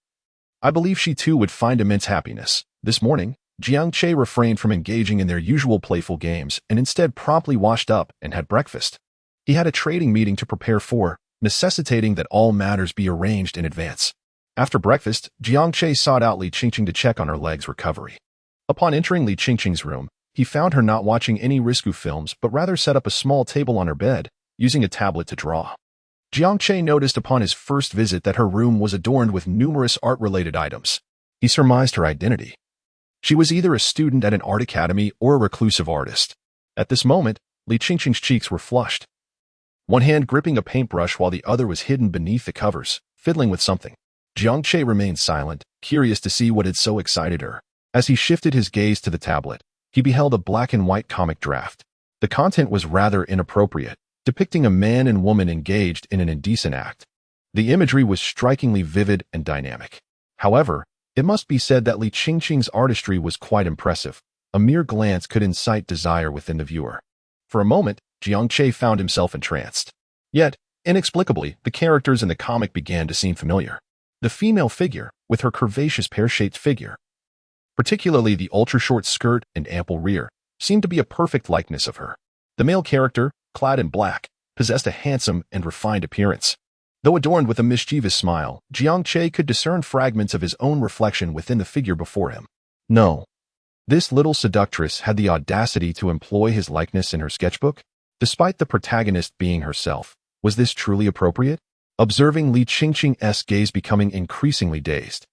I believe she too would find immense happiness. This morning, Jiang Che refrained from engaging in their usual playful games and instead promptly washed up and had breakfast. He had a trading meeting to prepare for, necessitating that all matters be arranged in advance. After breakfast, Jiang Che sought out Li Qingqing to check on her leg's recovery. Upon entering Li Qingqing's room, he found her not watching any risque films but rather set up a small table on her bed, using a tablet to draw. Jiang Che noticed upon his first visit that her room was adorned with numerous art-related items. He surmised her identity. She was either a student at an art academy or a reclusive artist. At this moment, Li Qingqing's cheeks were flushed, one hand gripping a paintbrush while the other was hidden beneath the covers, fiddling with something. Jiang Che remained silent, curious to see what had so excited her. As he shifted his gaze to the tablet, he beheld a black and white comic draft. The content was rather inappropriate, depicting a man and woman engaged in an indecent act. The imagery was strikingly vivid and dynamic. However, it must be said that Li Qingqing's artistry was quite impressive. A mere glance could incite desire within the viewer. For a moment, Jiang Che found himself entranced. Yet, inexplicably, the characters in the comic began to seem familiar. The female figure, with her curvaceous pear-shaped figure, particularly the ultra-short skirt and ample rear, seemed to be a perfect likeness of her. The male character, clad in black, possessed a handsome and refined appearance. Though adorned with a mischievous smile, Jiang Che could discern fragments of his own reflection within the figure before him. No. This little seductress had the audacity to employ his likeness in her sketchbook? Despite the protagonist being herself, was this truly appropriate? Observing Li Qingqing's gaze becoming increasingly dazed,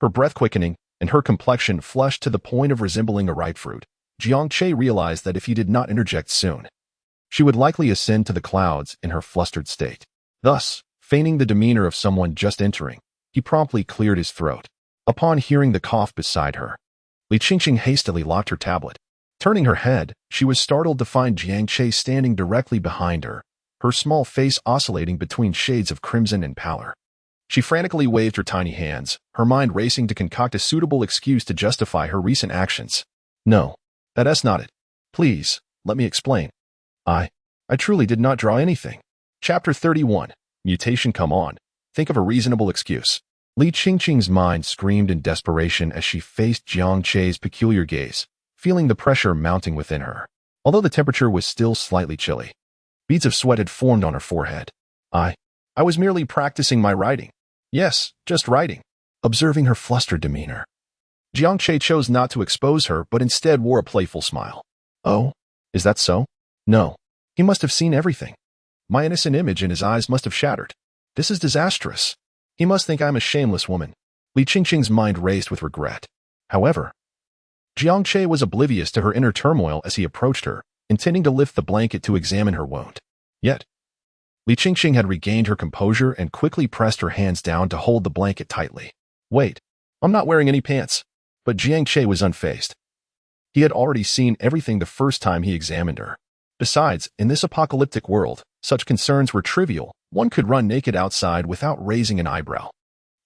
Her breath quickening and her complexion flushed to the point of resembling a ripe fruit, Jiang Che realized that if he did not interject soon, she would likely ascend to the clouds in her flustered state. Thus, feigning the demeanor of someone just entering, he promptly cleared his throat. Upon hearing the cough beside her, Li Qingshuang hastily locked her tablet. Turning her head, she was startled to find Jiang Che standing directly behind her, her small face oscillating between shades of crimson and pallor. She frantically waved her tiny hands, her mind racing to concoct a suitable excuse to justify her recent actions. No, that's not it. Please, let me explain. I truly did not draw anything. Chapter 31. Mutation, come on. Think of a reasonable excuse. Li Qingshuang's mind screamed in desperation as she faced Jiang Che's peculiar gaze, feeling the pressure mounting within her. Although the temperature was still slightly chilly, beads of sweat had formed on her forehead. I was merely practicing my writing. Yes, just writing. Observing her flustered demeanor, Jiang Che chose not to expose her but instead wore a playful smile. Oh, is that so? No. He must have seen everything. My innocent image in his eyes must have shattered. This is disastrous. He must think I'm a shameless woman. Li Qingshuang's mind raced with regret. However, Jiang Che was oblivious to her inner turmoil as he approached her, intending to lift the blanket to examine her wound. Yet, Li Qingshuang had regained her composure and quickly pressed her hands down to hold the blanket tightly. Wait, I'm not wearing any pants. But Jiang Che was unfazed. He had already seen everything the first time he examined her. Besides, in this apocalyptic world, such concerns were trivial. One could run naked outside without raising an eyebrow.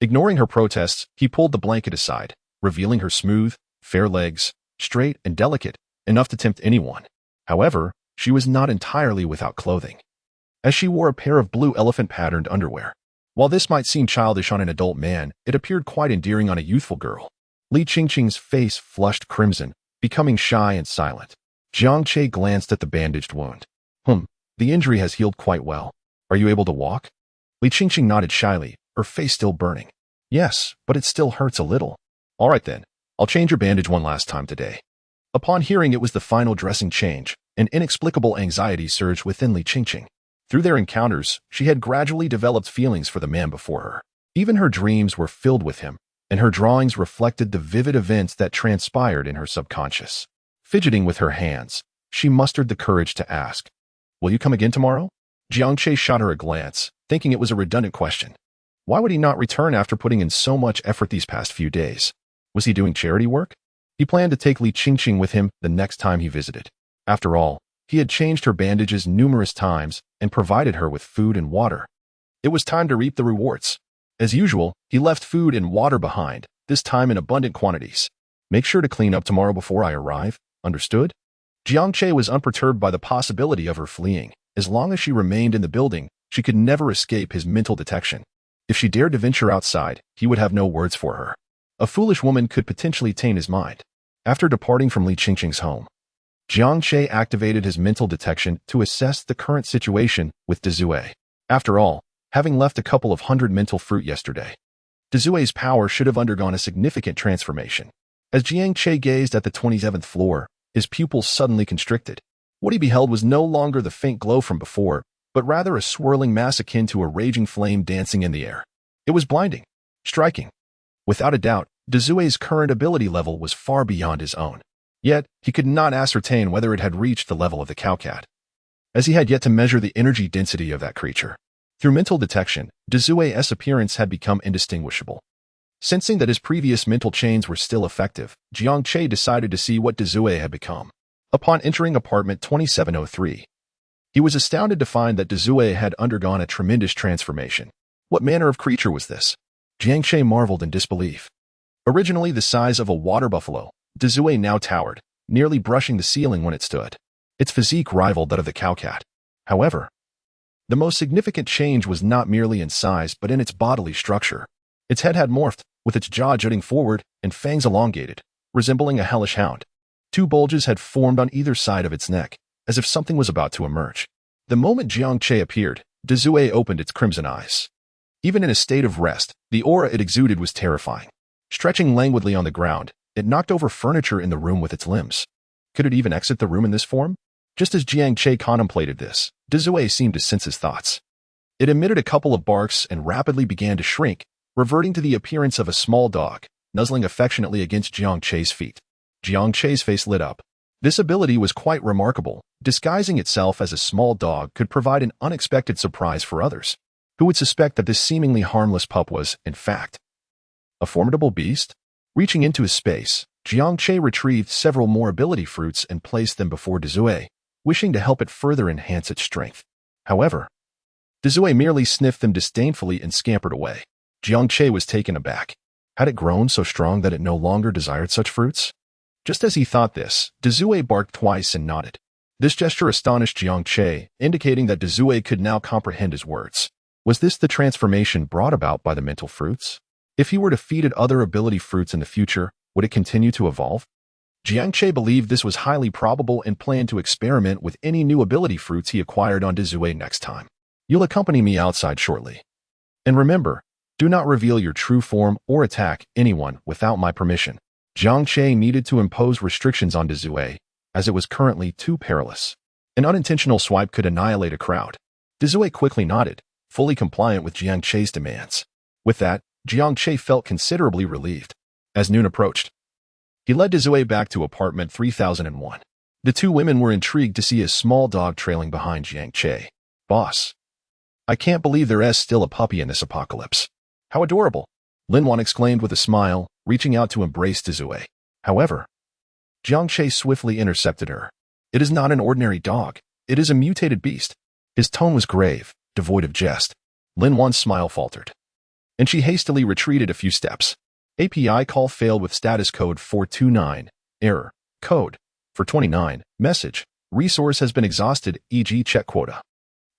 Ignoring her protests, he pulled the blanket aside, revealing her smooth, fair legs, straight and delicate, enough to tempt anyone. However, she was not entirely without clothing, as she wore a pair of blue elephant-patterned underwear. While this might seem childish on an adult man, it appeared quite endearing on a youthful girl. Li Qingshuang's face flushed crimson, becoming shy and silent. Jiang Che glanced at the bandaged wound. The injury has healed quite well. Are you able to walk? Li Qingshuang nodded shyly, her face still burning. Yes, but it still hurts a little. All right then, I'll change your bandage one last time today. Upon hearing it was the final dressing change, an inexplicable anxiety surged within Li Qingshuang. Through their encounters, she had gradually developed feelings for the man before her. Even her dreams were filled with him, and her drawings reflected the vivid events that transpired in her subconscious. Fidgeting with her hands, she mustered the courage to ask, "Will you come again tomorrow?" Jiang Che shot her a glance, thinking it was a redundant question. Why would he not return after putting in so much effort these past few days? Was he doing charity work? He planned to take Li Qingshuang with him the next time he visited. After all, he had changed her bandages numerous times and provided her with food and water. It was time to reap the rewards. As usual, he left food and water behind, this time in abundant quantities. Make sure to clean up tomorrow before I arrive, understood? Jiang Che was unperturbed by the possibility of her fleeing. As long as she remained in the building, she could never escape his mental detection. If she dared to venture outside, he would have no words for her. A foolish woman could potentially taint his mind. After departing from Li Qingshuang's home, Jiang Che activated his mental detection to assess the current situation with Dezue. After all, having left a couple of hundred mental fruit yesterday, Dezue's power should have undergone a significant transformation. As Jiang Che gazed at the 27th floor, his pupils suddenly constricted. What he beheld was no longer the faint glow from before, but rather a swirling mass akin to a raging flame dancing in the air. It was blinding, striking. Without a doubt, Dezue's current ability level was far beyond his own. Yet, he could not ascertain whether it had reached the level of the cowcat, as he had yet to measure the energy density of that creature. Through mental detection, Dezue's appearance had become indistinguishable. Sensing that his previous mental chains were still effective, Jiang Che decided to see what Dezue had become. Upon entering apartment 2703, he was astounded to find that Dezue had undergone a tremendous transformation. What manner of creature was this? Jiang Che marveled in disbelief. Originally the size of a water buffalo, Dezue now towered, nearly brushing the ceiling when it stood. Its physique rivaled that of the cowcat. However, the most significant change was not merely in size but in its bodily structure. Its head had morphed, with its jaw jutting forward and fangs elongated, resembling a hellish hound. Two bulges had formed on either side of its neck, as if something was about to emerge. The moment Jiang Che appeared, Dezue opened its crimson eyes. Even in a state of rest, the aura it exuded was terrifying. Stretching languidly on the ground, it knocked over furniture in the room with its limbs. Could it even exit the room in this form? Just as Jiang Che contemplated this, Dezue seemed to sense his thoughts. It emitted a couple of barks and rapidly began to shrink, reverting to the appearance of a small dog, nuzzling affectionately against Jiang Che's feet. Jiang Che's face lit up. This ability was quite remarkable. Disguising itself as a small dog could provide an unexpected surprise for others, who would suspect that this seemingly harmless pup was, in fact, a formidable beast. Reaching into his space, Jiang Che retrieved several more ability fruits and placed them before Dezue, wishing to help it further enhance its strength. However, Dezue merely sniffed them disdainfully and scampered away. Jiang Che was taken aback. Had it grown so strong that it no longer desired such fruits? Just as he thought this, Dezue barked twice and nodded. This gesture astonished Jiang Che, indicating that Dezue could now comprehend his words. Was this the transformation brought about by the mental fruits? If he were to feed it other ability fruits in the future, would it continue to evolve? Jiang Che believed this was highly probable and planned to experiment with any new ability fruits he acquired on Dezue next time. You'll accompany me outside shortly. And remember, do not reveal your true form or attack anyone without my permission. Jiang Che needed to impose restrictions on Dezue, as it was currently too perilous. An unintentional swipe could annihilate a crowd. Dezue quickly nodded, fully compliant with Jiang Che's demands. With that, Jiang Che felt considerably relieved. As noon approached, he led Dezue back to apartment 3001. The two women were intrigued to see a small dog trailing behind Jiang Che. Boss, I can't believe there is still a puppy in this apocalypse. How adorable! Lin Wan exclaimed with a smile, reaching out to embrace Dezue. However, Jiang Che swiftly intercepted her. It is not an ordinary dog. It is a mutated beast. His tone was grave, devoid of jest. Lin Wan's smile faltered, and she hastily retreated a few steps. API call failed with status code 429. Error. Code 429. Message. Resource has been exhausted, e.g. check quota.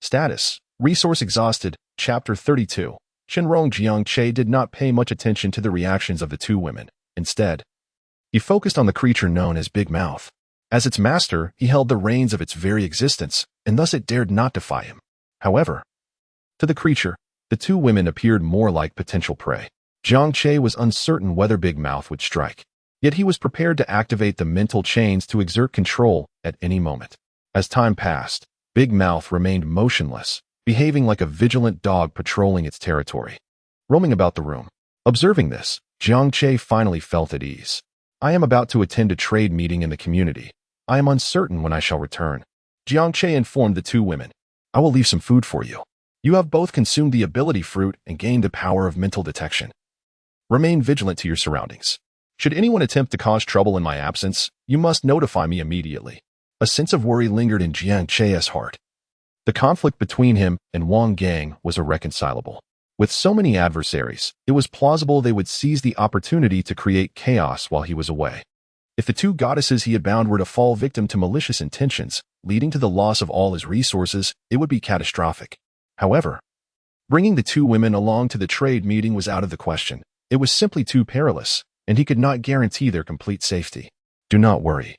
Status. Resource exhausted. Chapter 32. Shenrong. Jiang Che did not pay much attention to the reactions of the two women. Instead, he focused on the creature known as Big Mouth. As its master, he held the reins of its very existence, and thus it dared not defy him. However, to the creature, the two women appeared more like potential prey. Jiang Che was uncertain whether Big Mouth would strike, yet he was prepared to activate the mental chains to exert control at any moment. As time passed, Big Mouth remained motionless, behaving like a vigilant dog patrolling its territory. Roaming about the room. Observing this, Jiang Che finally felt at ease. I am about to attend a trade meeting in the community. I am uncertain when I shall return. Jiang Che informed the two women. I will leave some food for you. You have both consumed the ability fruit and gained the power of mental detection. Remain vigilant to your surroundings. Should anyone attempt to cause trouble in my absence, you must notify me immediately. A sense of worry lingered in Jiang Che's heart. The conflict between him and Wang Gang was irreconcilable. With so many adversaries, it was plausible they would seize the opportunity to create chaos while he was away. If the two goddesses he had bound were to fall victim to malicious intentions, leading to the loss of all his resources, it would be catastrophic. However, bringing the two women along to the trade meeting was out of the question. It was simply too perilous, and he could not guarantee their complete safety. Do not worry,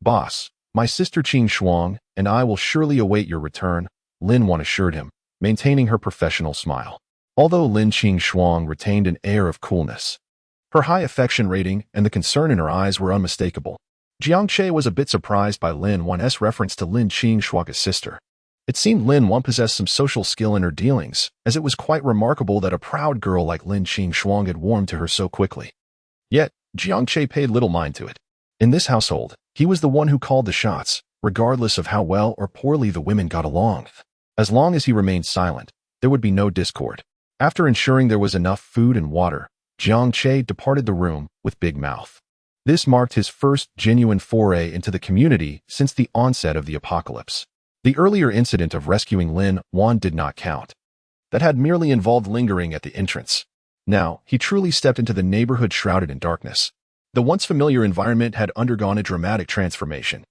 boss. My sister Qingshuang and I will surely await your return, Lin Wan assured him, maintaining her professional smile. Although Lin Qingshuang retained an air of coolness, her high affection rating and the concern in her eyes were unmistakable. Jiang Che was a bit surprised by Lin Wan's reference to Lin Qingshuang's sister. It seemed Lin Wan possessed some social skill in her dealings, as it was quite remarkable that a proud girl like Lin Qingshuang had warmed to her so quickly. Yet, Jiang Che paid little mind to it. In this household, he was the one who called the shots, regardless of how well or poorly the women got along. As long as he remained silent, there would be no discord. After ensuring there was enough food and water, Jiang Che departed the room with Big Mouth. This marked his first genuine foray into the community since the onset of the apocalypse. The earlier incident of rescuing Lin Wan did not count. That had merely involved lingering at the entrance. Now, he truly stepped into the neighborhood shrouded in darkness. The once familiar environment had undergone a dramatic transformation.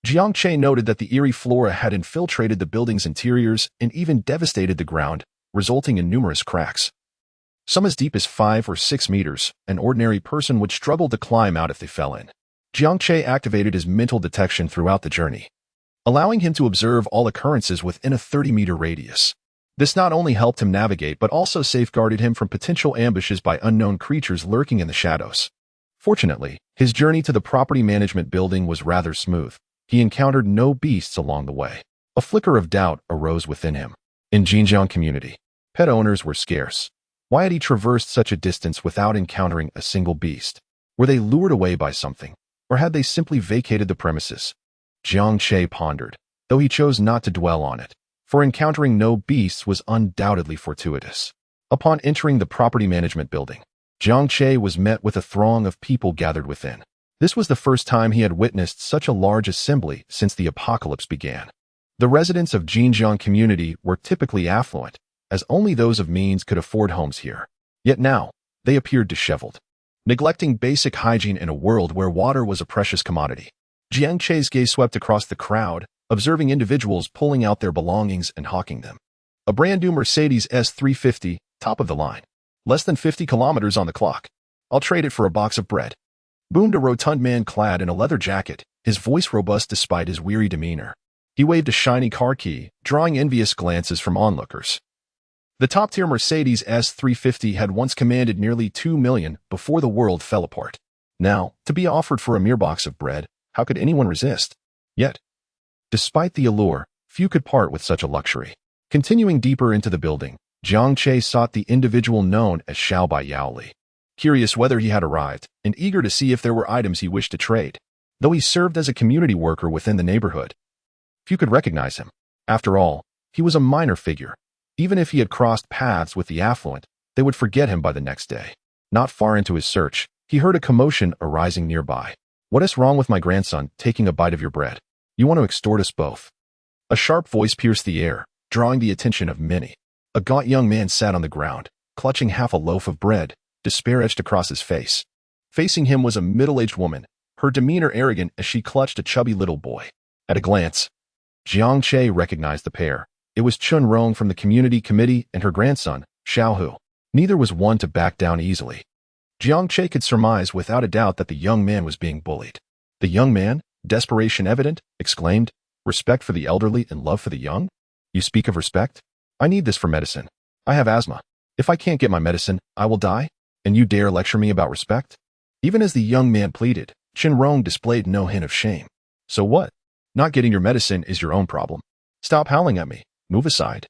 Jiang Che noted that the eerie flora had infiltrated the building's interiors and even devastated the ground, resulting in numerous cracks. Some as deep as 5 or 6 meters, an ordinary person would struggle to climb out if they fell in. Jiang Che activated his mental detection throughout the journey, allowing him to observe all occurrences within a 30-meter radius. This not only helped him navigate but also safeguarded him from potential ambushes by unknown creatures lurking in the shadows. Fortunately, his journey to the property management building was rather smooth. He encountered no beasts along the way. A flicker of doubt arose within him. In Xinjiang community, pet owners were scarce. Why had he traversed such a distance without encountering a single beast? Were they lured away by something, or had they simply vacated the premises? Jiang Che pondered, though he chose not to dwell on it, for encountering no beasts was undoubtedly fortuitous. Upon entering the property management building, Jiang Che was met with a throng of people gathered within. This was the first time he had witnessed such a large assembly since the apocalypse began. The residents of Xinjiang community were typically affluent, as only those of means could afford homes here. Yet now, they appeared disheveled, neglecting basic hygiene in a world where water was a precious commodity. Jiang Che's gaze swept across the crowd, observing individuals pulling out their belongings and hawking them. A brand new Mercedes S350, top of the line. Less than 50 kilometers on the clock. I'll trade it for a box of bread. Boomed a rotund man clad in a leather jacket, his voice robust despite his weary demeanor. He waved a shiny car key, drawing envious glances from onlookers. The top-tier Mercedes S350 had once commanded nearly $2 million before the world fell apart. Now, to be offered for a mere box of bread, how could anyone resist? Yet, despite the allure, few could part with such a luxury. Continuing deeper into the building, Jiang Che sought the individual known as Xiao Bai Yaoli. Curious whether he had arrived, and eager to see if there were items he wished to trade. Though he served as a community worker within the neighborhood, few could recognize him. After all, he was a minor figure. Even if he had crossed paths with the affluent, they would forget him by the next day. Not far into his search, he heard a commotion arising nearby. What is wrong with my grandson taking a bite of your bread? You want to extort us both? A sharp voice pierced the air, drawing the attention of many. A gaunt young man sat on the ground, clutching half a loaf of bread, despair etched across his face. Facing him was a middle-aged woman, her demeanor arrogant as she clutched a chubby little boy. At a glance, Jiang Che recognized the pair. It was Chun Rong from the community committee and her grandson, Xiao Hu. Neither was one to back down easily. Jiang Che could surmise without a doubt that the young man was being bullied. The young man, desperation evident, exclaimed, "Respect for the elderly and love for the young? You speak of respect? I need this for medicine. I have asthma. If I can't get my medicine, I will die? And you dare lecture me about respect?" Even as the young man pleaded, Chun Rong displayed no hint of shame. "So what? Not getting your medicine is your own problem. Stop howling at me. Move aside.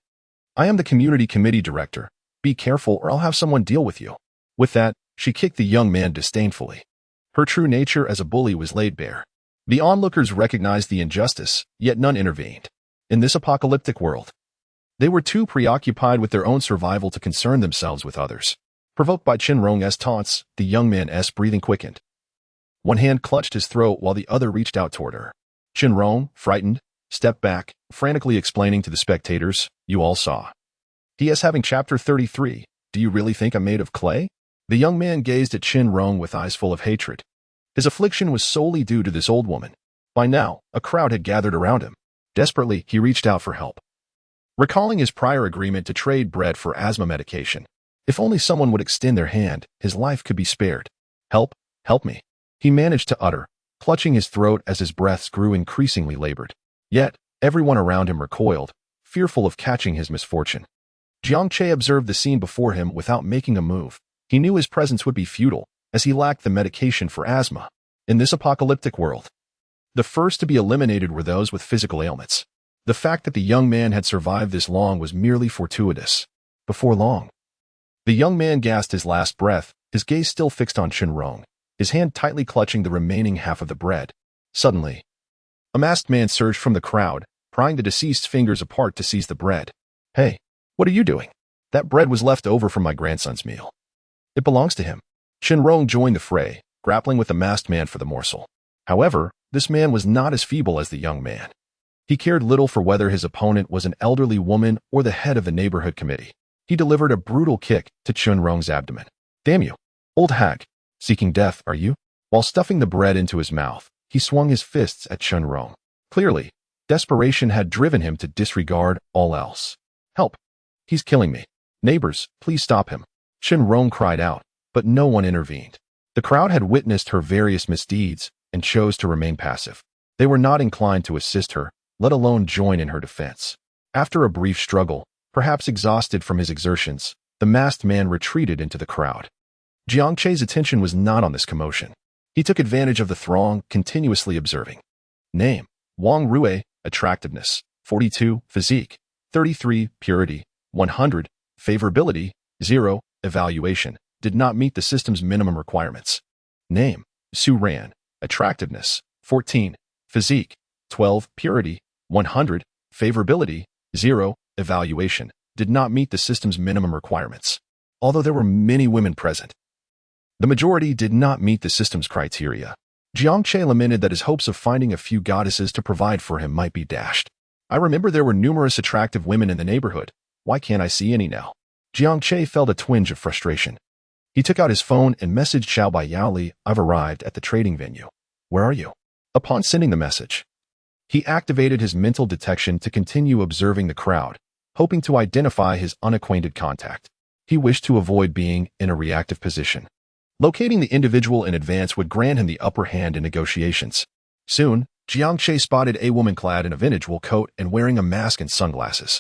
I am the community committee director. Be careful or I'll have someone deal with you." With that, she kicked the young man disdainfully. Her true nature as a bully was laid bare. The onlookers recognized the injustice, yet none intervened. In this apocalyptic world, they were too preoccupied with their own survival to concern themselves with others. Provoked by Chun Rong's taunts, the young man's breathing quickened. One hand clutched his throat while the other reached out toward her. Chun Rong, frightened, stepped back, frantically explaining to the spectators, "You all saw. He is having chapter 33. Do you really think I'm made of clay?" The young man gazed at Chun Rong with eyes full of hatred. His affliction was solely due to this old woman. By now, a crowd had gathered around him. Desperately, he reached out for help. Recalling his prior agreement to trade bread for asthma medication, if only someone would extend their hand, his life could be spared. "Help, help me," he managed to utter, clutching his throat as his breaths grew increasingly labored. Yet, everyone around him recoiled, fearful of catching his misfortune. Jiang Che observed the scene before him without making a move. He knew his presence would be futile, as he lacked the medication for asthma. In this apocalyptic world, the first to be eliminated were those with physical ailments. The fact that the young man had survived this long was merely fortuitous. Before long, the young man gasped his last breath, his gaze still fixed on Chun Rong, his hand tightly clutching the remaining half of the bread. Suddenly, a masked man surged from the crowd, prying the deceased's fingers apart to seize the bread. "Hey, what are you doing? That bread was left over from my grandson's meal. It belongs to him." Chun Rong joined the fray, grappling with the masked man for the morsel. However, this man was not as feeble as the young man. He cared little for whether his opponent was an elderly woman or the head of the neighborhood committee. He delivered a brutal kick to Chun Rong's abdomen. "Damn you, old hag. Seeking death, are you?" While stuffing the bread into his mouth, he swung his fists at Chun Rong. Clearly, desperation had driven him to disregard all else. "Help! He's killing me. Neighbors, please stop him." Chun Rong cried out, but no one intervened. The crowd had witnessed her various misdeeds and chose to remain passive. They were not inclined to assist her, let alone join in her defense. After a brief struggle, perhaps exhausted from his exertions, the masked man retreated into the crowd. Jiang Che's attention was not on this commotion. He took advantage of the throng, continuously observing. Name: Wang Rue. Attractiveness: 42. Physique: 33. Purity: 100. Favorability: 0. evaluation, did not meet the system's minimum requirements. Name: Su Ran. Attractiveness: 14. Physique: 12. Purity: 100. Favorability: 0. Evaluation: did not meet the system's minimum requirements. Although there were many women present, the majority did not meet the system's criteria. Jiang Che lamented that his hopes of finding a few goddesses to provide for him might be dashed. I remember there were numerous attractive women in the neighborhood. Why can't I see any now? Jiang Che felt a twinge of frustration. He took out his phone and messaged Xiao Bai Yaoli, "I've arrived at the trading venue. Where are you?" Upon sending the message, he activated his mental detection to continue observing the crowd, hoping to identify his unacquainted contact. He wished to avoid being in a reactive position. Locating the individual in advance would grant him the upper hand in negotiations. Soon, Jiang Che spotted a woman clad in a vintage wool coat and wearing a mask and sunglasses,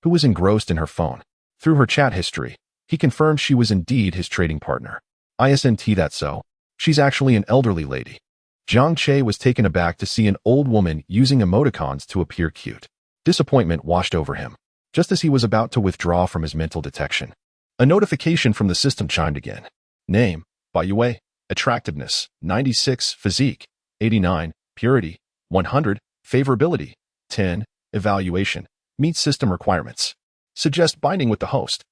who was engrossed in her phone. Through her chat history, he confirmed she was indeed his trading partner. "Isn't that so? She's actually an elderly lady." Jiang Che was taken aback to see an old woman using emoticons to appear cute. Disappointment washed over him, just as he was about to withdraw from his mental detection. A notification from the system chimed again. Name: Bai Yue. Attractiveness: 96. Physique: 89. Purity: 100. Favorability: 10. Evaluation: meets system requirements. Suggest binding with the host.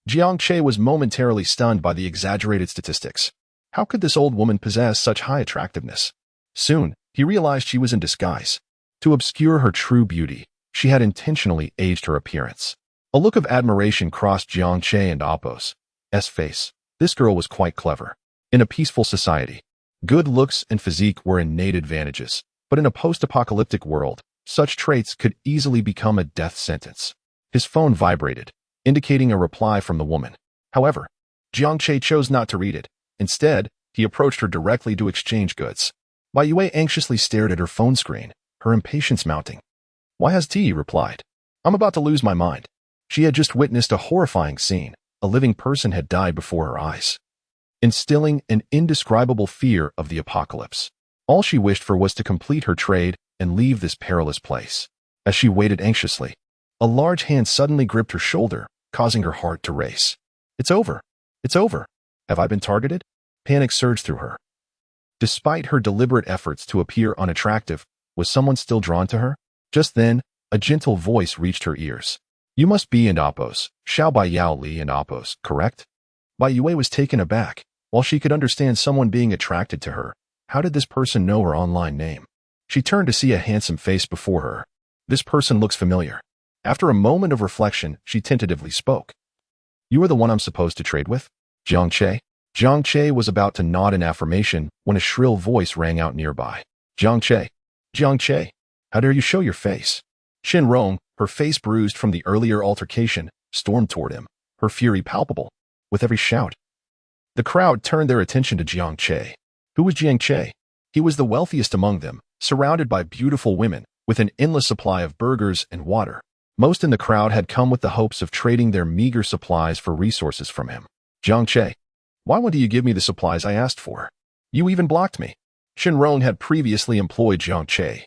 Jiang Che was momentarily stunned by the exaggerated statistics. How could this old woman possess such high attractiveness? Soon, he realized she was in disguise. To obscure her true beauty, she had intentionally aged her appearance. A look of admiration crossed Jiang Che and Appo's face. This girl was quite clever. In a peaceful society, good looks and physique were innate advantages, but in a post-apocalyptic world, such traits could easily become a death sentence. His phone vibrated, indicating a reply from the woman. However, Jiang Che chose not to read it. Instead, he approached her directly to exchange goods. Bai Yue anxiously stared at her phone screen, her impatience mounting. "Why has he replied? I'm about to lose my mind." She had just witnessed a horrifying scene. A living person had died before her eyes, instilling an indescribable fear of the apocalypse. All she wished for was to complete her trade and leave this perilous place. As she waited anxiously, a large hand suddenly gripped her shoulder, causing her heart to race. "It's over. It's over. Have I been targeted?" Panic surged through her. Despite her deliberate efforts to appear unattractive, was someone still drawn to her? Just then, a gentle voice reached her ears. "You must be and Appo's, Xiao Bai Yaoli and Appo's, correct?" Bai Yue was taken aback. While she could understand someone being attracted to her, how did this person know her online name? She turned to see a handsome face before her. This person looks familiar. After a moment of reflection, she tentatively spoke. "You are the one I'm supposed to trade with? Jiang Che?" Jiang Che was about to nod in affirmation when a shrill voice rang out nearby. "Jiang Che! Jiang Che! How dare you show your face?" Shen Rong, her face bruised from the earlier altercation, stormed toward him, her fury palpable. With every shout, the crowd turned their attention to Jiang Che. Who was Jiang Che? He was the wealthiest among them, surrounded by beautiful women, with an endless supply of burgers and water. Most in the crowd had come with the hopes of trading their meager supplies for resources from him. "Jiang Che, why won't you give me the supplies I asked for? You even blocked me." Shen Rong had previously employed Jiang Che,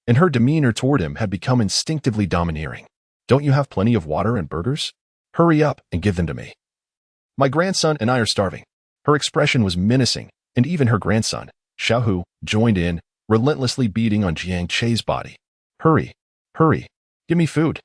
and her demeanor toward him had become instinctively domineering. "Don't you have plenty of water and burgers? Hurry up and give them to me. My grandson and I are starving." Her expression was menacing, and even her grandson, Xiaohu, joined in, relentlessly beating on Jiang Che's body. "Hurry, hurry, give me food,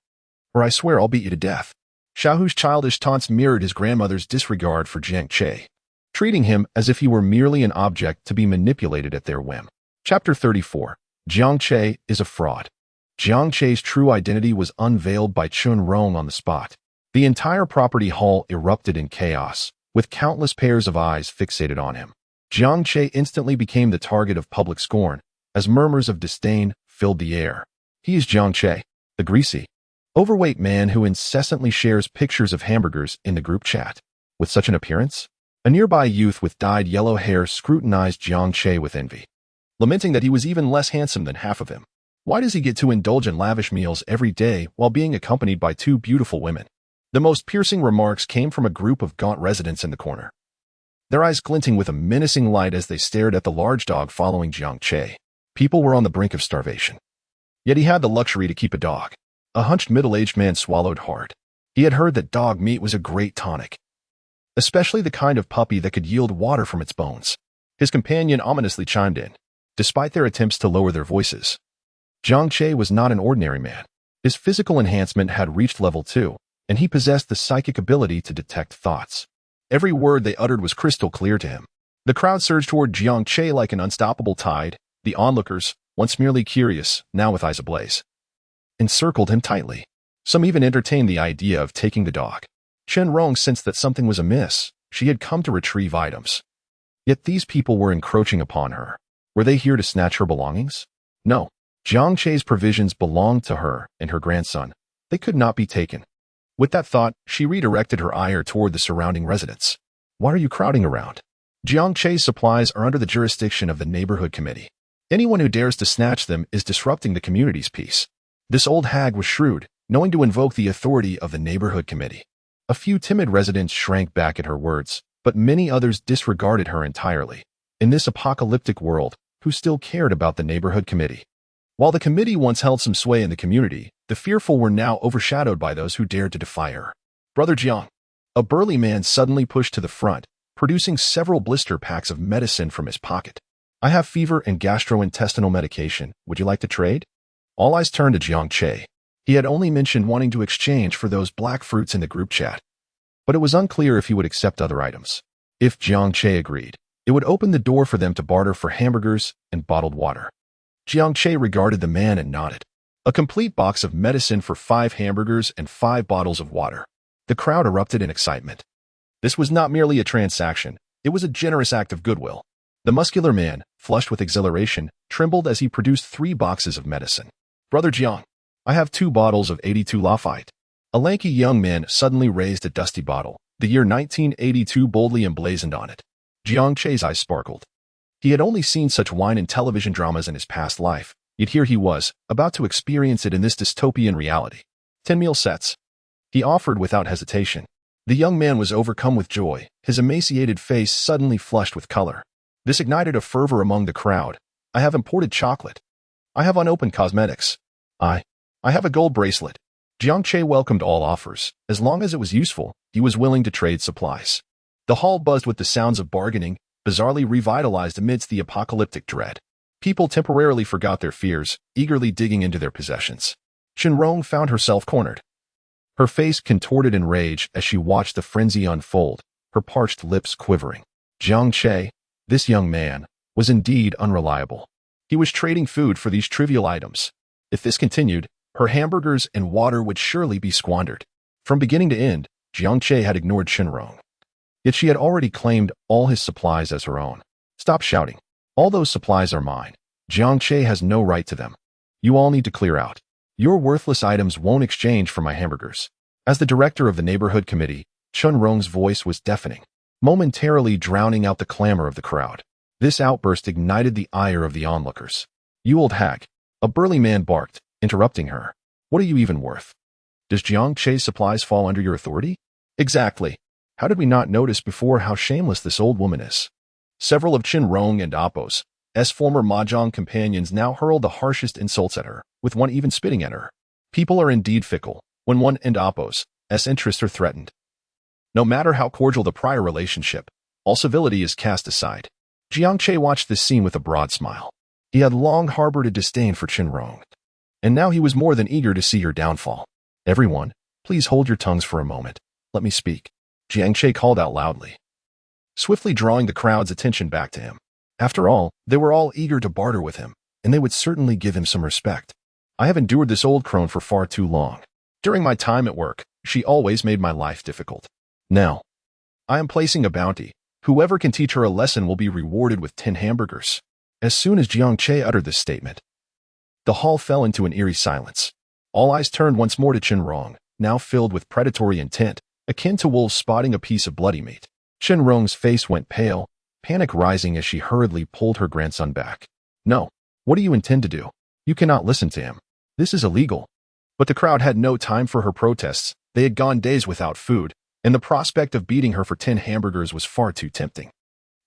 or I swear I'll beat you to death." Xiaohu's childish taunts mirrored his grandmother's disregard for Jiang Che, treating him as if he were merely an object to be manipulated at their whim. Chapter 34. Jiang Che is a fraud. Jiang Che's true identity was unveiled by Chun Rong on the spot. The entire property hall erupted in chaos, with countless pairs of eyes fixated on him. Jiang Che instantly became the target of public scorn, as murmurs of disdain filled the air. He is Jiang Che, the greasy, overweight man who incessantly shares pictures of hamburgers in the group chat. With such an appearance, a nearby youth with dyed yellow hair scrutinized Jiang Che with envy, lamenting that he was even less handsome than half of him. Why does he get to indulge in lavish meals every day while being accompanied by two beautiful women? The most piercing remarks came from a group of gaunt residents in the corner, their eyes glinting with a menacing light as they stared at the large dog following Jiang Che. People were on the brink of starvation, yet he had the luxury to keep a dog. A hunched middle-aged man swallowed hard. He had heard that dog meat was a great tonic. especially the kind of puppy that could yield water from its bones. His companion ominously chimed in, despite their attempts to lower their voices. Jiang Che was not an ordinary man. His physical enhancement had reached level 2, and he possessed the psychic ability to detect thoughts. Every word they uttered was crystal clear to him. The crowd surged toward Jiang Che like an unstoppable tide. The onlookers, once merely curious, now with eyes ablaze, encircled him tightly. Some even entertained the idea of taking the dog. Chen Rong sensed that something was amiss. She had come to retrieve items. Yet these people were encroaching upon her. Were they here to snatch her belongings? No. Jiang Che's provisions belonged to her and her grandson. They could not be taken. With that thought, she redirected her ire toward the surrounding residents. Why are you crowding around? Jiang Che's supplies are under the jurisdiction of the neighborhood committee. Anyone who dares to snatch them is disrupting the community's peace. This old hag was shrewd, knowing to invoke the authority of the neighborhood committee. A few timid residents shrank back at her words, but many others disregarded her entirely. In this apocalyptic world, who still cared about the neighborhood committee? While the committee once held some sway in the community, the fearful were now overshadowed by those who dared to defy her. Brother Jiang. A burly man suddenly pushed to the front, producing several blister packs of medicine from his pocket. I have fever and gastrointestinal medication. Would you like to trade? All eyes turned to Jiang Che. He had only mentioned wanting to exchange for those black fruits in the group chat. But it was unclear if he would accept other items. If Jiang Che agreed, it would open the door for them to barter for hamburgers and bottled water. Jiang Che regarded the man and nodded. A complete box of medicine for 5 hamburgers and 5 bottles of water. The crowd erupted in excitement. This was not merely a transaction, it was a generous act of goodwill. The muscular man, flushed with exhilaration, trembled as he produced 3 boxes of medicine. Brother Jiang, I have 2 bottles of 82 Lafite. A lanky young man suddenly raised a dusty bottle, the year 1982 boldly emblazoned on it. Jiang Che's eyes sparkled. He had only seen such wine in television dramas in his past life, yet here he was, about to experience it in this dystopian reality. 10 meal sets. He offered without hesitation. The young man was overcome with joy, his emaciated face suddenly flushed with color. This ignited a fervor among the crowd. I have imported chocolate. I have unopened cosmetics. I have a gold bracelet. Jiang Che welcomed all offers. As long as it was useful, he was willing to trade supplies. The hall buzzed with the sounds of bargaining, bizarrely revitalized amidst the apocalyptic dread. People temporarily forgot their fears, eagerly digging into their possessions. Chen Rong found herself cornered. Her face contorted in rage as she watched the frenzy unfold, her parched lips quivering. Jiang Che, this young man, was indeed unreliable. He was trading food for these trivial items. If this continued, her hamburgers and water would surely be squandered. From beginning to end, Jiang Che had ignored Chen Rong. Yet she had already claimed all his supplies as her own. Stop shouting. All those supplies are mine. Jiang Che has no right to them. You all need to clear out. Your worthless items won't exchange for my hamburgers. As the director of the neighborhood committee, Chen Rong's voice was deafening, momentarily drowning out the clamor of the crowd. This outburst ignited the ire of the onlookers. You old hag. A burly man barked, interrupting her. What are you even worth? Does Jiang Che's supplies fall under your authority? Exactly. How did we not notice before how shameless this old woman is? Several of Chen Rong and Appo's former mahjong companions now hurled the harshest insults at her, with one even spitting at her. People are indeed fickle, when one and Appo's interests are threatened. No matter how cordial the prior relationship, all civility is cast aside. Jiang Che watched this scene with a broad smile. He had long harbored a disdain for Chen Rong, and now he was more than eager to see her downfall. Everyone, please hold your tongues for a moment. Let me speak. Jiang Che called out loudly, swiftly drawing the crowd's attention back to him. After all, they were all eager to barter with him, and they would certainly give him some respect. I have endured this old crone for far too long. During my time at work, she always made my life difficult. Now, I am placing a bounty. Whoever can teach her a lesson will be rewarded with 10 hamburgers. As soon as Jiang Che uttered this statement, the hall fell into an eerie silence. All eyes turned once more to Chen Rong, now filled with predatory intent, akin to wolves spotting a piece of bloody meat. Chen Rong's face went pale, panic rising as she hurriedly pulled her grandson back. No. What do you intend to do? You cannot listen to him. This is illegal. But the crowd had no time for her protests. They had gone days without food, and the prospect of beating her for 10 hamburgers was far too tempting.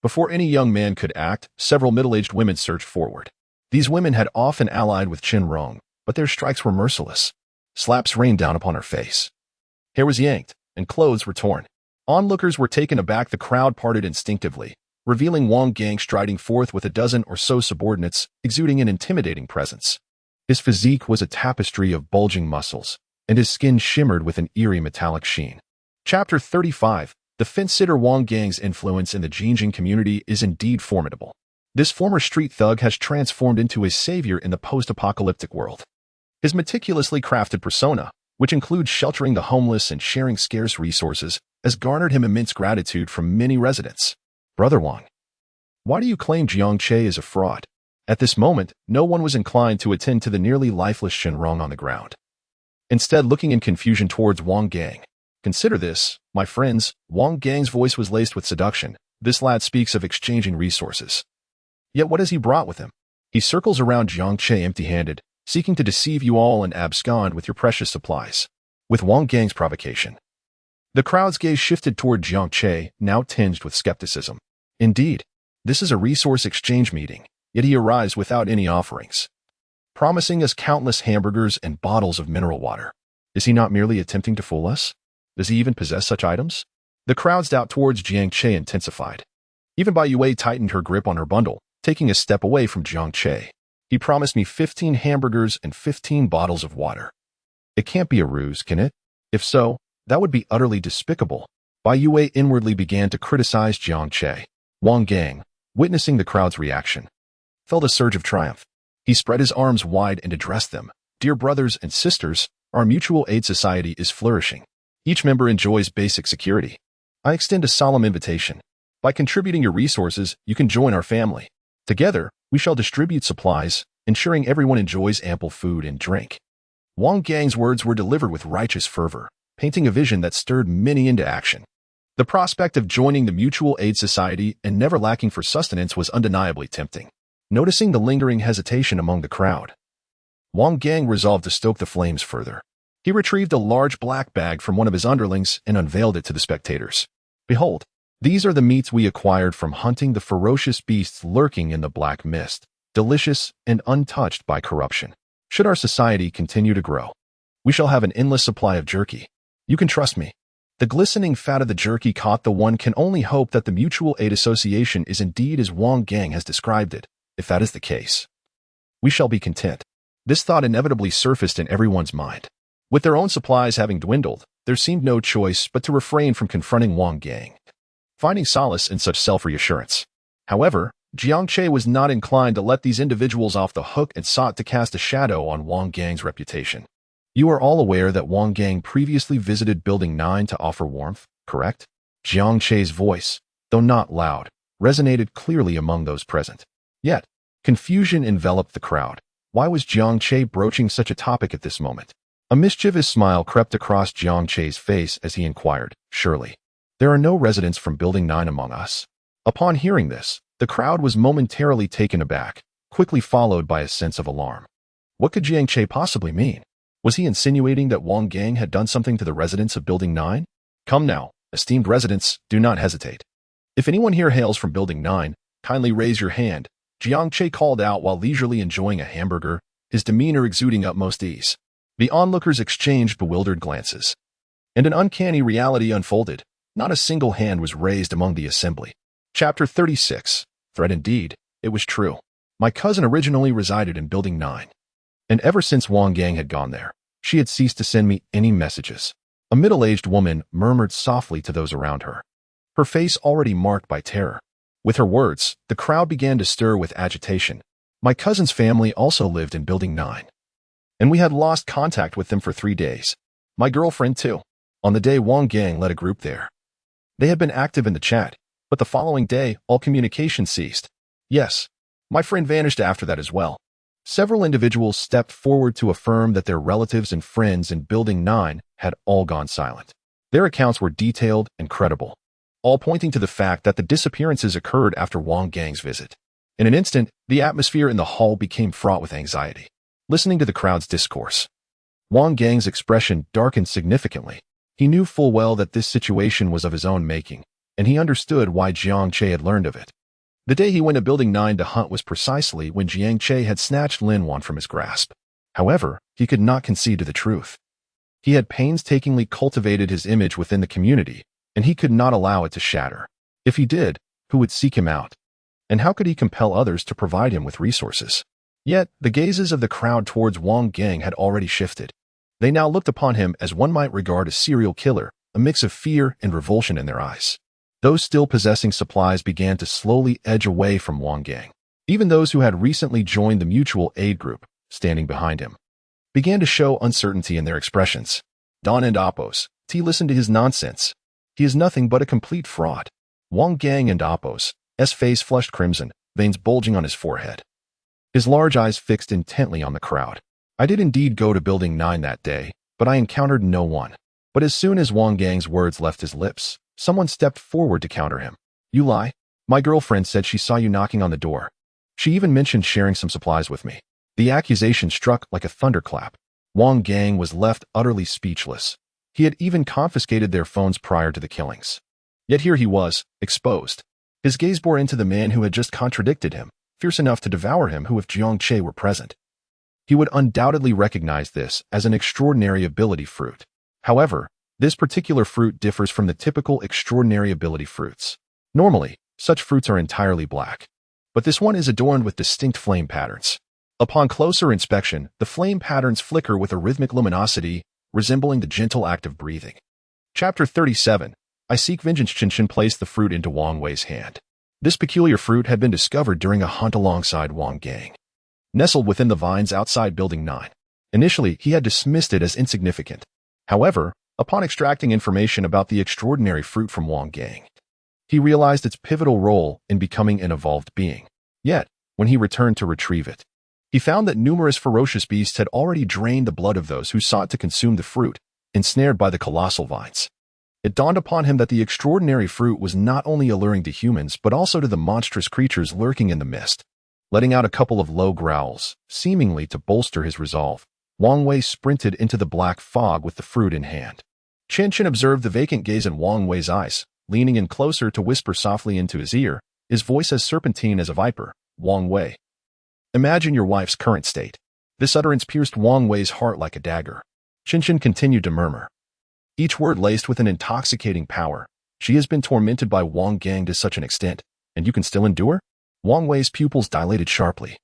Before any young man could act, several middle-aged women surged forward. These women had often allied with Chen Rong, but their strikes were merciless. Slaps rained down upon her face. Hair was yanked, and clothes were torn. Onlookers were taken aback. The crowd parted instinctively, revealing Wang Gang striding forth with a dozen or so subordinates, exuding an intimidating presence. His physique was a tapestry of bulging muscles, and his skin shimmered with an eerie metallic sheen. Chapter 35. The fence-sitter. Wang Gang's influence in the Jinjing community is indeed formidable. This former street thug has transformed into a savior in the post-apocalyptic world. His meticulously crafted persona, which includes sheltering the homeless and sharing scarce resources, has garnered him immense gratitude from many residents. Brother Wang, why do you claim Jiang Che is a fraud? At this moment, no one was inclined to attend to the nearly lifeless Shenrong on the ground. Instead, looking in confusion towards Wang Gang. Consider this, my friends. Wang Gang's voice was laced with seduction. This lad speaks of exchanging resources. Yet what has he brought with him? He circles around Jiang Che empty-handed, seeking to deceive you all and abscond with your precious supplies. With Wang Gang's provocation. The crowd's gaze shifted toward Jiang Che, now tinged with skepticism. Indeed, this is a resource exchange meeting, yet he arrives without any offerings, promising us countless hamburgers and bottles of mineral water. Is he not merely attempting to fool us? Does he even possess such items? The crowd's doubt towards Jiang Che intensified. Even Bai Yue tightened her grip on her bundle, taking a step away from Jiang Che. He promised me 15 hamburgers and 15 bottles of water. It can't be a ruse, can it? If so, that would be utterly despicable. Bai Yue inwardly began to criticize Jiang Che. Wang Gang, witnessing the crowd's reaction, felt a surge of triumph. He spread his arms wide and addressed them. Dear brothers and sisters, our mutual aid society is flourishing. Each member enjoys basic security. I extend a solemn invitation. By contributing your resources, you can join our family. Together, we shall distribute supplies, ensuring everyone enjoys ample food and drink. Wang Gang's words were delivered with righteous fervor, painting a vision that stirred many into action. The prospect of joining the mutual aid society and never lacking for sustenance was undeniably tempting. Noticing the lingering hesitation among the crowd, Wang Gang resolved to stoke the flames further. He retrieved a large black bag from one of his underlings and unveiled it to the spectators. Behold, these are the meats we acquired from hunting the ferocious beasts lurking in the black mist, delicious and untouched by corruption. Should our society continue to grow, we shall have an endless supply of jerky. You can trust me. The glistening fat of the jerky caught the one can only hope that the Mutual Aid Association is indeed as Wang Gang has described it. If that is the case, we shall be content. This thought inevitably surfaced in everyone's mind. With their own supplies having dwindled, there seemed no choice but to refrain from confronting Wang Gang, finding solace in such self-reassurance. However, Jiang Che was not inclined to let these individuals off the hook and sought to cast a shadow on Wang Gang's reputation. You are all aware that Wang Gang previously visited Building 9 to offer warmth, correct? Jiang Che's voice, though not loud, resonated clearly among those present. Yet, confusion enveloped the crowd. Why was Jiang Che broaching such a topic at this moment? A mischievous smile crept across Jiang Che's face as he inquired, surely, there are no residents from Building 9 among us. Upon hearing this, the crowd was momentarily taken aback, quickly followed by a sense of alarm. What could Jiang Che possibly mean? Was he insinuating that Wang Gang had done something to the residents of Building 9? Come now, esteemed residents, do not hesitate. If anyone here hails from Building 9, kindly raise your hand. Jiang Che called out while leisurely enjoying a hamburger, his demeanor exuding utmost ease. The onlookers exchanged bewildered glances, and an uncanny reality unfolded. Not a single hand was raised among the assembly. Chapter 36. Threat indeed, it was true. My cousin originally resided in Building 9, and ever since Wang Gang had gone there, she had ceased to send me any messages. A middle-aged woman murmured softly to those around her, her face already marked by terror. With her words, the crowd began to stir with agitation. My cousin's family also lived in Building 9, and we had lost contact with them for 3 days. My girlfriend, too. On the day Wang Gang led a group there, they had been active in the chat, but the following day, all communication ceased. Yes, my friend vanished after that as well. Several individuals stepped forward to affirm that their relatives and friends in Building 9 had all gone silent. Their accounts were detailed and credible, all pointing to the fact that the disappearances occurred after Wang Gang's visit. In an instant, the atmosphere in the hall became fraught with anxiety. Listening to the crowd's discourse, Wang Gang's expression darkened significantly. He knew full well that this situation was of his own making, and he understood why Jiang Che had learned of it. The day he went to Building 9 to hunt was precisely when Jiang Che had snatched Lin Wan from his grasp. However, he could not concede to the truth. He had painstakingly cultivated his image within the community, and he could not allow it to shatter. If he did, who would seek him out? And how could he compel others to provide him with resources? Yet, the gazes of the crowd towards Wang Gang had already shifted. They now looked upon him as one might regard a serial killer, a mix of fear and revulsion in their eyes. Those still possessing supplies began to slowly edge away from Wang Gang. Even those who had recently joined the mutual aid group, standing behind him, began to show uncertainty in their expressions. Don and Appos, T listened to his nonsense. He is nothing but a complete fraud. Wang Gang and Appos, S face flushed crimson, veins bulging on his forehead. His large eyes fixed intently on the crowd. I did indeed go to Building 9 that day, but I encountered no one. But as soon as Wang Gang's words left his lips, someone stepped forward to counter him. You lie. My girlfriend said she saw you knocking on the door. She even mentioned sharing some supplies with me. The accusation struck like a thunderclap. Wang Gang was left utterly speechless. He had even confiscated their phones prior to the killings. Yet here he was, exposed. His gaze bore into the man who had just contradicted him, fierce enough to devour him who if Jiang Che were present. He would undoubtedly recognize this as an extraordinary ability fruit. However, this particular fruit differs from the typical extraordinary ability fruits. Normally, such fruits are entirely black. But this one is adorned with distinct flame patterns. Upon closer inspection, the flame patterns flicker with a rhythmic luminosity, resembling the gentle act of breathing. Chapter 37. I Seek Vengeance. Qingshuang placed the fruit into Wang Wei's hand. This peculiar fruit had been discovered during a hunt alongside Wang Gang. Nestled within the vines outside Building 9. Initially, he had dismissed it as insignificant. However, upon extracting information about the extraordinary fruit from Wang Gang, he realized its pivotal role in becoming an evolved being. Yet, when he returned to retrieve it, he found that numerous ferocious beasts had already drained the blood of those who sought to consume the fruit, ensnared by the colossal vines. It dawned upon him that the extraordinary fruit was not only alluring to humans but also to the monstrous creatures lurking in the mist. Letting out a couple of low growls, seemingly to bolster his resolve, Wang Wei sprinted into the black fog with the fruit in hand. Qingshuang observed the vacant gaze in Wang Wei's eyes, leaning in closer to whisper softly into his ear, his voice as serpentine as a viper. Wang Wei. Imagine your wife's current state. This utterance pierced Wang Wei's heart like a dagger. Qingshuang continued to murmur, each word laced with an intoxicating power. She has been tormented by Wang Gang to such an extent, and you can still endure? Wang Wei's pupils dilated sharply.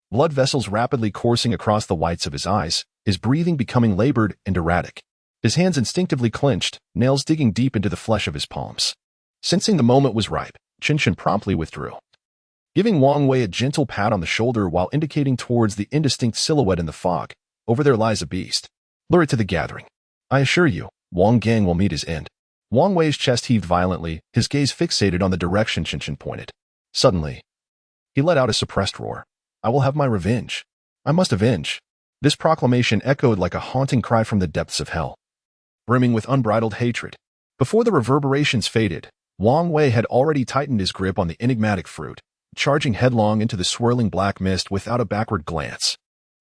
Blood vessels rapidly coursing across the whites of his eyes, his breathing becoming labored and erratic. His hands instinctively clenched, nails digging deep into the flesh of his palms. Sensing the moment was ripe, Qingshuang promptly withdrew, giving Wang Wei a gentle pat on the shoulder while indicating towards the indistinct silhouette in the fog. Over there lies a beast. Lure it to the gathering. I assure you, Wang Gang will meet his end. Wang Wei's chest heaved violently, his gaze fixated on the direction Qingshuang pointed. Suddenly, he let out a suppressed roar. I will have my revenge. I must avenge. This proclamation echoed like a haunting cry from the depths of hell, brimming with unbridled hatred. Before the reverberations faded, Wang Wei had already tightened his grip on the enigmatic fruit, charging headlong into the swirling black mist without a backward glance.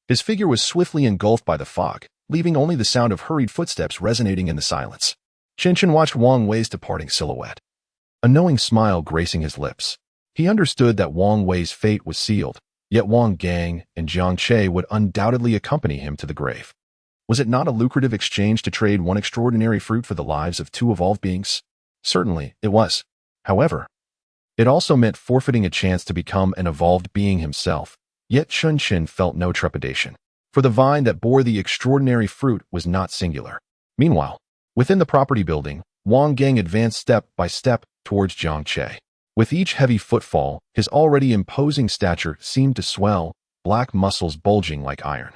His figure was swiftly engulfed by the fog, leaving only the sound of hurried footsteps resonating in the silence. Qingshuang watched Wang Wei's departing silhouette, a knowing smile gracing his lips. He understood that Wang Wei's fate was sealed, yet Wang Gang and Jiang Che would undoubtedly accompany him to the grave. Was it not a lucrative exchange to trade one extraordinary fruit for the lives of two evolved beings? Certainly, it was. However, it also meant forfeiting a chance to become an evolved being himself. Yet Qingshuang felt no trepidation, for the vine that bore the extraordinary fruit was not singular. Meanwhile, within the property building, Wang Gang advanced step by step towards Jiang Che. With each heavy footfall, his already imposing stature seemed to swell, black muscles bulging like iron.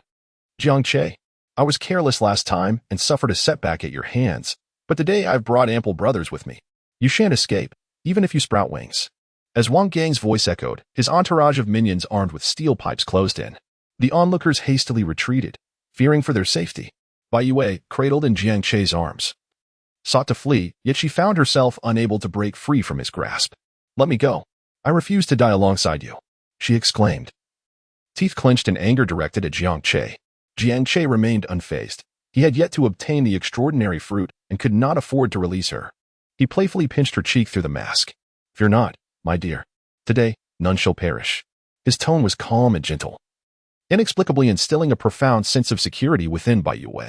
Jiang Che, I was careless last time and suffered a setback at your hands, but today I've brought ample brothers with me. You shan't escape, even if you sprout wings. As Wang Gang's voice echoed, his entourage of minions armed with steel pipes closed in. The onlookers hastily retreated, fearing for their safety. Bai Yue, cradled in Jiang Che's arms, sought to flee, yet she found herself unable to break free from his grasp. Let me go. I refuse to die alongside you, she exclaimed, teeth clenched in anger directed at Jiang Che. Jiang Che remained unfazed. He had yet to obtain the extraordinary fruit and could not afford to release her. He playfully pinched her cheek through the mask. Fear not, my dear. Today, none shall perish. His tone was calm and gentle, inexplicably instilling a profound sense of security within Bai Yue.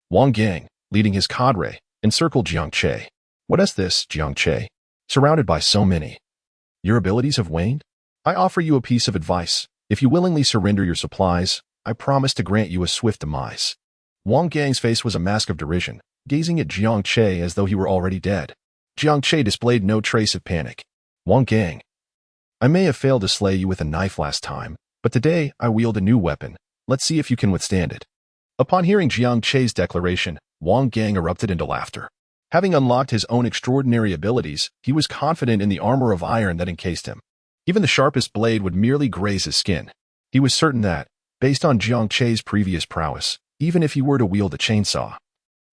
Wang Gang, leading his cadre, encircled Jiang Che. What is this, Jiang Che? Surrounded by so many. Your abilities have waned? I offer you a piece of advice. If you willingly surrender your supplies, I promise to grant you a swift demise. Wang Gang's face was a mask of derision, gazing at Jiang Che as though he were already dead. Jiang Che displayed no trace of panic. Wang Gang, I may have failed to slay you with a knife last time, but today I wield a new weapon. Let's see if you can withstand it. Upon hearing Jiang Che's declaration, Wang Gang erupted into laughter. Having unlocked his own extraordinary abilities, he was confident in the armor of iron that encased him. Even the sharpest blade would merely graze his skin. He was certain that, based on Jiang Che's previous prowess, even if he were to wield a chainsaw,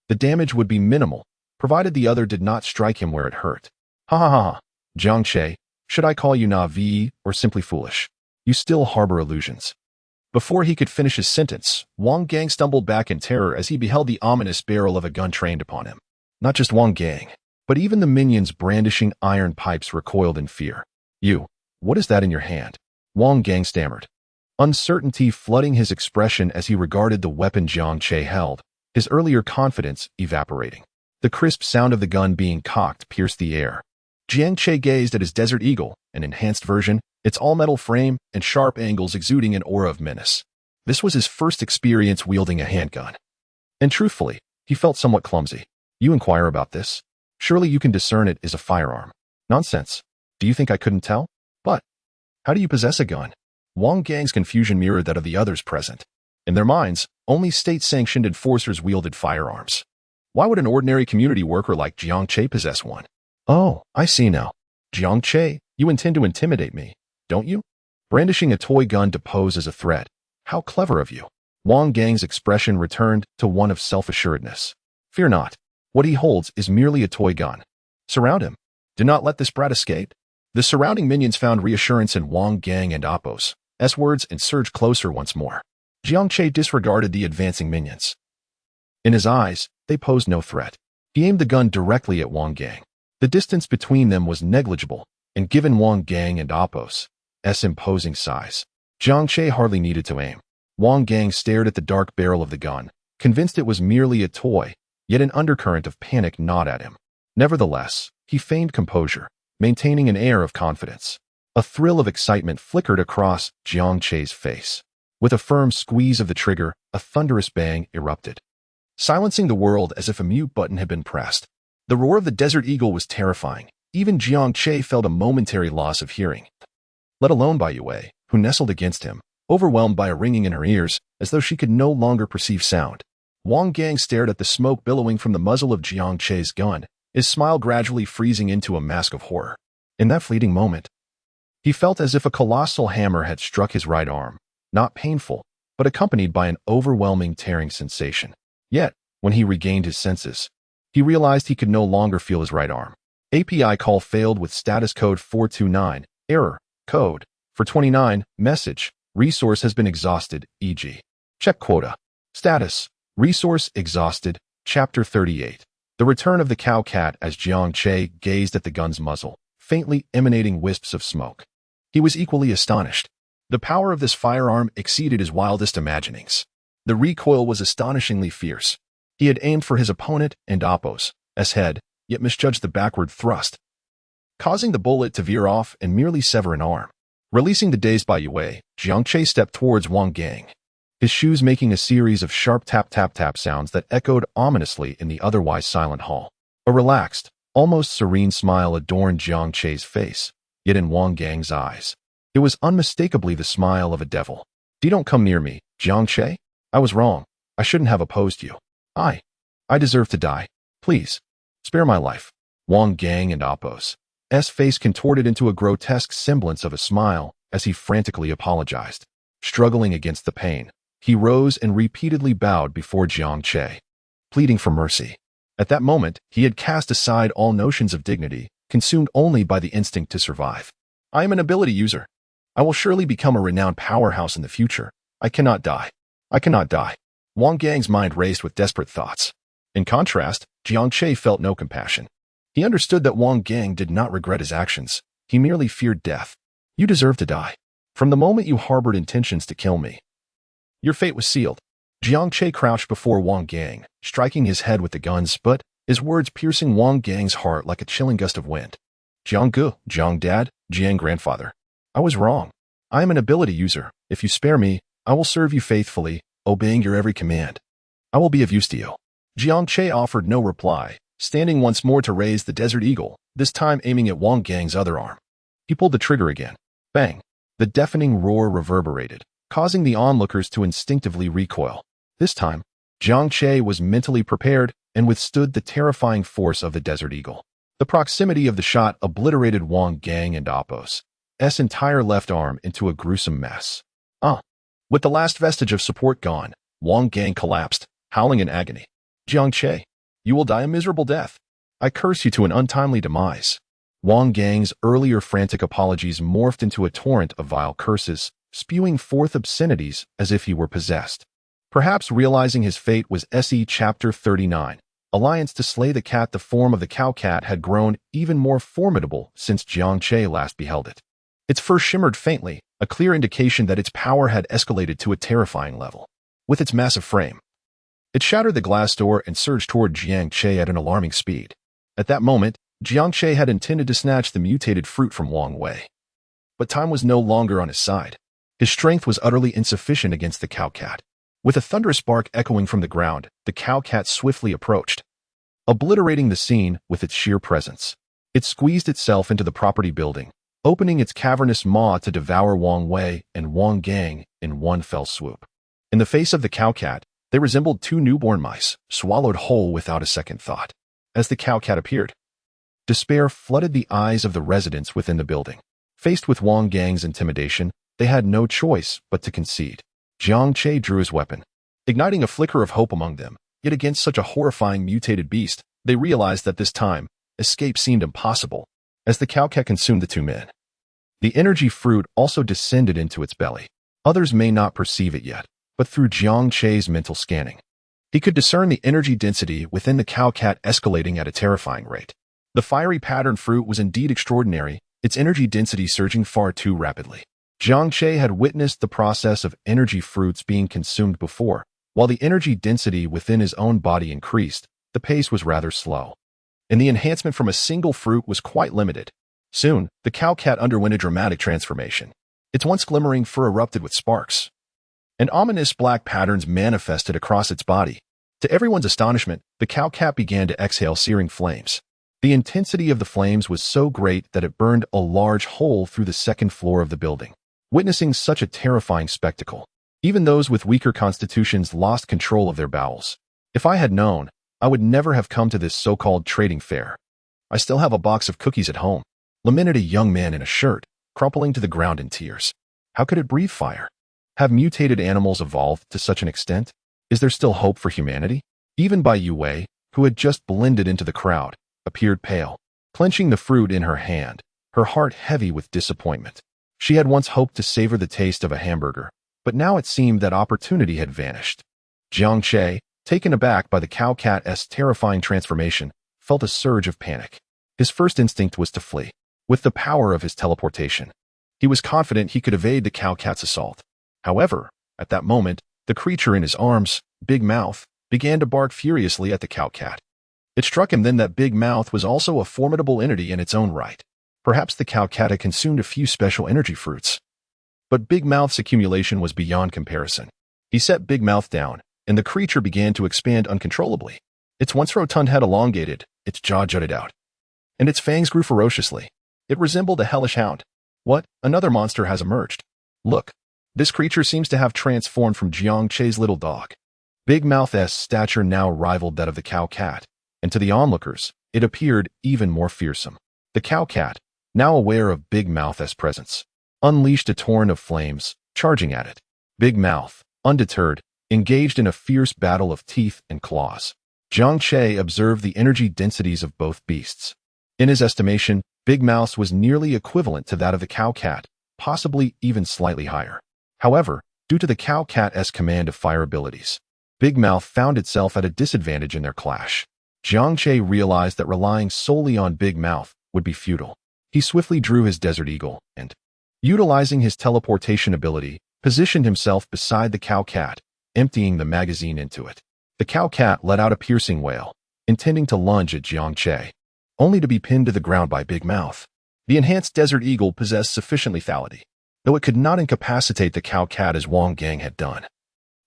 the damage would be minimal, provided the other did not strike him where it hurt. Ha ha ha. Jiang Che, should I call you naive or simply foolish? You still harbor illusions. Before he could finish his sentence, Wang Gang stumbled back in terror as he beheld the ominous barrel of a gun trained upon him. Not just Wang Gang, but even the minions brandishing iron pipes recoiled in fear. You, what is that in your hand? Wang Gang stammered, uncertainty flooding his expression as he regarded the weapon Jiang Che held, his earlier confidence evaporating. The crisp sound of the gun being cocked pierced the air. Jiang Che gazed at his Desert Eagle, an enhanced version, its all-metal frame and sharp angles exuding an aura of menace. This was his first experience wielding a handgun. And truthfully, he felt somewhat clumsy. You inquire about this? Surely you can discern it is a firearm. Nonsense. Do you think I couldn't tell? But how do you possess a gun? Wang Gang's confusion mirrored that of the others present. In their minds, only state-sanctioned enforcers wielded firearms. Why would an ordinary community worker like Jiang Che possess one? Oh, I see now. Jiang Che, you intend to intimidate me, don't you? Brandishing a toy gun to pose as a threat. How clever of you. Wang Gang's expression returned to one of self-assuredness. Fear not. What he holds is merely a toy gun. Surround him. Do not let this brat escape. The surrounding minions found reassurance in Wang Gang and Appo's words and surged closer once more. Jiang Che disregarded the advancing minions. In his eyes, they posed no threat. He aimed the gun directly at Wang Gang. The distance between them was negligible, and given Wang Gang and Appo's imposing size, Jiang Che hardly needed to aim. Wang Gang stared at the dark barrel of the gun, convinced it was merely a toy, yet an undercurrent of panic gnawed at him. Nevertheless, he feigned composure, maintaining an air of confidence. A thrill of excitement flickered across Jiang Che's face. With a firm squeeze of the trigger, a thunderous bang erupted, silencing the world as if a mute button had been pressed. The roar of the Desert Eagle was terrifying. Even Jiang Che felt a momentary loss of hearing, let alone by Yue, who nestled against him, overwhelmed by a ringing in her ears, as though she could no longer perceive sound. Wang Gang stared at the smoke billowing from the muzzle of Jiang Che's gun, his smile gradually freezing into a mask of horror. In that fleeting moment, he felt as if a colossal hammer had struck his right arm, not painful, but accompanied by an overwhelming tearing sensation. Yet, when he regained his senses, he realized he could no longer feel his right arm. API call failed with status code 429, error, code, for 29, message, resource has been exhausted, e.g. check quota. Status, resource exhausted, chapter 38. The return of the cow cat as Jiang Che gazed at the gun's muzzle, faintly emanating wisps of smoke. He was equally astonished. The power of this firearm exceeded his wildest imaginings. The recoil was astonishingly fierce. He had aimed for his opponent and Appo's head, yet misjudged the backward thrust, causing the bullet to veer off and merely sever an arm. Releasing the dazed by Yue, Jiang Che stepped towards Wang Gang, his shoes making a series of sharp tap-tap-tap sounds that echoed ominously in the otherwise silent hall. A relaxed, almost serene smile adorned Jiang Che's face, yet in Wang Gang's eyes, it was unmistakably the smile of a devil. Don't come near me, Jiang Che. I was wrong. I shouldn't have opposed you. I deserve to die. Please, spare my life. Wang Gang and Appo's face contorted into a grotesque semblance of a smile as he frantically apologized. Struggling against the pain, he rose and repeatedly bowed before Jiang Che, pleading for mercy. At that moment, he had cast aside all notions of dignity, consumed only by the instinct to survive. I am an ability user. I will surely become a renowned powerhouse in the future. I cannot die. I cannot die. Wang Gang's mind raced with desperate thoughts. In contrast, Jiang Che felt no compassion. He understood that Wang Gang did not regret his actions. He merely feared death. You deserve to die. From the moment you harbored intentions to kill me, your fate was sealed. Jiang Che crouched before Wang Gang, striking his head with the guns, but his words piercing Wang Gang's heart like a chilling gust of wind. Jiang Gu, Jiang Dad, Jiang Grandfather. I was wrong. I am an ability user. If you spare me, I will serve you faithfully, obeying your every command. I will be of use to you. Jiang Che offered no reply, standing once more to raise the Desert Eagle, this time aiming at Wang Gang's other arm. He pulled the trigger again. Bang! The deafening roar reverberated, causing the onlookers to instinctively recoil. This time, Jiang Che was mentally prepared and withstood the terrifying force of the Desert Eagle. The proximity of the shot obliterated Wang Gang and Appo's entire left arm into a gruesome mess. With the last vestige of support gone, Wang Gang collapsed, howling in agony. Jiang Che, you will die a miserable death. I curse you to an untimely demise. Wang Gang's earlier frantic apologies morphed into a torrent of vile curses, spewing forth obscenities as if he were possessed. Perhaps realizing his fate was SE Chapter 39. Alliance to slay the cat. The form of the cow cat had grown even more formidable since Jiang Che last beheld it. Its fur shimmered faintly, a clear indication that its power had escalated to a terrifying level. With its massive frame, it shattered the glass door and surged toward Jiang Che at an alarming speed. At that moment, Jiang Che had intended to snatch the mutated fruit from Wang Wei. But time was no longer on his side. His strength was utterly insufficient against the cow cat. With a thunderous bark echoing from the ground, the cow cat swiftly approached, obliterating the scene with its sheer presence. It squeezed itself into the property building, opening its cavernous maw to devour Wang Wei and Wang Gang in one fell swoop. In the face of the cow cat, they resembled two newborn mice, swallowed whole without a second thought. As the cow cat appeared, despair flooded the eyes of the residents within the building. Faced with Wang Gang's intimidation, they had no choice but to concede. Jiang Che drew his weapon, igniting a flicker of hope among them. Yet against such a horrifying mutated beast, they realized that this time, escape seemed impossible. As the cow cat consumed the two men, the energy fruit also descended into its belly. Others may not perceive it yet, but through Jiang Che's mental scanning, he could discern the energy density within the cow cat escalating at a terrifying rate. The fiery pattern fruit was indeed extraordinary, its energy density surging far too rapidly. Jiang Che had witnessed the process of energy fruits being consumed before. While the energy density within his own body increased, the pace was rather slow, and the enhancement from a single fruit was quite limited. Soon, the cow cat underwent a dramatic transformation. Its once glimmering fur erupted with sparks, and ominous black patterns manifested across its body. To everyone's astonishment, the cow cat began to exhale searing flames. The intensity of the flames was so great that it burned a large hole through the second floor of the building. Witnessing such a terrifying spectacle, even those with weaker constitutions lost control of their bowels. If I had known, I would never have come to this so-called trading fair. I still have a box of cookies at home, lamented a young man in a shirt, crumpling to the ground in tears. How could it breathe fire? Have mutated animals evolved to such an extent? Is there still hope for humanity? Even Bai Yue, who had just blended into the crowd, appeared pale, clenching the fruit in her hand, her heart heavy with disappointment. She had once hoped to savor the taste of a hamburger, but now it seemed that opportunity had vanished. Jiang Che, taken aback by the cow cat's terrifying transformation, felt a surge of panic. His first instinct was to flee. With the power of his teleportation, he was confident he could evade the cow cat's assault. However, at that moment, the creature in his arms, Big Mouth, began to bark furiously at the cow cat. It struck him then that Big Mouth was also a formidable entity in its own right. Perhaps the cow cat had consumed a few special energy fruits. But Big Mouth's accumulation was beyond comparison. He set Big Mouth down, and the creature began to expand uncontrollably. Its once rotund head elongated, its jaw jutted out, and its fangs grew ferociously. It resembled a hellish hound. What? Another monster has emerged. Look, this creature seems to have transformed from Jiang Che's little dog. Big Mouth's stature now rivaled that of the cow cat, and to the onlookers, it appeared even more fearsome. The cow cat, now aware of Big Mouth's presence, unleashed a torrent of flames, charging at it. Big Mouth, undeterred, engaged in a fierce battle of teeth and claws. Jiang Che observed the energy densities of both beasts. In his estimation, Big Mouth was nearly equivalent to that of the cow cat, possibly even slightly higher. However, due to the cow cat's command of fire abilities, Big Mouth found itself at a disadvantage in their clash. Jiang Che realized that relying solely on Big Mouth would be futile. He swiftly drew his Desert Eagle and, utilizing his teleportation ability, positioned himself beside the cow cat, emptying the magazine into it. The cow cat let out a piercing wail, intending to lunge at Jiang Che, only to be pinned to the ground by Big Mouth. The enhanced Desert Eagle possessed sufficient lethality, though it could not incapacitate the cow cat as Wang Gang had done.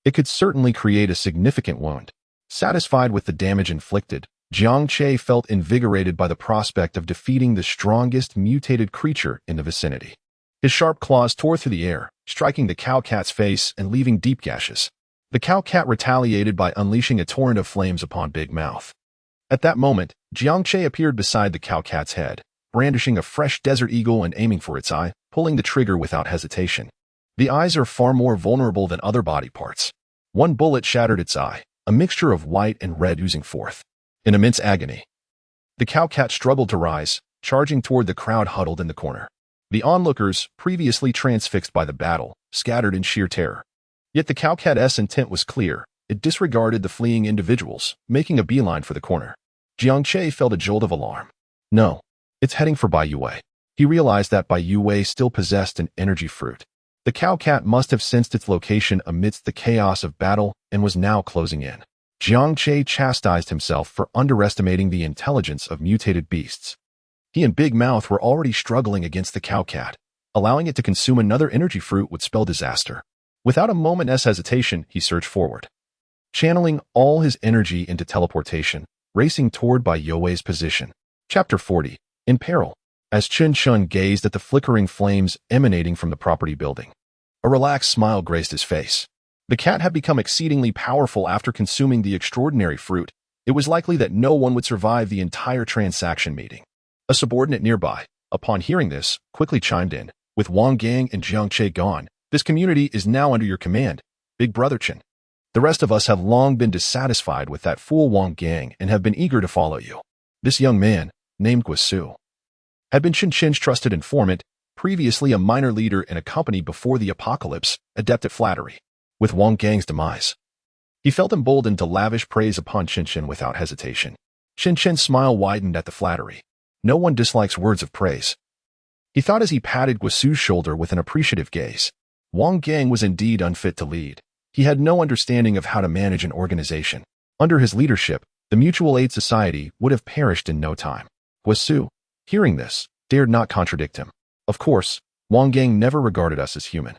It could certainly create a significant wound. Satisfied with the damage inflicted, Jiang Che felt invigorated by the prospect of defeating the strongest mutated creature in the vicinity. His sharp claws tore through the air, striking the cow cat's face and leaving deep gashes. The cow cat retaliated by unleashing a torrent of flames upon Big Mouth. At that moment, Jiang Che appeared beside the cow cat's head, brandishing a fresh Desert Eagle and aiming for its eye, pulling the trigger without hesitation. The eyes are far more vulnerable than other body parts. One bullet shattered its eye, a mixture of white and red oozing forth. In immense agony, the cow cat struggled to rise, charging toward the crowd huddled in the corner. The onlookers, previously transfixed by the battle, scattered in sheer terror. Yet the cow cat's intent was clear. It disregarded the fleeing individuals, making a beeline for the corner. Jiang Che felt a jolt of alarm. No, it's heading for Bai Yue. He realized that Bai Yue still possessed an energy fruit. The cow cat must have sensed its location amidst the chaos of battle and was now closing in. Jiang Che chastised himself for underestimating the intelligence of mutated beasts. He and Big Mouth were already struggling against the cow cat. Allowing it to consume another energy fruit would spell disaster. Without a moment's hesitation, he surged forward, channeling all his energy into teleportation, racing toward Bai Yue's position. Chapter 40. In Peril. As Chen Shun gazed at the flickering flames emanating from the property building, a relaxed smile graced his face. The cat had become exceedingly powerful after consuming the extraordinary fruit. It was likely that no one would survive the entire transaction meeting. A subordinate nearby, upon hearing this, quickly chimed in. With Wang Gang and Jiang Che gone, this community is now under your command, Big Brother Chen. The rest of us have long been dissatisfied with that fool Wang Gang and have been eager to follow you. This young man, named Guisu, had been Chen Chen's trusted informant, previously a minor leader in a company before the apocalypse, adept at flattery. With Wang Gang's demise, he felt emboldened to lavish praise upon Chen Chen without hesitation. Chen Chen's smile widened at the flattery. No one dislikes words of praise, he thought as he patted Guisu's shoulder with an appreciative gaze. Wang Gang was indeed unfit to lead. He had no understanding of how to manage an organization. Under his leadership, the Mutual Aid Society would have perished in no time. Guisu, hearing this, dared not contradict him. Of course, Wang Gang never regarded us as human.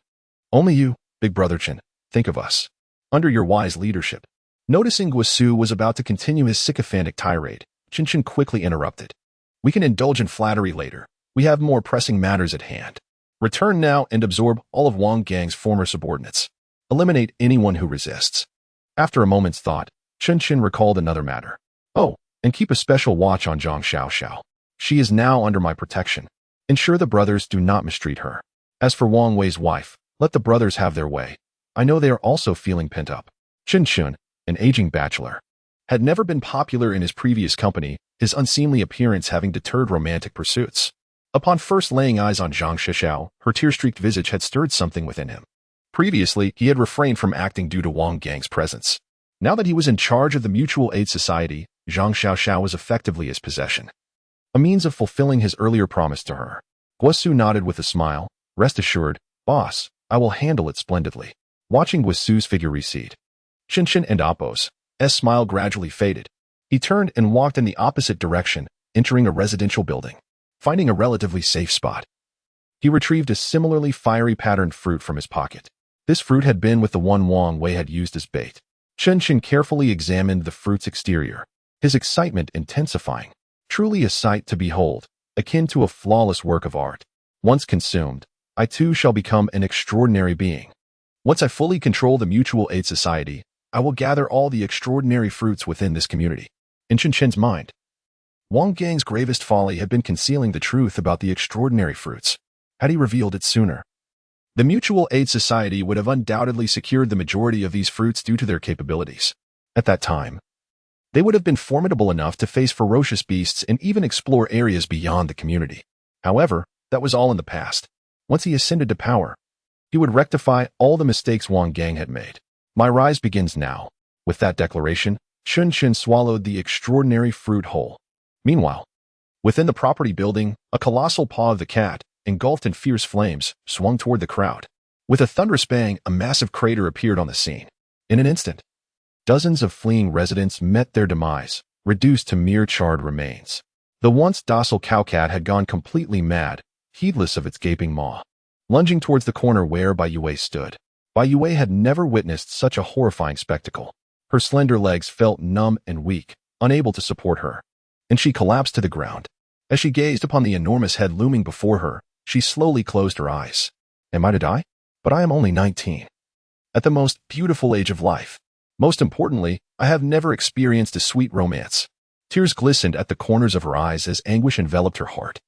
Only you, Big Brother Chen, think of us. Under your wise leadership. Noticing Guisu was about to continue his sycophantic tirade, Chen Chen quickly interrupted. We can indulge in flattery later. We have more pressing matters at hand. Return now and absorb all of Wang Gang's former subordinates. Eliminate anyone who resists. After a moment's thought, Chen Chen recalled another matter. Oh, and keep a special watch on Zhang Xiao. She is now under my protection. Ensure the brothers do not mistreat her. As for Wang Wei's wife, let the brothers have their way. I know they are also feeling pent up. Chen Chen, an aging bachelor, had never been popular in his previous company, his unseemly appearance having deterred romantic pursuits. Upon first laying eyes on Zhang Xiao, her tear-streaked visage had stirred something within him. Previously, he had refrained from acting due to Wang Gang's presence. Now that he was in charge of the Mutual Aid Society, Zhang Xiao was effectively his possession. A means of fulfilling his earlier promise to her. Guisu nodded with a smile. Rest assured, boss, I will handle it splendidly. Watching Guisu's figure recede, Chen Chen and Appo's smile gradually faded. He turned and walked in the opposite direction, entering a residential building. Finding a relatively safe spot, he retrieved a similarly fiery patterned fruit from his pocket. This fruit had been with the one Wang Wei had used as bait. Chen Chen carefully examined the fruit's exterior, his excitement intensifying. Truly a sight to behold, akin to a flawless work of art. Once consumed, I too shall become an extraordinary being. Once I fully control the Mutual Aid Society, I will gather all the extraordinary fruits within this community. In Chen Chen's mind, Wang Gang's gravest folly had been concealing the truth about the extraordinary fruits. Had he revealed it sooner, the Mutual Aid Society would have undoubtedly secured the majority of these fruits due to their capabilities. At that time, they would have been formidable enough to face ferocious beasts and even explore areas beyond the community. However, that was all in the past. Once he ascended to power, he would rectify all the mistakes Wang Gang had made. My rise begins now. With that declaration, Chen Chen swallowed the extraordinary fruit whole. Meanwhile, within the property building, a colossal paw of the cat, engulfed in fierce flames, swung toward the crowd. With a thunderous bang, a massive crater appeared on the scene. In an instant, dozens of fleeing residents met their demise, reduced to mere charred remains. The once docile cowcat had gone completely mad, heedless of its gaping maw. Lunging towards the corner where Bai Yue stood. Bai Yue had never witnessed such a horrifying spectacle. Her slender legs felt numb and weak, unable to support her, and she collapsed to the ground. As she gazed upon the enormous head looming before her, she slowly closed her eyes. Am I to die? But I am only 19. At the most beautiful age of life. Most importantly, I have never experienced a sweet romance. Tears glistened at the corners of her eyes as anguish enveloped her heart.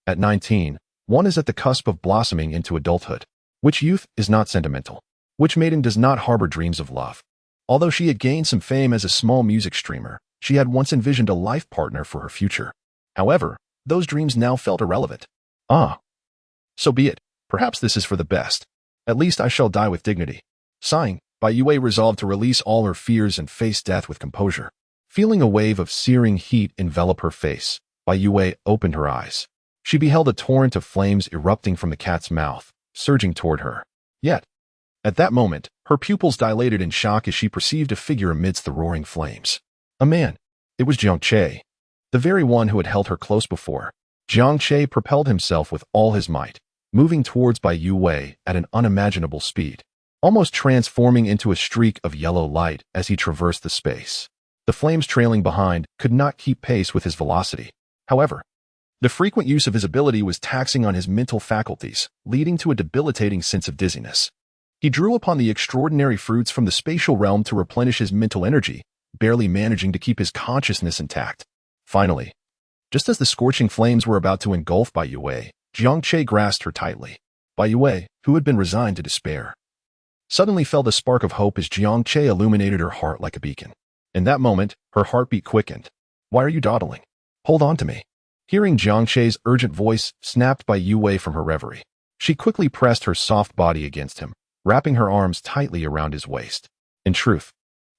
At 19, one is at the cusp of blossoming into adulthood. Which youth is not sentimental? Which maiden does not harbor dreams of love? Although she had gained some fame as a small music streamer, she had once envisioned a life partner for her future. However, those dreams now felt irrelevant. Ah, so be it. Perhaps this is for the best. At least I shall die with dignity. Sighing, Bai Yue resolved to release all her fears and face death with composure. Feeling a wave of searing heat envelop her face, Bai Yue opened her eyes. She beheld a torrent of flames erupting from the cat's mouth, surging toward her. Yet, at that moment, her pupils dilated in shock as she perceived a figure amidst the roaring flames. A man. It was Jiang Che, the very one who had held her close before. Jiang Che propelled himself with all his might, moving towards Bai Yue at an unimaginable speed, almost transforming into a streak of yellow light as he traversed the space. The flames trailing behind could not keep pace with his velocity. However, the frequent use of his ability was taxing on his mental faculties, leading to a debilitating sense of dizziness. He drew upon the extraordinary fruits from the spatial realm to replenish his mental energy, barely managing to keep his consciousness intact. Finally, just as the scorching flames were about to engulf Bai Yue, Jiang Che grasped her tightly. Bai Yue, who had been resigned to despair, suddenly felt a spark of hope as Jiang Che illuminated her heart like a beacon. In that moment, her heartbeat quickened. Why are you dawdling? Hold on to me. Hearing Jiang Che's urgent voice, snapped Bai Yue from her reverie. She quickly pressed her soft body against him, wrapping her arms tightly around his waist. In truth,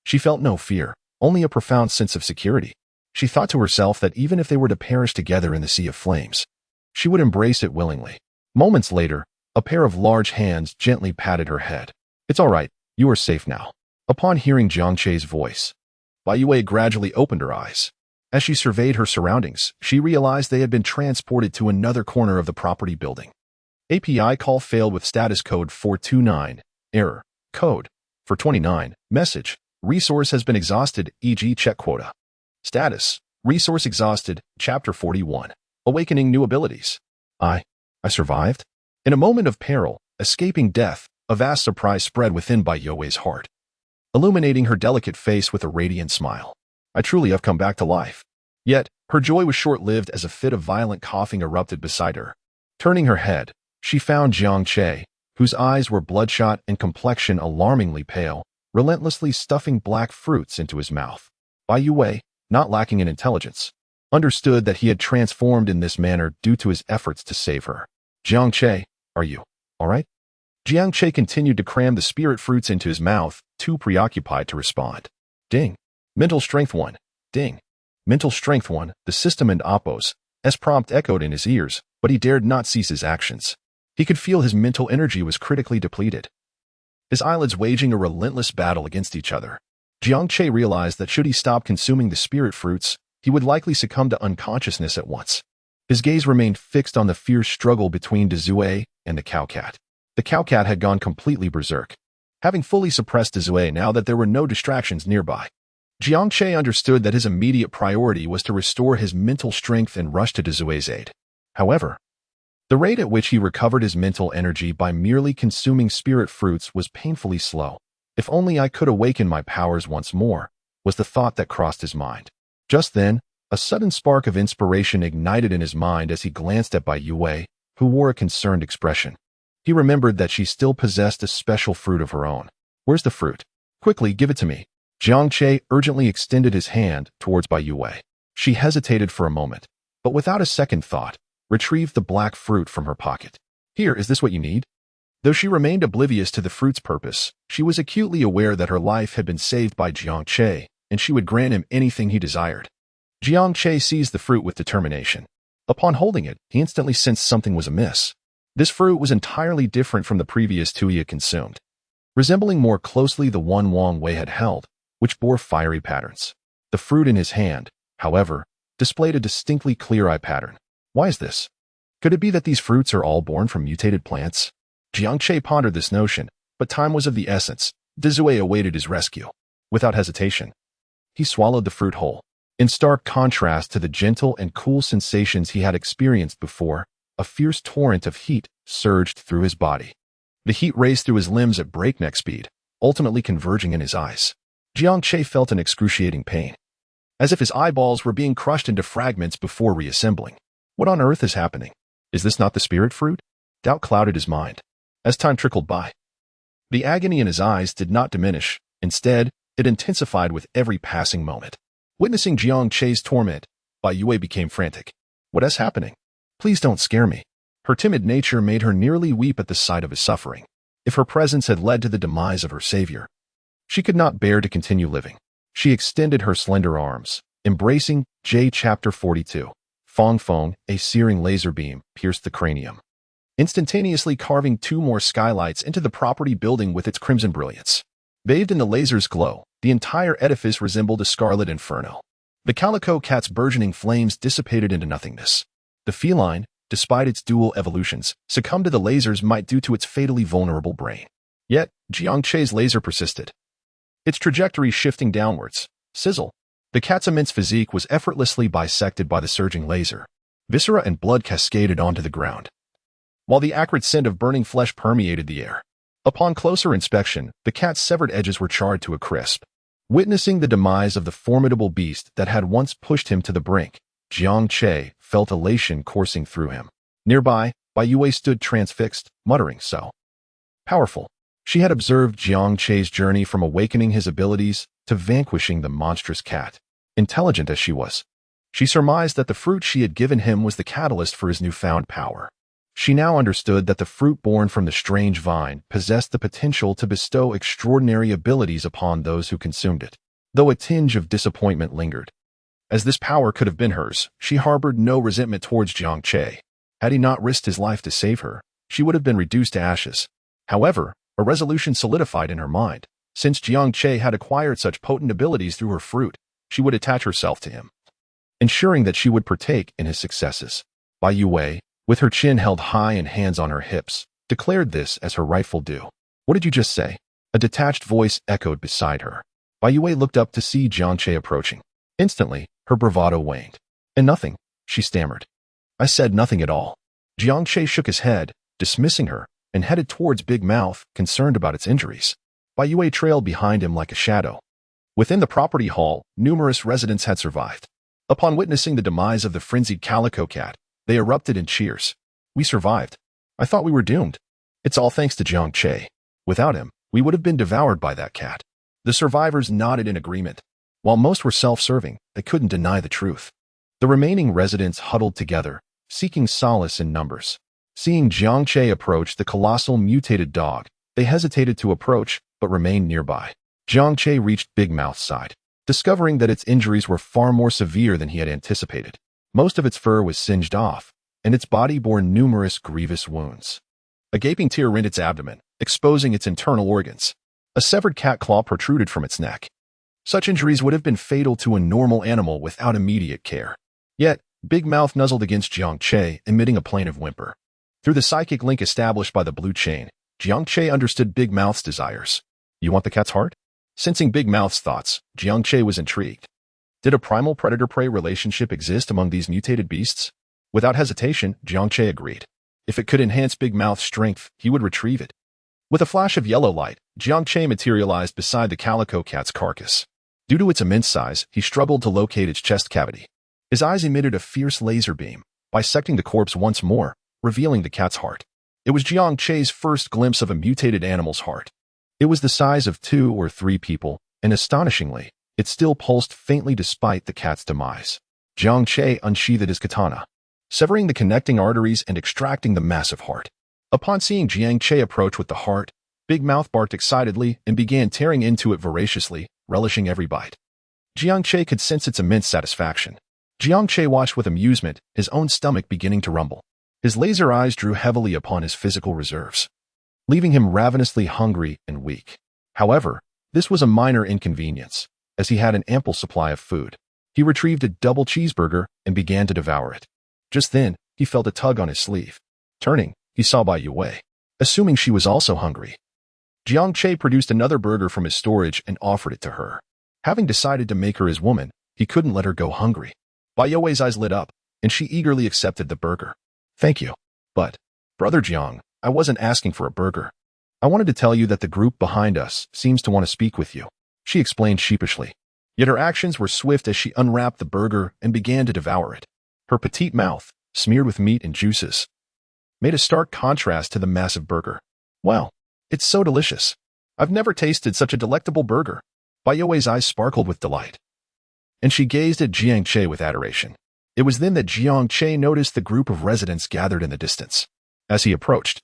she felt no fear, only a profound sense of security. She thought to herself that even if they were to perish together in the sea of flames, she would embrace it willingly. Moments later, a pair of large hands gently patted her head. It's all right, you are safe now. Upon hearing Jiang Che's voice, Bai Yue gradually opened her eyes. As she surveyed her surroundings, she realized they had been transported to another corner of the property building. API call failed with status code 429. Error. Code 429. Message. Resource has been exhausted, e.g. check quota. Status. Resource exhausted. Chapter 41. Awakening new abilities. I survived? In a moment of peril, escaping death, a vast surprise spread within Bai Yue's heart, illuminating her delicate face with a radiant smile. I truly have come back to life. Yet, her joy was short-lived as a fit of violent coughing erupted beside her. Turning her head, she found Jiang Che, whose eyes were bloodshot and complexion alarmingly pale, relentlessly stuffing black fruits into his mouth. Bai Yue, not lacking in intelligence, understood that he had transformed in this manner due to his efforts to save her. Jiang Che, are you all right? Jiang Che continued to cram the spirit fruits into his mouth, too preoccupied to respond. Ding. Mental strength 1. Ding. Mental strength 1. The system and oppos. S prompt echoed in his ears, but he dared not cease his actions. He could feel his mental energy was critically depleted, his eyelids waging a relentless battle against each other. Jiang Che realized that should he stop consuming the spirit fruits, he would likely succumb to unconsciousness at once. His gaze remained fixed on the fierce struggle between Dezue and the cowcat. The cowcat had gone completely berserk, having fully suppressed Dezue now that there were no distractions nearby. Jiang Che understood that his immediate priority was to restore his mental strength and rush to Dezue's aid. However, the rate at which he recovered his mental energy by merely consuming spirit fruits was painfully slow. If only I could awaken my powers once more, was the thought that crossed his mind. Just then, a sudden spark of inspiration ignited in his mind as he glanced at Bai Yue, who wore a concerned expression. He remembered that she still possessed a special fruit of her own. Where's the fruit? Quickly, give it to me. Jiang Che urgently extended his hand towards Bai Yue. She hesitated for a moment, but without a second thought, retrieved the black fruit from her pocket. Here, is this what you need? Though she remained oblivious to the fruit's purpose, she was acutely aware that her life had been saved by Jiang Che, and she would grant him anything he desired. Jiang Che seized the fruit with determination. Upon holding it, he instantly sensed something was amiss. This fruit was entirely different from the previous two he had consumed, resembling more closely the one Wang Wei had held, which bore fiery patterns. The fruit in his hand, however, displayed a distinctly clear eye pattern. Why is this? Could it be that these fruits are all born from mutated plants? Jiang Che pondered this notion, but time was of the essence. Dizue awaited his rescue. Without hesitation, he swallowed the fruit whole. In stark contrast to the gentle and cool sensations he had experienced before, a fierce torrent of heat surged through his body. The heat raced through his limbs at breakneck speed, ultimately converging in his eyes. Jiang Che felt an excruciating pain, as if his eyeballs were being crushed into fragments before reassembling. What on earth is happening? Is this not the spirit fruit? Doubt clouded his mind. As time trickled by, the agony in his eyes did not diminish. Instead, it intensified with every passing moment. Witnessing Jiang Che's torment, Bai Yue became frantic. What is happening? Please don't scare me. Her timid nature made her nearly weep at the sight of his suffering. If her presence had led to the demise of her savior, she could not bear to continue living. She extended her slender arms, embracing J. Chapter 42. Fong Fong, a searing laser beam, pierced the cranium, instantaneously carving 2 more skylights into the property building with its crimson brilliance. Bathed in the laser's glow, the entire edifice resembled a scarlet inferno. The calico cat's burgeoning flames dissipated into nothingness. The feline, despite its dual evolutions, succumbed to the laser's might due to its fatally vulnerable brain. Yet, Jiang Che's laser persisted, its trajectory shifting downwards. Sizzle. The cat's immense physique was effortlessly bisected by the surging laser. Viscera and blood cascaded onto the ground, while the acrid scent of burning flesh permeated the air. Upon closer inspection, the cat's severed edges were charred to a crisp. Witnessing the demise of the formidable beast that had once pushed him to the brink, Jiang Che felt elation coursing through him. Nearby, Bai Yue stood transfixed, muttering, "So powerful." She had observed Jiang Che's journey from awakening his abilities to vanquishing the monstrous cat. Intelligent as she was, she surmised that the fruit she had given him was the catalyst for his newfound power. She now understood that the fruit born from the strange vine possessed the potential to bestow extraordinary abilities upon those who consumed it. Though a tinge of disappointment lingered, as this power could have been hers, she harbored no resentment towards Jiang Che. Had he not risked his life to save her, she would have been reduced to ashes. However, a resolution solidified in her mind. Since Jiang Che had acquired such potent abilities through her fruit, she would attach herself to him, ensuring that she would partake in his successes. Bai Yue, with her chin held high and hands on her hips, declared this as her rightful due. "What did you just say?" A detached voice echoed beside her. Bai Yue looked up to see Jiang Che approaching. Instantly, her bravado waned. "And nothing," she stammered. "I said nothing at all." Jiang Che shook his head, dismissing her, and headed towards Big Mouth, concerned about its injuries. Bai Yue trailed behind him like a shadow. Within the property hall, numerous residents had survived. Upon witnessing the demise of the frenzied calico cat, they erupted in cheers. "We survived. I thought we were doomed. It's all thanks to Jiang Che. Without him, we would have been devoured by that cat." The survivors nodded in agreement. While most were self-serving, they couldn't deny the truth. The remaining residents huddled together, seeking solace in numbers. Seeing Jiang Che approach the colossal mutated dog, they hesitated to approach, but remained nearby. Jiang Che reached Big Mouth's side, discovering that its injuries were far more severe than he had anticipated. Most of its fur was singed off, and its body bore numerous grievous wounds. A gaping tear rent its abdomen, exposing its internal organs. A severed cat claw protruded from its neck. Such injuries would have been fatal to a normal animal without immediate care. Yet, Big Mouth nuzzled against Jiang Che, emitting a plaintive whimper. Through the psychic link established by the blue chain, Jiang Che understood Big Mouth's desires. "You want the cat's heart?" Sensing Big Mouth's thoughts, Jiang Che was intrigued. Did a primal predator-prey relationship exist among these mutated beasts? Without hesitation, Jiang Che agreed. If it could enhance Big Mouth's strength, he would retrieve it. With a flash of yellow light, Jiang Che materialized beside the calico cat's carcass. Due to its immense size, he struggled to locate its chest cavity. His eyes emitted a fierce laser beam, bisecting the corpse once more, revealing the cat's heart. It was Jiang Che's first glimpse of a mutated animal's heart. It was the size of 2 or 3 people, and astonishingly, it still pulsed faintly despite the cat's demise. Jiang Che unsheathed his katana, severing the connecting arteries and extracting the massive heart. Upon seeing Jiang Che approach with the heart, Big Mouth barked excitedly and began tearing into it voraciously, relishing every bite. Jiang Che could sense its immense satisfaction. Jiang Che watched with amusement, his own stomach beginning to rumble. His laser eyes drew heavily upon his physical reserves, leaving him ravenously hungry and weak. However, this was a minor inconvenience, as he had an ample supply of food. He retrieved a double cheeseburger and began to devour it. Just then, he felt a tug on his sleeve. Turning, he saw Bai Yue. Assuming she was also hungry, Jiang Che produced another burger from his storage and offered it to her. Having decided to make her his woman, he couldn't let her go hungry. Bai Yue's eyes lit up, and she eagerly accepted the burger. Thank you. But, Brother Jiang, I wasn't asking for a burger. I wanted to tell you that the group behind us seems to want to speak with you, she explained sheepishly. Yet her actions were swift as she unwrapped the burger and began to devour it. Her petite mouth, smeared with meat and juices, made a stark contrast to the massive burger. Wow, it's so delicious. I've never tasted such a delectable burger. Bai Yue's eyes sparkled with delight, and she gazed at Jiang Che with adoration. It was then that Jiang Che noticed the group of residents gathered in the distance. As he approached,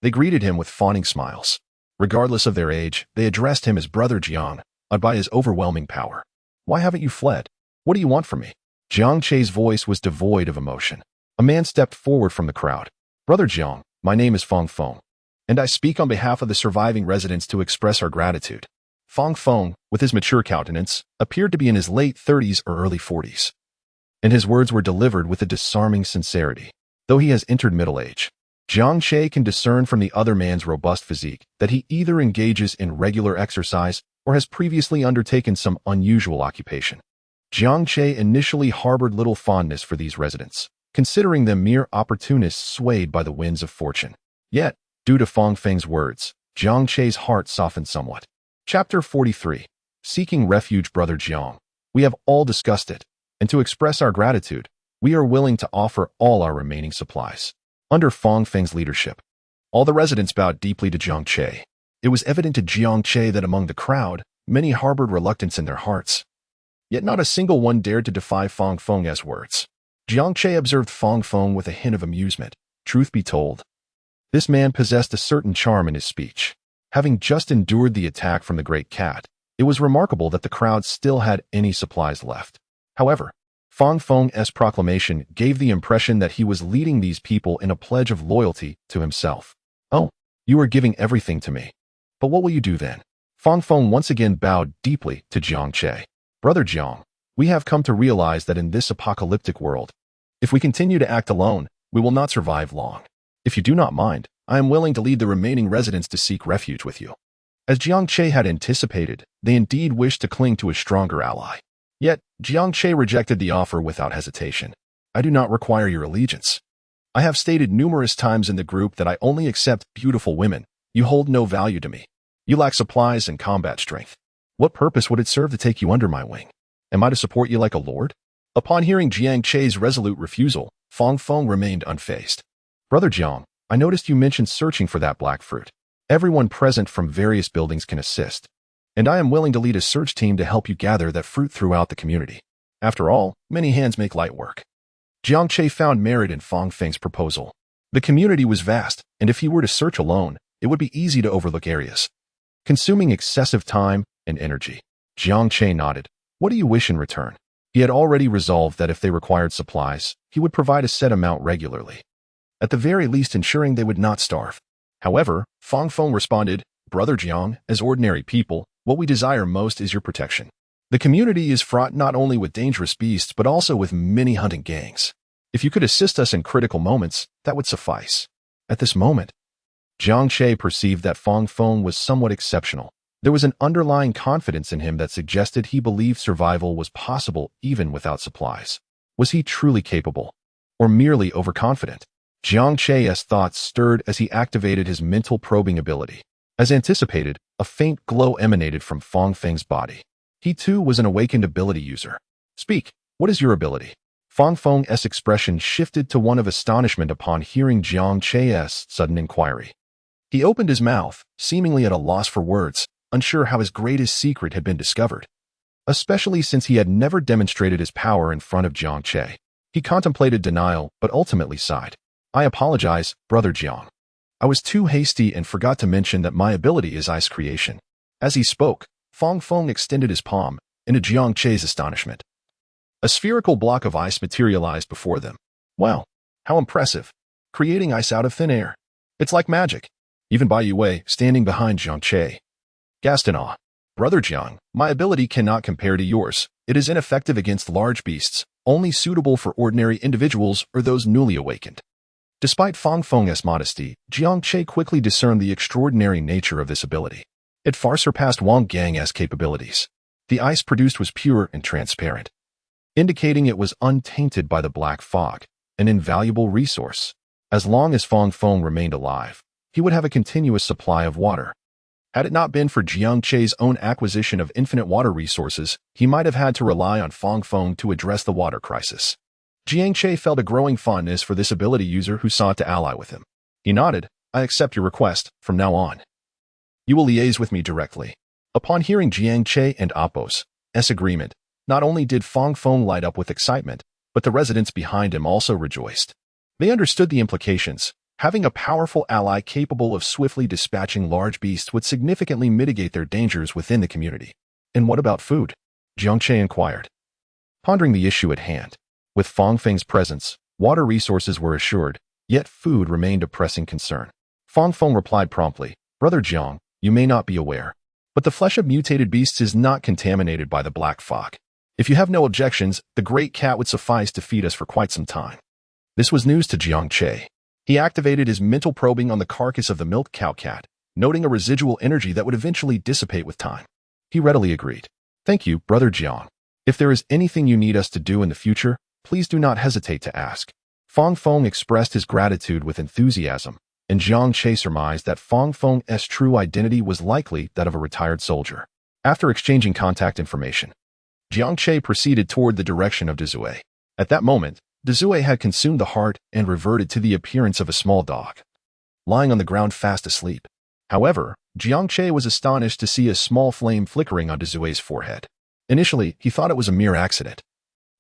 they greeted him with fawning smiles. Regardless of their age, they addressed him as Brother Jiang, awed by his overwhelming power. Why haven't you fled? What do you want from me? Jiang Che's voice was devoid of emotion. A man stepped forward from the crowd. Brother Jiang, my name is Fong Feng, and I speak on behalf of the surviving residents to express our gratitude. Fong Feng, with his mature countenance, appeared to be in his late 30s or early 40s, and his words were delivered with a disarming sincerity. Though he has entered middle age, Jiang Che can discern from the other man's robust physique that he either engages in regular exercise or has previously undertaken some unusual occupation. Jiang Che initially harbored little fondness for these residents, considering them mere opportunists swayed by the winds of fortune. Yet, due to Fong Feng's words, Jiang Che's heart softened somewhat. Chapter 43. Seeking Refuge. Brother Jiang, we have all discussed it, and to express our gratitude, we are willing to offer all our remaining supplies. Under Fong Feng's leadership, all the residents bowed deeply to Jiang Che. It was evident to Jiang Che that among the crowd, many harbored reluctance in their hearts. Yet not a single one dared to defy Fong Feng's words. Jiang Che observed Fong Feng with a hint of amusement. Truth be told, this man possessed a certain charm in his speech. Having just endured the attack from the Great Cat, it was remarkable that the crowd still had any supplies left. However, Fong Feng's proclamation gave the impression that he was leading these people in a pledge of loyalty to himself. Oh, you are giving everything to me. But what will you do then? Fong Feng once again bowed deeply to Jiang Che. Brother Jiang, we have come to realize that in this apocalyptic world, if we continue to act alone, we will not survive long. If you do not mind, I am willing to lead the remaining residents to seek refuge with you. As Jiang Che had anticipated, they indeed wished to cling to a stronger ally. Yet, Jiang Che rejected the offer without hesitation. I do not require your allegiance. I have stated numerous times in the group that I only accept beautiful women. You hold no value to me. You lack supplies and combat strength. What purpose would it serve to take you under my wing? Am I to support you like a lord? Upon hearing Jiang Che's resolute refusal, Fong Feng remained unfazed. Brother Jiang, I noticed you mentioned searching for that black fruit. Everyone present from various buildings can assist, and I am willing to lead a search team to help you gather that fruit throughout the community. After all, many hands make light work. Jiang Che found merit in Fong Feng's proposal. The community was vast, and if he were to search alone, it would be easy to overlook areas, consuming excessive time and energy. Jiang Che nodded. What do you wish in return? He had already resolved that if they required supplies, he would provide a set amount regularly, at the very least ensuring they would not starve. However, Fong Feng responded, Brother Jiang, as ordinary people, what we desire most is your protection. The community is fraught not only with dangerous beasts but also with many hunting gangs. If you could assist us in critical moments, that would suffice. At this moment, Jiang Che perceived that Fong Feng was somewhat exceptional. There was an underlying confidence in him that suggested he believed survival was possible even without supplies. Was he truly capable, or merely overconfident? Jiang Che's thoughts stirred as he activated his mental probing ability. As anticipated, a faint glow emanated from Fong Feng's body. He too was an awakened ability user. Speak, what is your ability? Fong Feng's expression shifted to one of astonishment upon hearing Jiang Che's sudden inquiry. He opened his mouth, seemingly at a loss for words, unsure how his greatest secret had been discovered, especially since he had never demonstrated his power in front of Jiang Che. He contemplated denial, but ultimately sighed. I apologize, Brother Jiang. I was too hasty and forgot to mention that my ability is ice creation. As he spoke, Fong Feng extended his palm, into Jiang Che's astonishment. A spherical block of ice materialized before them. Wow, how impressive. Creating ice out of thin air. It's like magic. Even Bai Yue, standing behind Jiang Che, gasped in awe. Brother Jiang, my ability cannot compare to yours. It is ineffective against large beasts, only suitable for ordinary individuals or those newly awakened. Despite Fang Feng's modesty, Jiang Che quickly discerned the extraordinary nature of this ability. It far surpassed Wang Gang's capabilities. The ice produced was pure and transparent, indicating it was untainted by the black fog, an invaluable resource. As long as Fang Feng remained alive, he would have a continuous supply of water. Had it not been for Jiang Che's own acquisition of infinite water resources, he might have had to rely on Fang Feng to address the water crisis. Jiang Che felt a growing fondness for this ability user who sought to ally with him. He nodded, "I accept your request, from now on. You will liaise with me directly." Upon hearing Jiang Che and Appo's agreement, not only did Fang Feng light up with excitement, but the residents behind him also rejoiced. They understood the implications. Having a powerful ally capable of swiftly dispatching large beasts would significantly mitigate their dangers within the community. And what about food? Jiang Che inquired. Pondering the issue at hand, with Fang Feng's presence, water resources were assured, yet food remained a pressing concern. Fang Feng replied promptly, "Brother Jiang, you may not be aware, but the flesh of mutated beasts is not contaminated by the black fog. If you have no objections, the great cat would suffice to feed us for quite some time." This was news to Jiang Che. He activated his mental probing on the carcass of the milk cow cat, noting a residual energy that would eventually dissipate with time. He readily agreed. "Thank you, Brother Jiang. If there is anything you need us to do in the future, please do not hesitate to ask." Fang Feng expressed his gratitude with enthusiasm, and Jiang Che surmised that Fang Feng's true identity was likely that of a retired soldier. After exchanging contact information, Jiang Che proceeded toward the direction of Dezue. At that moment, Dezue had consumed the heart and reverted to the appearance of a small dog, lying on the ground fast asleep. However, Jiang Che was astonished to see a small flame flickering on Dezue's forehead. Initially, he thought it was a mere accident,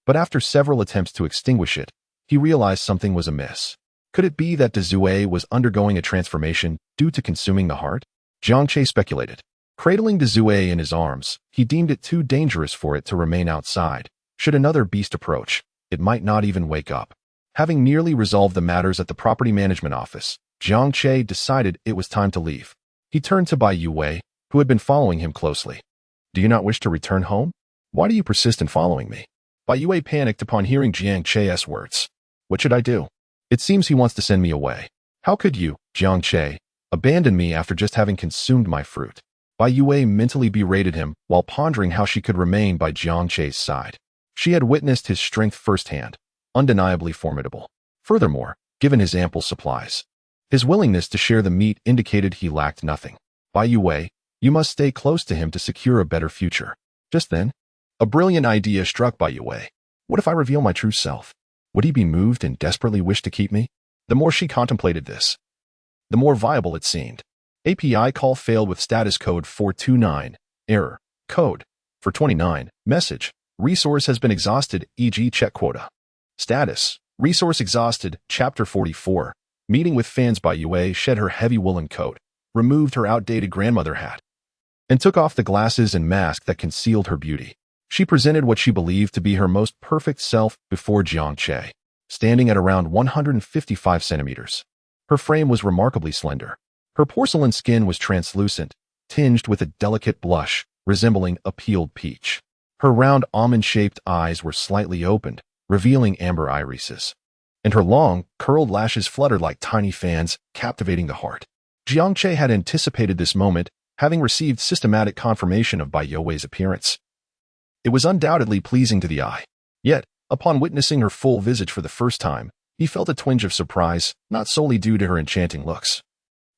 but after several attempts to extinguish it, he realized something was amiss. Could it be that Dezue was undergoing a transformation due to consuming the heart? Jiang Che speculated. Cradling Dezue in his arms, he deemed it too dangerous for it to remain outside. Should another beast approach, it might not even wake up. Having nearly resolved the matters at the property management office, Jiang Che decided it was time to leave. He turned to Bai Yue, who had been following him closely. "Do you not wish to return home? Why do you persist in following me?" Bai Yue panicked upon hearing Jiang Che's words. "What should I do? It seems he wants to send me away. How could you, Jiang Che, abandon me after just having consumed my fruit?" Bai Yue mentally berated him while pondering how she could remain by Jiang Che's side. She had witnessed his strength firsthand, undeniably formidable. Furthermore, given his ample supplies, his willingness to share the meat indicated he lacked nothing. "Bai Yue, you must stay close to him to secure a better future." Just then, a brilliant idea struck Bai Yue. What if I reveal my true self? Would he be moved and desperately wish to keep me? The more she contemplated this, the more viable it seemed. API call failed with status code 429. Error. Code 429. Message. Resource has been exhausted, e.g. check quota. Status. Resource exhausted. Chapter 44. Meeting with fans. Bai Yue shed her heavy woolen coat, removed her outdated grandmother hat, and took off the glasses and mask that concealed her beauty. She presented what she believed to be her most perfect self before Jiang Che, standing at around 155 centimeters. Her frame was remarkably slender. Her porcelain skin was translucent, tinged with a delicate blush, resembling a peeled peach. Her round almond-shaped eyes were slightly opened, revealing amber irises, and her long, curled lashes fluttered like tiny fans, captivating the heart. Jiang Che had anticipated this moment, having received systematic confirmation of Bai Yue's appearance. It was undoubtedly pleasing to the eye. Yet, upon witnessing her full visage for the first time, he felt a twinge of surprise, not solely due to her enchanting looks,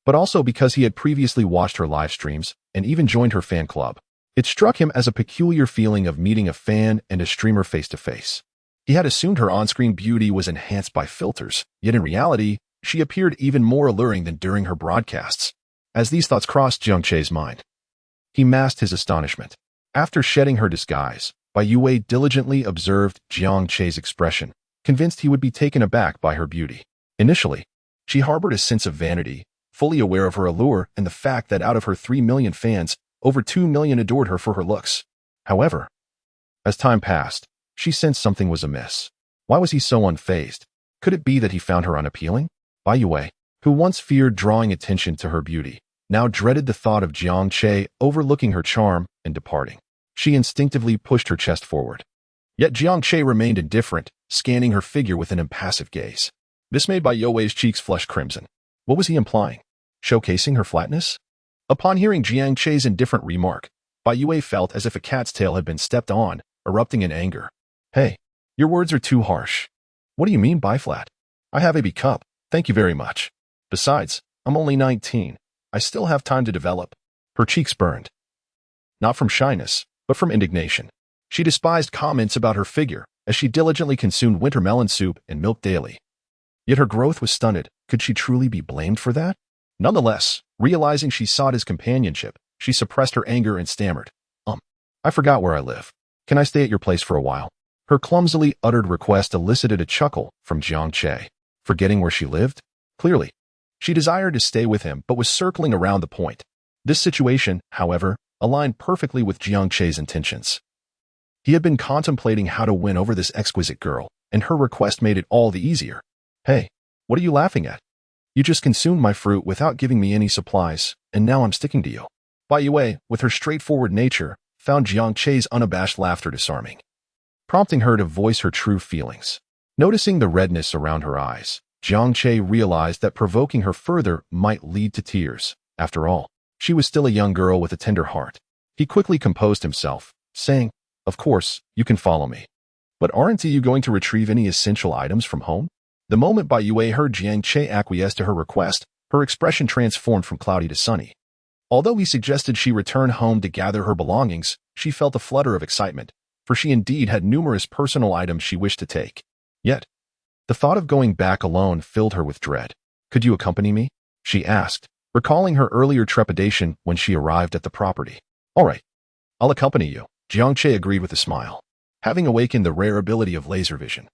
but also because he had previously watched her live streams and even joined her fan club. It struck him as a peculiar feeling of meeting a fan and a streamer face-to-face. He had assumed her on-screen beauty was enhanced by filters, yet in reality, she appeared even more alluring than during her broadcasts. As these thoughts crossed Jiang Che's mind, he masked his astonishment. After shedding her disguise, Bai Yue diligently observed Jiang Che's expression, convinced he would be taken aback by her beauty. Initially, she harbored a sense of vanity, fully aware of her allure and the fact that out of her 3 million fans, over 2 million adored her for her looks. However, as time passed, she sensed something was amiss. Why was he so unfazed? Could it be that he found her unappealing? Bai Yue, who once feared drawing attention to her beauty, now dreaded the thought of Jiang Che overlooking her charm and departing. She instinctively pushed her chest forward. Yet Jiang Che remained indifferent, scanning her figure with an impassive gaze. This made Bai Yue's cheeks flush crimson. What was he implying? Showcasing her flatness? Upon hearing Jiang Che's indifferent remark, Bai Yue felt as if a cat's tail had been stepped on, erupting in anger. Hey, your words are too harsh. What do you mean by flat? I have a B cup, thank you very much. Besides, I'm only 19. I still have time to develop. Her cheeks burned. Not from shyness, but from indignation. She despised comments about her figure, as she diligently consumed winter melon soup and milk daily. Yet her growth was stunted. Could she truly be blamed for that? Nonetheless, realizing she sought his companionship, she suppressed her anger and stammered. I forgot where I live. Can I stay at your place for a while? Her clumsily uttered request elicited a chuckle from Jiang Che. Forgetting where she lived? Clearly, she desired to stay with him but was circling around the point. This situation, however, aligned perfectly with Jiang Che's intentions. He had been contemplating how to win over this exquisite girl, and her request made it all the easier. Hey, what are you laughing at? You just consumed my fruit without giving me any supplies, and now I'm sticking to you. Bai Yue, with her straightforward nature, found Jiang Che's unabashed laughter disarming, prompting her to voice her true feelings. Noticing the redness around her eyes, Jiang Che realized that provoking her further might lead to tears. After all, she was still a young girl with a tender heart. He quickly composed himself, saying, Of course, you can follow me. But aren't you going to retrieve any essential items from home? The moment Bai Yue heard Jiang Che acquiesce to her request, her expression transformed from cloudy to sunny. Although he suggested she return home to gather her belongings, she felt a flutter of excitement, for she indeed had numerous personal items she wished to take. Yet, the thought of going back alone filled her with dread. Could you accompany me? She asked, recalling her earlier trepidation when she arrived at the property. All right, I'll accompany you, Jiang Che agreed with a smile, having awakened the rare ability of laser vision.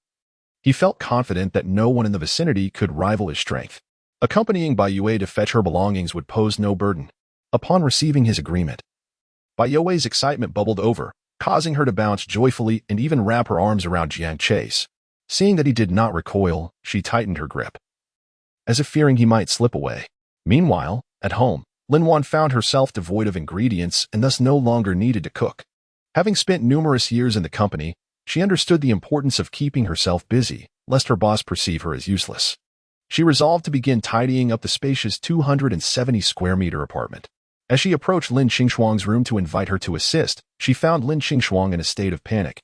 He felt confident that no one in the vicinity could rival his strength. Accompanying Bai Yue to fetch her belongings would pose no burden. Upon receiving his agreement, Bai Yue's excitement bubbled over, causing her to bounce joyfully and even wrap her arms around Jiang Che's. Seeing that he did not recoil, she tightened her grip, as if fearing he might slip away. Meanwhile, at home, Lin Wan found herself devoid of ingredients and thus no longer needed to cook. Having spent numerous years in the company, she understood the importance of keeping herself busy, lest her boss perceive her as useless. She resolved to begin tidying up the spacious 270-square-meter apartment. As she approached Lin Qingshuang's room to invite her to assist, she found Lin Qingshuang in a state of panic,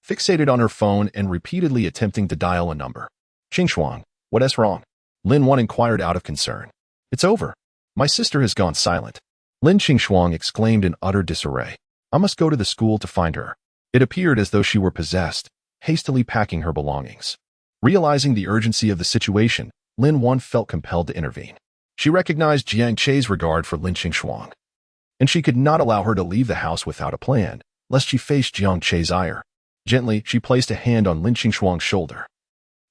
fixated on her phone and repeatedly attempting to dial a number. Qingshuang, what is wrong? Lin Wan inquired out of concern. It's over. My sister has gone silent. Lin Qingshuang exclaimed in utter disarray. I must go to the school to find her. It appeared as though she were possessed, hastily packing her belongings. Realizing the urgency of the situation, Lin Wan felt compelled to intervene. She recognized Jiang Che's regard for Lin Qingshuang, and she could not allow her to leave the house without a plan, lest she face Jiang Che's ire. Gently, she placed a hand on Lin Qingshuang's shoulder,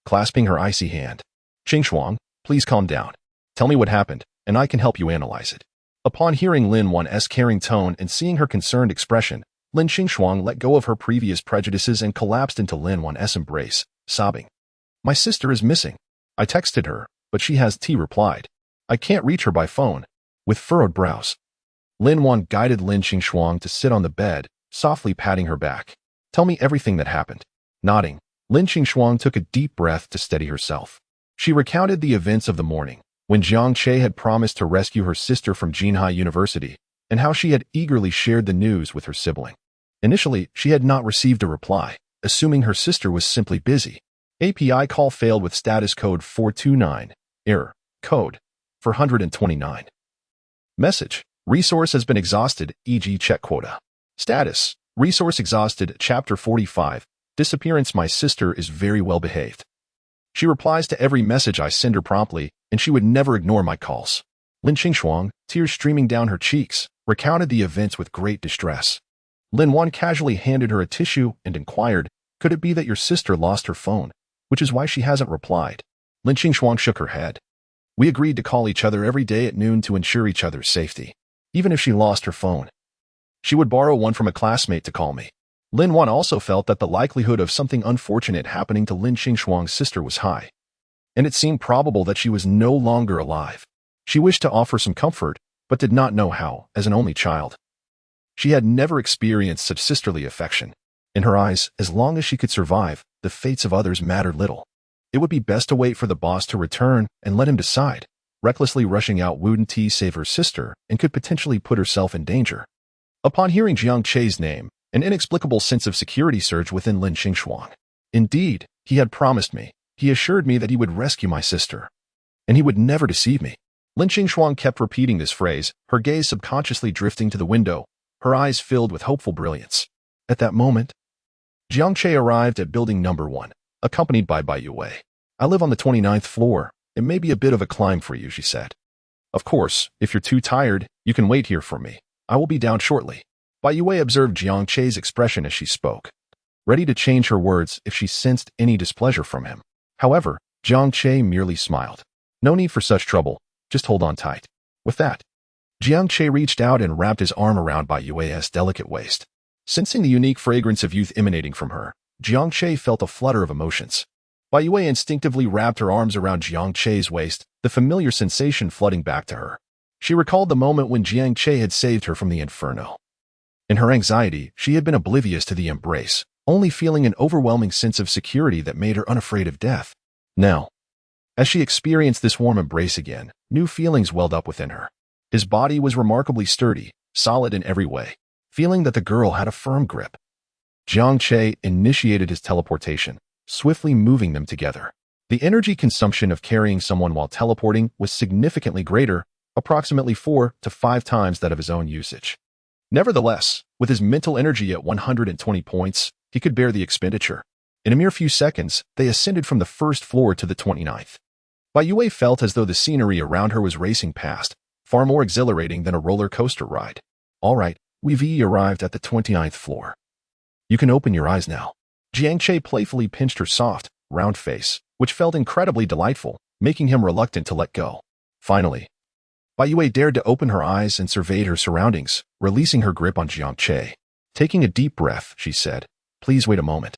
clasping her icy hand. Qingshuang, please calm down. Tell me what happened, and I can help you analyze it. Upon hearing Lin Wan's caring tone and seeing her concerned expression, Lin Qingshuang let go of her previous prejudices and collapsed into Lin Wan's embrace, sobbing. My sister is missing. I texted her, but she has replied. I can't reach her by phone. With furrowed brows, Lin Wan guided Lin Qingshuang to sit on the bed, softly patting her back. Tell me everything that happened. Nodding, Lin Qingshuang took a deep breath to steady herself. She recounted the events of the morning, when Jiang Che had promised to rescue her sister from Jinhai University, and how she had eagerly shared the news with her sibling. Initially, she had not received a reply, assuming her sister was simply busy. API call failed with status code 429, error, code 429. Message, resource has been exhausted, e.g. check quota. Status, resource exhausted, chapter 45, disappearance. My sister is very well behaved. She replies to every message I send her promptly, and she would never ignore my calls. Lin Qingshuang, tears streaming down her cheeks, recounted the events with great distress. Lin Wan casually handed her a tissue and inquired, could it be that your sister lost her phone, which is why she hasn't replied? Lin Qingshuang shook her head. We agreed to call each other every day at noon to ensure each other's safety. Even if she lost her phone, she would borrow one from a classmate to call me. Lin Wan also felt that the likelihood of something unfortunate happening to Lin Qingshuang's sister was high, and it seemed probable that she was no longer alive. She wished to offer some comfort, but did not know how, as an only child. She had never experienced such sisterly affection. In her eyes, as long as she could survive, the fates of others mattered little. It would be best to wait for the boss to return and let him decide. Recklessly rushing out wouldn't save her sister and could potentially put herself in danger. Upon hearing Jiang Che's name, an inexplicable sense of security surged within Lin Qingshuang. Indeed, he had promised me. He assured me that he would rescue my sister. And he would never deceive me. Lin Qingshuang kept repeating this phrase, her gaze subconsciously drifting to the window, her eyes filled with hopeful brilliance. At that moment, Jiang Che arrived at building number 1, accompanied by Bai Yue. I live on the 29th floor. It may be a bit of a climb for you, she said. Of course, if you're too tired, you can wait here for me. I will be down shortly. Bai Yue observed Jiang Che's expression as she spoke, ready to change her words if she sensed any displeasure from him. However, Jiang Che merely smiled. No need for such trouble. Just hold on tight. With that, Jiang Che reached out and wrapped his arm around Bai Yue's delicate waist. Sensing the unique fragrance of youth emanating from her, Jiang Che felt a flutter of emotions. Bai Yue instinctively wrapped her arms around Jiang Che's waist, the familiar sensation flooding back to her. She recalled the moment when Jiang Che had saved her from the inferno. In her anxiety, she had been oblivious to the embrace, only feeling an overwhelming sense of security that made her unafraid of death. Now, as she experienced this warm embrace again, new feelings welled up within her. His body was remarkably sturdy, solid in every way, feeling that the girl had a firm grip. Jiang Che initiated his teleportation, swiftly moving them together. The energy consumption of carrying someone while teleporting was significantly greater, approximately 4 to 5 times that of his own usage. Nevertheless, with his mental energy at 120 points, he could bear the expenditure. In a mere few seconds, they ascended from the first floor to the 29th. Bai Yue felt as though the scenery around her was racing past, far more exhilarating than a roller coaster ride. All right, we've arrived at the 29th floor. You can open your eyes now. Jiang Che playfully pinched her soft, round face, which felt incredibly delightful, making him reluctant to let go. Finally, Bai Yue dared to open her eyes and surveyed her surroundings, releasing her grip on Jiang Che. Taking a deep breath, she said, "Please wait a moment.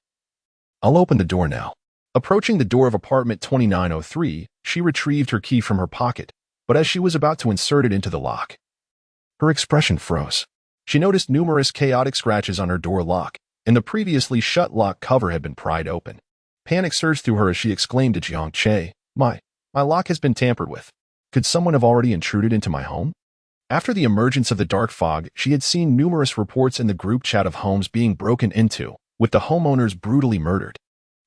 I'll open the door now." Approaching the door of apartment 2903, she retrieved her key from her pocket, but as she was about to insert it into the lock, her expression froze. She noticed numerous chaotic scratches on her door lock, and the previously shut lock cover had been pried open. Panic surged through her as she exclaimed to Jiang Che, My lock has been tampered with. Could someone have already intruded into my home?" After the emergence of the dark fog, she had seen numerous reports in the group chat of homes being broken into, with the homeowners brutally murdered.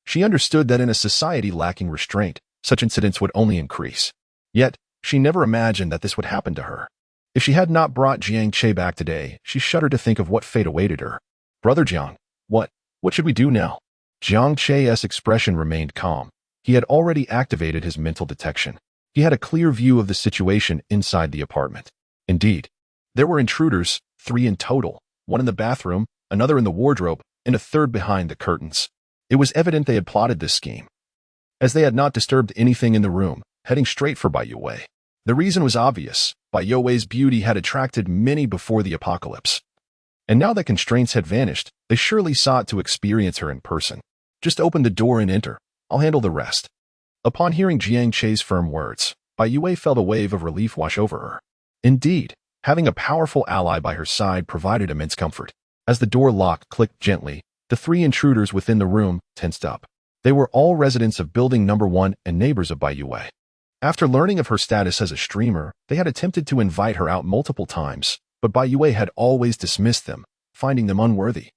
She understood that in a society lacking restraint, such incidents would only increase. Yet, she never imagined that this would happen to her. If she had not brought Jiang Che back today, she shuddered to think of what fate awaited her. "Brother Jiang, what should we do now?" Jiang Che's expression remained calm. He had already activated his mental detection. He had a clear view of the situation inside the apartment. Indeed, there were intruders, 3 in total, 1 in the bathroom, another in the wardrobe, and a third behind the curtains. It was evident they had plotted this scheme, as they had not disturbed anything in the room, heading straight for Bai Yue. The reason was obvious. Bai Yue's beauty had attracted many before the apocalypse. And now that constraints had vanished, they surely sought to experience her in person. "Just open the door and enter. I'll handle the rest." Upon hearing Jiang Che's firm words, Bai Yue felt a wave of relief wash over her. Indeed, having a powerful ally by her side provided immense comfort. As the door lock clicked gently, the 3 intruders within the room tensed up. They were all residents of building number 1 and neighbors of Bai Yue. After learning of her status as a streamer, they had attempted to invite her out multiple times, but Bai Yue had always dismissed them, finding them unworthy.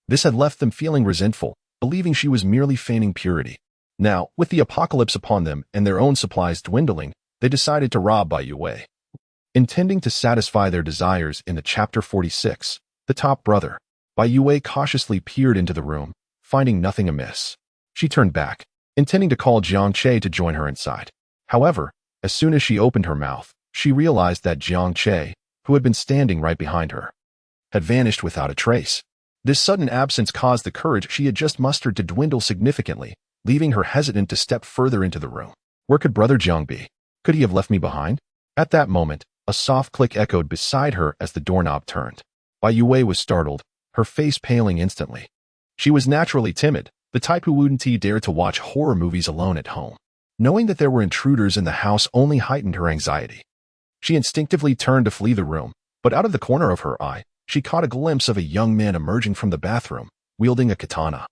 This had left them feeling resentful, believing she was merely feigning purity. Now, with the apocalypse upon them and their own supplies dwindling, they decided to rob Bai Yue. Intending to satisfy their desires in the Chapter 46, the top brother, Bai Yue cautiously peered into the room, finding nothing amiss. She turned back, intending to call Jiang Che to join her inside. However, as soon as she opened her mouth, she realized that Jiang Che, who had been standing right behind her, had vanished without a trace. This sudden absence caused the courage she had just mustered to dwindle significantly, leaving her hesitant to step further into the room. Where could Brother Jiang be? Could he have left me behind? At that moment, a soft click echoed beside her as the doorknob turned. Bai Yue was startled, her face paling instantly. She was naturally timid, the type who wouldn't dare to watch horror movies alone at home. Knowing that there were intruders in the house only heightened her anxiety. She instinctively turned to flee the room, but out of the corner of her eye, she caught a glimpse of a young man emerging from the bathroom, wielding a katana.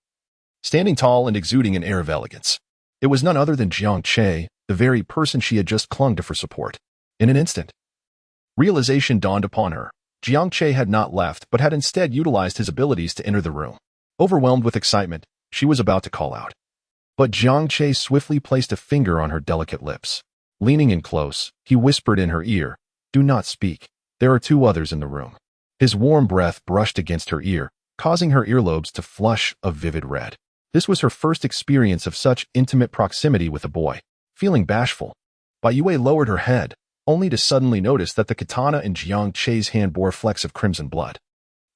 Standing tall and exuding an air of elegance. It was none other than Jiang Che, the very person she had just clung to for support. In an instant, realization dawned upon her. Jiang Che had not left, but had instead utilized his abilities to enter the room. Overwhelmed with excitement, she was about to call out. But Jiang Che swiftly placed a finger on her delicate lips. Leaning in close, he whispered in her ear, "Do not speak. There are 2 others in the room." His warm breath brushed against her ear, causing her earlobes to flush a vivid red. This was her first experience of such intimate proximity with a boy. Feeling bashful, Bai Yue lowered her head, only to suddenly notice that the katana in Jiang Che's hand bore flecks of crimson blood.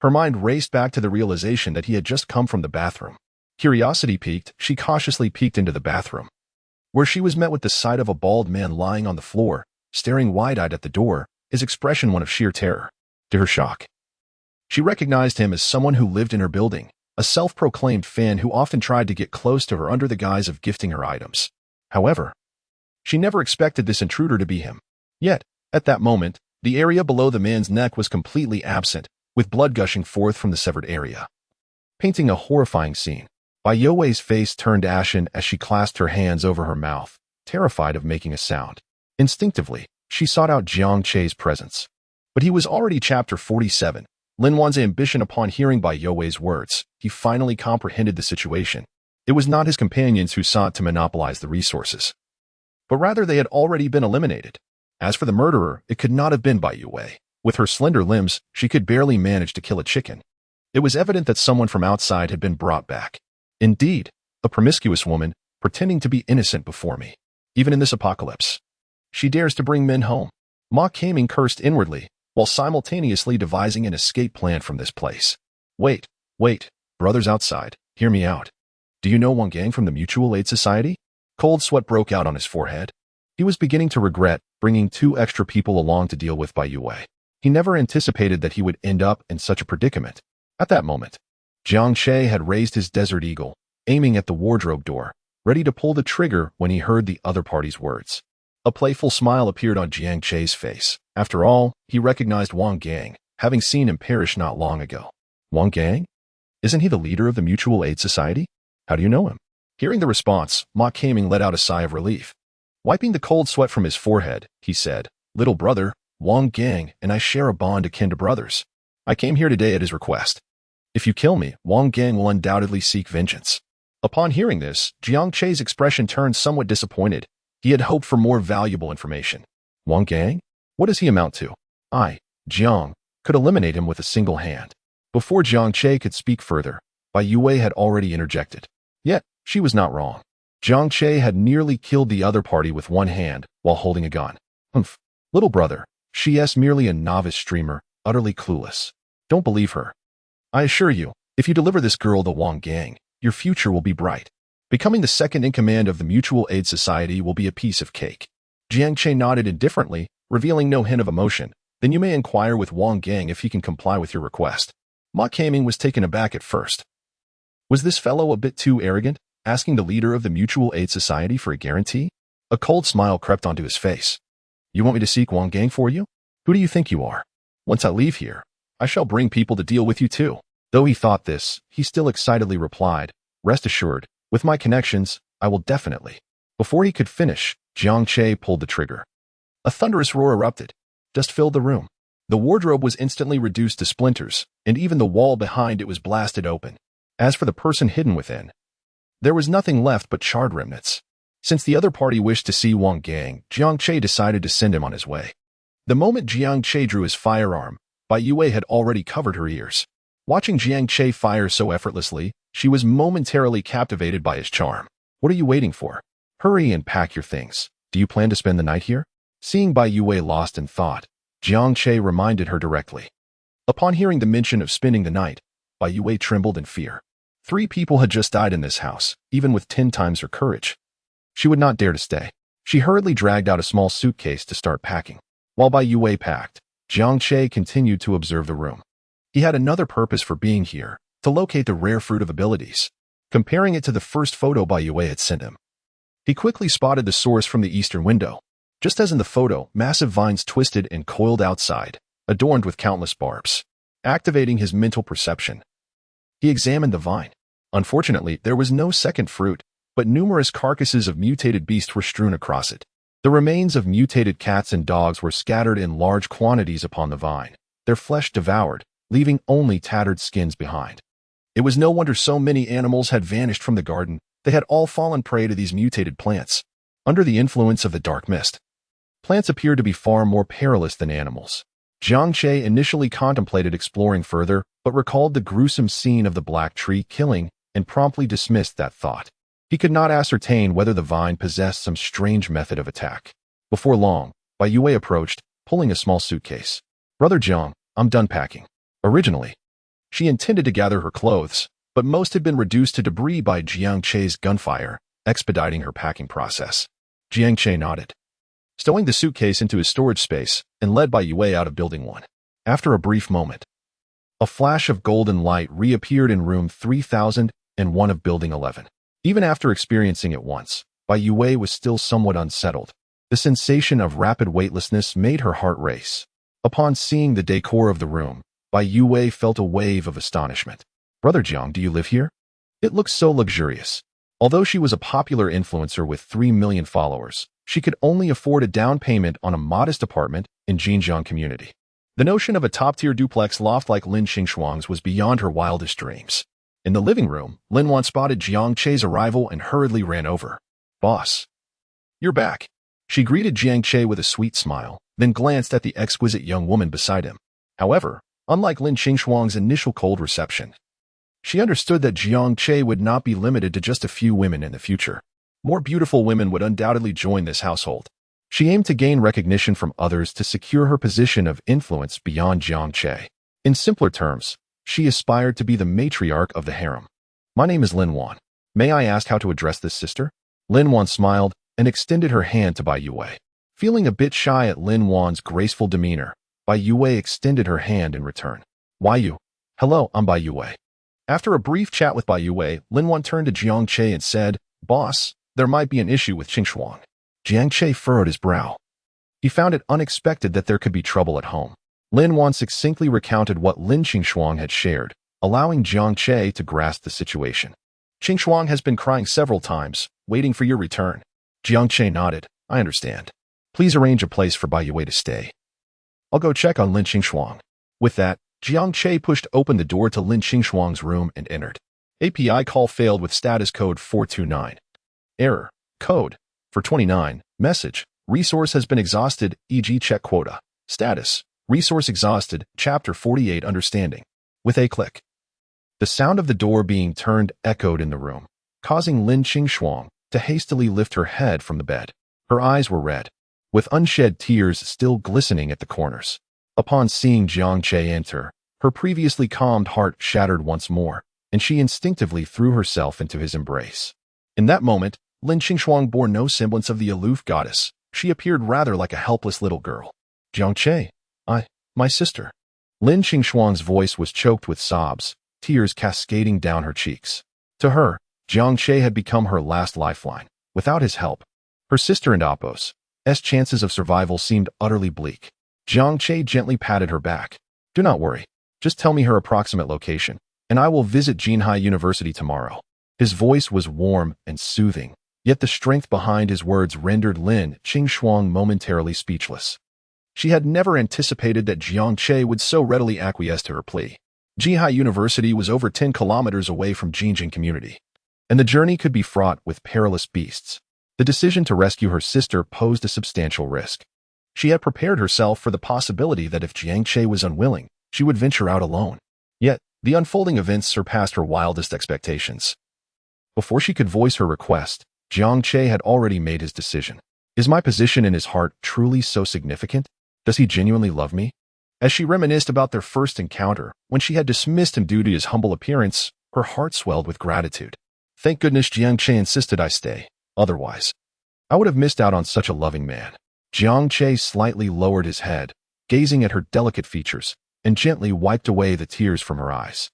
Her mind raced back to the realization that he had just come from the bathroom. Curiosity piqued, she cautiously peeked into the bathroom, where she was met with the sight of a bald man lying on the floor, staring wide-eyed at the door, his expression one of sheer terror. To her shock, she recognized him as someone who lived in her building, a self-proclaimed fan who often tried to get close to her under the guise of gifting her items. However, she never expected this intruder to be him. Yet, at that moment, the area below the man's neck was completely absent, with blood gushing forth from the severed area, painting a horrifying scene. Bai Yue's face turned ashen as she clasped her hands over her mouth, terrified of making a sound. Instinctively, she sought out Jiang Che's presence. But he was already Chapter 47. Lin Wan's ambition upon hearing Bai Yue's words, he finally comprehended the situation. It was not his companions who sought to monopolize the resources, but rather they had already been eliminated. As for the murderer, it could not have been Bai Yue. With her slender limbs, she could barely manage to kill a chicken. It was evident that someone from outside had been brought back. Indeed, a promiscuous woman, pretending to be innocent before me. Even in this apocalypse, she dares to bring men home. Ma Kaming cursed inwardly, while simultaneously devising an escape plan from this place. Wait, brothers outside, hear me out. Do you know Wang Gang from the Mutual Aid Society? Cold sweat broke out on his forehead. He was beginning to regret bringing 2 extra people along to deal with Bai Yue. He never anticipated that he would end up in such a predicament. At that moment, Jiang Che had raised his Desert Eagle, aiming at the wardrobe door, ready to pull the trigger when he heard the other party's words. A playful smile appeared on Jiang Che's face. After all, he recognized Wang Gang, having seen him perish not long ago. Wang Gang? Isn't he the leader of the Mutual Aid Society? How do you know him? Hearing the response, Ma Kaming let out a sigh of relief. Wiping the cold sweat from his forehead, he said, "Little brother, Wang Gang and I share a bond akin to brothers. I came here today at his request. If you kill me, Wang Gang will undoubtedly seek vengeance." Upon hearing this, Jiang Che's expression turned somewhat disappointed. He had hoped for more valuable information. Wang Gang? What does he amount to? I, Jiang, could eliminate him with a single hand. Before Jiang Che could speak further, Bai Yue had already interjected. Yet, she was not wrong. Jiang Che had nearly killed the other party with one hand while holding a gun. Humph. Little brother, she is merely a novice streamer, utterly clueless. Don't believe her. I assure you, if you deliver this girl to Wang Gang, your future will be bright. Becoming the second in command of the Mutual Aid Society will be a piece of cake. Jiang Che nodded indifferently, revealing no hint of emotion. Then you may inquire with Wang Gang if he can comply with your request. Ma Kaming was taken aback at first. Was this fellow a bit too arrogant, asking the leader of the Mutual Aid Society for a guarantee? A cold smile crept onto his face. You want me to seek Wang Gang for you? Who do you think you are? Once I leave here, I shall bring people to deal with you too. Though he thought this, he still excitedly replied, Rest assured, with my connections, I will definitely. Before he could finish, Jiang Che pulled the trigger. A thunderous roar erupted. Dust filled the room. The wardrobe was instantly reduced to splinters, and even the wall behind it was blasted open. As for the person hidden within, there was nothing left but charred remnants. Since the other party wished to see Wang Gang, Jiang Che decided to send him on his way. The moment Jiang Che drew his firearm, Bai Yue had already covered her ears. Watching Jiang Che fire so effortlessly, she was momentarily captivated by his charm. What are you waiting for? Hurry and pack your things. Do you plan to spend the night here? Seeing Bai Yue lost in thought, Jiang Che reminded her directly. Upon hearing the mention of spending the night, Bai Yue trembled in fear. 3 people had just died in this house, even with 10 times her courage. She would not dare to stay. She hurriedly dragged out a small suitcase to start packing. While Bai Yue packed, Jiang Che continued to observe the room. He had another purpose for being here, to locate the rare fruit of abilities. Comparing it to the first photo Bai Yue had sent him, he quickly spotted the source from the eastern window. Just as in the photo, massive vines twisted and coiled outside, adorned with countless barbs. activating his mental perception. He examined the vine. Unfortunately, there was no second fruit, but numerous carcasses of mutated beasts were strewn across it. The remains of mutated cats and dogs were scattered in large quantities upon the vine, their flesh devoured, leaving only tattered skins behind. It was no wonder so many animals had vanished from the garden. They had all fallen prey to these mutated plants. Under the influence of the dark mist, plants appeared to be far more perilous than animals. Jiang Che initially contemplated exploring further, but recalled the gruesome scene of the black tree killing and promptly dismissed that thought. He could not ascertain whether the vine possessed some strange method of attack. Before long, Bai Yue approached, pulling a small suitcase. "Brother Jiang, I'm done packing." Originally, she intended to gather her clothes, but most had been reduced to debris by Jiang Che's gunfire, expediting her packing process. Jiang Che nodded, stowing the suitcase into his storage space, and led Bai Yue out of Building 1. After a brief moment, a flash of golden light reappeared in room 3001 of Building 11. Even after experiencing it once, Bai Yue was still somewhat unsettled. The sensation of rapid weightlessness made her heart race. Upon seeing the decor of the room, Bai Yue felt a wave of astonishment. "Brother Jiang, do you live here?" It looked so luxurious. Although she was a popular influencer with 3 million followers, she could only afford a down payment on a modest apartment in Xinjiang community. The notion of a top-tier duplex loft like Lin Qingshuang's was beyond her wildest dreams. In the living room, Lin Wan spotted Jiang Che's arrival and hurriedly ran over. "Boss, you're back." She greeted Jiang Che with a sweet smile, then glanced at the exquisite young woman beside him. However, unlike Lin Qingshuang's initial cold reception, she understood that Jiang Che would not be limited to just a few women in the future. More beautiful women would undoubtedly join this household. She aimed to gain recognition from others to secure her position of influence beyond Jiang Che. In simpler terms, she aspired to be the matriarch of the harem. "My name is Lin Wan. May I ask how to address this sister?" Lin Wan smiled and extended her hand to Bai Yue. Feeling a bit shy at Lin Wan's graceful demeanor, Bai Yue extended her hand in return. "Why you?" "Hello, I'm Bai Yue." After a brief chat with Bai Yue, Lin Wan turned to Jiang Che and said, "Boss, there might be an issue with Qingshuang." Jiang Che furrowed his brow. He found it unexpected that there could be trouble at home. Lin Wan succinctly recounted what Lin Qingshuang had shared, allowing Jiang Che to grasp the situation. "Qingshuang has been crying several times, waiting for your return." Jiang Che nodded. "I understand. Please arrange a place for Bai Yue to stay. I'll go check on Lin Qingshuang." With that, Jiang Che pushed open the door to Lin Qingshuang's room and entered. API call failed with status code 429. Error. Code. For 29. Message. Resource has been exhausted, e.g. check quota. Status. Resource exhausted, Chapter 48 Understanding. With a click, the sound of the door being turned echoed in the room, causing Lin Qingshuang to hastily lift her head from the bed. Her eyes were red, with unshed tears still glistening at the corners. Upon seeing Jiang Che enter, her previously calmed heart shattered once more, and she instinctively threw herself into his embrace. In that moment, Lin Qingshuang bore no semblance of the aloof goddess. She appeared rather like a helpless little girl. "Jiang Che, my sister." Lin Qingshuang's voice was choked with sobs, tears cascading down her cheeks. To her, Jiang Che had become her last lifeline. Without his help, her sister and Appo's chances of survival seemed utterly bleak. Jiang Che gently patted her back. "Do not worry. Just tell me her approximate location, and I will visit Jinhai University tomorrow." His voice was warm and soothing, yet the strength behind his words rendered Lin Qingshuang momentarily speechless. She had never anticipated that Jiang Che would so readily acquiesce to her plea. Jinhai University was over 10 kilometers away from Xinjiang community, and the journey could be fraught with perilous beasts. The decision to rescue her sister posed a substantial risk. She had prepared herself for the possibility that if Jiang Che was unwilling, she would venture out alone. Yet, the unfolding events surpassed her wildest expectations. Before she could voice her request, Jiang Che had already made his decision. "Is my position in his heart truly so significant? Does he genuinely love me?" As she reminisced about their first encounter, when she had dismissed him due to his humble appearance, her heart swelled with gratitude. Thank goodness Jiang Che insisted I stay. Otherwise, I would have missed out on such a loving man. Jiang Che slightly lowered his head, gazing at her delicate features, and gently wiped away the tears from her eyes.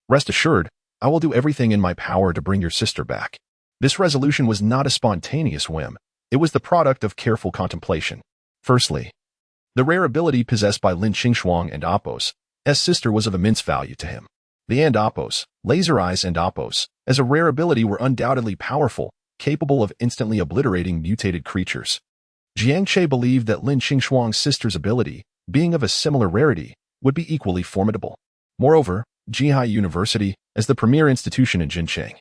"Rest assured, I will do everything in my power to bring your sister back." This resolution was not a spontaneous whim. It was the product of careful contemplation. Firstly, the rare ability possessed by Lin Qingshuang and Appo's sister was of immense value to him. The Andopos, laser eyes Andopos, as a rare ability were undoubtedly powerful, capable of instantly obliterating mutated creatures. Jiang Che believed that Lin Qingshuang's sister's ability, being of a similar rarity, would be equally formidable. Moreover, Jihai University, as the premier institution in Jincheng,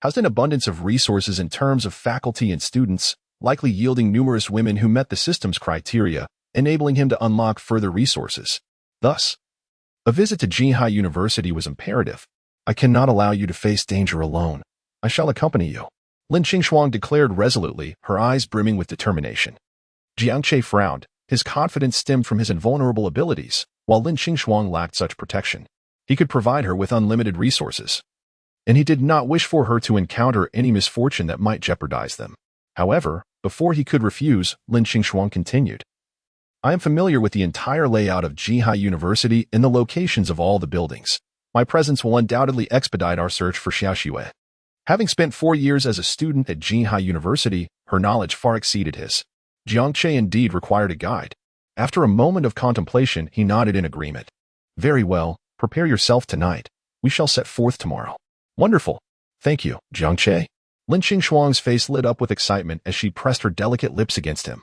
housed an abundance of resources in terms of faculty and students, likely yielding numerous women who met the system's criteria, enabling him to unlock further resources. Thus, a visit to Jihai University was imperative. I cannot allow you to face danger alone. I shall accompany you, Lin Qingshuang declared resolutely, her eyes brimming with determination. Jiang Che frowned. His confidence stemmed from his invulnerable abilities, while Lin Qingshuang lacked such protection. He could provide her with unlimited resources, and he did not wish for her to encounter any misfortune that might jeopardize them. However, before he could refuse, Lin Qingshuang continued. I am familiar with the entire layout of Jihai University and the locations of all the buildings. My presence will undoubtedly expedite our search for Xiaoxue. Having spent 4 years as a student at Jihai University, her knowledge far exceeded his. Jiang Che indeed required a guide. After a moment of contemplation, he nodded in agreement. Very well, prepare yourself tonight. We shall set forth tomorrow. Wonderful. Thank you, Jiang Che. Lin Qingshuang's face lit up with excitement as she pressed her delicate lips against him,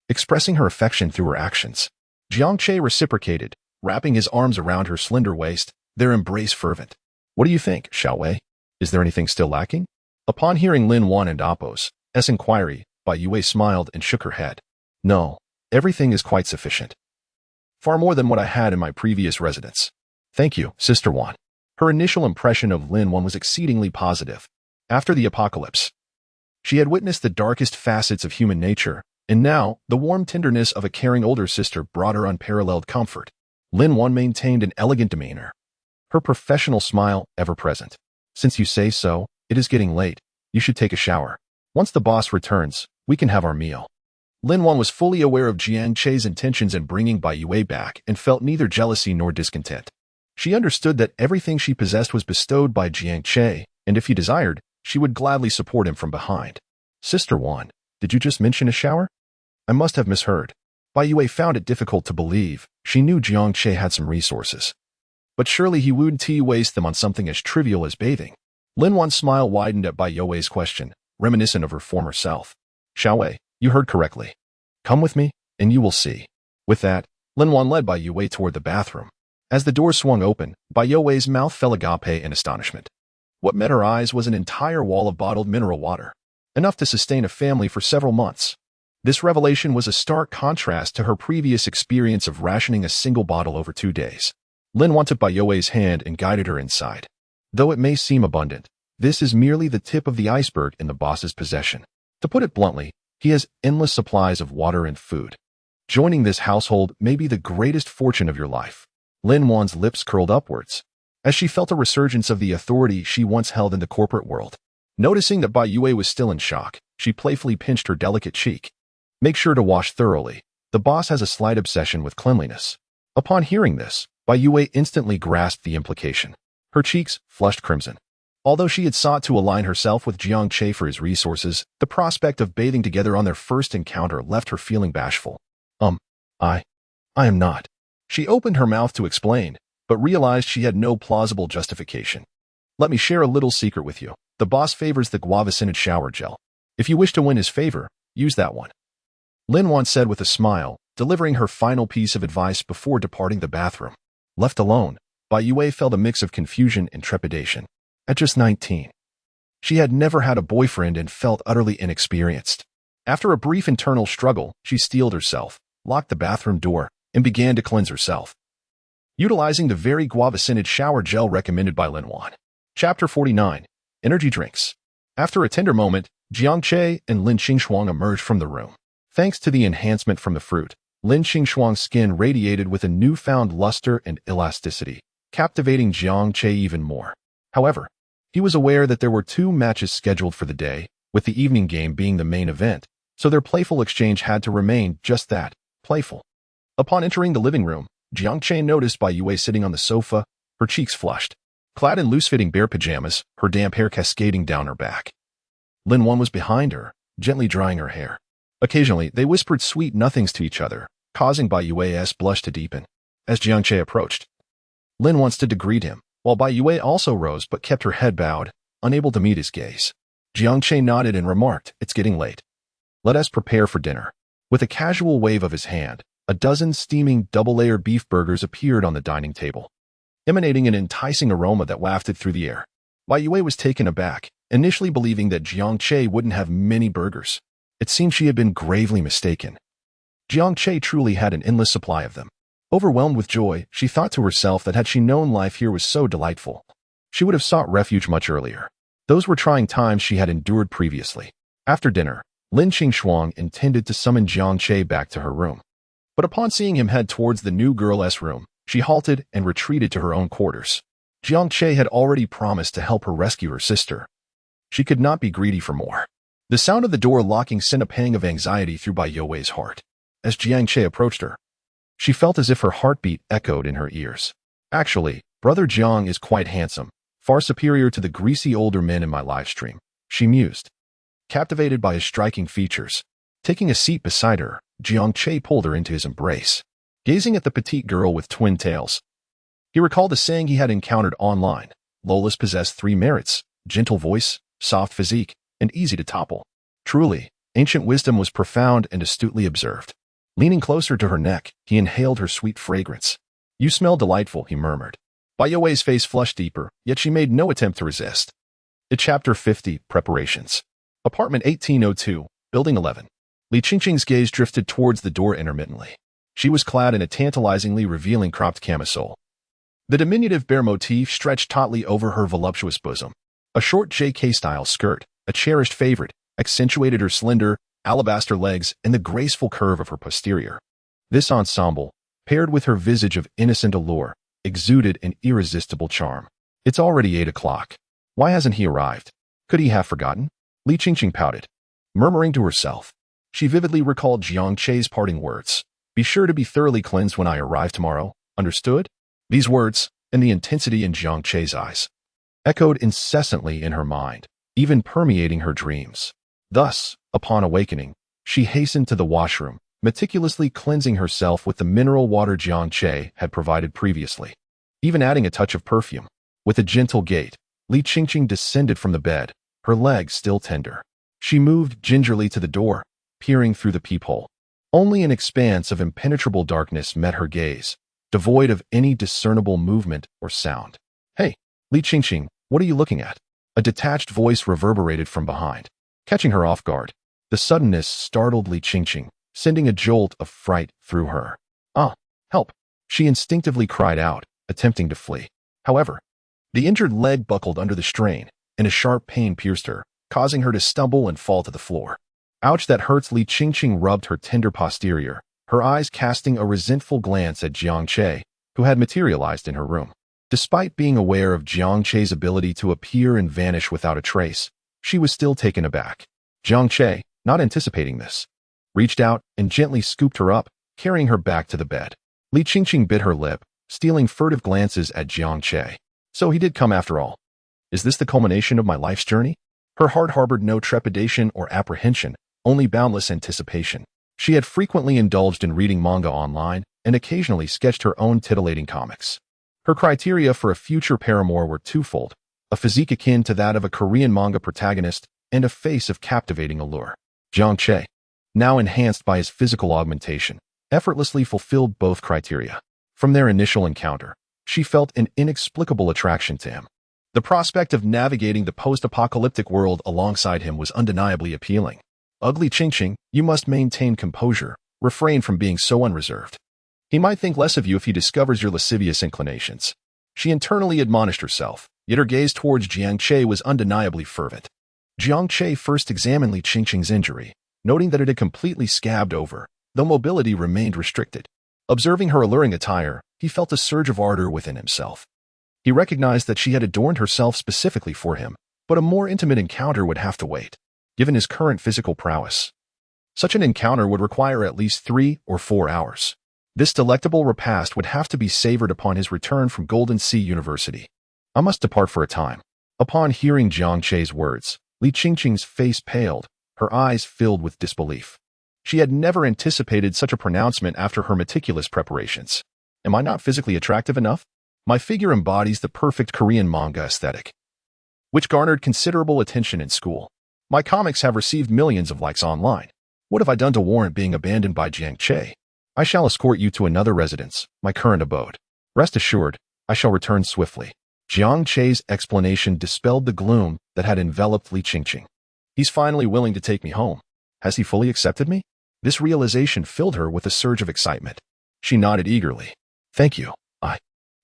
expressing her affection through her actions. Jiang Che reciprocated, wrapping his arms around her slender waist, their embrace fervent. What do you think, Xiaowei? Is there anything still lacking? Upon hearing Lin Wan and Appo's inquiry, Bai Yue smiled and shook her head. No, everything is quite sufficient. Far more than what I had in my previous residence. Thank you, Sister Wan. Her initial impression of Lin Wan was exceedingly positive. After the apocalypse, she had witnessed the darkest facets of human nature, and now, the warm tenderness of a caring older sister brought her unparalleled comfort. Lin Wan maintained an elegant demeanor, her professional smile ever present. Since you say so, it is getting late. You should take a shower. Once the boss returns, we can have our meal. Lin Wan was fully aware of Jiang Che's intentions in bringing Bai Yue back and felt neither jealousy nor discontent. She understood that everything she possessed was bestowed by Jiang Che, and if he desired, she would gladly support him from behind. Sister Wan, did you just mention a shower? I must have misheard. Bai Yue found it difficult to believe. She knew Jiang Che had some resources, but surely he wouldn't waste them on something as trivial as bathing. Lin Wan's smile widened at Bai Yue's question, reminiscent of her former self. Xiaowei, you heard correctly. Come with me, and you will see. With that, Lin Wan led Bai Yue toward the bathroom. As the door swung open, Bai Yue's mouth fell agape in astonishment. What met her eyes was an entire wall of bottled mineral water, enough to sustain a family for several months. This revelation was a stark contrast to her previous experience of rationing a single bottle over 2 days. Lin Wan took Bai Yue's hand and guided her inside. Though it may seem abundant, this is merely the tip of the iceberg in the boss's possession. To put it bluntly, he has endless supplies of water and food. Joining this household may be the greatest fortune of your life. Lin Wan's lips curled upwards, as she felt a resurgence of the authority she once held in the corporate world. Noticing that Bai Yue was still in shock, she playfully pinched her delicate cheek. Make sure to wash thoroughly. The boss has a slight obsession with cleanliness. Upon hearing this, Bai Yue instantly grasped the implication. Her cheeks flushed crimson. Although she had sought to align herself with Jiang Che for his resources, the prospect of bathing together on their first encounter left her feeling bashful. I am not. She opened her mouth to explain, but realized she had no plausible justification. Let me share a little secret with you. The boss favors the guava-scented shower gel. If you wish to win his favor, use that one. Lin Wan said with a smile, delivering her final piece of advice before departing the bathroom. Left alone, Bai Yue felt a mix of confusion and trepidation. At just 19, she had never had a boyfriend and felt utterly inexperienced. After a brief internal struggle, she steeled herself, locked the bathroom door, and began to cleanse herself, utilizing the very guava-scented shower gel recommended by Lin Wan. Chapter 49. Energy Drinks. After a tender moment, Jiang Che and Lin Qingshuang emerged from the room. Thanks to the enhancement from the fruit, Lin Qingshuang's skin radiated with a newfound luster and elasticity, captivating Jiang Che even more. However, he was aware that there were 2 matches scheduled for the day, with the evening game being the main event, so their playful exchange had to remain just that, playful. Upon entering the living room, Jiang Che noticed Bai Yue sitting on the sofa, her cheeks flushed. Clad in loose-fitting bare pajamas, her damp hair cascading down her back. Lin Wan was behind her, gently drying her hair. Occasionally, they whispered sweet nothings to each other, causing Bai Yue's blush to deepen. As Jiang Che approached, Lin once stood to greet him, while Bai Yue also rose but kept her head bowed, unable to meet his gaze. Jiang Che nodded and remarked, "It's getting late. Let us prepare for dinner." With a casual wave of his hand, a dozen steaming double-layer beef burgers appeared on the dining table, emanating an enticing aroma that wafted through the air. Bai Yue was taken aback, initially believing that Jiang Che wouldn't have many burgers. It seemed she had been gravely mistaken. Jiang Che truly had an endless supply of them. Overwhelmed with joy, she thought to herself that had she known life here was so delightful, she would have sought refuge much earlier. Those were trying times she had endured previously. After dinner, Lin Qingshuang intended to summon Jiang Che back to her room. But upon seeing him head towards the new girl's room, she halted and retreated to her own quarters. Jiang Che had already promised to help her rescue her sister. She could not be greedy for more. The sound of the door locking sent a pang of anxiety through Bai Yue's heart. As Jiang Che approached her, she felt as if her heartbeat echoed in her ears. "Actually, Brother Jiang is quite handsome, far superior to the greasy older men in my live stream," she mused. Captivated by his striking features, taking a seat beside her, Jiang Che pulled her into his embrace. Gazing at the petite girl with twin tails, he recalled a saying he had encountered online. Lolas possessed three merits: gentle voice, soft physique, and easy to topple. Truly, ancient wisdom was profound and astutely observed. Leaning closer to her neck, he inhaled her sweet fragrance. "You smell delightful," he murmured. Bai Yue's face flushed deeper, yet she made no attempt to resist. Chapter 50, Preparations. Apartment 1802, Building 11. Li Qingqing's gaze drifted towards the door intermittently. She was clad in a tantalizingly revealing cropped camisole. The diminutive bear motif stretched tautly over her voluptuous bosom. A short JK-style skirt, a cherished favorite, accentuated her slender, alabaster legs and the graceful curve of her posterior. This ensemble, paired with her visage of innocent allure, exuded an irresistible charm. "It's already 8 o'clock. Why hasn't he arrived? Could he have forgotten?" Li Qingqing pouted, murmuring to herself. She vividly recalled Jiang Che's parting words. "Be sure to be thoroughly cleansed when I arrive tomorrow. Understood?" These words, and the intensity in Jiang Che's eyes, echoed incessantly in her mind, even permeating her dreams. Thus, upon awakening, she hastened to the washroom, meticulously cleansing herself with the mineral water Jiang Che had provided previously, even adding a touch of perfume. With a gentle gait, Li Qingqing descended from the bed, her legs still tender. She moved gingerly to the door, peering through the peephole. Only an expanse of impenetrable darkness met her gaze, devoid of any discernible movement or sound. "Hey, Li Qingqing, what are you looking at?" A detached voice reverberated from behind. Catching her off guard, the suddenness startled Li Qingqing, sending a jolt of fright through her. "Ah, help!" she instinctively cried out, attempting to flee. However, the injured leg buckled under the strain, and a sharp pain pierced her, causing her to stumble and fall to the floor. "Ouch, that hurts!" Li Qingqing rubbed her tender posterior, her eyes casting a resentful glance at Jiang Che, who had materialized in her room. Despite being aware of Jiang Che's ability to appear and vanish without a trace, she was still taken aback. Jiang Che, not anticipating this, reached out and gently scooped her up, carrying her back to the bed. Li Qingqing bit her lip, stealing furtive glances at Jiang Che. So he did come after all. Is this the culmination of my life's journey? Her heart harbored no trepidation or apprehension, only boundless anticipation. She had frequently indulged in reading manga online and occasionally sketched her own titillating comics. Her criteria for a future paramour were twofold: a physique akin to that of a Korean manga protagonist and a face of captivating allure. Jiang Che, now enhanced by his physical augmentation, effortlessly fulfilled both criteria. From their initial encounter, she felt an inexplicable attraction to him. The prospect of navigating the post-apocalyptic world alongside him was undeniably appealing. "Ugly Qingqing, you must maintain composure, refrain from being so unreserved. He might think less of you if he discovers your lascivious inclinations." She internally admonished herself, yet her gaze towards Jiang Che was undeniably fervent. Jiang Che first examined Li Qingqing's injury, noting that it had completely scabbed over, though mobility remained restricted. Observing her alluring attire, he felt a surge of ardor within himself. He recognized that she had adorned herself specifically for him, but a more intimate encounter would have to wait. Given his current physical prowess, such an encounter would require at least 3 or 4 hours. This delectable repast would have to be savored upon his return from Golden Sea University. "I must depart for a time." Upon hearing Jiang Che's words, Li Qingqing's face paled, her eyes filled with disbelief. She had never anticipated such a pronouncement after her meticulous preparations. "Am I not physically attractive enough?" My figure embodies the perfect Korean manga aesthetic, which garnered considerable attention in school. My comics have received millions of likes online. What have I done to warrant being abandoned by Jiang Che? I shall escort you to another residence, my current abode. Rest assured, I shall return swiftly. Jiang Che's explanation dispelled the gloom that had enveloped Li Qingshuang. He's finally willing to take me home. Has he fully accepted me? This realization filled her with a surge of excitement. She nodded eagerly. Thank you.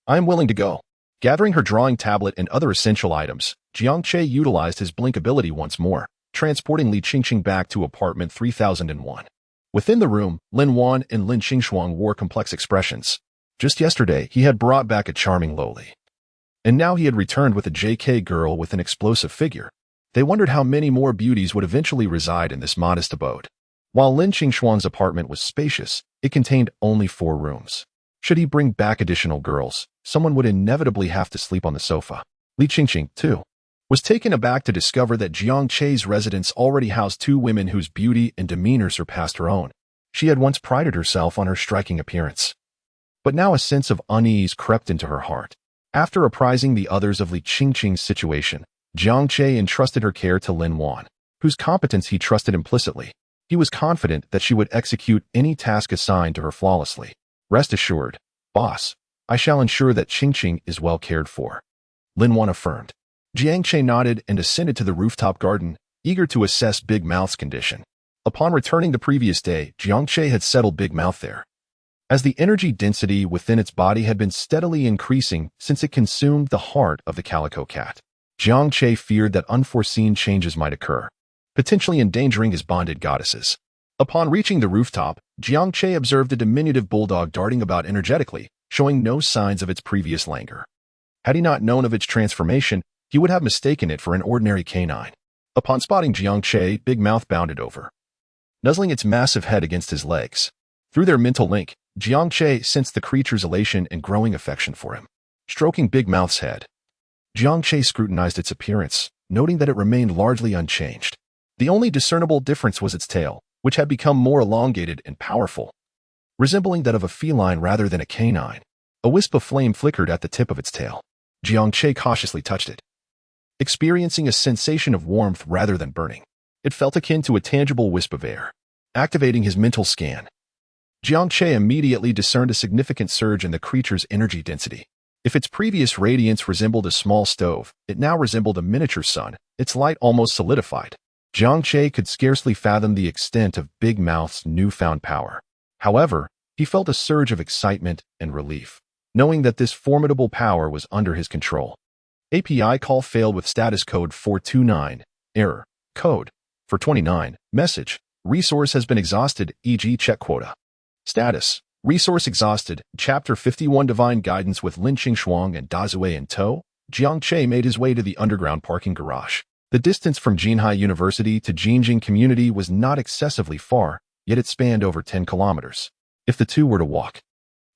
I am willing to go. Gathering her drawing tablet and other essential items, Jiang Che utilized his blink ability once more, transporting Li Qingshuang back to apartment 3001. Within the room, Lin Wan and Lin Qingshuang wore complex expressions. Just yesterday, he had brought back a charming lowly, and now he had returned with a JK girl with an explosive figure. They wondered how many more beauties would eventually reside in this modest abode. While Lin Qingshuang's apartment was spacious, it contained only 4 rooms. Should he bring back additional girls, someone would inevitably have to sleep on the sofa. Li Qingshuang, too, was taken aback to discover that Jiang Che's residence already housed 2 women whose beauty and demeanor surpassed her own. She had once prided herself on her striking appearance, but now a sense of unease crept into her heart. After apprising the others of Li Qingshuang's situation, Jiang Che entrusted her care to Lin Wan, whose competence he trusted implicitly. He was confident that she would execute any task assigned to her flawlessly. Rest assured, boss, I shall ensure that Qingshuang is well cared for, Lin Wan affirmed. Jiang Che nodded and ascended to the rooftop garden, eager to assess Big Mouth's condition. Upon returning the previous day, Jiang Che had settled Big Mouth there, as the energy density within its body had been steadily increasing since it consumed the heart of the calico cat. Jiang Che feared that unforeseen changes might occur, potentially endangering his bonded goddesses. Upon reaching the rooftop, Jiang Che observed a diminutive bulldog darting about energetically, showing no signs of its previous languor. Had he not known of its transformation, he would have mistaken it for an ordinary canine. Upon spotting Jiang Che, Big Mouth bounded over, nuzzling its massive head against his legs. Through their mental link, Jiang Che sensed the creature's elation and growing affection for him. Stroking Big Mouth's head, Jiang Che scrutinized its appearance, noting that it remained largely unchanged. The only discernible difference was its tail, which had become more elongated and powerful, resembling that of a feline rather than a canine. A wisp of flame flickered at the tip of its tail. Jiang Che cautiously touched it, experiencing a sensation of warmth rather than burning. It felt akin to a tangible wisp of air. Activating his mental scan, Jiang Che immediately discerned a significant surge in the creature's energy density. If its previous radiance resembled a small stove, it now resembled a miniature sun, its light almost solidified. Jiang Che could scarcely fathom the extent of Big Mouth's newfound power. However, he felt a surge of excitement and relief, knowing that this formidable power was under his control. API call failed with status code 429, error, code 429, message, resource has been exhausted, e.g. check quota. Status, resource exhausted, Chapter 51 Divine Guidance with Lin Qingshuang and Dazue in tow. Jiang Che made his way to the underground parking garage. The distance from Jinhai University to Jinjing Community was not excessively far, yet it spanned over 10 kilometers. If the two were to walk,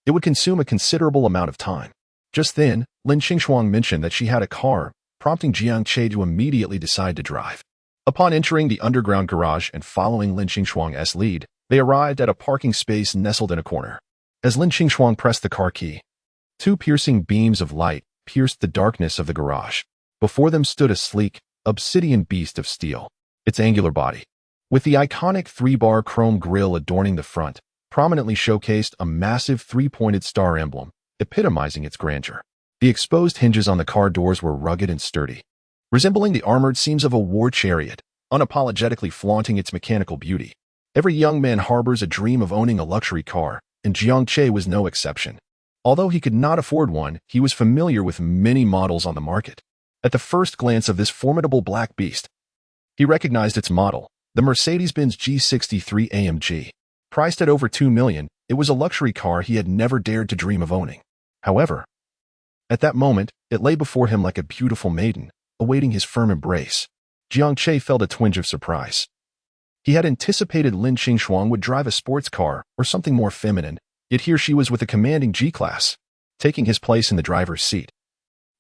it would consume a considerable amount of time. Just then, Lin Qingshuang mentioned that she had a car, prompting Jiang Che to immediately decide to drive. Upon entering the underground garage and following Lin Qingshuang's lead, they arrived at a parking space nestled in a corner. As Lin Qingshuang pressed the car key, 2 piercing beams of light pierced the darkness of the garage. Before them stood a sleek, obsidian beast of steel, its angular body, with the iconic 3-bar chrome grille adorning the front, prominently showcased a massive 3-pointed star emblem, epitomizing its grandeur. The exposed hinges on the car doors were rugged and sturdy, resembling the armored seams of a war chariot, unapologetically flaunting its mechanical beauty. Every young man harbors a dream of owning a luxury car, and Jiang Che was no exception. Although he could not afford one, he was familiar with many models on the market. At the first glance of this formidable black beast, he recognized its model, the Mercedes-Benz G63 AMG. Priced at over $2 million, it was a luxury car he had never dared to dream of owning. However, at that moment, it lay before him like a beautiful maiden, awaiting his firm embrace. Jiang Che felt a twinge of surprise. He had anticipated Lin Qingshuang would drive a sports car or something more feminine, yet here she was with a commanding G-Class, taking his place in the driver's seat.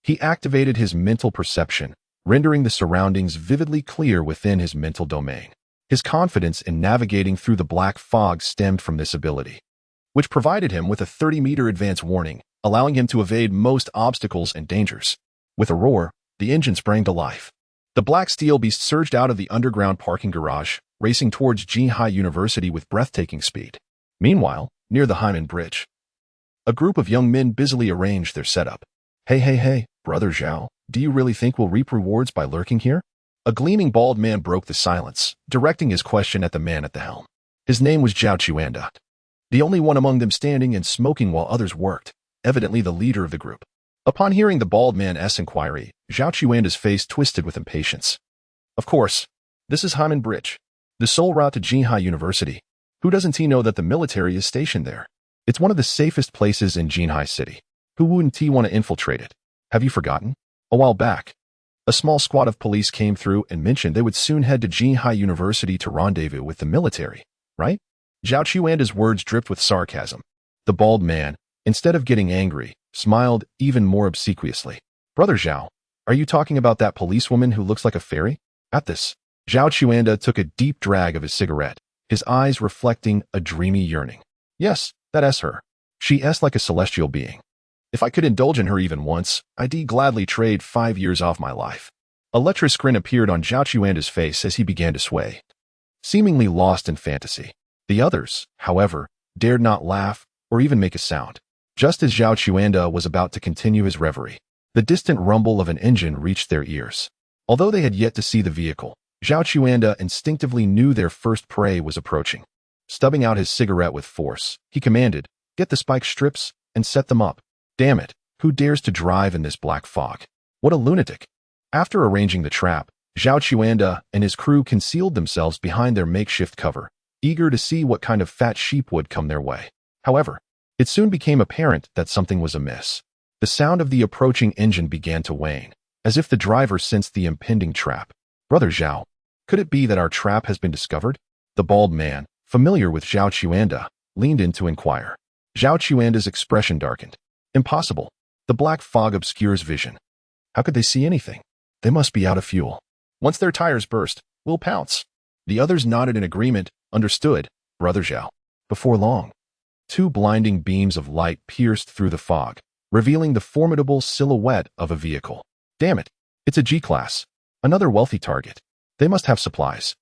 He activated his mental perception, rendering the surroundings vividly clear within his mental domain. His confidence in navigating through the black fog stemmed from this ability, which provided him with a 30-meter advance warning, allowing him to evade most obstacles and dangers. With a roar, the engine sprang to life. The black steel beast surged out of the underground parking garage, racing towards Jinhai University with breathtaking speed. Meanwhile, near the Hainan Bridge, a group of young men busily arranged their setup. Hey, Brother Zhao, do you really think we'll reap rewards by lurking here? A gleaming bald man broke the silence, directing his question at the man at the helm. His name was Zhao Chuanda, the only one among them standing and smoking while others worked, evidently the leader of the group. Upon hearing the bald man's inquiry, Zhao Chuanda's face twisted with impatience. Of course, this is Hainan Bridge, the sole route to Jinhai University. Who doesn't he know that the military is stationed there? It's one of the safest places in Jinhai City. Who wouldn't he want to infiltrate it? Have you forgotten? A while back, a small squad of police came through and mentioned they would soon head to Jinhai University to rendezvous with the military, right? Zhao Chuanda's words dripped with sarcasm. The bald man, instead of getting angry, smiled even more obsequiously. Brother Zhao, are you talking about that policewoman who looks like a fairy? At this, Zhao Chuanda took a deep drag of his cigarette, his eyes reflecting a dreamy yearning. Yes, that's her. She's like a celestial being. If I could indulge in her even once, I'd gladly trade 5 years off my life. A lecherous grin appeared on Zhao Chuanda's face as he began to sway, seemingly lost in fantasy. The others, however, dared not laugh or even make a sound. Just as Zhao Chuanda was about to continue his reverie, the distant rumble of an engine reached their ears. Although they had yet to see the vehicle, Zhao Chuanda instinctively knew their first prey was approaching. Stubbing out his cigarette with force, he commanded, "Get the spike strips and set them up." Damn it, who dares to drive in this black fog? What a lunatic. After arranging the trap, Zhao Chuanda and his crew concealed themselves behind their makeshift cover, eager to see what kind of fat sheep would come their way. However, it soon became apparent that something was amiss. The sound of the approaching engine began to wane, as if the driver sensed the impending trap. Brother Zhao, could it be that our trap has been discovered? The bald man, familiar with Zhao Chuanda, leaned in to inquire. Zhao Chuanda's expression darkened. Impossible. The black fog obscures vision. How could they see anything? They must be out of fuel. Once their tires burst, we'll pounce. The others nodded in agreement. Understood, Brother Zhao. Before long, 2 blinding beams of light pierced through the fog, revealing the formidable silhouette of a vehicle. Damn it, it's a G-Class. Another wealthy target. They must have supplies.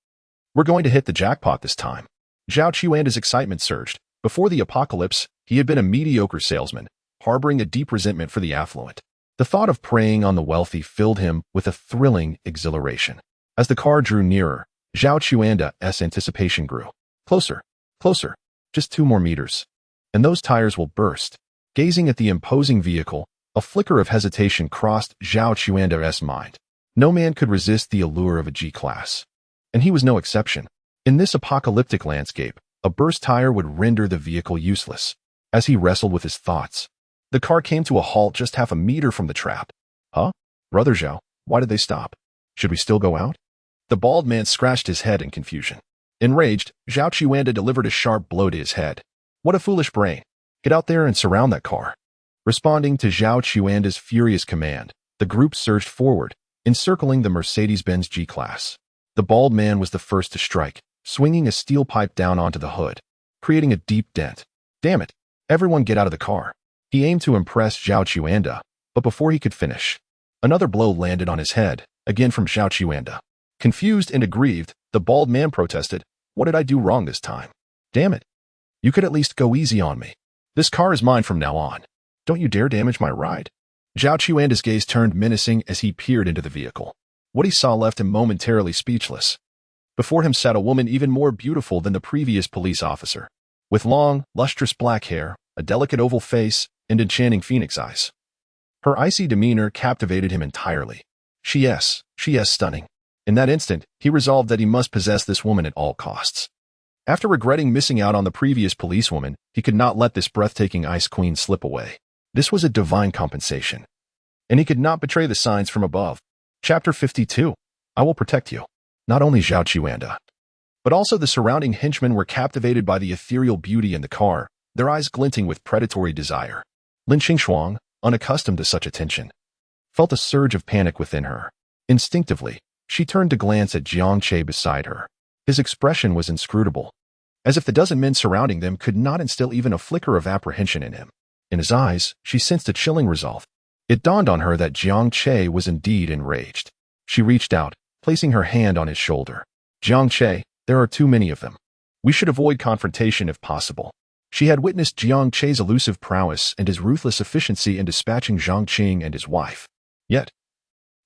We're going to hit the jackpot this time. Zhao Chuanda's excitement surged. Before the apocalypse, he had been a mediocre salesman, harboring a deep resentment for the affluent. The thought of preying on the wealthy filled him with a thrilling exhilaration. As the car drew nearer, Zhao Chuanda's anticipation grew. Closer, closer, just 2 more meters, and those tires will burst. Gazing at the imposing vehicle, a flicker of hesitation crossed Zhao Chuanda's mind. No man could resist the allure of a G-Class, and he was no exception. In this apocalyptic landscape, a burst tire would render the vehicle useless. As he wrestled with his thoughts, the car came to a halt just half a meter from the trap. Huh? Brother Zhao, why did they stop? Should we still go out? The bald man scratched his head in confusion. Enraged, Zhao Chuanda delivered a sharp blow to his head. What a foolish brain. Get out there and surround that car. Responding to Zhao Chuanda's furious command, the group surged forward, encircling the Mercedes-Benz G-Class. The bald man was the first to strike, swinging a steel pipe down onto the hood, creating a deep dent. Damn it, everyone get out of the car. He aimed to impress Zhao Chuanda, but before he could finish, another blow landed on his head, again from Zhao Chuanda. Confused and aggrieved, the bald man protested, "What did I do wrong this time? Damn it. You could at least go easy on me. This car is mine from now on. Don't you dare damage my ride." Zhao Chuanda's gaze turned menacing as he peered into the vehicle. What he saw left him momentarily speechless. Before him sat a woman even more beautiful than the previous police officer, with long, lustrous black hair, a delicate oval face, and enchanting phoenix eyes. Her icy demeanor captivated him entirely. She is stunning. In that instant, he resolved that he must possess this woman at all costs. After regretting missing out on the previous policewoman, he could not let this breathtaking ice queen slip away. This was a divine compensation, and he could not betray the signs from above. Chapter 52. I will protect you. Not only Zhao Chuanda, but also the surrounding henchmen were captivated by the ethereal beauty in the car, their eyes glinting with predatory desire. Lin Qingshuang, unaccustomed to such attention, felt a surge of panic within her. Instinctively, she turned to glance at Jiang Che beside her. His expression was inscrutable, as if the dozen men surrounding them could not instill even a flicker of apprehension in him. In his eyes, she sensed a chilling resolve. It dawned on her that Jiang Che was indeed enraged. She reached out, placing her hand on his shoulder. Jiang Che, there are too many of them. We should avoid confrontation if possible. She had witnessed Jiang Che's elusive prowess and his ruthless efficiency in dispatching Jiang Qing and his wife. Yet,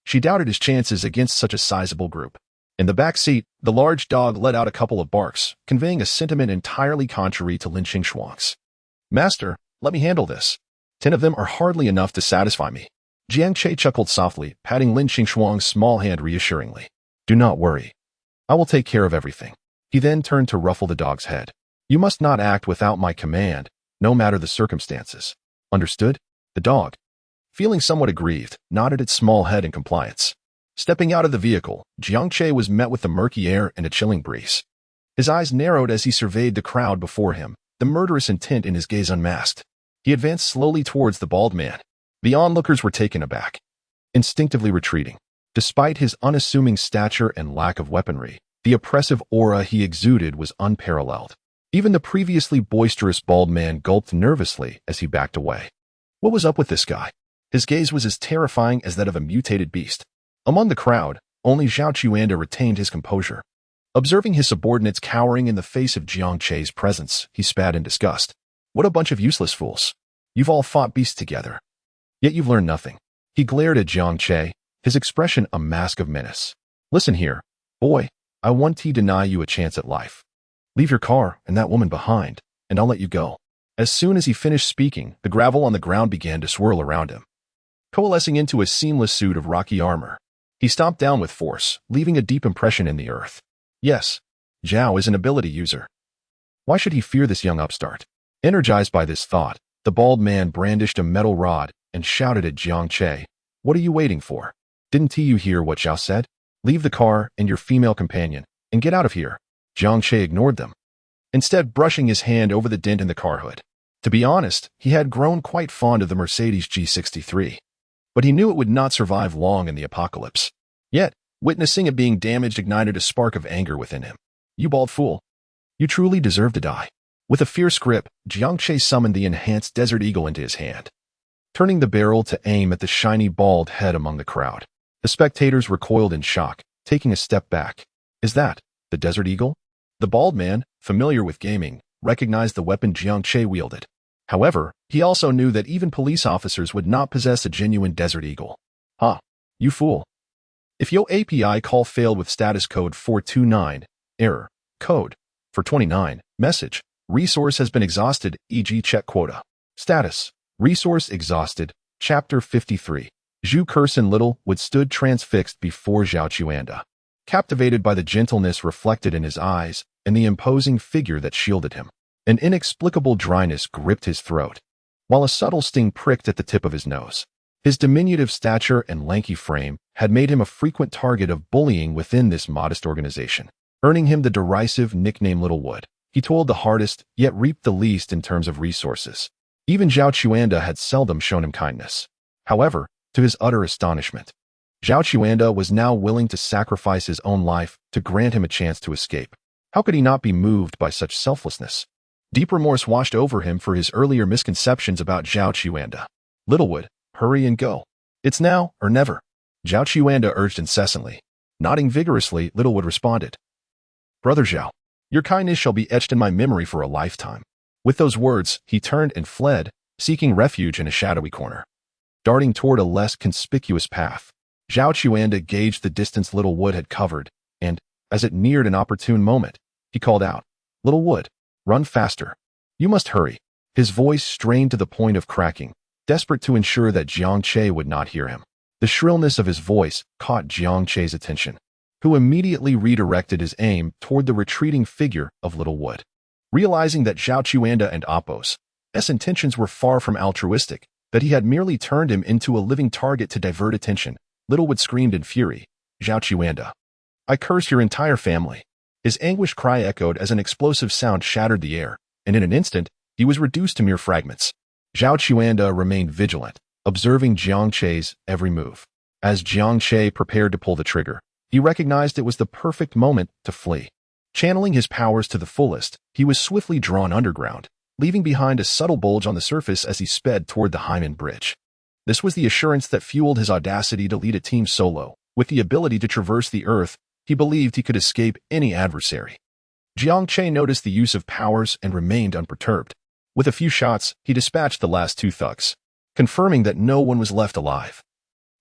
she doubted his chances against such a sizable group. In the back seat, the large dog let out a couple of barks, conveying a sentiment entirely contrary to Lin Qingshuang's. Master, let me handle this. 10 of them are hardly enough to satisfy me. Jiang Che chuckled softly, patting Lin Qingshuang's small hand reassuringly. Do not worry. I will take care of everything. He then turned to ruffle the dog's head. You must not act without my command, no matter the circumstances. Understood? The dog, feeling somewhat aggrieved, nodded its small head in compliance. Stepping out of the vehicle, Jiang Che was met with the murky air and a chilling breeze. His eyes narrowed as he surveyed the crowd before him, the murderous intent in his gaze unmasked. He advanced slowly towards the bald man. The onlookers were taken aback, instinctively retreating. Despite his unassuming stature and lack of weaponry, the oppressive aura he exuded was unparalleled. Even the previously boisterous bald man gulped nervously as he backed away. What was up with this guy? His gaze was as terrifying as that of a mutated beast. Among the crowd, only Zhao Chuanda retained his composure. Observing his subordinates cowering in the face of Jiang Che's presence, he spat in disgust. What a bunch of useless fools. You've all fought beasts together. Yet you've learned nothing. He glared at Jiang Che, his expression a mask of menace. Listen here, boy, I won't deny you a chance at life. Leave your car and that woman behind, and I'll let you go. As soon as he finished speaking, the gravel on the ground began to swirl around him, coalescing into a seamless suit of rocky armor. He stomped down with force, leaving a deep impression in the earth. Yes, Zhao is an ability user. Why should he fear this young upstart? Energized by this thought, the bald man brandished a metal rod and shouted at Jiang Che, What are you waiting for? Didn't you hear what Zhao said? Leave the car and your female companion, and get out of here. Jiang Che ignored them, instead brushing his hand over the dent in the car hood. To be honest, he had grown quite fond of the Mercedes G63. But he knew it would not survive long in the apocalypse. Yet, witnessing it being damaged ignited a spark of anger within him. You bald fool. You truly deserve to die. With a fierce grip, Jiang Che summoned the enhanced Desert Eagle into his hand, turning the barrel to aim at the shiny bald head among the crowd. The spectators recoiled in shock, taking a step back. Is that the Desert Eagle? The bald man, familiar with gaming, recognized the weapon Jiang Che wielded. However, he also knew that even police officers would not possess a genuine Desert Eagle. You fool. If your API call failed with status code 429, error, code, 429, message, resource has been exhausted, e.g. check quota. Status, resource exhausted, chapter 53. Zhu Curse and Littlewood stood transfixed before Zhao Chuanda, captivated by the gentleness reflected in his eyes and the imposing figure that shielded him. An inexplicable dryness gripped his throat, while a subtle sting pricked at the tip of his nose. His diminutive stature and lanky frame had made him a frequent target of bullying within this modest organization, earning him the derisive nickname Littlewood. He toiled the hardest, yet reaped the least in terms of resources. Even Zhao Chuanda had seldom shown him kindness. However, to his utter astonishment, Zhao Chuanda was now willing to sacrifice his own life to grant him a chance to escape. How could he not be moved by such selflessness? Deep remorse washed over him for his earlier misconceptions about Zhao Chuanda. Littlewood, hurry and go. It's now or never. Zhao Chuanda urged incessantly. Nodding vigorously, Littlewood responded. Brother Zhao, your kindness shall be etched in my memory for a lifetime. With those words, he turned and fled, seeking refuge in a shadowy corner. Darting toward a less conspicuous path, Zhao Chuanda gauged the distance Littlewood had covered, and, as it neared an opportune moment, he called out, Littlewood, run faster. You must hurry. His voice strained to the point of cracking, desperate to ensure that Jiang Che would not hear him. The shrillness of his voice caught Jiang Che's attention, who immediately redirected his aim toward the retreating figure of Littlewood. Realizing that Zhao Chuanda and Apos' intentions were far from altruistic, that he had merely turned him into a living target to divert attention, Littlewood screamed in fury, Zhao Chuanda, I curse your entire family. His anguished cry echoed as an explosive sound shattered the air, and in an instant, he was reduced to mere fragments. Zhao Chuanda remained vigilant, observing Jiang Che's every move. As Jiang Che prepared to pull the trigger, he recognized it was the perfect moment to flee. Channeling his powers to the fullest, he was swiftly drawn underground, leaving behind a subtle bulge on the surface as he sped toward the Hyman Bridge. This was the assurance that fueled his audacity to lead a team solo. With the ability to traverse the earth, he believed he could escape any adversary. Jiang Che noticed the use of powers and remained unperturbed. With a few shots, he dispatched the last two thugs, confirming that no one was left alive.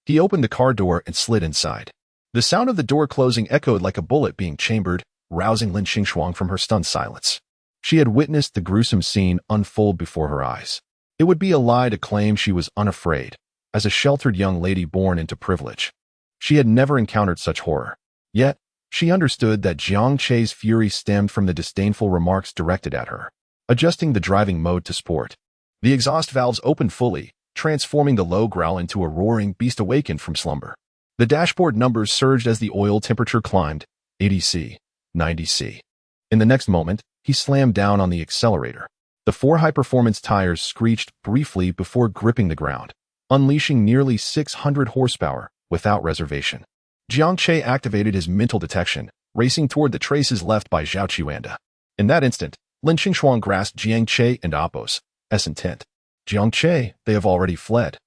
He opened the car door and slid inside. The sound of the door closing echoed like a bullet being chambered, rousing Lin Qingshuang from her stunned silence. She had witnessed the gruesome scene unfold before her eyes. It would be a lie to claim she was unafraid, as a sheltered young lady born into privilege. She had never encountered such horror. Yet, she understood that Jiang Che's fury stemmed from the disdainful remarks directed at her. Adjusting the driving mode to sport, the exhaust valves opened fully, transforming the low growl into a roaring beast awakened from slumber. The dashboard numbers surged as the oil temperature climbed, 80°C, 90°C. In the next moment, he slammed down on the accelerator. The four high-performance tires screeched briefly before gripping the ground, unleashing nearly 600 horsepower without reservation. Jiang Che activated his mental detection, racing toward the traces left by Zhao Qiuanda. In that instant, Lin Qingshuang grasped Jiang Che and Appos' intent. Jiang Che, they have already fled.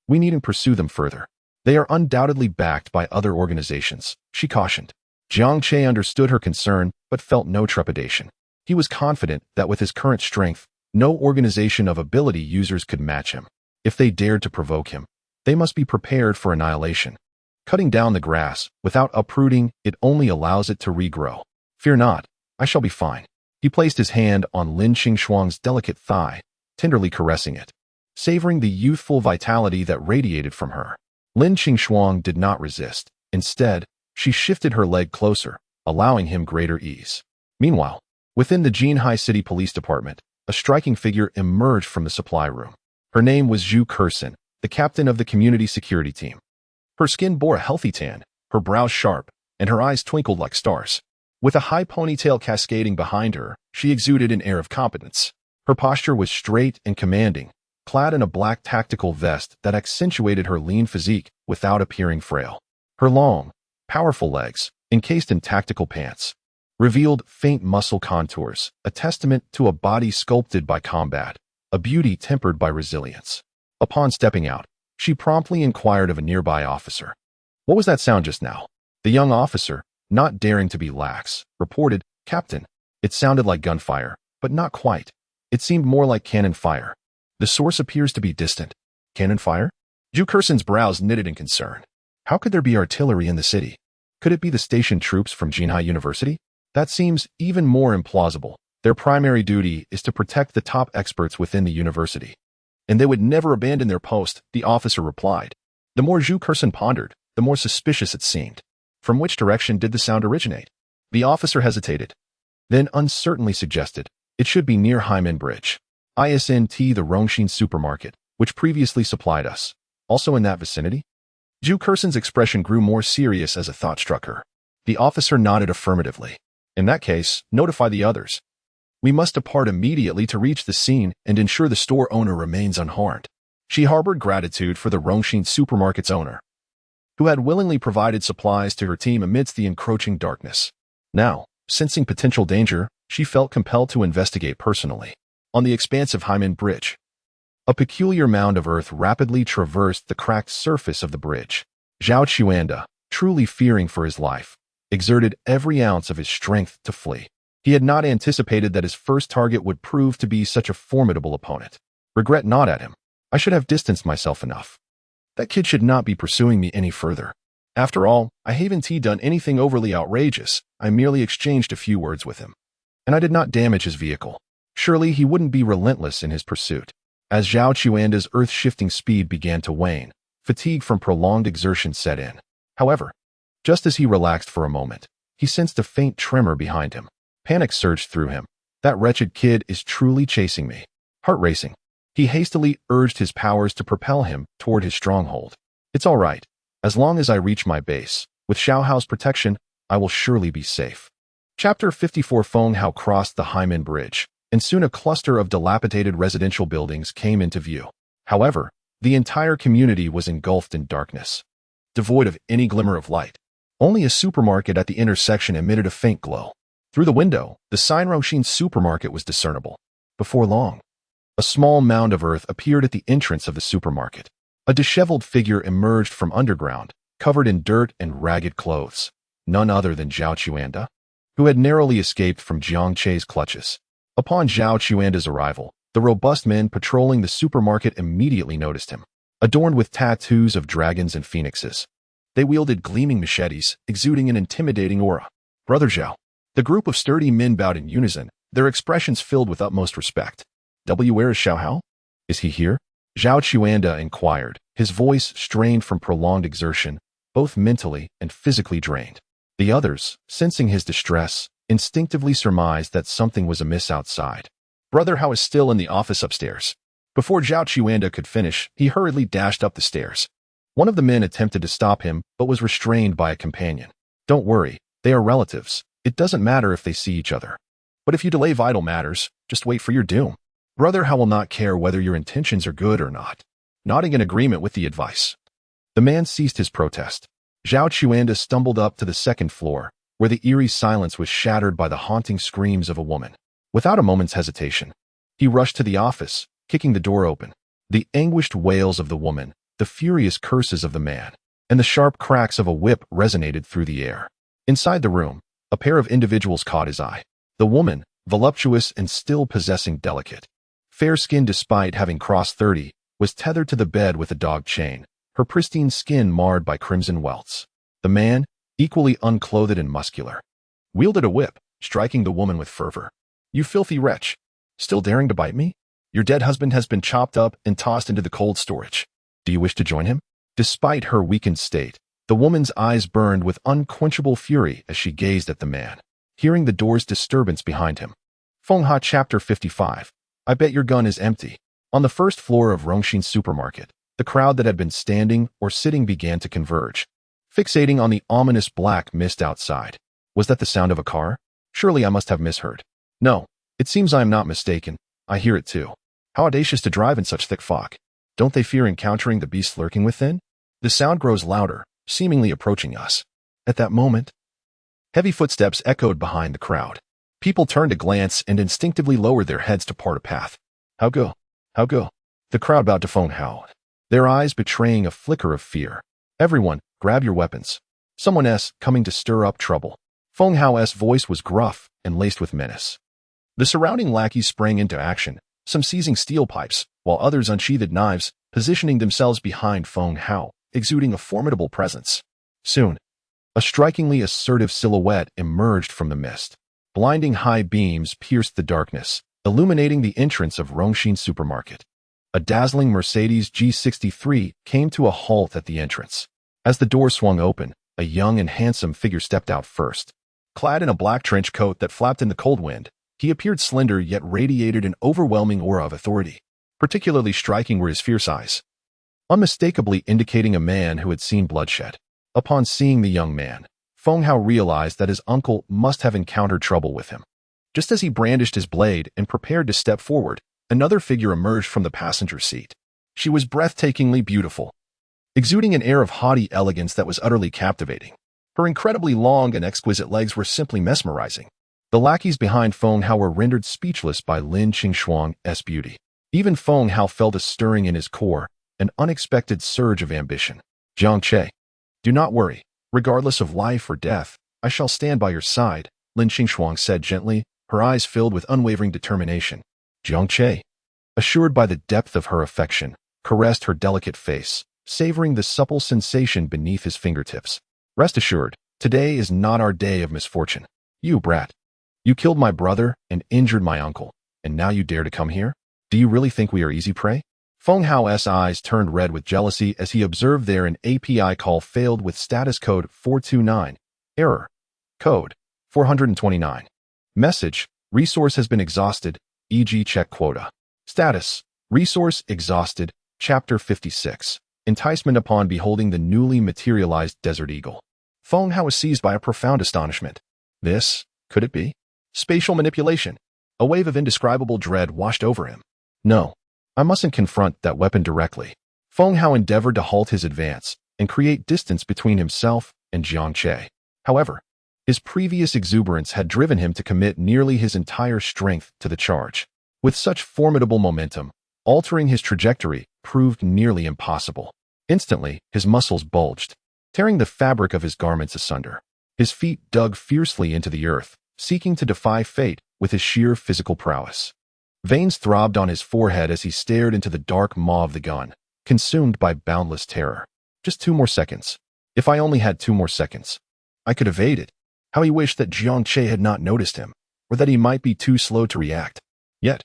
We needn't pursue them further. They are undoubtedly backed by other organizations, she cautioned. Jiang Che understood her concern, but felt no trepidation. He was confident that with his current strength, no organization of ability users could match him. If they dared to provoke him, they must be prepared for annihilation. Cutting down the grass, without uprooting, it only allows it to regrow. Fear not, I shall be fine. He placed his hand on Lin Qingshuang's delicate thigh, tenderly caressing it, savoring the youthful vitality that radiated from her. Lin Qingshuang did not resist. Instead, she shifted her leg closer, allowing him greater ease. Meanwhile, within the Jinhai City Police Department, a striking figure emerged from the supply room. Her name was Zhu Kersen, the captain of the community security team. Her skin bore a healthy tan, her brows sharp, and her eyes twinkled like stars. With a high ponytail cascading behind her, she exuded an air of competence. Her posture was straight and commanding, clad in a black tactical vest that accentuated her lean physique without appearing frail. Her long, powerful legs, encased in tactical pants, revealed faint muscle contours, a testament to a body sculpted by combat, a beauty tempered by resilience. Upon stepping out, she promptly inquired of a nearby officer. What was that sound just now? The young officer, not daring to be lax, reported, Captain, it sounded like gunfire, but not quite. It seemed more like cannon fire. The source appears to be distant. Cannon fire? Zhu Kersen's brows knitted in concern. How could there be artillery in the city? Could it be the stationed troops from Jinhai University? That seems even more implausible. Their primary duty is to protect the top experts within the university. And they would never abandon their post, the officer replied. The more Zhu Kersen pondered, the more suspicious it seemed. From which direction did the sound originate? The officer hesitated, then uncertainly suggested, it should be near Hyman Bridge. ISNT the Rongxin supermarket, which previously supplied us, also in that vicinity? Zhu Kersen's expression grew more serious as a thought struck her. The officer nodded affirmatively. In that case, notify the others. We must depart immediately to reach the scene and ensure the store owner remains unharmed. She harbored gratitude for the Rongxin supermarket's owner, who had willingly provided supplies to her team amidst the encroaching darkness. Now, sensing potential danger, she felt compelled to investigate personally. On the expansive Hyman Bridge, a peculiar mound of earth rapidly traversed the cracked surface of the bridge. Zhao Qiuanda, truly fearing for his life, exerted every ounce of his strength to flee. He had not anticipated that his first target would prove to be such a formidable opponent. Regret not at him. I should have distanced myself enough. That kid should not be pursuing me any further. After all, I haven't done anything overly outrageous. I merely exchanged a few words with him. And I did not damage his vehicle. Surely he wouldn't be relentless in his pursuit. As Zhao Qiuanda's earth-shifting speed began to wane, fatigue from prolonged exertion set in. However, just as he relaxed for a moment, he sensed a faint tremor behind him. Panic surged through him. That wretched kid is truly chasing me. Heart racing, he hastily urged his powers to propel him toward his stronghold. It's all right. As long as I reach my base, with Xiaohao's protection, I will surely be safe. Chapter 54 Feng Hao crossed the Hyman Bridge, and soon a cluster of dilapidated residential buildings came into view. However, the entire community was engulfed in darkness, devoid of any glimmer of light. Only a supermarket at the intersection emitted a faint glow. Through the window, the sign Rongxin supermarket was discernible. Before long, a small mound of earth appeared at the entrance of the supermarket. A disheveled figure emerged from underground, covered in dirt and ragged clothes. None other than Zhao Chuanda, who had narrowly escaped from Jiang Che's clutches. Upon Zhao Chuanda's arrival, the robust men patrolling the supermarket immediately noticed him. Adorned with tattoos of dragons and phoenixes, they wielded gleaming machetes, exuding an intimidating aura. Brother Zhao. The group of sturdy men bowed in unison, their expressions filled with utmost respect. Where is Xiao Hao? Is he here? Zhao Chuanda inquired, his voice strained from prolonged exertion, both mentally and physically drained. The others, sensing his distress, instinctively surmised that something was amiss outside. Brother Hao is still in the office upstairs. Before Zhao Chuanda could finish, he hurriedly dashed up the stairs. One of the men attempted to stop him, but was restrained by a companion. Don't worry, they are relatives. It doesn't matter if they see each other. But if you delay vital matters, just wait for your doom. Brother Hao will not care whether your intentions are good or not. Nodding in agreement with the advice, the man ceased his protest. Zhao Chuanda stumbled up to the second floor, where the eerie silence was shattered by the haunting screams of a woman. Without a moment's hesitation, he rushed to the office, kicking the door open. The anguished wails of the woman, the furious curses of the man, and the sharp cracks of a whip resonated through the air. Inside the room, a pair of individuals caught his eye. The woman, voluptuous and still possessing delicate, fair skin despite having crossed 30, was tethered to the bed with a dog chain, her pristine skin marred by crimson welts. The man, equally unclothed and muscular, wielded a whip, striking the woman with fervor. You filthy wretch! Still daring to bite me? Your dead husband has been chopped up and tossed into the cold storage. Do you wish to join him? Despite her weakened state, the woman's eyes burned with unquenchable fury as she gazed at the man, hearing the door's disturbance behind him. Feng Ha Chapter 55. I bet your gun is empty. On the first floor of Rongxin's supermarket, the crowd that had been standing or sitting began to converge, fixating on the ominous black mist outside. Was that the sound of a car? Surely I must have misheard. No, it seems I am not mistaken. I hear it too. How audacious to drive in such thick fog. Don't they fear encountering the beast lurking within? The sound grows louder, seemingly approaching us. At that moment, heavy footsteps echoed behind the crowd. People turned to glance and instinctively lowered their heads to part a path. How go? How go? The crowd bowed to Feng Hao, their eyes betraying a flicker of fear. Everyone, grab your weapons. Someone's coming to stir up trouble. Feng Hao's voice was gruff and laced with menace. The surrounding lackeys sprang into action, some seizing steel pipes, while others unsheathed knives, positioning themselves behind Feng Hao, exuding a formidable presence. Soon, a strikingly assertive silhouette emerged from the mist. Blinding high beams pierced the darkness, illuminating the entrance of Rongxin supermarket. A dazzling Mercedes G63 came to a halt at the entrance. As the door swung open, a young and handsome figure stepped out first. Clad in a black trench coat that flapped in the cold wind, he appeared slender yet radiated an overwhelming aura of authority. Particularly striking were his fierce eyes, unmistakably indicating a man who had seen bloodshed. Upon seeing the young man, Feng Hao realized that his uncle must have encountered trouble with him. Just as he brandished his blade and prepared to step forward, another figure emerged from the passenger seat. She was breathtakingly beautiful, exuding an air of haughty elegance that was utterly captivating. Her incredibly long and exquisite legs were simply mesmerizing. The lackeys behind Feng Hao were rendered speechless by Lin Qingshuang's beauty. Even Feng Hao felt a stirring in his core, an unexpected surge of ambition. Jiang Che, do not worry. Regardless of life or death, I shall stand by your side, Lin Qingshuang said gently, her eyes filled with unwavering determination. Jiang Che, assured by the depth of her affection, caressed her delicate face, savoring the supple sensation beneath his fingertips. Rest assured, today is not our day of misfortune. You brat. You killed my brother and injured my uncle, and now you dare to come here? Do you really think we are easy prey? Feng Hao's eyes turned red with jealousy as he observed there an API call failed with status code 429. Error. Code 429. Message. Resource has been exhausted, e.g. check quota. Status. Resource exhausted. Chapter 56. Enticement upon beholding the newly materialized desert eagle. Feng Hao was seized by a profound astonishment. This, could it be? Spatial manipulation. A wave of indescribable dread washed over him. No. I mustn't confront that weapon directly. Feng Hao endeavored to halt his advance and create distance between himself and Jiang Che. However, his previous exuberance had driven him to commit nearly his entire strength to the charge. With such formidable momentum, altering his trajectory proved nearly impossible. Instantly, his muscles bulged, tearing the fabric of his garments asunder. His feet dug fiercely into the earth, seeking to defy fate with his sheer physical prowess. Veins throbbed on his forehead as he stared into the dark maw of the gun, consumed by boundless terror. Just 2 more seconds. If I only had 2 more seconds, I could evade it. How he wished that Jiang Che had not noticed him, or that he might be too slow to react. Yet,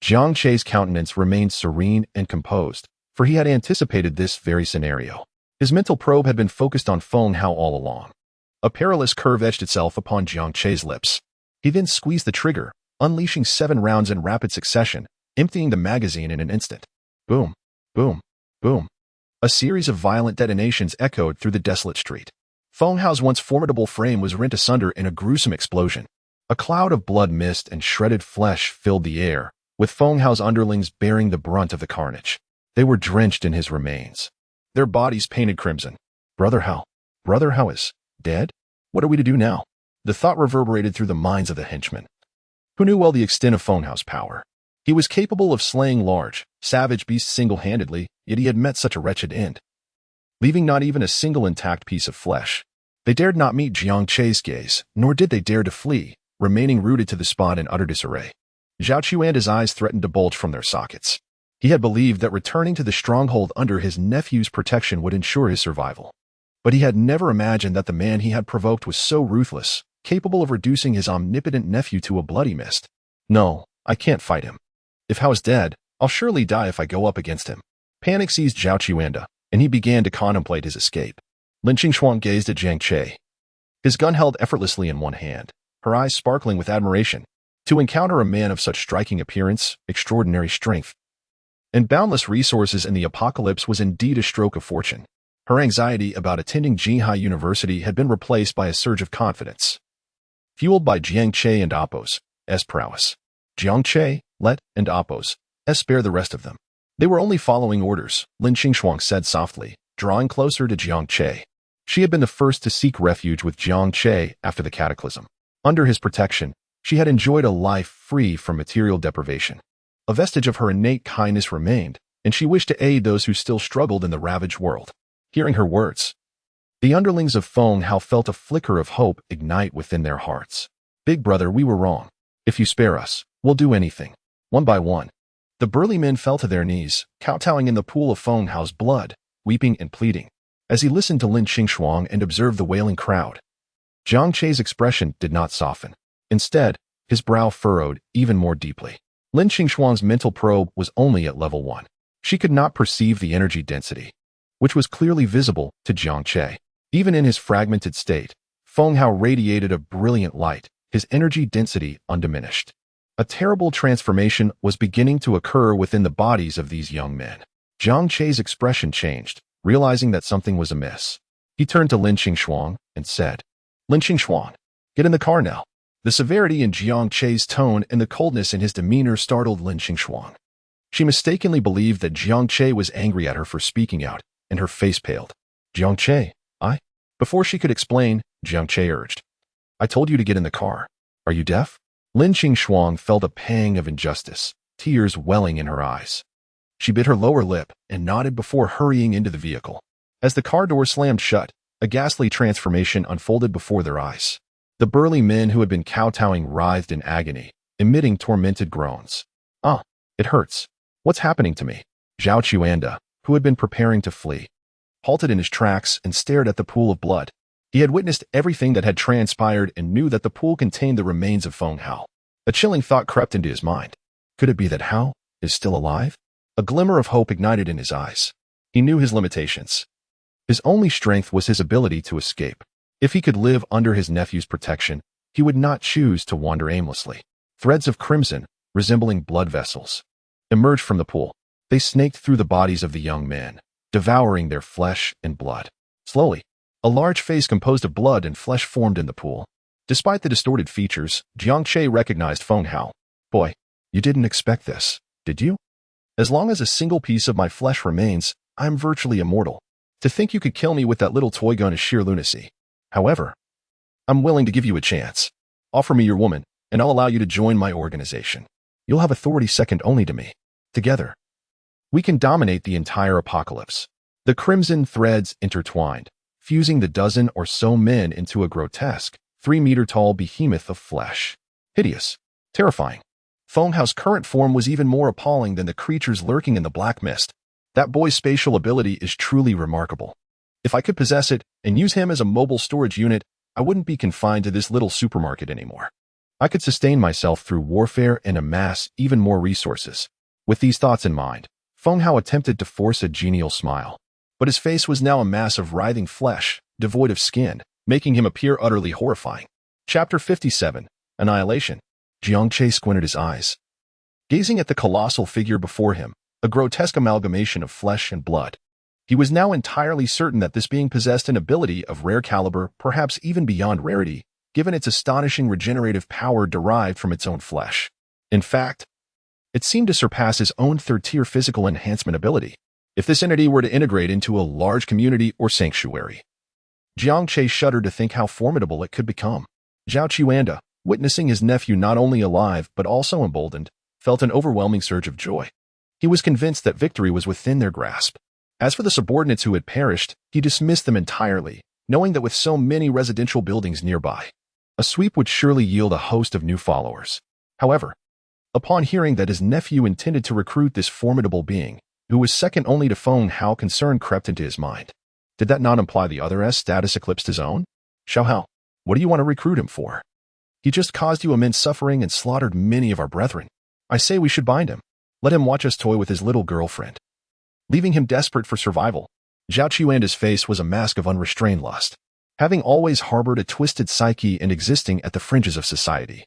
Jiang Che's countenance remained serene and composed, for he had anticipated this very scenario. His mental probe had been focused on Feng Hao all along. A perilous curve etched itself upon Jiang Che's lips. He then squeezed the trigger, unleashing 7 rounds in rapid succession, emptying the magazine in an instant. Boom, boom, boom. A series of violent detonations echoed through the desolate street. Feng Hao's once formidable frame was rent asunder in a gruesome explosion. A cloud of blood mist and shredded flesh filled the air, with Feng Hao's underlings bearing the brunt of the carnage. They were drenched in his remains, their bodies painted crimson. Brother Hao is dead? What are we to do now? The thought reverberated through the minds of the henchmen, who knew well the extent of Feng Hao's power. He was capable of slaying large, savage beasts single-handedly, yet he had met such a wretched end, leaving not even a single intact piece of flesh. They dared not meet Jiang Che's gaze, nor did they dare to flee, remaining rooted to the spot in utter disarray. Zhao Chuan's eyes threatened to bulge from their sockets. He had believed that returning to the stronghold under his nephew's protection would ensure his survival. But he had never imagined that the man he had provoked was so ruthless, capable of reducing his omnipotent nephew to a bloody mist. No, I can't fight him. If Hao is dead, I'll surely die if I go up against him. Panic seized Zhao Chuan, and he began to contemplate his escape. Lin Qingshuang gazed at Jiang Che, his gun held effortlessly in one hand, her eyes sparkling with admiration. To encounter a man of such striking appearance, extraordinary strength, and boundless resources in the apocalypse was indeed a stroke of fortune. Her anxiety about attending Jinhai University had been replaced by a surge of confidence, fueled by Jiang Che and Appo's prowess. Jiang Che, let, and Appo's spare the rest of them. They were only following orders, Lin Qingshuang said softly, drawing closer to Jiang Che. She had been the first to seek refuge with Jiang Che after the cataclysm. Under his protection, she had enjoyed a life free from material deprivation. A vestige of her innate kindness remained, and she wished to aid those who still struggled in the ravaged world. Hearing her words, the underlings of Feng Hao felt a flicker of hope ignite within their hearts. Big brother, we were wrong. If you spare us, we'll do anything. One by one, the burly men fell to their knees, kowtowing in the pool of Feng Hao's blood, weeping and pleading. As he listened to Lin Qingshuang and observed the wailing crowd, Jiang Che's expression did not soften. Instead, his brow furrowed even more deeply. Lin Qingshuang's mental probe was only at level 1. She could not perceive the energy density, which was clearly visible to Jiang Che. Even in his fragmented state, Feng Hao radiated a brilliant light, his energy density undiminished. A terrible transformation was beginning to occur within the bodies of these young men. Jiang Che's expression changed, realizing that something was amiss. He turned to Lin Qingshuang and said, Lin Qingshuang, get in the car now. The severity in Jiang Che's tone and the coldness in his demeanor startled Lin Qingshuang. She mistakenly believed that Jiang Che was angry at her for speaking out, and her face paled. Jiang Che, I? Before she could explain, Jiang Che urged, I told you to get in the car. Are you deaf? Lin Qingshuang felt a pang of injustice, tears welling in her eyes. She bit her lower lip and nodded before hurrying into the vehicle. As the car door slammed shut, a ghastly transformation unfolded before their eyes. The burly men who had been kowtowing writhed in agony, emitting tormented groans. Ah, it hurts. What's happening to me? Zhao Chuan, who had been preparing to flee, halted in his tracks and stared at the pool of blood. He had witnessed everything that had transpired and knew that the pool contained the remains of Feng Hao. A chilling thought crept into his mind. Could it be that Hao is still alive? A glimmer of hope ignited in his eyes. He knew his limitations. His only strength was his ability to escape. If he could live under his nephew's protection, he would not choose to wander aimlessly. Threads of crimson, resembling blood vessels, emerged from the pool. They snaked through the bodies of the young men, devouring their flesh and blood. Slowly, a large face composed of blood and flesh formed in the pool. Despite the distorted features, Jiang Che recognized Feng Hao. Boy, you didn't expect this, did you? As long as a single piece of my flesh remains, I'm virtually immortal. To think you could kill me with that little toy gun is sheer lunacy. However, I'm willing to give you a chance. Offer me your woman, and I'll allow you to join my organization. You'll have authority second only to me. Together, we can dominate the entire apocalypse. The crimson threads intertwined, fusing the dozen or so men into a grotesque, 3-meter-tall behemoth of flesh. Hideous, terrifying. Feng Hao's current form was even more appalling than the creatures lurking in the black mist. That boy's spatial ability is truly remarkable. If I could possess it and use him as a mobile storage unit, I wouldn't be confined to this little supermarket anymore. I could sustain myself through warfare and amass even more resources. With these thoughts in mind, Feng Hao attempted to force a genial smile. But his face was now a mass of writhing flesh, devoid of skin, making him appear utterly horrifying. Chapter 57, Annihilation. Jiang Che squinted his eyes. Gazing at the colossal figure before him, a grotesque amalgamation of flesh and blood, he was now entirely certain that this being possessed an ability of rare caliber, perhaps even beyond rarity, given its astonishing regenerative power derived from its own flesh. In fact, it seemed to surpass his own third-tier physical enhancement ability, if this entity were to integrate into a large community or sanctuary. Jiang Che shuddered to think how formidable it could become. Zhao Qiwanda, witnessing his nephew not only alive but also emboldened, felt an overwhelming surge of joy. He was convinced that victory was within their grasp. As for the subordinates who had perished, he dismissed them entirely, knowing that with so many residential buildings nearby, a sweep would surely yield a host of new followers. However, upon hearing that his nephew intended to recruit this formidable being, who was second only to Feng Hao, concern crept into his mind. Did that not imply the other's status eclipsed his own? Xiao Hao, what do you want to recruit him for? He just caused you immense suffering and slaughtered many of our brethren. I say we should bind him. Let him watch us toy with his little girlfriend. Leaving him desperate for survival, Zhao Qiwanda's face was a mask of unrestrained lust, having always harbored a twisted psyche and existing at the fringes of society.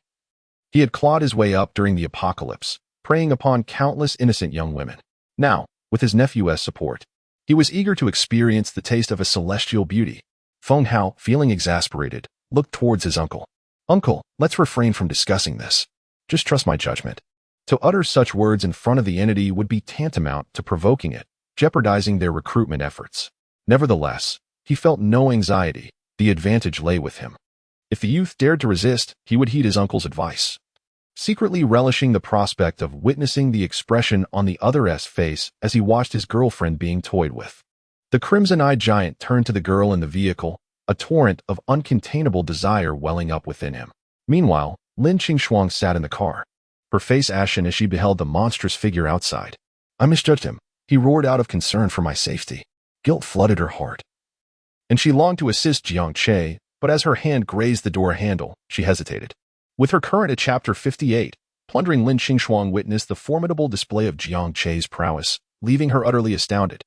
He had clawed his way up during the apocalypse, preying upon countless innocent young women. Now, with his nephew's support, he was eager to experience the taste of a celestial beauty. Feng Hao, feeling exasperated, looked towards his uncle. Uncle, let's refrain from discussing this. Just trust my judgment. To utter such words in front of the entity would be tantamount to provoking it, jeopardizing their recruitment efforts. Nevertheless, he felt no anxiety. The advantage lay with him. If the youth dared to resist, he would heed his uncle's advice. Secretly relishing the prospect of witnessing the expression on the other's face as he watched his girlfriend being toyed with, the crimson-eyed giant turned to the girl in the vehicle, a torrent of uncontainable desire welling up within him. Meanwhile, Lin Qingshuang sat in the car, her face ashen as she beheld the monstrous figure outside. I misjudged him, he roared out of concern for my safety. Guilt flooded her heart, and she longed to assist Jiang Che, but as her hand grazed the door handle, she hesitated. With her current at Chapter 58, plundering Lin Qingshuang witnessed the formidable display of Jiang Che's prowess, leaving her utterly astounded.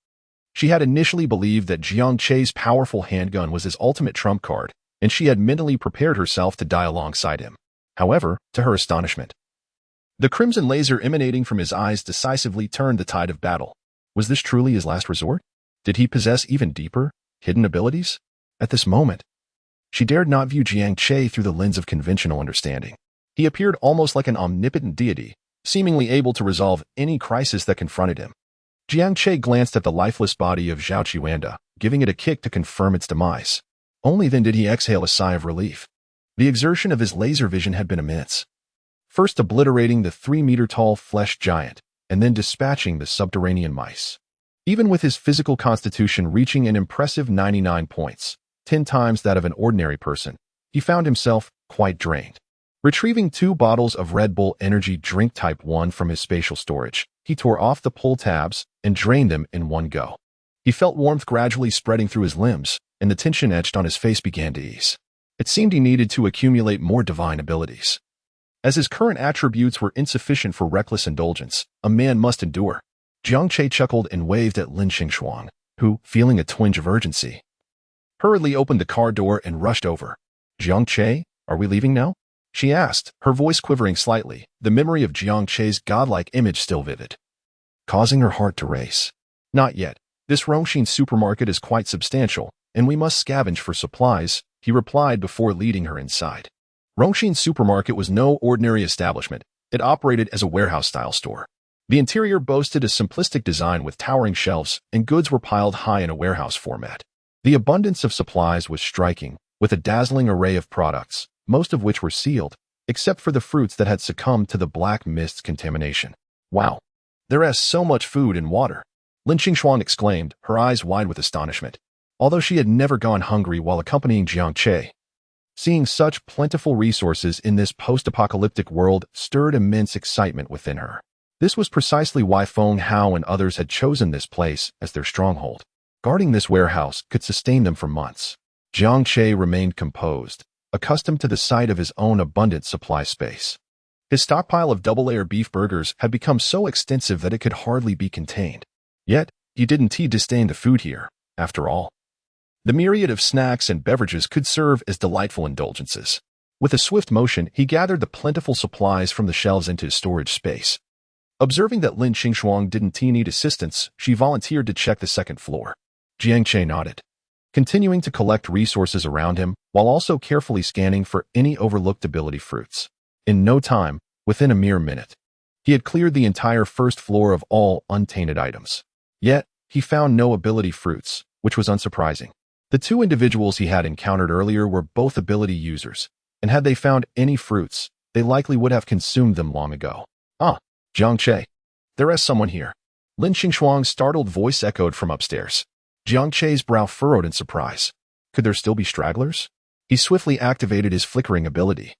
She had initially believed that Jiang Che's powerful handgun was his ultimate trump card, and she had mentally prepared herself to die alongside him. However, to her astonishment, the crimson laser emanating from his eyes decisively turned the tide of battle. Was this truly his last resort? Did he possess even deeper, hidden abilities? At this moment, she dared not view Jiang Che through the lens of conventional understanding. He appeared almost like an omnipotent deity, seemingly able to resolve any crisis that confronted him. Jiang Che glanced at the lifeless body of Zhao Qiwanda, giving it a kick to confirm its demise. Only then did he exhale a sigh of relief. The exertion of his laser vision had been immense. First obliterating the 3-meter-tall flesh giant, and then dispatching the subterranean mice. Even with his physical constitution reaching an impressive 99 points, 10 times that of an ordinary person, he found himself quite drained. Retrieving 2 bottles of Red Bull Energy Drink Type 1 from his spatial storage, he tore off the pull tabs and drained them in one go. He felt warmth gradually spreading through his limbs, and the tension etched on his face began to ease. It seemed he needed to accumulate more divine abilities. As his current attributes were insufficient for reckless indulgence, a man must endure. Jiang Che chuckled and waved at Lin Qingshuang, who, feeling a twinge of urgency, hurriedly opened the car door and rushed over. Jiang Che, are we leaving now? She asked, her voice quivering slightly, the memory of Jiang Che's godlike image still vivid, causing her heart to race. Not yet. This Rongxin supermarket is quite substantial, and we must scavenge for supplies, he replied before leading her inside. Rongxin supermarket was no ordinary establishment. It operated as a warehouse-style store. The interior boasted a simplistic design with towering shelves, and goods were piled high in a warehouse format. The abundance of supplies was striking, with a dazzling array of products, most of which were sealed, except for the fruits that had succumbed to the black mist's contamination. Wow, there is so much food and water, Lin Qingshuang exclaimed, her eyes wide with astonishment. Although she had never gone hungry while accompanying Jiang Che, seeing such plentiful resources in this post-apocalyptic world stirred immense excitement within her. This was precisely why Feng Hao and others had chosen this place as their stronghold. Guarding this warehouse could sustain them for months. Jiang Che remained composed, accustomed to the sight of his own abundant supply space. His stockpile of double-layer beef burgers had become so extensive that it could hardly be contained. Yet, he didn't disdain the food here, after all. The myriad of snacks and beverages could serve as delightful indulgences. With a swift motion, he gathered the plentiful supplies from the shelves into his storage space. Observing that Lin Qingshuang didn't need assistance, she volunteered to check the second floor. Jiang Che nodded, continuing to collect resources around him while also carefully scanning for any overlooked ability fruits. In no time, within a mere minute, he had cleared the entire first floor of all untainted items. Yet, he found no ability fruits, which was unsurprising. The two individuals he had encountered earlier were both ability users, and had they found any fruits, they likely would have consumed them long ago. Ah, Jiang Che, there is someone here. Lin Qingshuang's startled voice echoed from upstairs. Jiang Che's brow furrowed in surprise. Could there still be stragglers? He swiftly activated his flickering ability,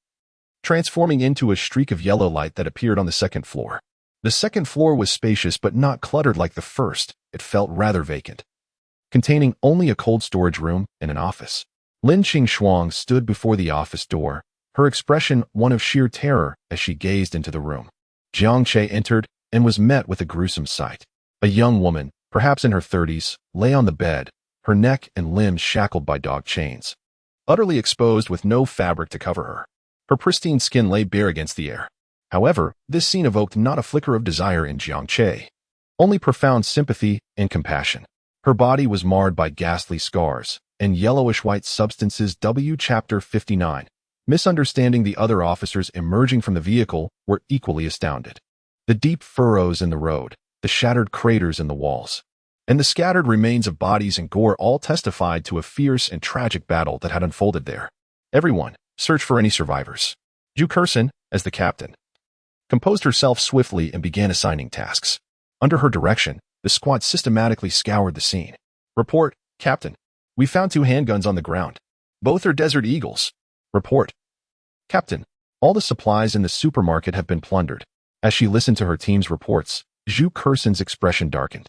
transforming into a streak of yellow light that appeared on the second floor. The second floor was spacious but not cluttered like the first. It felt rather vacant, containing only a cold storage room and an office. Lin Qingshuang stood before the office door, her expression one of sheer terror as she gazed into the room. Jiang Che entered and was met with a gruesome sight. A young woman, perhaps in her 30s, lay on the bed, her neck and limbs shackled by dog chains, utterly exposed with no fabric to cover her. Her pristine skin lay bare against the air. However, this scene evoked not a flicker of desire in Jiang Che, only profound sympathy and compassion. Her body was marred by ghastly scars and yellowish-white substances. Chapter 59. Misunderstanding. The other officers emerging from the vehicle were equally astounded. The deep furrows in the road, the shattered craters in the walls, and the scattered remains of bodies and gore all testified to a fierce and tragic battle that had unfolded there. Everyone, search for any survivors. Zhu Kersen, as the captain, composed herself swiftly and began assigning tasks. Under her direction, the squad systematically scoured the scene. Report, Captain. We found 2 handguns on the ground. Both are Desert Eagles. Report. Captain, all the supplies in the supermarket have been plundered. As she listened to her team's reports, Zhu Kersen's expression darkened.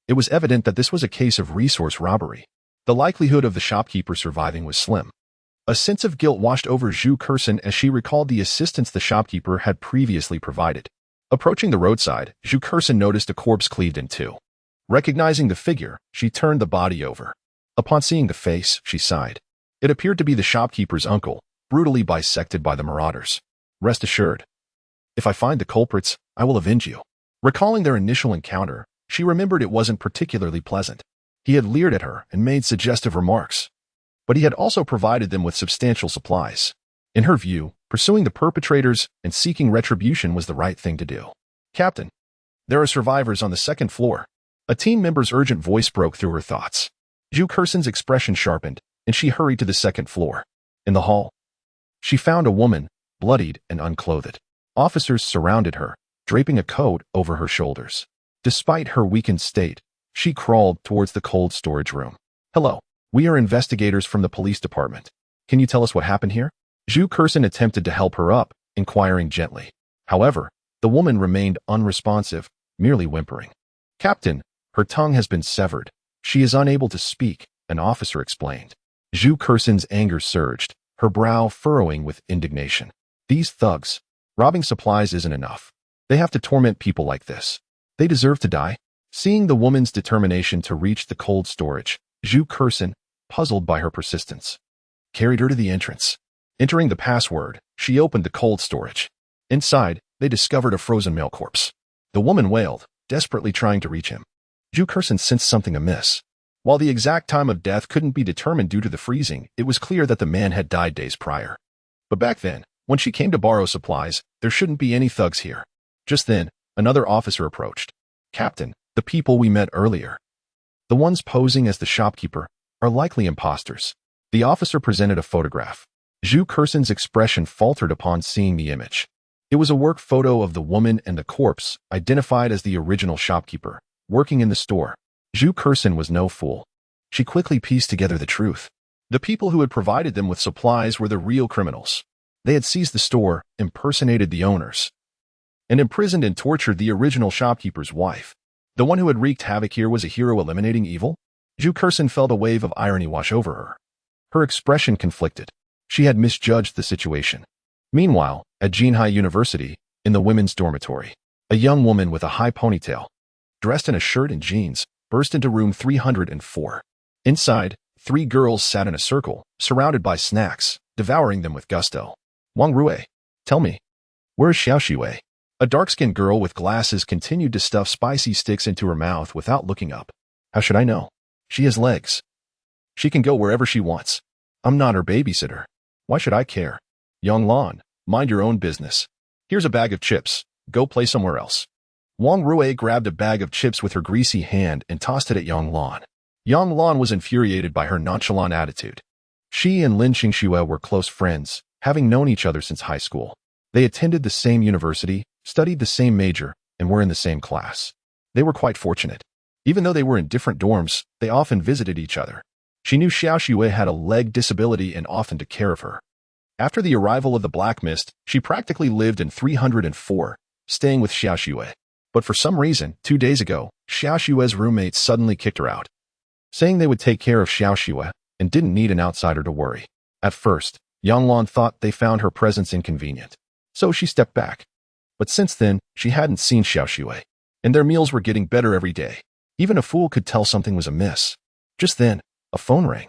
It was evident that this was a case of resource robbery. The likelihood of the shopkeeper surviving was slim. A sense of guilt washed over Zhu Kersen as she recalled the assistance the shopkeeper had previously provided. Approaching the roadside, Zhu Kersen noticed a corpse cleaved in two. Recognizing the figure, she turned the body over. Upon seeing the face, she sighed. It appeared to be the shopkeeper's uncle, brutally bisected by the marauders. Rest assured, if I find the culprits, I will avenge you. Recalling their initial encounter, she remembered it wasn't particularly pleasant. He had leered at her and made suggestive remarks, but he had also provided them with substantial supplies. In her view, pursuing the perpetrators and seeking retribution was the right thing to do. Captain, there are survivors on the second floor. A team member's urgent voice broke through her thoughts. Zhu Kersen's expression sharpened, and she hurried to the second floor. In the hall, she found a woman, bloodied and unclothed. Officers surrounded her, draping a coat over her shoulders. Despite her weakened state, she crawled towards the cold storage room. Hello, we are investigators from the police department. Can you tell us what happened here? Zhu Kersen attempted to help her up, inquiring gently. However, the woman remained unresponsive, merely whimpering. Captain, her tongue has been severed. She is unable to speak, an officer explained. Zhu Kersen's anger surged, her brow furrowing with indignation. These thugs, robbing supplies isn't enough. They have to torment people like this. They deserve to die. Seeing the woman's determination to reach the cold storage, Zhu Kersen, puzzled by her persistence, carried her to the entrance. Entering the password, she opened the cold storage. Inside, they discovered a frozen male corpse. The woman wailed, desperately trying to reach him. Zhu Kersen sensed something amiss. While the exact time of death couldn't be determined due to the freezing, it was clear that the man had died days prior. But back then, when she came to borrow supplies, there shouldn't be any thugs here. Just then, another officer approached. Captain, the people we met earlier, the ones posing as the shopkeeper, are likely imposters. The officer presented a photograph. Zhu Kursen's expression faltered upon seeing the image. It was a work photo of the woman and the corpse, identified as the original shopkeeper, working in the store. Zhu Kursen was no fool. She quickly pieced together the truth. The people who had provided them with supplies were the real criminals. They had seized the store, impersonated the owners, and imprisoned and tortured the original shopkeeper's wife. The one who had wreaked havoc here was a hero eliminating evil? Zhu Kursen felt a wave of irony wash over her. Her expression conflicted. She had misjudged the situation. Meanwhile, at Jinhai University, in the women's dormitory, a young woman with a high ponytail, dressed in a shirt and jeans, burst into room 304. Inside, 3 girls sat in a circle, surrounded by snacks, devouring them with gusto. Wang Rui, tell me, where is Xiao Xue? A dark-skinned girl with glasses continued to stuff spicy sticks into her mouth without looking up. How should I know? She has legs. She can go wherever she wants. I'm not her babysitter. Why should I care? Yang Lan, mind your own business. Here's a bag of chips. Go play somewhere else. Wang Rui grabbed a bag of chips with her greasy hand and tossed it at Yang Lan. Yang Lan was infuriated by her nonchalant attitude. She and Lin Qingshuang were close friends, having known each other since high school. They attended the same university, studied the same major, and were in the same class. They were quite fortunate. Even though they were in different dorms, they often visited each other. She knew Xiao Xue had a leg disability and often took care of her. After the arrival of the Black Mist, she practically lived in 304, staying with Xiao Xue. But for some reason, 2 days ago, Xiao Xue's roommates suddenly kicked her out, saying they would take care of Xiao Xue and didn't need an outsider to worry. At first, Yang Lan thought they found her presence inconvenient, so she stepped back. But since then, she hadn't seen Xiao Xue, and their meals were getting better every day. Even a fool could tell something was amiss. Just then, a phone rang.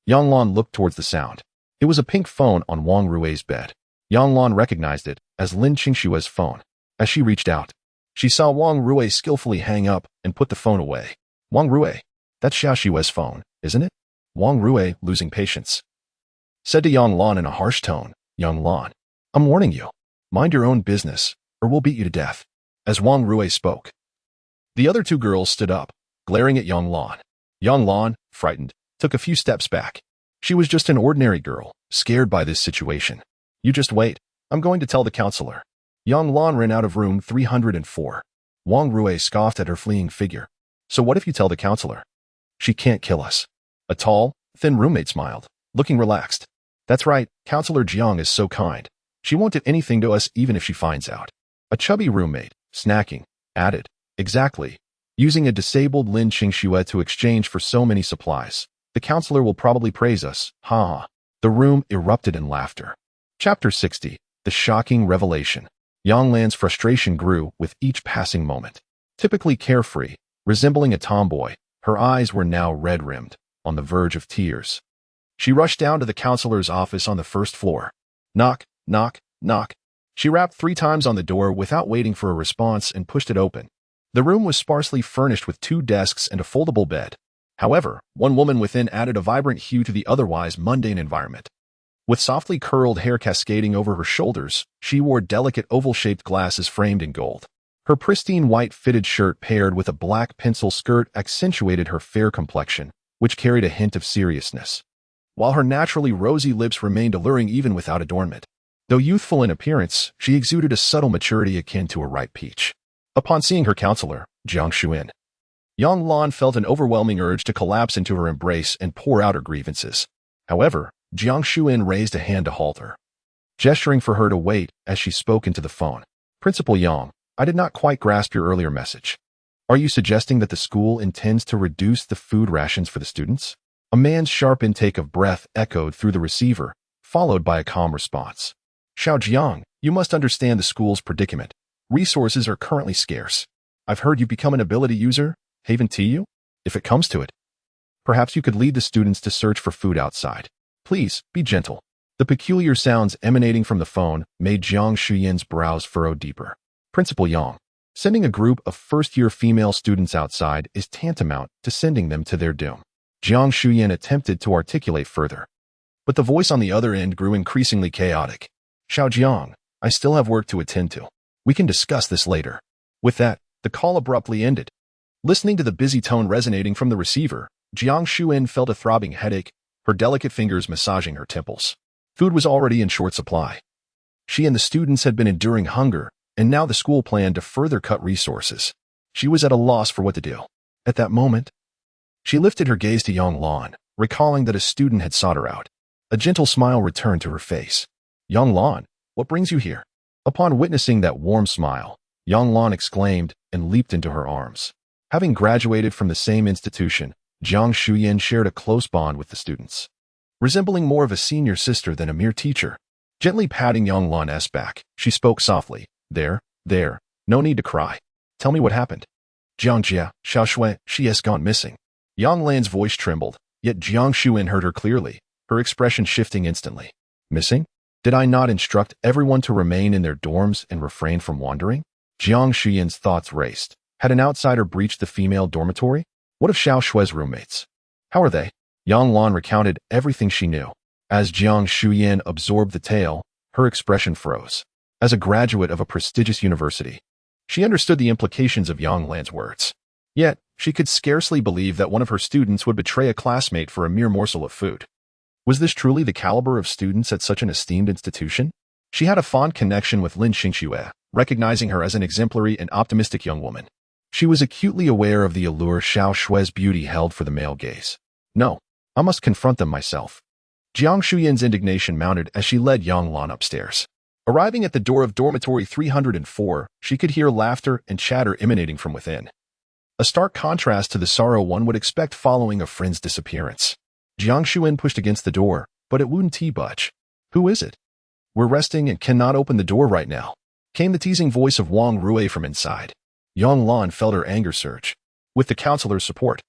Yang Lan looked towards the sound. It was a pink phone on Wang Rui's bed. Yang Lan recognized it as Lin Qingshuang's phone. As she reached out, she saw Wang Rui skillfully hang up and put the phone away. Wang Rui, that's Xiao Xue's phone, isn't it? Wang Rui, losing patience, said to Yang Lan in a harsh tone. Yang Lan, I'm warning you. Mind your own business, or we'll beat you to death. As Wang Rui spoke, the other 2 girls stood up, glaring at Yang Lan. Yang Lan, frightened, took a few steps back. She was just an ordinary girl, scared by this situation. You just wait. I'm going to tell the counselor. Yang Lan ran out of room 304. Wang Rui scoffed at her fleeing figure. So what if you tell the counselor? She can't kill us. A tall, thin roommate smiled, looking relaxed. That's right, Counselor Jiang is so kind. She won't do anything to us even if she finds out. A chubby roommate, snacking, added, exactly. Using a disabled Lin Qingshuang to exchange for so many supplies. The counselor will probably praise us, ha ha. The room erupted in laughter. Chapter 60, The Shocking Revelation. Yang Lan's frustration grew with each passing moment. Typically carefree, resembling a tomboy, her eyes were now red-rimmed, on the verge of tears. She rushed down to the counselor's office on the first floor. Knock, knock, knock. She rapped 3 times on the door without waiting for a response and pushed it open. The room was sparsely furnished with 2 desks and a foldable bed. However, one woman within added a vibrant hue to the otherwise mundane environment. With softly curled hair cascading over her shoulders, she wore delicate oval-shaped glasses framed in gold. Her pristine white fitted shirt paired with a black pencil skirt accentuated her fair complexion, which carried a hint of seriousness, while her naturally rosy lips remained alluring even without adornment. Though youthful in appearance, she exuded a subtle maturity akin to a ripe peach. Upon seeing her counselor, Jiang Che, Yang Lan felt an overwhelming urge to collapse into her embrace and pour out her grievances. However, Jiang Che raised a hand to halt her, gesturing for her to wait as she spoke into the phone. Principal Yang, I did not quite grasp your earlier message. Are you suggesting that the school intends to reduce the food rations for the students? A man's sharp intake of breath echoed through the receiver, followed by a calm response. Xiao Jiang, you must understand the school's predicament. Resources are currently scarce. I've heard you've become an ability user. Haven to you? If it comes to it, perhaps you could lead the students to search for food outside. Please, be gentle. The peculiar sounds emanating from the phone made Jiang Che's brows furrow deeper. Principal Yang, sending a group of first-year female students outside is tantamount to sending them to their doom. Jiang Che attempted to articulate further, but the voice on the other end grew increasingly chaotic. Xiao Jiang, I still have work to attend to. We can discuss this later. With that, the call abruptly ended. Listening to the busy tone resonating from the receiver, Jiang Che felt a throbbing headache, her delicate fingers massaging her temples. Food was already in short supply. She and the students had been enduring hunger, and now the school planned to further cut resources. She was at a loss for what to do. At that moment, she lifted her gaze to Yang Lan, recalling that a student had sought her out. A gentle smile returned to her face. Yang Lan, what brings you here? Upon witnessing that warm smile, Yang Lan exclaimed and leaped into her arms. Having graduated from the same institution, Jiang Che shared a close bond with the students. Resembling more of a senior sister than a mere teacher, gently patting Yang Lan's back, she spoke softly. There, no need to cry. Tell me what happened. Jiang Che, Xiaoshui, she has gone missing. Yang Lan's voice trembled, yet Jiang Che heard her clearly, her expression shifting instantly. Missing? Did I not instruct everyone to remain in their dorms and refrain from wandering? Jiang Che's thoughts raced. Had an outsider breached the female dormitory? What of Xiao Shui's roommates? How are they? Yang Lan recounted everything she knew. As Jiang Che absorbed the tale, her expression froze. As a graduate of a prestigious university, she understood the implications of Yang Lan's words. Yet, she could scarcely believe that one of her students would betray a classmate for a mere morsel of food. Was this truly the caliber of students at such an esteemed institution? She had a fond connection with Lin Qingshuang, recognizing her as an exemplary and optimistic young woman. She was acutely aware of the allure Xiao Shui's beauty held for the male gaze. No, I must confront them myself. Jiang Che's indignation mounted as she led Yang Lan upstairs. Arriving at the door of dormitory 304, she could hear laughter and chatter emanating from within. A stark contrast to the sorrow one would expect following a friend's disappearance. Jiang Che pushed against the door, but it wouldn't budge. Who is it? We're resting and cannot open the door right now, came the teasing voice of Wang Rui from inside. Yang Lan felt her anger surge. With the counselor's support,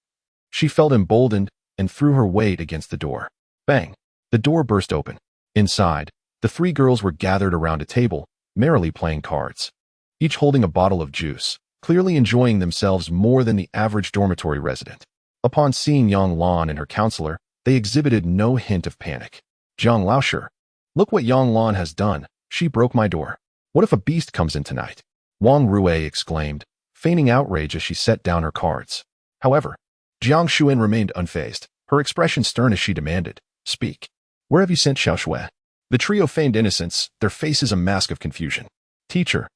she felt emboldened and threw her weight against the door. Bang! The door burst open. Inside, the three girls were gathered around a table, merrily playing cards. Each holding a bottle of juice, clearly enjoying themselves more than the average dormitory resident. Upon seeing Yang Lan and her counselor, they exhibited no hint of panic. Jiang Laosher, look what Yang Lan has done. She broke my door. What if a beast comes in tonight? Wang Rui exclaimed, feigning outrage as she set down her cards. However, Jiang Che remained unfazed, her expression stern as she demanded, Speak. Where have you sent Xiao Shui? The trio feigned innocence, their faces a mask of confusion. Teacher,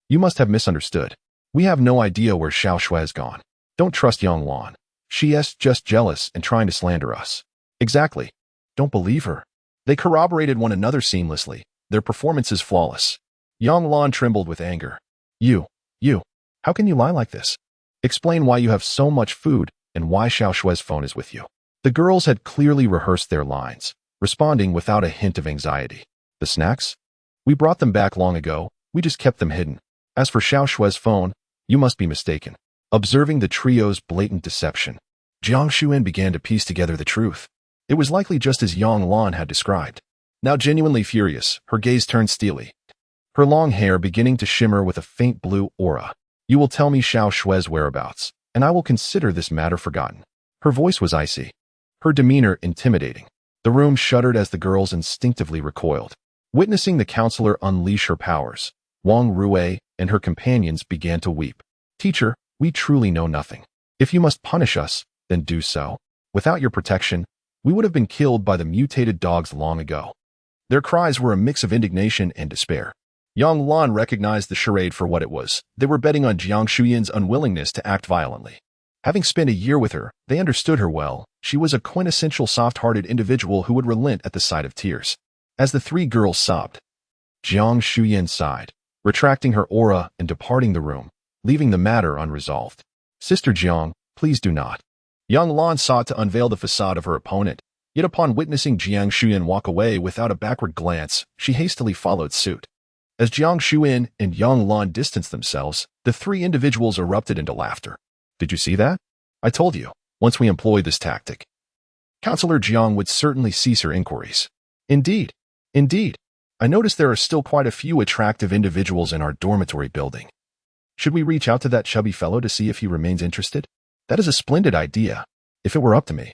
you must have misunderstood. We have no idea where Xiao Shui has gone. Don't trust Yang Lan. She is just jealous and trying to slander us. Exactly. Don't believe her. They corroborated one another seamlessly, their performances flawless. Yang Lan trembled with anger. You, how can you lie like this? Explain why you have so much food and why Xiao Shui's phone is with you. The girls had clearly rehearsed their lines, responding without a hint of anxiety. The snacks? We brought them back long ago, we just kept them hidden. As for Xiao Shui's phone, you must be mistaken. Observing the trio's blatant deception, Jiang Che began to piece together the truth. It was likely just as Yang Lan had described. Now genuinely furious, her gaze turned steely, her long hair beginning to shimmer with a faint blue aura. You will tell me Xiao Shui's whereabouts, and I will consider this matter forgotten. Her voice was icy, her demeanor intimidating. The room shuddered as the girls instinctively recoiled. Witnessing the counselor unleash her powers, Wang Rui and her companions began to weep. Teacher, we truly know nothing. If you must punish us, then do so. Without your protection, we would have been killed by the mutated dogs long ago. Their cries were a mix of indignation and despair. Yang Lan recognized the charade for what it was. They were betting on Jiang Che's unwillingness to act violently. Having spent a year with her, they understood her well. She was a quintessential soft-hearted individual who would relent at the sight of tears. As the three girls sobbed, Jiang Che sighed, retracting her aura and departing the room, leaving the matter unresolved. Sister Jiang, please do not. Yang Lan sought to unveil the facade of her opponent, yet upon witnessing Jiang Che walk away without a backward glance, she hastily followed suit. As Jiang Che and Yang Lan distanced themselves, the three individuals erupted into laughter. Did you see that? I told you, once we employ this tactic, Counselor Jiang would certainly cease her inquiries. Indeed. I noticed there are still quite a few attractive individuals in our dormitory building. Should we reach out to that chubby fellow to see if he remains interested? That is a splendid idea. If it were up to me,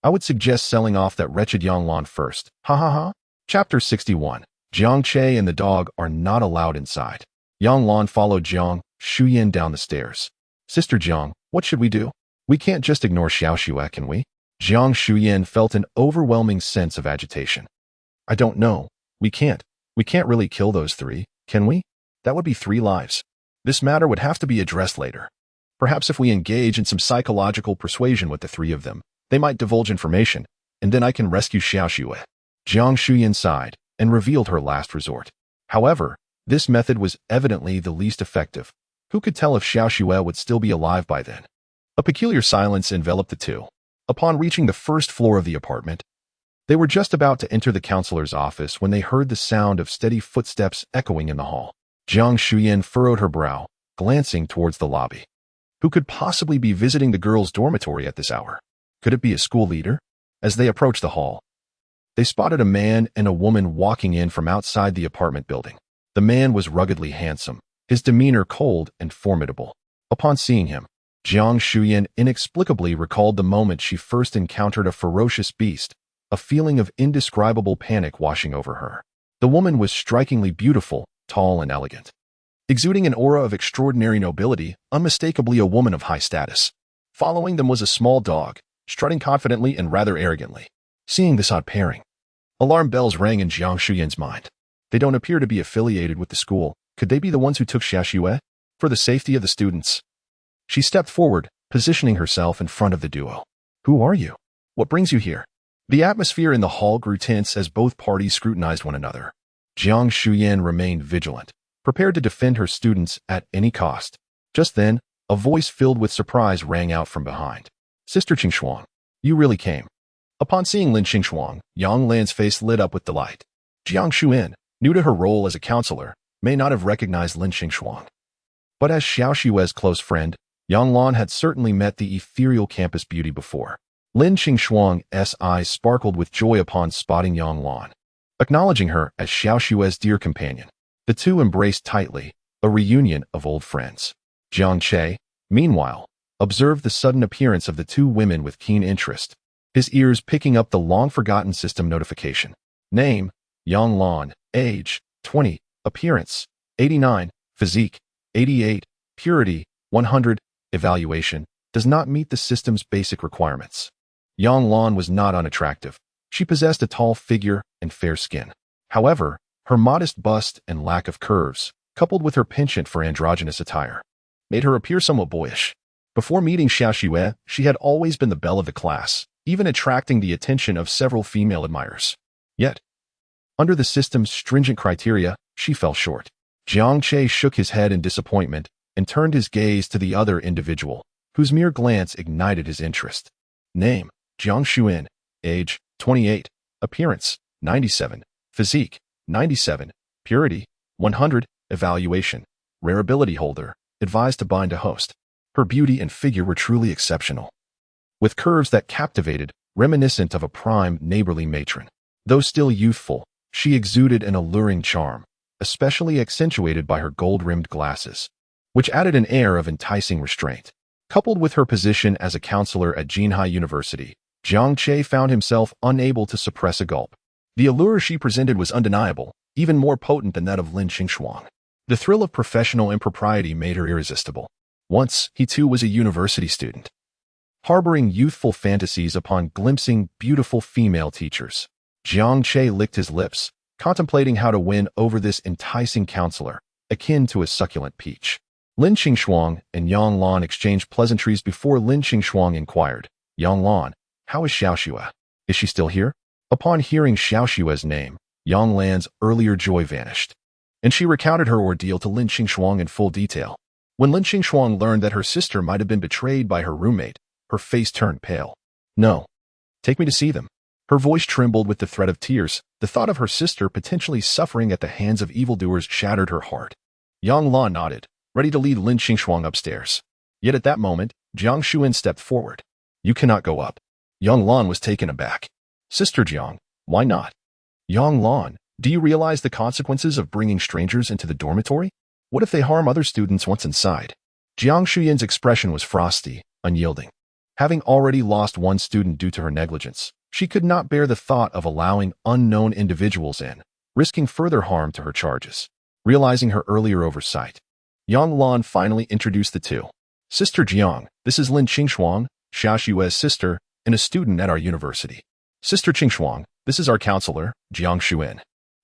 I would suggest selling off that wretched Yang Lan first. Ha ha ha. Chapter 61. Jiang Che and the dog are not allowed inside. Yang Lan followed Jiang Che down the stairs. Sister Jiang, what should we do? We can't just ignore Xiao Shui, can we? Jiang Che felt an overwhelming sense of agitation. I don't know. We can't. We can't really kill those three, can we? That would be 3 lives. This matter would have to be addressed later. Perhaps if we engage in some psychological persuasion with the 3 of them, they might divulge information, and then I can rescue Xiao Xue. Jiang Shuyan sighed and revealed her last resort. However, this method was evidently the least effective. Who could tell if Xiao Xue would still be alive by then? A peculiar silence enveloped the two. Upon reaching the first floor of the apartment, they were just about to enter the counselor's office when they heard the sound of steady footsteps echoing in the hall. Jiang Shuyan furrowed her brow, glancing towards the lobby. Who could possibly be visiting the girls' dormitory at this hour? Could it be a school leader? As they approached the hall, they spotted a man and a woman walking in from outside the apartment building. The man was ruggedly handsome, his demeanor cold and formidable. Upon seeing him, Jiang Shuyan inexplicably recalled the moment she first encountered a ferocious beast, a feeling of indescribable panic washing over her. The woman was strikingly beautiful, tall and elegant, exuding an aura of extraordinary nobility, unmistakably a woman of high status. Following them was a small dog, strutting confidently and rather arrogantly. Seeing this odd pairing, alarm bells rang in Jiang Shuyan's mind. They don't appear to be affiliated with the school. Could they be the ones who took Xiao Xue? For the safety of the students, she stepped forward, positioning herself in front of the duo. Who are you? What brings you here? The atmosphere in the hall grew tense as both parties scrutinized one another. Jiang Shuyan remained vigilant, prepared to defend her students at any cost. Just then, a voice filled with surprise rang out from behind. Sister Qingshuang, you really came. Upon seeing Lin Qingshuang, Yang Lan's face lit up with delight. Jiang Shuyan, new to her role as a counselor, may not have recognized Lin Qingshuang. But as Xiao Xue's close friend, Yang Lan had certainly met the ethereal campus beauty before. Lin Qingshuang's eyes sparkled with joy upon spotting Yang Lan. Acknowledging her as Xiao Xue's dear companion, the two embraced tightly, a reunion of old friends. Jiang Che, meanwhile, observed the sudden appearance of the two women with keen interest, his ears picking up the long-forgotten system notification. Name, Yang Lan. Age, 20. Appearance, 89. Physique, 88. Purity, 100. Evaluation, does not meet the system's basic requirements. Yang Lan was not unattractive. She possessed a tall figure and fair skin. However, her modest bust and lack of curves, coupled with her penchant for androgynous attire, made her appear somewhat boyish. Before meeting Xiao Xue, she had always been the belle of the class, even attracting the attention of several female admirers. Yet, under the system's stringent criteria, she fell short. Jiang Che shook his head in disappointment and turned his gaze to the other individual, whose mere glance ignited his interest. Name, Jiang Shuyan. Age, 28. Appearance, 97. Physique, 97. Purity, 100. Evaluation, rare ability holder, advised to bind a host. Her beauty and figure were truly exceptional, with curves that captivated, reminiscent of a prime neighborly matron. Though still youthful, she exuded an alluring charm, especially accentuated by her gold-rimmed glasses, which added an air of enticing restraint. Coupled with her position as a counselor at Jinhai University, Jiang Che found himself unable to suppress a gulp. The allure she presented was undeniable, even more potent than that of Lin Qingshuang. The thrill of professional impropriety made her irresistible. Once, he too was a university student, harboring youthful fantasies upon glimpsing beautiful female teachers. Jiang Che licked his lips, contemplating how to win over this enticing counselor, akin to a succulent peach. Lin Qingshuang and Yang Lan exchanged pleasantries before Lin Qingshuang inquired, Yang Lan, how is Xiao Xue? Is she still here? Upon hearing Xiao Xue's name, Yang Lan's earlier joy vanished, and she recounted her ordeal to Lin Qingshuang in full detail. When Lin Qingshuang learned that her sister might have been betrayed by her roommate, her face turned pale. No. Take me to see them. Her voice trembled with the threat of tears. The thought of her sister potentially suffering at the hands of evildoers shattered her heart. Yang Lan nodded, ready to lead Lin Qingshuang upstairs. Yet at that moment, Jiang Shuyan stepped forward. You cannot go up. Yang Lan was taken aback. Sister Jiang, why not? Yang Lan, do you realize the consequences of bringing strangers into the dormitory? What if they harm other students once inside? Jiang Shuyan's expression was frosty, unyielding. Having already lost one student due to her negligence, she could not bear the thought of allowing unknown individuals in, risking further harm to her charges. Realizing her earlier oversight, Yang Lan finally introduced the two. Sister Jiang, this is Lin Qingshuang, Xiao Xue's sister, and a student at our university. Sister Qingshuang, This is our counselor, Jiang Che.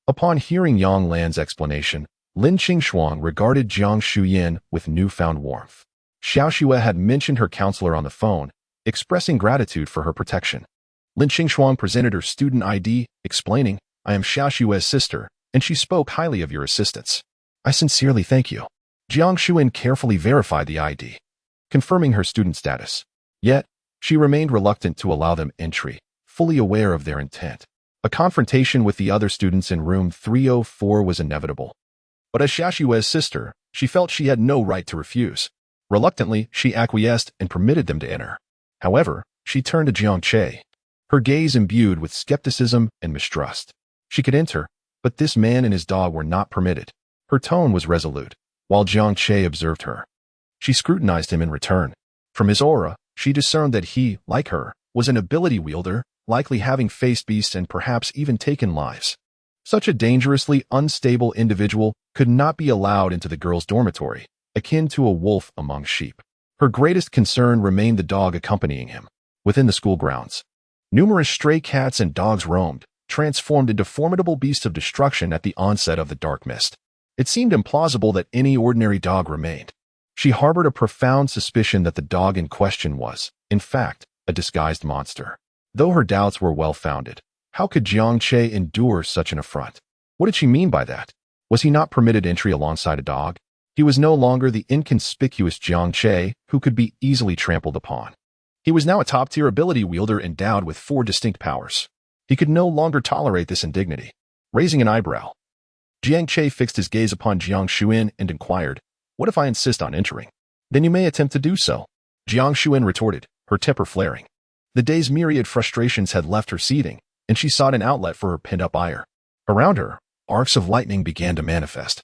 Upon hearing Yang Lan's explanation, Lin Qingshuang regarded Jiang Che with newfound warmth. Xiao Xue had mentioned her counselor on the phone, expressing gratitude for her protection. Lin Qingshuang presented her student ID, explaining, "I am Xiao Xue's sister, and she spoke highly of your assistance. I sincerely thank you." Jiang Che carefully verified the ID, confirming her student status. Yet, she remained reluctant to allow them entry, fully aware of their intent. A confrontation with the other students in room 304 was inevitable. But as Xiao Xue's sister, she felt she had no right to refuse. Reluctantly, she acquiesced and permitted them to enter. However, she turned to Jiang Che, her gaze imbued with skepticism and mistrust. She could enter, but this man and his dog were not permitted. Her tone was resolute, while Jiang Che observed her. She scrutinized him in return. From his aura, she discerned that he, like her, was an ability wielder, likely having faced beasts and perhaps even taken lives. Such a dangerously unstable individual could not be allowed into the girls' dormitory, akin to a wolf among sheep. Her greatest concern remained the dog accompanying him. Within the school grounds, numerous stray cats and dogs roamed, transformed into formidable beasts of destruction at the onset of the dark mist. It seemed implausible that any ordinary dog remained. She harbored a profound suspicion that the dog in question was, in fact, a disguised monster. Though her doubts were well-founded, how could Jiang Che endure such an affront? What did she mean by that? Was he not permitted entry alongside a dog? He was no longer the inconspicuous Jiang Che who could be easily trampled upon. He was now a top-tier ability wielder endowed with 4 distinct powers. He could no longer tolerate this indignity. Raising an eyebrow, Jiang Che fixed his gaze upon Jiang Che and inquired, "What if I insist on entering?" "Then you may attempt to do so," Jiang Che retorted, her temper flaring. The day's myriad frustrations had left her seething, and she sought an outlet for her pent-up ire. Around her, arcs of lightning began to manifest,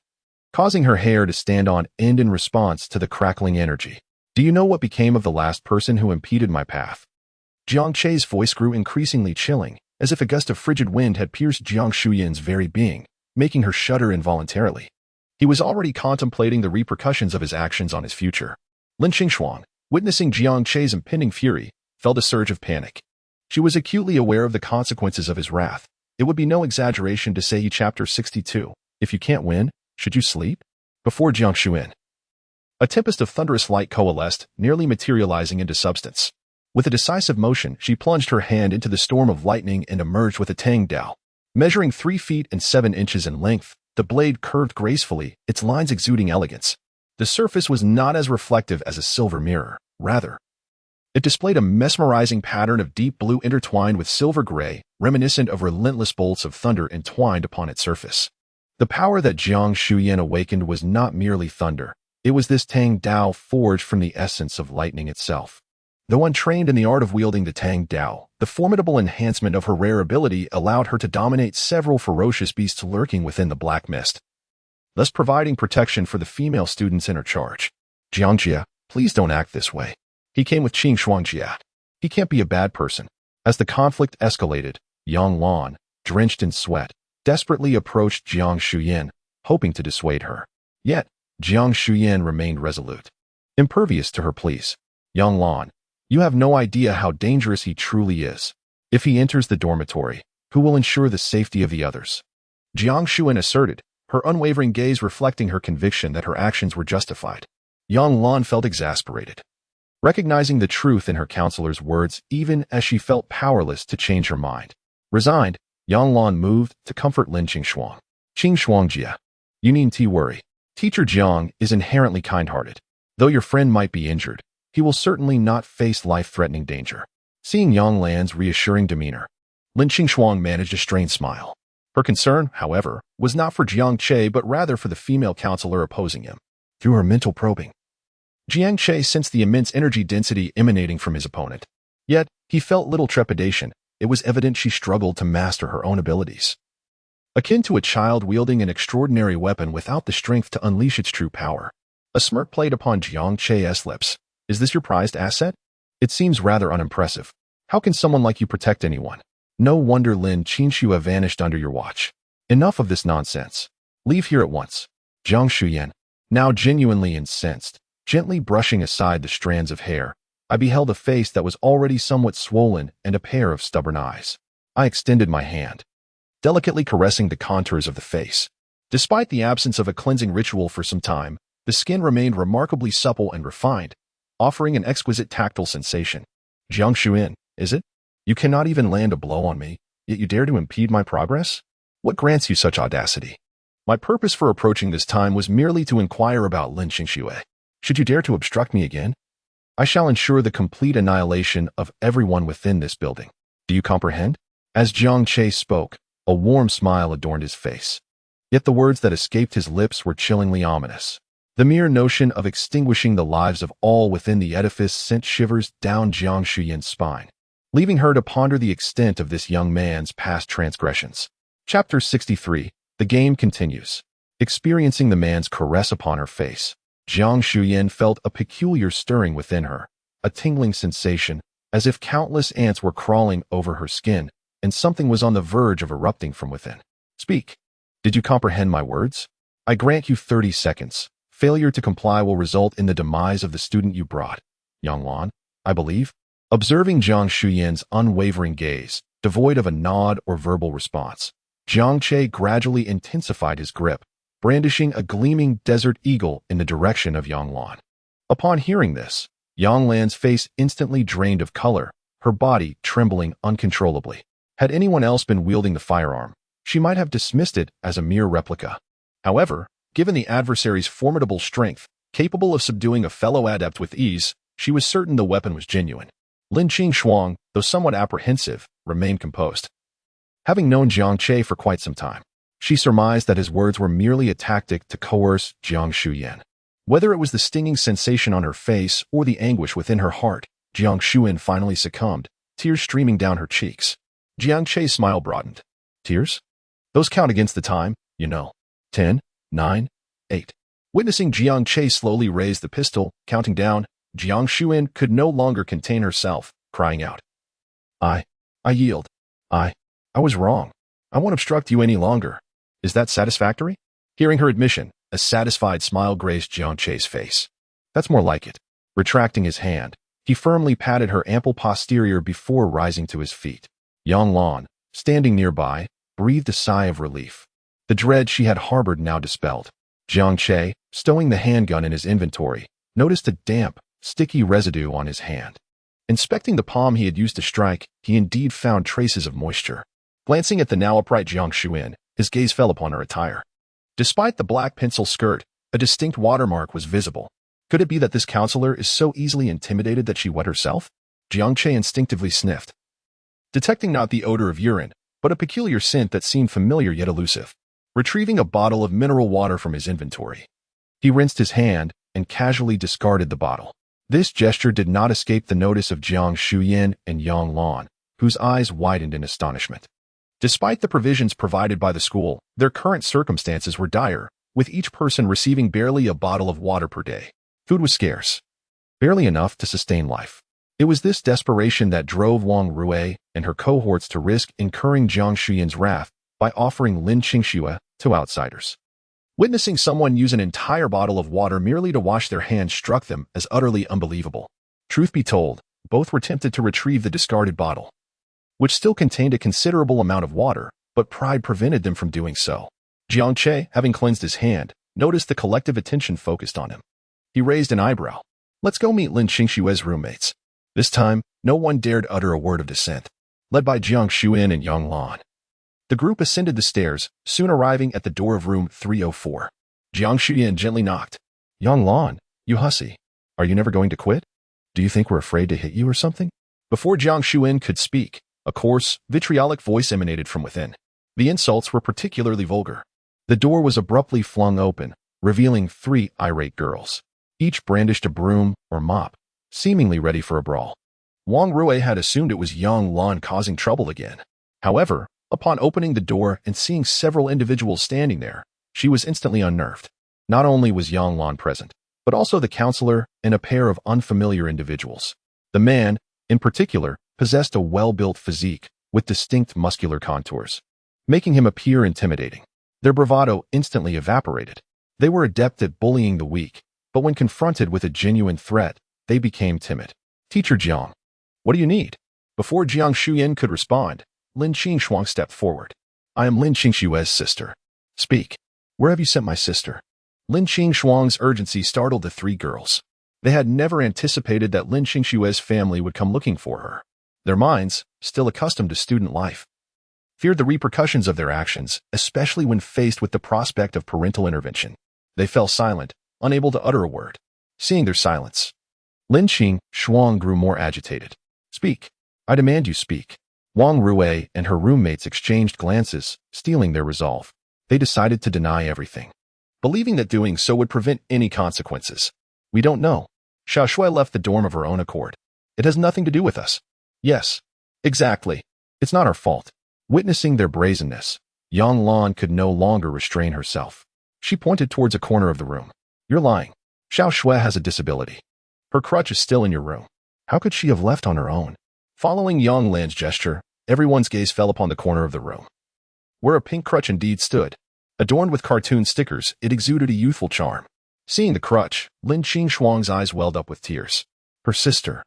causing her hair to stand on end in response to the crackling energy. "Do you know what became of the last person who impeded my path?" Jiang Che's voice grew increasingly chilling, as if a gust of frigid wind had pierced Jiang Che's very being, making her shudder involuntarily. He was already contemplating the repercussions of his actions on his future. Lin Qingshuang, witnessing Jiang Che's impending fury, felt a surge of panic. She was acutely aware of the consequences of his wrath. It would be no exaggeration to say Chapter 62, "If you can't win, should you sleep?" Before Jiang Che, a tempest of thunderous light coalesced, nearly materializing into substance. With a decisive motion, she plunged her hand into the storm of lightning and emerged with a tang dao. Measuring 3 feet and 7 inches in length, the blade curved gracefully, its lines exuding elegance. The surface was not as reflective as a silver mirror. Rather, it displayed a mesmerizing pattern of deep blue intertwined with silver gray, reminiscent of relentless bolts of thunder entwined upon its surface. The power that Jiang Che awakened was not merely thunder. It was this Tang Dao forged from the essence of lightning itself. Though untrained in the art of wielding the Tang Dao, the formidable enhancement of her rare ability allowed her to dominate several ferocious beasts lurking within the black mist, thus providing protection for the female students in her charge. "Jiang Che, please don't act this way." He came with Qingshuang Jia. "He can't be a bad person." As the conflict escalated, Yang Lan, drenched in sweat, desperately approached Jiang Che, hoping to dissuade her. Yet, Jiang Che remained resolute, impervious to her pleas. "Yang Lan, you have no idea how dangerous he truly is. If he enters the dormitory, who will ensure the safety of the others?" Jiang Che asserted, her unwavering gaze reflecting her conviction that her actions were justified. Yang Lan felt exasperated, recognizing the truth in her counselor's words even as she felt powerless to change her mind. Resigned, Yang Lan moved to comfort Lin Qingshuang. "Qingshuang Jia, you needn't worry. Teacher Jiang is inherently kind-hearted. Though your friend might be injured, he will certainly not face life-threatening danger." Seeing Yang Lan's reassuring demeanor, Lin Qingshuang managed a strained smile. Her concern, however, was not for Jiang Che but rather for the female counselor opposing him. Through her mental probing, Jiang Che sensed the immense energy density emanating from his opponent. Yet, he felt little trepidation. It was evident she struggled to master her own abilities. Akin to a child wielding an extraordinary weapon without the strength to unleash its true power. A smirk played upon Jiang Che's lips. "Is this your prized asset? It seems rather unimpressive. How can someone like you protect anyone? No wonder Lin Qingshuang vanished under your watch. Enough of this nonsense. Leave here at once." Jiang Che, now genuinely incensed, gently brushing aside the strands of hair, I beheld a face that was already somewhat swollen and a pair of stubborn eyes. I extended my hand, delicately caressing the contours of the face. Despite the absence of a cleansing ritual for some time, the skin remained remarkably supple and refined, offering an exquisite tactile sensation. Jiang Che, is it? You cannot even land a blow on me, yet you dare to impede my progress? What grants you such audacity? My purpose for approaching this time was merely to inquire about Lin Qingshuang. Should you dare to obstruct me again, I shall ensure the complete annihilation of everyone within this building. Do you comprehend? As Jiang Che spoke, a warm smile adorned his face. Yet the words that escaped his lips were chillingly ominous. The mere notion of extinguishing the lives of all within the edifice sent shivers down Jiang Che's spine, leaving her to ponder the extent of this young man's past transgressions. Chapter 63. The game continues. Experiencing the man's caress upon her face, Jiang Che felt a peculiar stirring within her, a tingling sensation, as if countless ants were crawling over her skin, and something was on the verge of erupting from within. Speak. Did you comprehend my words? I grant you 30 seconds. Failure to comply will result in the demise of the student you brought. Young Lan, I believe. Observing Jiang Che's unwavering gaze, devoid of a nod or verbal response, Jiang Che gradually intensified his grip, brandishing a gleaming desert eagle in the direction of Yang Lan. Upon hearing this, Yang Lan's face instantly drained of color, her body trembling uncontrollably. Had anyone else been wielding the firearm, she might have dismissed it as a mere replica. However, given the adversary's formidable strength, capable of subduing a fellow adept with ease, she was certain the weapon was genuine. Lin Qingshuang, though somewhat apprehensive, remained composed. Having known Jiang Che for quite some time, she surmised that his words were merely a tactic to coerce Jiang Che. Whether it was the stinging sensation on her face or the anguish within her heart, Jiang Che finally succumbed, tears streaming down her cheeks. Jiang Che's smile broadened. Tears? Those count against the time, you know. 10, 9, 8. Witnessing Jiang Che slowly raise the pistol, counting down, Jiang Che could no longer contain herself, crying out. I yield. I was wrong. I won't obstruct you any longer. Is that satisfactory? Hearing her admission, a satisfied smile graced Jiang Che's face. That's more like it. Retracting his hand, he firmly patted her ample posterior before rising to his feet. Yang Lan, standing nearby, breathed a sigh of relief. The dread she had harbored now dispelled. Jiang Che, stowing the handgun in his inventory, noticed a damp, sticky residue on his hand. Inspecting the palm he had used to strike, he indeed found traces of moisture. Glancing at the now upright Jiang Che, his gaze fell upon her attire. Despite the black pencil skirt, a distinct watermark was visible. Could it be that this counselor is so easily intimidated that she wet herself? Jiang Che instinctively sniffed, detecting not the odor of urine, but a peculiar scent that seemed familiar yet elusive. Retrieving a bottle of mineral water from his inventory, he rinsed his hand and casually discarded the bottle. This gesture did not escape the notice of Jiang Che and Yang Lan, whose eyes widened in astonishment. Despite the provisions provided by the school, their current circumstances were dire, with each person receiving barely a bottle of water per day. Food was scarce, barely enough to sustain life. It was this desperation that drove Wang Rui and her cohorts to risk incurring Jiang Che's wrath by offering Lin Qingshuang to outsiders. Witnessing someone use an entire bottle of water merely to wash their hands struck them as utterly unbelievable. Truth be told, both were tempted to retrieve the discarded bottle, which still contained a considerable amount of water, but pride prevented them from doing so. Jiang Che, having cleansed his hand, noticed the collective attention focused on him. He raised an eyebrow. Let's go meet Lin Qingshuang's roommates. This time, no one dared utter a word of dissent, led by Jiang Che and Yang Lan. The group ascended the stairs, soon arriving at the door of room 304. Jiang Che gently knocked. Yang Lan, you hussy. Are you never going to quit? Do you think we're afraid to hit you or something? Before Jiang Che could speak, a coarse, vitriolic voice emanated from within. The insults were particularly vulgar. The door was abruptly flung open, revealing 3 irate girls. Each brandished a broom or mop, seemingly ready for a brawl. Wang Rui had assumed it was Yang Lan causing trouble again. However, upon opening the door and seeing several individuals standing there, she was instantly unnerved. Not only was Yang Lan present, but also the counselor and a pair of unfamiliar individuals. The man, in particular, possessed a well-built physique with distinct muscular contours, making him appear intimidating. Their bravado instantly evaporated. They were adept at bullying the weak, but when confronted with a genuine threat, they became timid. Teacher Jiang, what do you need? Before Jiang Che could respond, Lin Qingshuang stepped forward. I am Lin Qingshuang's sister. Speak. Where have you sent my sister? Lin Qingshuang's urgency startled the three girls. They had never anticipated that Lin Qingshuang's family would come looking for her. Their minds, still accustomed to student life, feared the repercussions of their actions, especially when faced with the prospect of parental intervention. They fell silent, unable to utter a word. Seeing their silence, Lin Qingshuang grew more agitated. Speak. I demand you speak. Wang Rui and her roommates exchanged glances, stealing their resolve. They decided to deny everything, believing that doing so would prevent any consequences. We don't know. Xiao Shui left the dorm of her own accord. It has nothing to do with us. Yes. Exactly. It's not our fault. Witnessing their brazenness, Yang Lan could no longer restrain herself. She pointed towards a corner of the room. You're lying. Xiao Shui has a disability. Her crutch is still in your room. How could she have left on her own? Following Yang Lan's gesture, everyone's gaze fell upon the corner of the room, where a pink crutch indeed stood. Adorned with cartoon stickers, it exuded a youthful charm. Seeing the crutch, Lin Qingshuang's eyes welled up with tears. Her sister,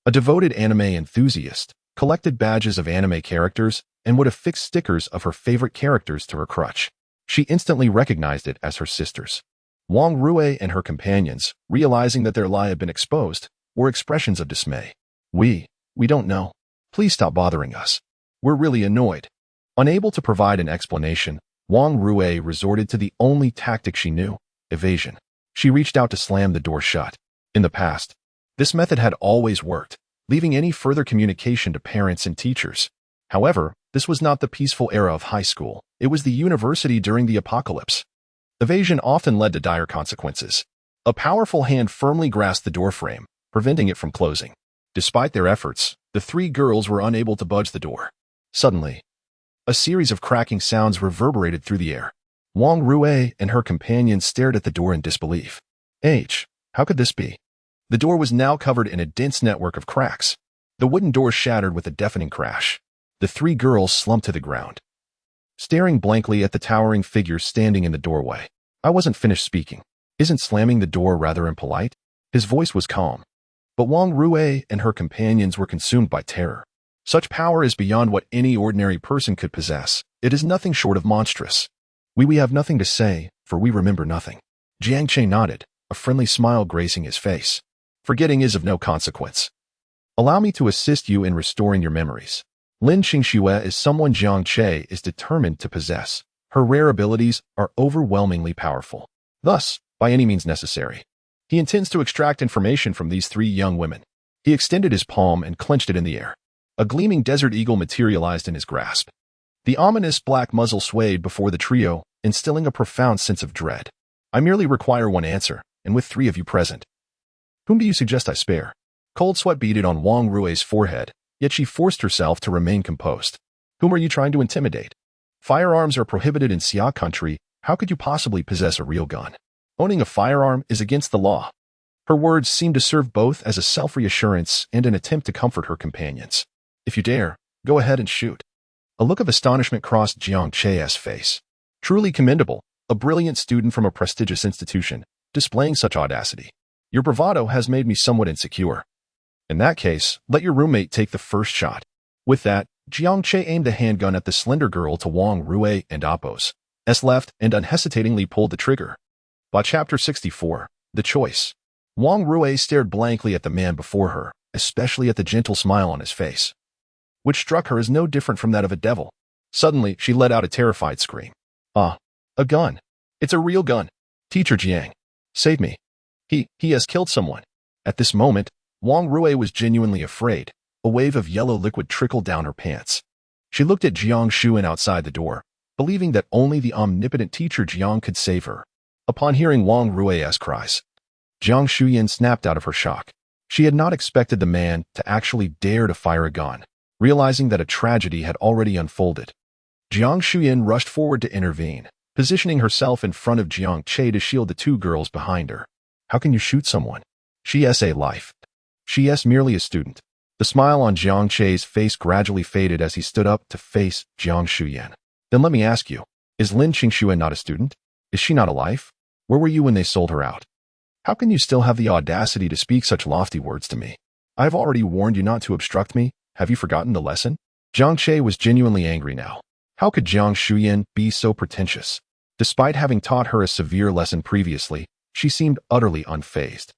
a devoted anime enthusiast, collected badges of anime characters and would affix stickers of her favorite characters to her crutch. She instantly recognized it as her sister's. Wang Rui and her companions, realizing that their lie had been exposed, were expressions of dismay. We don't know. Please stop bothering us. We're really annoyed. Unable to provide an explanation, Wang Rui resorted to the only tactic she knew, evasion. She reached out to slam the door shut. In the past, this method had always worked, leaving any further communication to parents and teachers. However, this was not the peaceful era of high school. It was the university during the apocalypse. Evasion often led to dire consequences. A powerful hand firmly grasped the doorframe, preventing it from closing. Despite their efforts, the three girls were unable to budge the door. Suddenly, a series of cracking sounds reverberated through the air. Wang Rui and her companions stared at the door in disbelief. How could this be? The door was now covered in a dense network of cracks. The wooden door shattered with a deafening crash. The three girls slumped to the ground, staring blankly at the towering figure standing in the doorway. I wasn't finished speaking. Isn't slamming the door rather impolite? His voice was calm. But Wang Rui and her companions were consumed by terror. Such power is beyond what any ordinary person could possess. It is nothing short of monstrous. We have nothing to say, for we remember nothing. Jiang Che nodded, a friendly smile gracing his face. Forgetting is of no consequence. Allow me to assist you in restoring your memories. Lin Qingshuang is someone Jiang Che is determined to possess. Her rare abilities are overwhelmingly powerful. Thus, by any means necessary, he intends to extract information from these three young women. He extended his palm and clenched it in the air. A gleaming desert eagle materialized in his grasp. The ominous black muzzle swayed before the trio, instilling a profound sense of dread. I merely require one answer, and with three of you present. Whom do you suggest I spare? Cold sweat beaded on Wang Rui's forehead, yet she forced herself to remain composed. Whom are you trying to intimidate? Firearms are prohibited in Xia country. How could you possibly possess a real gun? Owning a firearm is against the law. Her words seemed to serve both as a self-reassurance and an attempt to comfort her companions. If you dare, go ahead and shoot. A look of astonishment crossed Jiang Che's face. Truly commendable, a brilliant student from a prestigious institution, displaying such audacity. Your bravado has made me somewhat insecure. In that case, let your roommate take the first shot. With that, Jiang Che aimed the handgun at the slender girl to Wang Rui and Apos. S left and unhesitatingly pulled the trigger. By Chapter 64, The Choice. Wang Rui stared blankly at the man before her, especially at the gentle smile on his face, which struck her as no different from that of a devil. Suddenly, she let out a terrified scream. Ah, a gun. It's a real gun. Teacher Jiang, save me. He has killed someone. At this moment, Wang Rui was genuinely afraid. A wave of yellow liquid trickled down her pants. She looked at Jiang Shuyan outside the door, believing that only the omnipotent teacher Jiang could save her. Upon hearing Wang Rui's cries, Jiang Shuyan snapped out of her shock. She had not expected the man to actually dare to fire a gun. Realizing that a tragedy had already unfolded, Jiang Shuyan rushed forward to intervene, positioning herself in front of Jiang Che to shield the two girls behind her. How can you shoot someone? She is a life. She is merely a student. The smile on Jiang Che's face gradually faded as he stood up to face Jiang Shuyan. Then let me ask you, is Lin Qingshuang not a student? Is she not a life? Where were you when they sold her out? How can you still have the audacity to speak such lofty words to me? I have already warned you not to obstruct me. Have you forgotten the lesson? Jiang Che was genuinely angry now. How could Jiang Shuyan be so pretentious? Despite having taught her a severe lesson previously, she seemed utterly unfazed.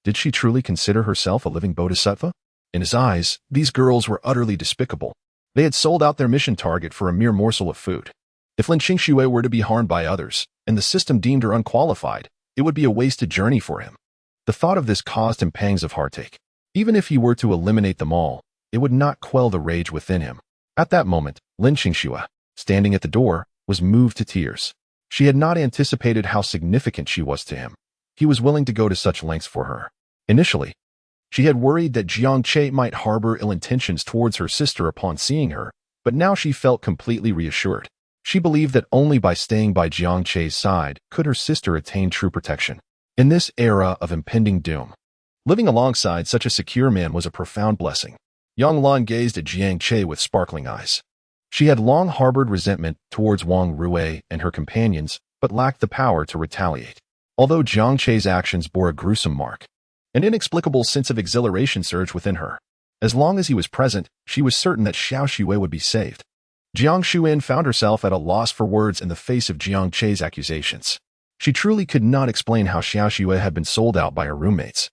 Did she truly consider herself a living bodhisattva? In his eyes, these girls were utterly despicable. They had sold out their mission target for a mere morsel of food. If Lin Qingshuang were to be harmed by others, and the system deemed her unqualified, it would be a wasted journey for him. The thought of this caused him pangs of heartache. Even if he were to eliminate them all, it would not quell the rage within him. At that moment, Lin Qingshuang, standing at the door, was moved to tears. She had not anticipated how significant she was to him. He was willing to go to such lengths for her. Initially, she had worried that Jiang Che might harbor ill intentions towards her sister upon seeing her, but now she felt completely reassured. She believed that only by staying by Jiang Che's side could her sister attain true protection. In this era of impending doom, living alongside such a secure man was a profound blessing. Yang Lan gazed at Jiang Che with sparkling eyes. She had long harbored resentment towards Wang Rui and her companions, but lacked the power to retaliate. Although Jiang Che's actions bore a gruesome mark, an inexplicable sense of exhilaration surged within her. As long as he was present, she was certain that Xiao Xue would be saved. Jiang Shuyan found herself at a loss for words in the face of Jiang Che's accusations. She truly could not explain how Xiao Xue had been sold out by her roommates,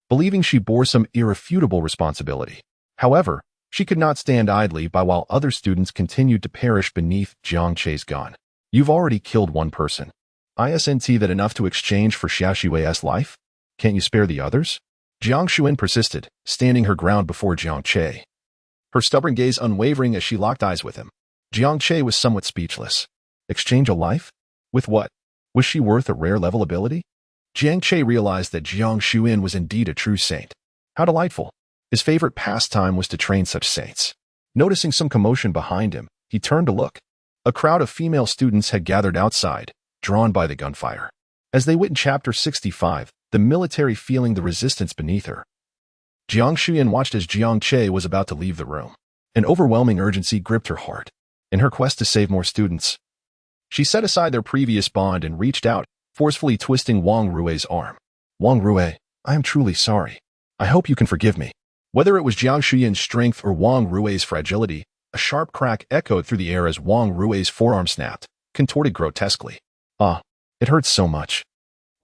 believing she bore some irrefutable responsibility. However, she could not stand idly by while other students continued to perish beneath Jiang Che's gun. You've already killed one person. Isn't that enough to exchange for Xiao Xue's life? Can't you spare the others? Jiang Shuyan persisted, standing her ground before Jiang Che, her stubborn gaze unwavering as she locked eyes with him. Jiang Che was somewhat speechless. Exchange a life? With what? Was she worth a rare level ability? Jiang Che realized that Jiang Shuyan was indeed a true saint. How delightful. His favorite pastime was to train such saints. Noticing some commotion behind him, he turned to look. A crowd of female students had gathered outside, drawn by the gunfire. As they witnessed Chapter 65, the military feeling the resistance beneath her, Jiang Shuyan watched as Jiang Che was about to leave the room. An overwhelming urgency gripped her heart. In her quest to save more students, she set aside their previous bond and reached out, forcefully twisting Wang Rui's arm. Wang Rui, I am truly sorry. I hope you can forgive me. Whether it was Jiang Shuyan's strength or Wang Rui's fragility, a sharp crack echoed through the air as Wang Rui's forearm snapped, contorted grotesquely. Ah, it hurts so much.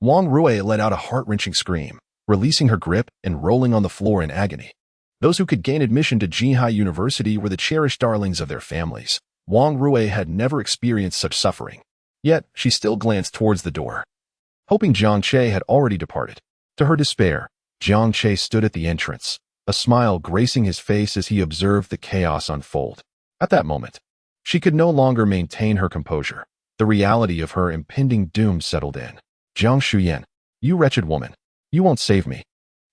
Wang Rui let out a heart-wrenching scream, releasing her grip and rolling on the floor in agony. Those who could gain admission to Jinhai University were the cherished darlings of their families. Wang Rui had never experienced such suffering. Yet, she still glanced towards the door, hoping Jiang Che had already departed. To her despair, Jiang Che stood at the entrance, a smile gracing his face as he observed the chaos unfold. At that moment, she could no longer maintain her composure. The reality of her impending doom settled in. Jiang Shuyan, you wretched woman, you won't save me.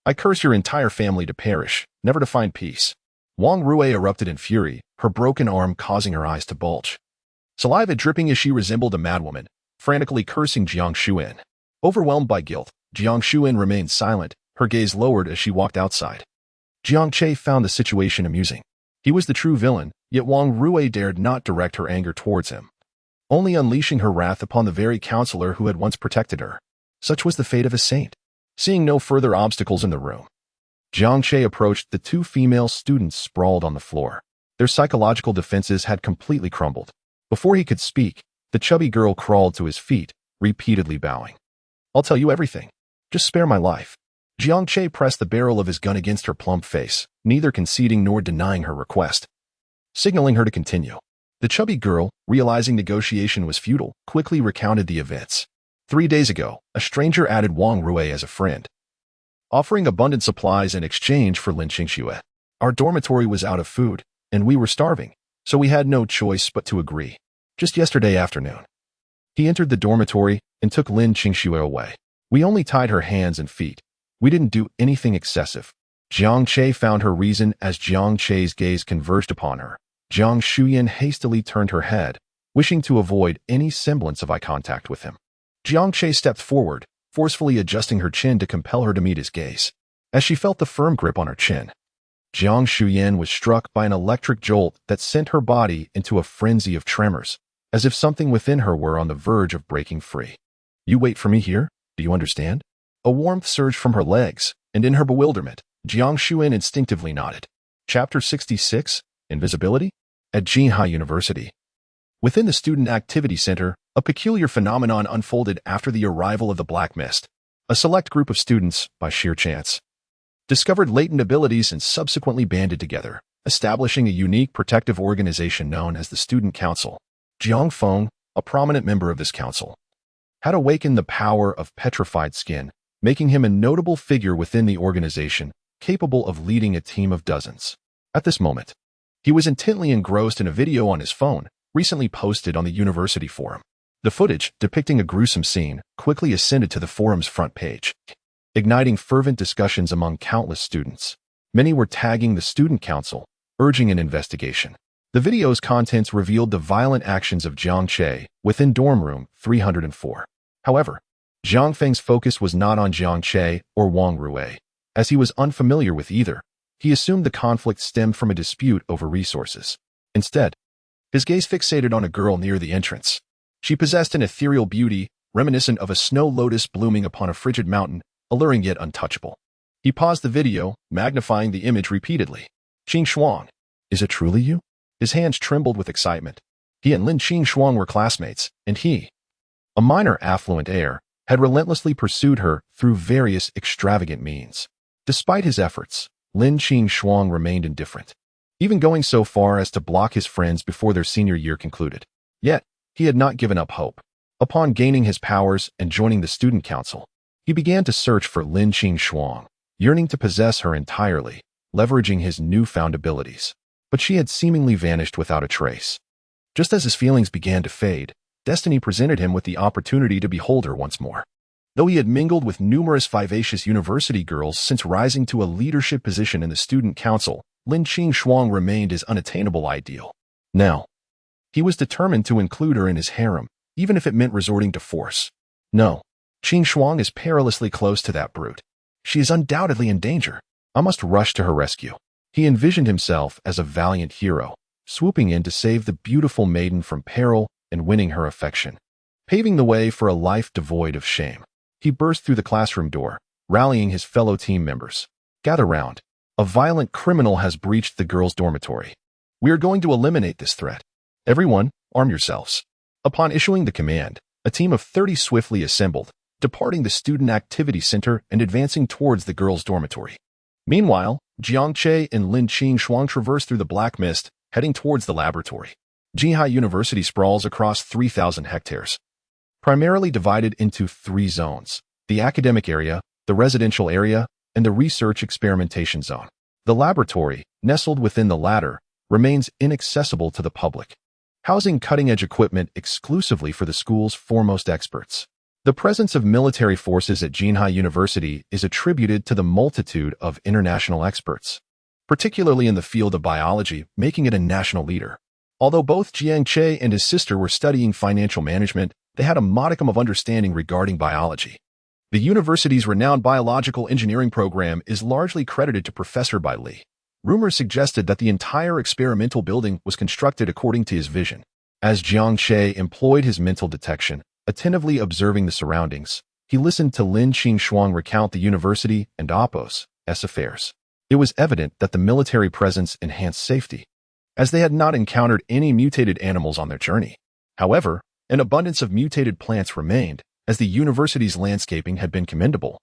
I curse your entire family to perish, never to find peace. Wang Rui erupted in fury, her broken arm causing her eyes to bulge. Saliva dripping as she resembled a madwoman, frantically cursing Jiang Shuyan. Overwhelmed by guilt, Jiang Shuyan remained silent, her gaze lowered as she walked outside. Jiang Che found the situation amusing. He was the true villain, yet Wang Rui dared not direct her anger towards him, only unleashing her wrath upon the very counselor who had once protected her. Such was the fate of a saint. Seeing no further obstacles in the room, Jiang Che approached the two female students sprawled on the floor. Their psychological defenses had completely crumbled. Before he could speak, the chubby girl crawled to his feet, repeatedly bowing. I'll tell you everything. Just spare my life. Jiang Che pressed the barrel of his gun against her plump face, neither conceding nor denying her request, signaling her to continue. The chubby girl, realizing negotiation was futile, quickly recounted the events. 3 days ago, a stranger added Wang Rui as a friend, offering abundant supplies in exchange for Lin Qingshuang. Our dormitory was out of food, and we were starving, so we had no choice but to agree. Just yesterday afternoon, he entered the dormitory and took Lin Qingshuang away. We only tied her hands and feet. We didn't do anything excessive. Jiang Che found her reason as Jiang Che's gaze converged upon her. Jiang Shuyan hastily turned her head, wishing to avoid any semblance of eye contact with him. Jiang Che stepped forward, forcefully adjusting her chin to compel her to meet his gaze. As she felt the firm grip on her chin, Jiang Shuyan was struck by an electric jolt that sent her body into a frenzy of tremors, as if something within her were on the verge of breaking free. You wait for me here, do you understand? A warmth surged from her legs, and in her bewilderment, Jiang Shuyan instinctively nodded. Chapter 66, Invisibility? At Jinghai University. Within the Student Activity Center, a peculiar phenomenon unfolded after the arrival of the Black Mist. A select group of students, by sheer chance, discovered latent abilities and subsequently banded together, establishing a unique protective organization known as the Student Council. Jiang Feng, a prominent member of this council, had awakened the power of petrified skin, making him a notable figure within the organization, capable of leading a team of dozens. At this moment, he was intently engrossed in a video on his phone, recently posted on the university forum. The footage, depicting a gruesome scene, quickly ascended to the forum's front page, igniting fervent discussions among countless students. Many were tagging the Student Council, urging an investigation. The video's contents revealed the violent actions of Jiang Che within dorm room 304. However, Jiang Feng's focus was not on Jiang Che or Wang Rui, as he was unfamiliar with either. He assumed the conflict stemmed from a dispute over resources. Instead, his gaze fixated on a girl near the entrance. She possessed an ethereal beauty, reminiscent of a snow lotus blooming upon a frigid mountain, alluring yet untouchable. He paused the video, magnifying the image repeatedly. Qingshuang, is it truly you? His hands trembled with excitement. He and Lin Qingshuang were classmates, and he, a minor affluent heir, had relentlessly pursued her through various extravagant means. Despite his efforts, Lin Qingshuang remained indifferent, even going so far as to block his friends before their senior year concluded. Yet, he had not given up hope. Upon gaining his powers and joining the Student Council, he began to search for Lin Qingshuang, yearning to possess her entirely, leveraging his newfound abilities. But she had seemingly vanished without a trace. Just as his feelings began to fade, destiny presented him with the opportunity to behold her once more. Though he had mingled with numerous vivacious university girls since rising to a leadership position in the Student Council, Lin Qingshuang remained his unattainable ideal. Now, he was determined to include her in his harem, even if it meant resorting to force. No, Qingshuang is perilously close to that brute. She is undoubtedly in danger. I must rush to her rescue. He envisioned himself as a valiant hero, swooping in to save the beautiful maiden from peril and winning her affection, paving the way for a life devoid of shame. He burst through the classroom door, rallying his fellow team members. Gather round. A violent criminal has breached the girls' dormitory. We are going to eliminate this threat. Everyone, arm yourselves. Upon issuing the command, a team of 30 swiftly assembled, departing the Student Activity Center and advancing towards the girls' dormitory. Meanwhile, Jiang Che and Lin Qingshuang traverse through the black mist, heading towards the laboratory. Jinghai University sprawls across 3,000 hectares, primarily divided into 3 zones: the academic area, the residential area, and the research experimentation zone. The laboratory, nestled within the latter, remains inaccessible to the public, housing cutting-edge equipment exclusively for the school's foremost experts. The presence of military forces at Jinghai University is attributed to the multitude of international experts, particularly in the field of biology, making it a national leader. Although both Jiang Che and his sister were studying financial management, they had a modicum of understanding regarding biology. The university's renowned biological engineering program is largely credited to Professor Bai Li. Rumors suggested that the entire experimental building was constructed according to his vision. As Jiang Che employed his mental detection, attentively observing the surroundings, he listened to Lin Qingshuang recount the university and Oppo's affairs. It was evident that the military presence enhanced safety, as they had not encountered any mutated animals on their journey. However, an abundance of mutated plants remained, as the university's landscaping had been commendable.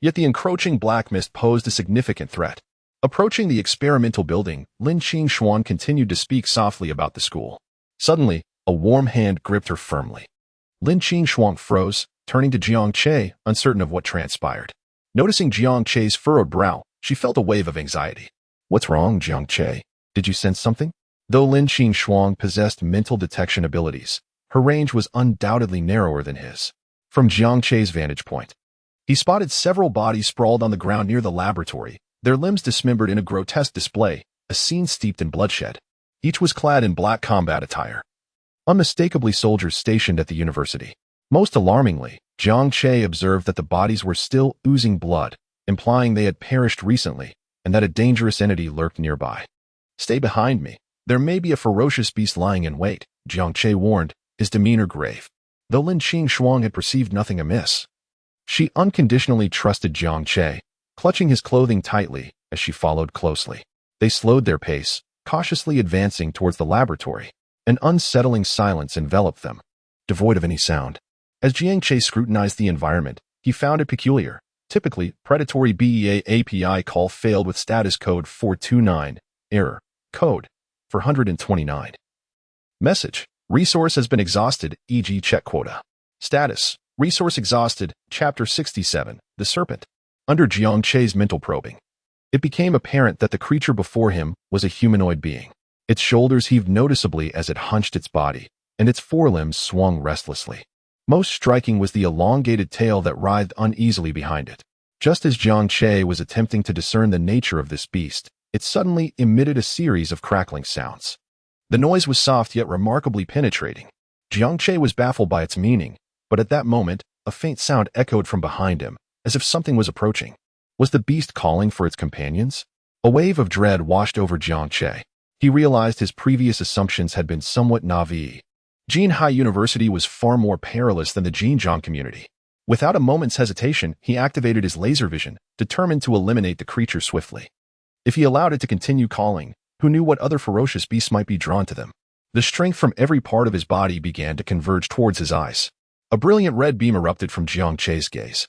Yet the encroaching black mist posed a significant threat. Approaching the experimental building, Lin Qingshuang continued to speak softly about the school. Suddenly, a warm hand gripped her firmly. Lin Qingshuang froze, turning to Jiang Che, uncertain of what transpired. Noticing Jiang Che's furrowed brow, she felt a wave of anxiety. What's wrong, Jiang Che? Did you sense something? Though Lin Qingshuang possessed mental detection abilities, her range was undoubtedly narrower than his. From Jiang Che's vantage point, he spotted several bodies sprawled on the ground near the laboratory, their limbs dismembered in a grotesque display, a scene steeped in bloodshed. Each was clad in black combat attire, unmistakably soldiers stationed at the university. Most alarmingly, Jiang Che observed that the bodies were still oozing blood, implying they had perished recently, and that a dangerous entity lurked nearby. Stay behind me. There may be a ferocious beast lying in wait, Jiang Che warned, his demeanor grave. Though Lin Qingshuang had perceived nothing amiss, she unconditionally trusted Jiang Che, clutching his clothing tightly as she followed closely. They slowed their pace, cautiously advancing towards the laboratory. An unsettling silence enveloped them, devoid of any sound. As Jiang Che scrutinized the environment, he found it peculiar. Typically, predatory BEA API call failed with status code 429, error, code 429. Message, resource has been exhausted, e.g. check quota. Status, resource exhausted, chapter 67, the serpent. Under Jiang Che's mental probing, it became apparent that the creature before him was a humanoid being. Its shoulders heaved noticeably as it hunched its body, and its forelimbs swung restlessly. Most striking was the elongated tail that writhed uneasily behind it. Just as Jiang Che was attempting to discern the nature of this beast, it suddenly emitted a series of crackling sounds. The noise was soft yet remarkably penetrating. Jiang Che was baffled by its meaning, but at that moment, a faint sound echoed from behind him, as if something was approaching. Was the beast calling for its companions? A wave of dread washed over Jiang Che. He realized his previous assumptions had been somewhat naive. Jinhai University was far more perilous than the Jinjiang community. Without a moment's hesitation, he activated his laser vision, determined to eliminate the creature swiftly. If he allowed it to continue calling, who knew what other ferocious beasts might be drawn to them? The strength from every part of his body began to converge towards his eyes. A brilliant red beam erupted from Jiang Che's gaze,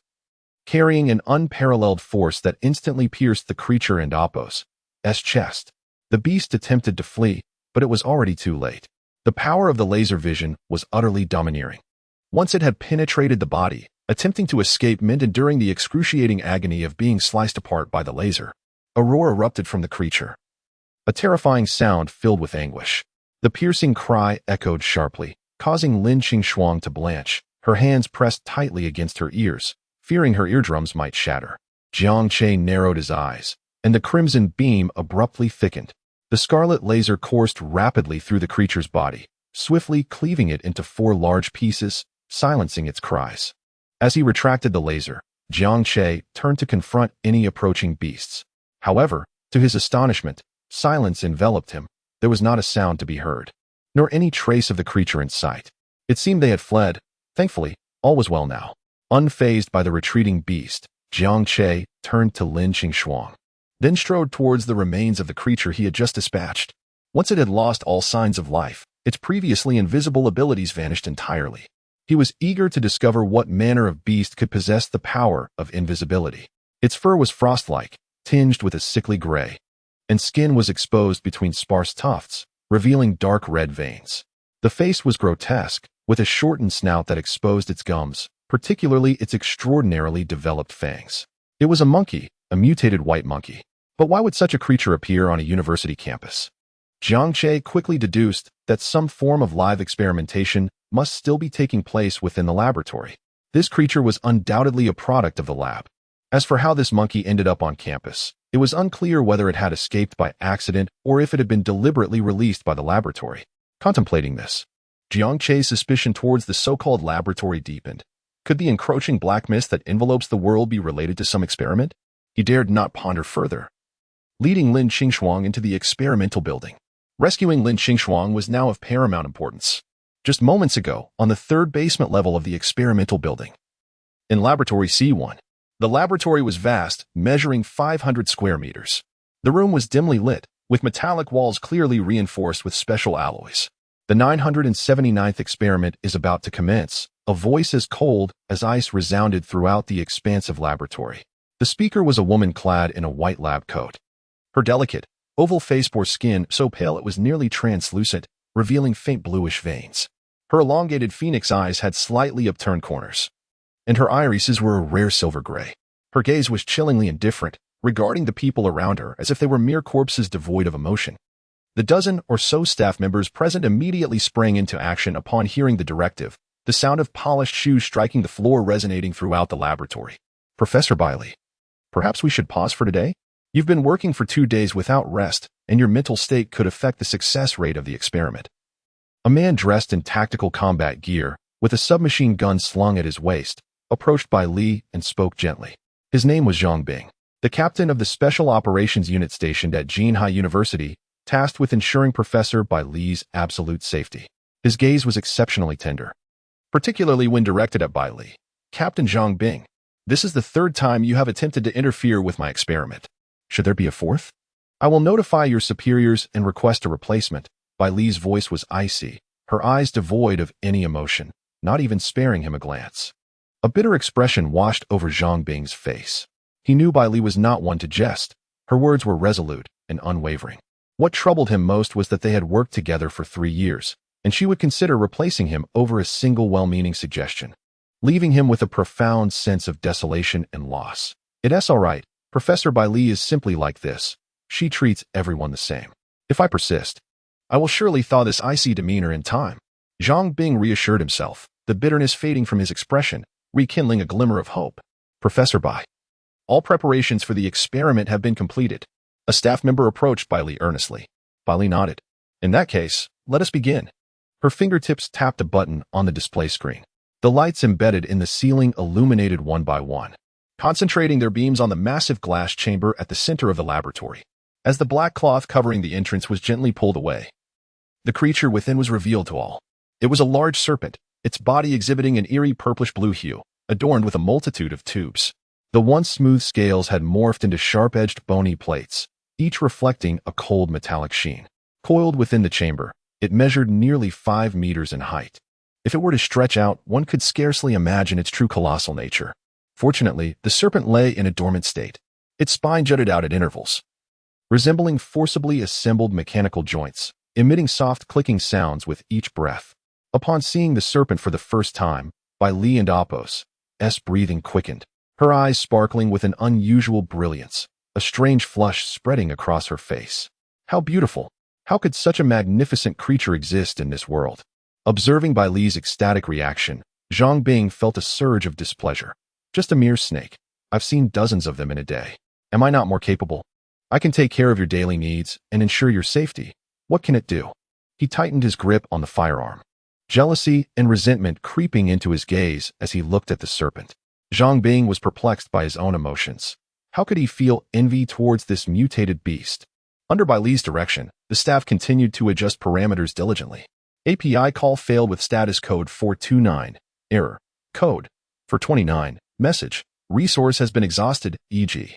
carrying an unparalleled force that instantly pierced the creature and Appo's chest. The beast attempted to flee, but it was already too late. The power of the laser vision was utterly domineering. Once it had penetrated the body, attempting to escape meant enduring the excruciating agony of being sliced apart by the laser. A roar erupted from the creature, a terrifying sound filled with anguish. The piercing cry echoed sharply, causing Lin Qingshuang to blanch, her hands pressed tightly against her ears, fearing her eardrums might shatter. Jiang Che narrowed his eyes, and the crimson beam abruptly thickened. The scarlet laser coursed rapidly through the creature's body, swiftly cleaving it into 4 large pieces, silencing its cries. As he retracted the laser, Jiang Che turned to confront any approaching beasts. However, to his astonishment, silence enveloped him. There was not a sound to be heard, nor any trace of the creature in sight. It seemed they had fled. Thankfully, all was well now. Unfazed by the retreating beast, Jiang Che turned to Lin Qingshuang, then strode towards the remains of the creature he had just dispatched. Once it had lost all signs of life, its previously invisible abilities vanished entirely. He was eager to discover what manner of beast could possess the power of invisibility. Its fur was frost-like, tinged with a sickly gray, and skin was exposed between sparse tufts, revealing dark red veins. The face was grotesque, with a shortened snout that exposed its gums, particularly its extraordinarily developed fangs. It was a monkey, a mutated white monkey. But why would such a creature appear on a university campus? Jiang Che quickly deduced that some form of live experimentation must still be taking place within the laboratory. This creature was undoubtedly a product of the lab. As for how this monkey ended up on campus, it was unclear whether it had escaped by accident or if it had been deliberately released by the laboratory. Contemplating this, Jiang Che's suspicion towards the so-called laboratory deepened. Could the encroaching black mist that envelopes the world be related to some experiment? He dared not ponder further, leading Lin Qingshuang into the experimental building. Rescuing Lin Qingshuang was now of paramount importance. Just moments ago, on the 3rd basement level of the experimental building, in Laboratory C1, the laboratory was vast, measuring 500 square meters. The room was dimly lit, with metallic walls clearly reinforced with special alloys. The 979th experiment is about to commence. A voice as cold as ice resounded throughout the expansive laboratory. The speaker was a woman clad in a white lab coat. Her delicate, oval face bore skin so pale it was nearly translucent, revealing faint bluish veins. Her elongated phoenix eyes had slightly upturned corners, and her irises were a rare silver gray. Her gaze was chillingly indifferent, regarding the people around her as if they were mere corpses devoid of emotion. The dozen or so staff members present immediately sprang into action upon hearing the directive, the sound of polished shoes striking the floor resonating throughout the laboratory. Professor Bailey, perhaps we should pause for today? You've been working for 2 days without rest, and your mental state could affect the success rate of the experiment. A man dressed in tactical combat gear, with a submachine gun slung at his waist, approached Bai Li and spoke gently. His name was Zhang Bing, the captain of the Special Operations Unit stationed at Jinhai University, tasked with ensuring Professor Bai Li's absolute safety. His gaze was exceptionally tender, particularly when directed at Bai Li. Captain Zhang Bing, this is the 3rd time you have attempted to interfere with my experiment. Should there be a 4th? I will notify your superiors and request a replacement. Bai Li's voice was icy, her eyes devoid of any emotion, not even sparing him a glance. A bitter expression washed over Zhang Bing's face. He knew Bai Li was not one to jest. Her words were resolute and unwavering. What troubled him most was that they had worked together for 3 years, and she would consider replacing him over a single well-meaning suggestion, leaving him with a profound sense of desolation and loss. It's all right. Professor Bai Li is simply like this. She treats everyone the same. If I persist, I will surely thaw this icy demeanor in time. Zhang Bing reassured himself, the bitterness fading from his expression, rekindling a glimmer of hope. Professor Bai, all preparations for the experiment have been completed. A staff member approached Bai Li earnestly. Bai Li nodded. In that case, let us begin. Her fingertips tapped a button on the display screen. The lights embedded in the ceiling illuminated one by one, concentrating their beams on the massive glass chamber at the center of the laboratory. As the black cloth covering the entrance was gently pulled away, the creature within was revealed to all. It was a large serpent, its body exhibiting an eerie purplish-blue hue, adorned with a multitude of tubes. The once smooth scales had morphed into sharp-edged bony plates, each reflecting a cold metallic sheen. Coiled within the chamber, it measured nearly 5 meters in height. If it were to stretch out, one could scarcely imagine its true colossal nature. Fortunately, the serpent lay in a dormant state. Its spine jutted out at intervals, resembling forcibly assembled mechanical joints, emitting soft clicking sounds with each breath. Upon seeing the serpent for the first time, Bai Li and Apos' breathing quickened, her eyes sparkling with an unusual brilliance, a strange flush spreading across her face. How beautiful! How could such a magnificent creature exist in this world? Observing Bai Li's ecstatic reaction, Zhang Bing felt a surge of displeasure. Just a mere snake. I've seen dozens of them in a day. Am I not more capable? I can take care of your daily needs and ensure your safety. What can it do? He tightened his grip on the firearm, jealousy and resentment creeping into his gaze as he looked at the serpent. Zhang Bing was perplexed by his own emotions. How could he feel envy towards this mutated beast? Under Bai Li's direction, the staff continued to adjust parameters diligently. API call failed with status code 429. Error. Code 429. Message. Resource has been exhausted, e.g.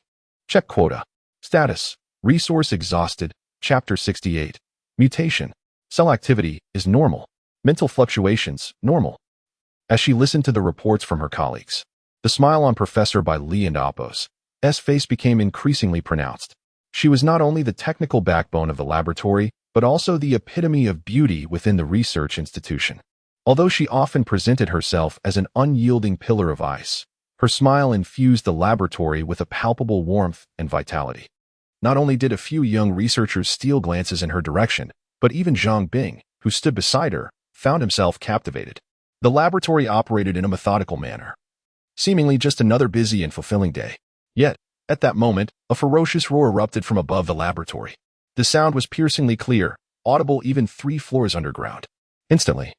Check quota. Status. Resource exhausted. Chapter 68. Mutation. Cell activity is normal. Mental fluctuations, normal. As she listened to the reports from her colleagues, the smile on Professor Bai Li and Apos' face became increasingly pronounced. She was not only the technical backbone of the laboratory, but also the epitome of beauty within the research institution. Although she often presented herself as an unyielding pillar of ice, her smile infused the laboratory with a palpable warmth and vitality. Not only did a few young researchers steal glances in her direction, but even Zhang Bing, who stood beside her, found himself captivated. The laboratory operated in a methodical manner, seemingly just another busy and fulfilling day. Yet, at that moment, a ferocious roar erupted from above the laboratory. The sound was piercingly clear, audible even 3 floors underground. Instantly,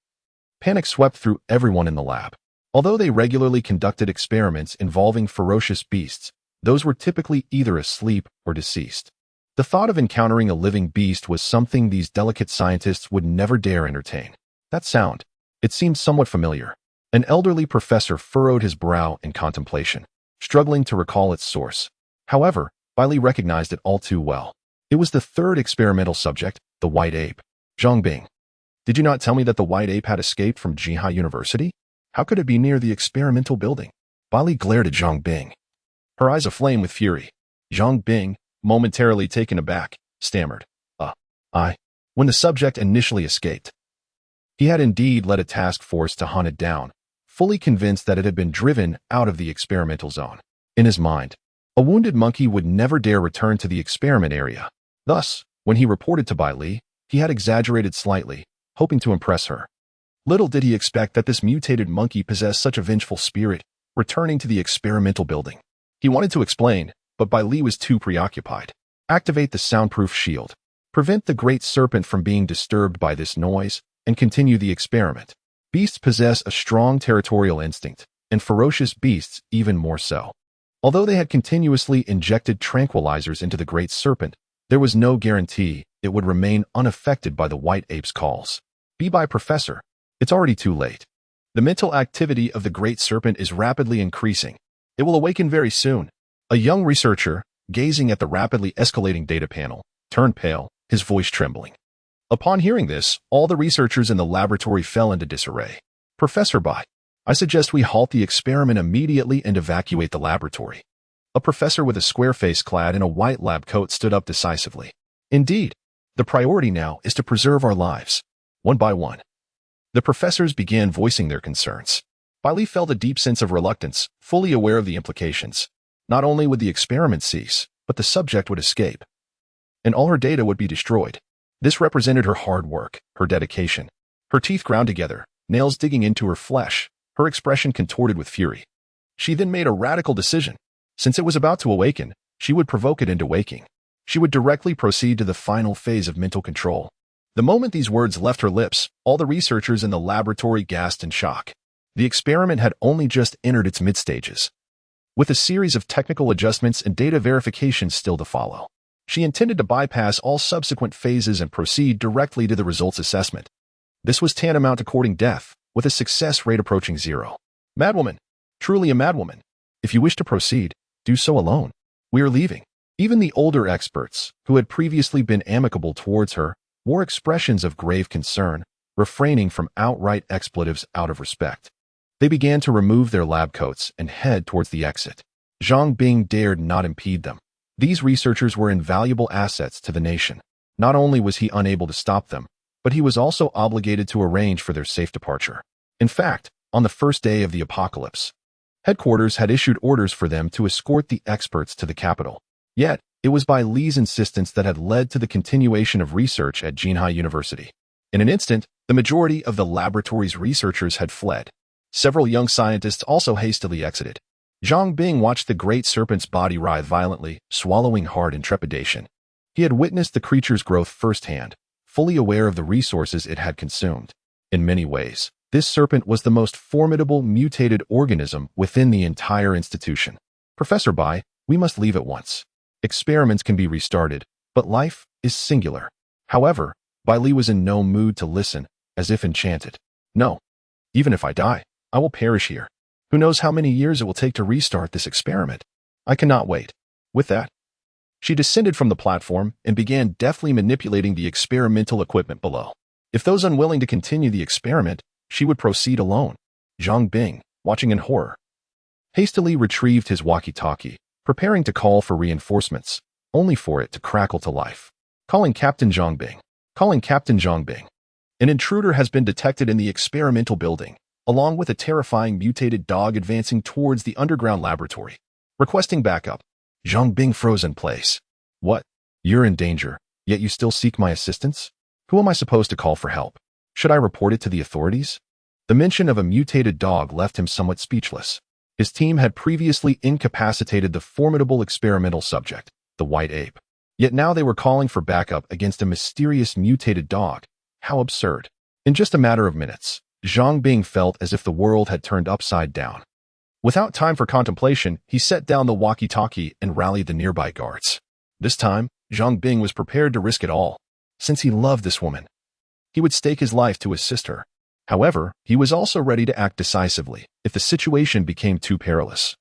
panic swept through everyone in the lab. Although they regularly conducted experiments involving ferocious beasts, those were typically either asleep or deceased. The thought of encountering a living beast was something these delicate scientists would never dare entertain. That sound, it seemed somewhat familiar. An elderly professor furrowed his brow in contemplation, struggling to recall its source. However, Bai Li recognized it all too well. It was the 3rd experimental subject, the white ape. Zhang Bing, did you not tell me that the white ape had escaped from Jihai University? How could it be near the experimental building? Bai Li glared at Zhang Bing, her eyes aflame with fury. Zhang Bing, momentarily taken aback, stammered, when the subject initially escaped. He had indeed led a task force to hunt it down, fully convinced that it had been driven out of the experimental zone. In his mind, a wounded monkey would never dare return to the experiment area. Thus, when he reported to Bai Li, he had exaggerated slightly, hoping to impress her. Little did he expect that this mutated monkey possessed such a vengeful spirit, returning to the experimental building. He wanted to explain, but Bai Li was too preoccupied. Activate the soundproof shield. Prevent the great serpent from being disturbed by this noise, and continue the experiment. Beasts possess a strong territorial instinct, and ferocious beasts even more so. Although they had continuously injected tranquilizers into the great serpent, there was no guarantee it would remain unaffected by the white ape's calls. Be-bye, Professor. It's already too late. The mental activity of the great serpent is rapidly increasing. It will awaken very soon. A young researcher, gazing at the rapidly escalating data panel, turned pale, his voice trembling. Upon hearing this, all the researchers in the laboratory fell into disarray. Professor Bai, I suggest we halt the experiment immediately and evacuate the laboratory. A professor with a square face clad in a white lab coat stood up decisively. Indeed, the priority now is to preserve our lives. One by one, the professors began voicing their concerns. Bailey felt a deep sense of reluctance, fully aware of the implications. Not only would the experiment cease, but the subject would escape. And all her data would be destroyed. This represented her hard work, her dedication. Her teeth ground together, nails digging into her flesh, her expression contorted with fury. She then made a radical decision. Since it was about to awaken, she would provoke it into waking. She would directly proceed to the final phase of mental control. The moment these words left her lips, all the researchers in the laboratory gasped in shock. The experiment had only just entered its mid-stages, with a series of technical adjustments and data verifications still to follow. She intended to bypass all subsequent phases and proceed directly to the results assessment. This was tantamount to courting death, with a success rate approaching 0. Madwoman, truly a madwoman. If you wish to proceed, do so alone. We are leaving. Even the older experts, who had previously been amicable towards her, wore expressions of grave concern, refraining from outright expletives out of respect. They began to remove their lab coats and head towards the exit. Jiang Bing dared not impede them. These researchers were invaluable assets to the nation. Not only was he unable to stop them, but he was also obligated to arrange for their safe departure. In fact, on the first day of the apocalypse, headquarters had issued orders for them to escort the experts to the capital. Yet, it was by Li's insistence that had led to the continuation of research at Jinhai University. In an instant, the majority of the laboratory's researchers had fled. Several young scientists also hastily exited. Jiang Bing watched the great serpent's body writhe violently, swallowing hard in trepidation. He had witnessed the creature's growth firsthand, fully aware of the resources it had consumed. In many ways, this serpent was the most formidable mutated organism within the entire institution. Professor Bai, we must leave at once. Experiments can be restarted, but life is singular. However, Bai Li was in no mood to listen, as if enchanted. No. Even if I die, I will perish here. Who knows how many years it will take to restart this experiment? I cannot wait. With that, she descended from the platform and began deftly manipulating the experimental equipment below. If those unwilling to continue the experiment, she would proceed alone. Jiang Bing, watching in horror, hastily retrieved his walkie-talkie, preparing to call for reinforcements, only for it to crackle to life. Calling Captain Jiang Bing. Calling Captain Jiang Bing. An intruder has been detected in the experimental building, along with a terrifying mutated dog advancing towards the underground laboratory. Requesting backup. Jiang Bing froze in place. What? You're in danger, yet you still seek my assistance? Who am I supposed to call for help? Should I report it to the authorities? The mention of a mutated dog left him somewhat speechless. His team had previously incapacitated the formidable experimental subject, the white ape. Yet now they were calling for backup against a mysterious mutated dog. How absurd. In just a matter of minutes, Jiang Bing felt as if the world had turned upside down. Without time for contemplation, he set down the walkie-talkie and rallied the nearby guards. This time, Jiang Bing was prepared to risk it all. Since he loved this woman, he would stake his life to assist her. However, he was also ready to act decisively if the situation became too perilous.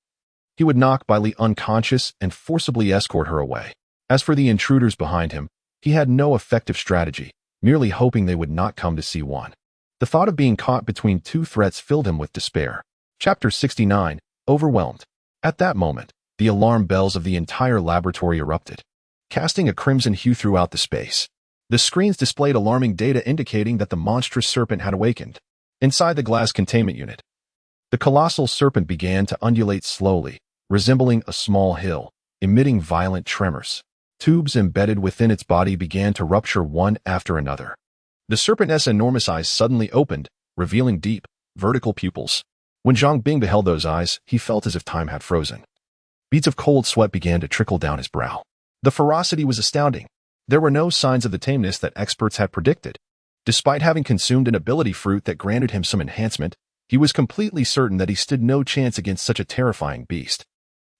He would knock Bai Li unconscious and forcibly escort her away. As for the intruders behind him, he had no effective strategy, merely hoping they would not come to see one. The thought of being caught between two threats filled him with despair. Chapter 69, Overwhelmed. At that moment, the alarm bells of the entire laboratory erupted, casting a crimson hue throughout the space. The screens displayed alarming data indicating that the monstrous serpent had awakened. Inside the glass containment unit, the colossal serpent began to undulate slowly, resembling a small hill, emitting violent tremors. Tubes embedded within its body began to rupture one after another. The serpent's enormous eyes suddenly opened, revealing deep, vertical pupils. When Jiang Bing beheld those eyes, he felt as if time had frozen. Beads of cold sweat began to trickle down his brow. The ferocity was astounding. There were no signs of the tameness that experts had predicted. Despite having consumed an ability fruit that granted him some enhancement, he was completely certain that he stood no chance against such a terrifying beast.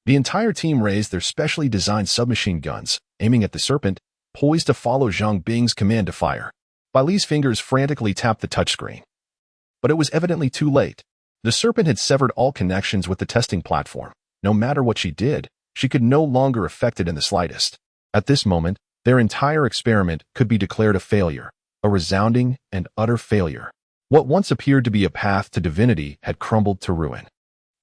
The entire team raised their specially designed submachine guns, aiming at the serpent, poised to follow Jiang Bing's command to fire. Bai Li's fingers frantically tapped the touchscreen. But it was evidently too late. The serpent had severed all connections with the testing platform. No matter what she did, she could no longer affect it in the slightest. At this moment, Their entire experiment could be declared a failure, a resounding and utter failure. What once appeared to be a path to divinity had crumbled to ruin.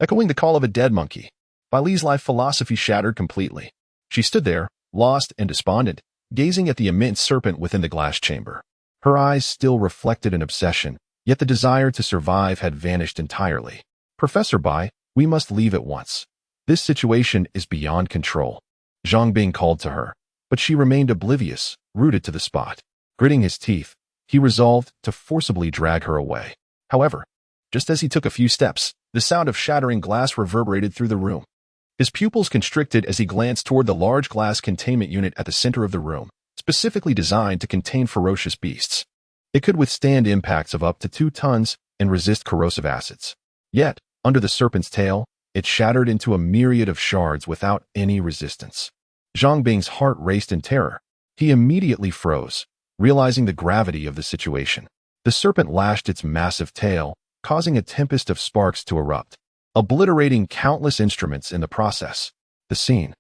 Echoing the call of a dead monkey, Bai Li's life philosophy shattered completely. She stood there, lost and despondent, gazing at the immense serpent within the glass chamber. Her eyes still reflected an obsession, yet the desire to survive had vanished entirely. Professor Bai, we must leave at once. This situation is beyond control. Zhang Bing called to her, but she remained oblivious, rooted to the spot. Gritting his teeth, he resolved to forcibly drag her away. However, just as he took a few steps, the sound of shattering glass reverberated through the room. His pupils constricted as he glanced toward the large glass containment unit at the center of the room, specifically designed to contain ferocious beasts. It could withstand impacts of up to 2 tons and resist corrosive acids. Yet, under the serpent's tail, it shattered into a myriad of shards without any resistance. Zhang Bing's heart raced in terror. He immediately froze, realizing the gravity of the situation. The serpent lashed its massive tail, causing a tempest of sparks to erupt, obliterating countless instruments in the process. The scene,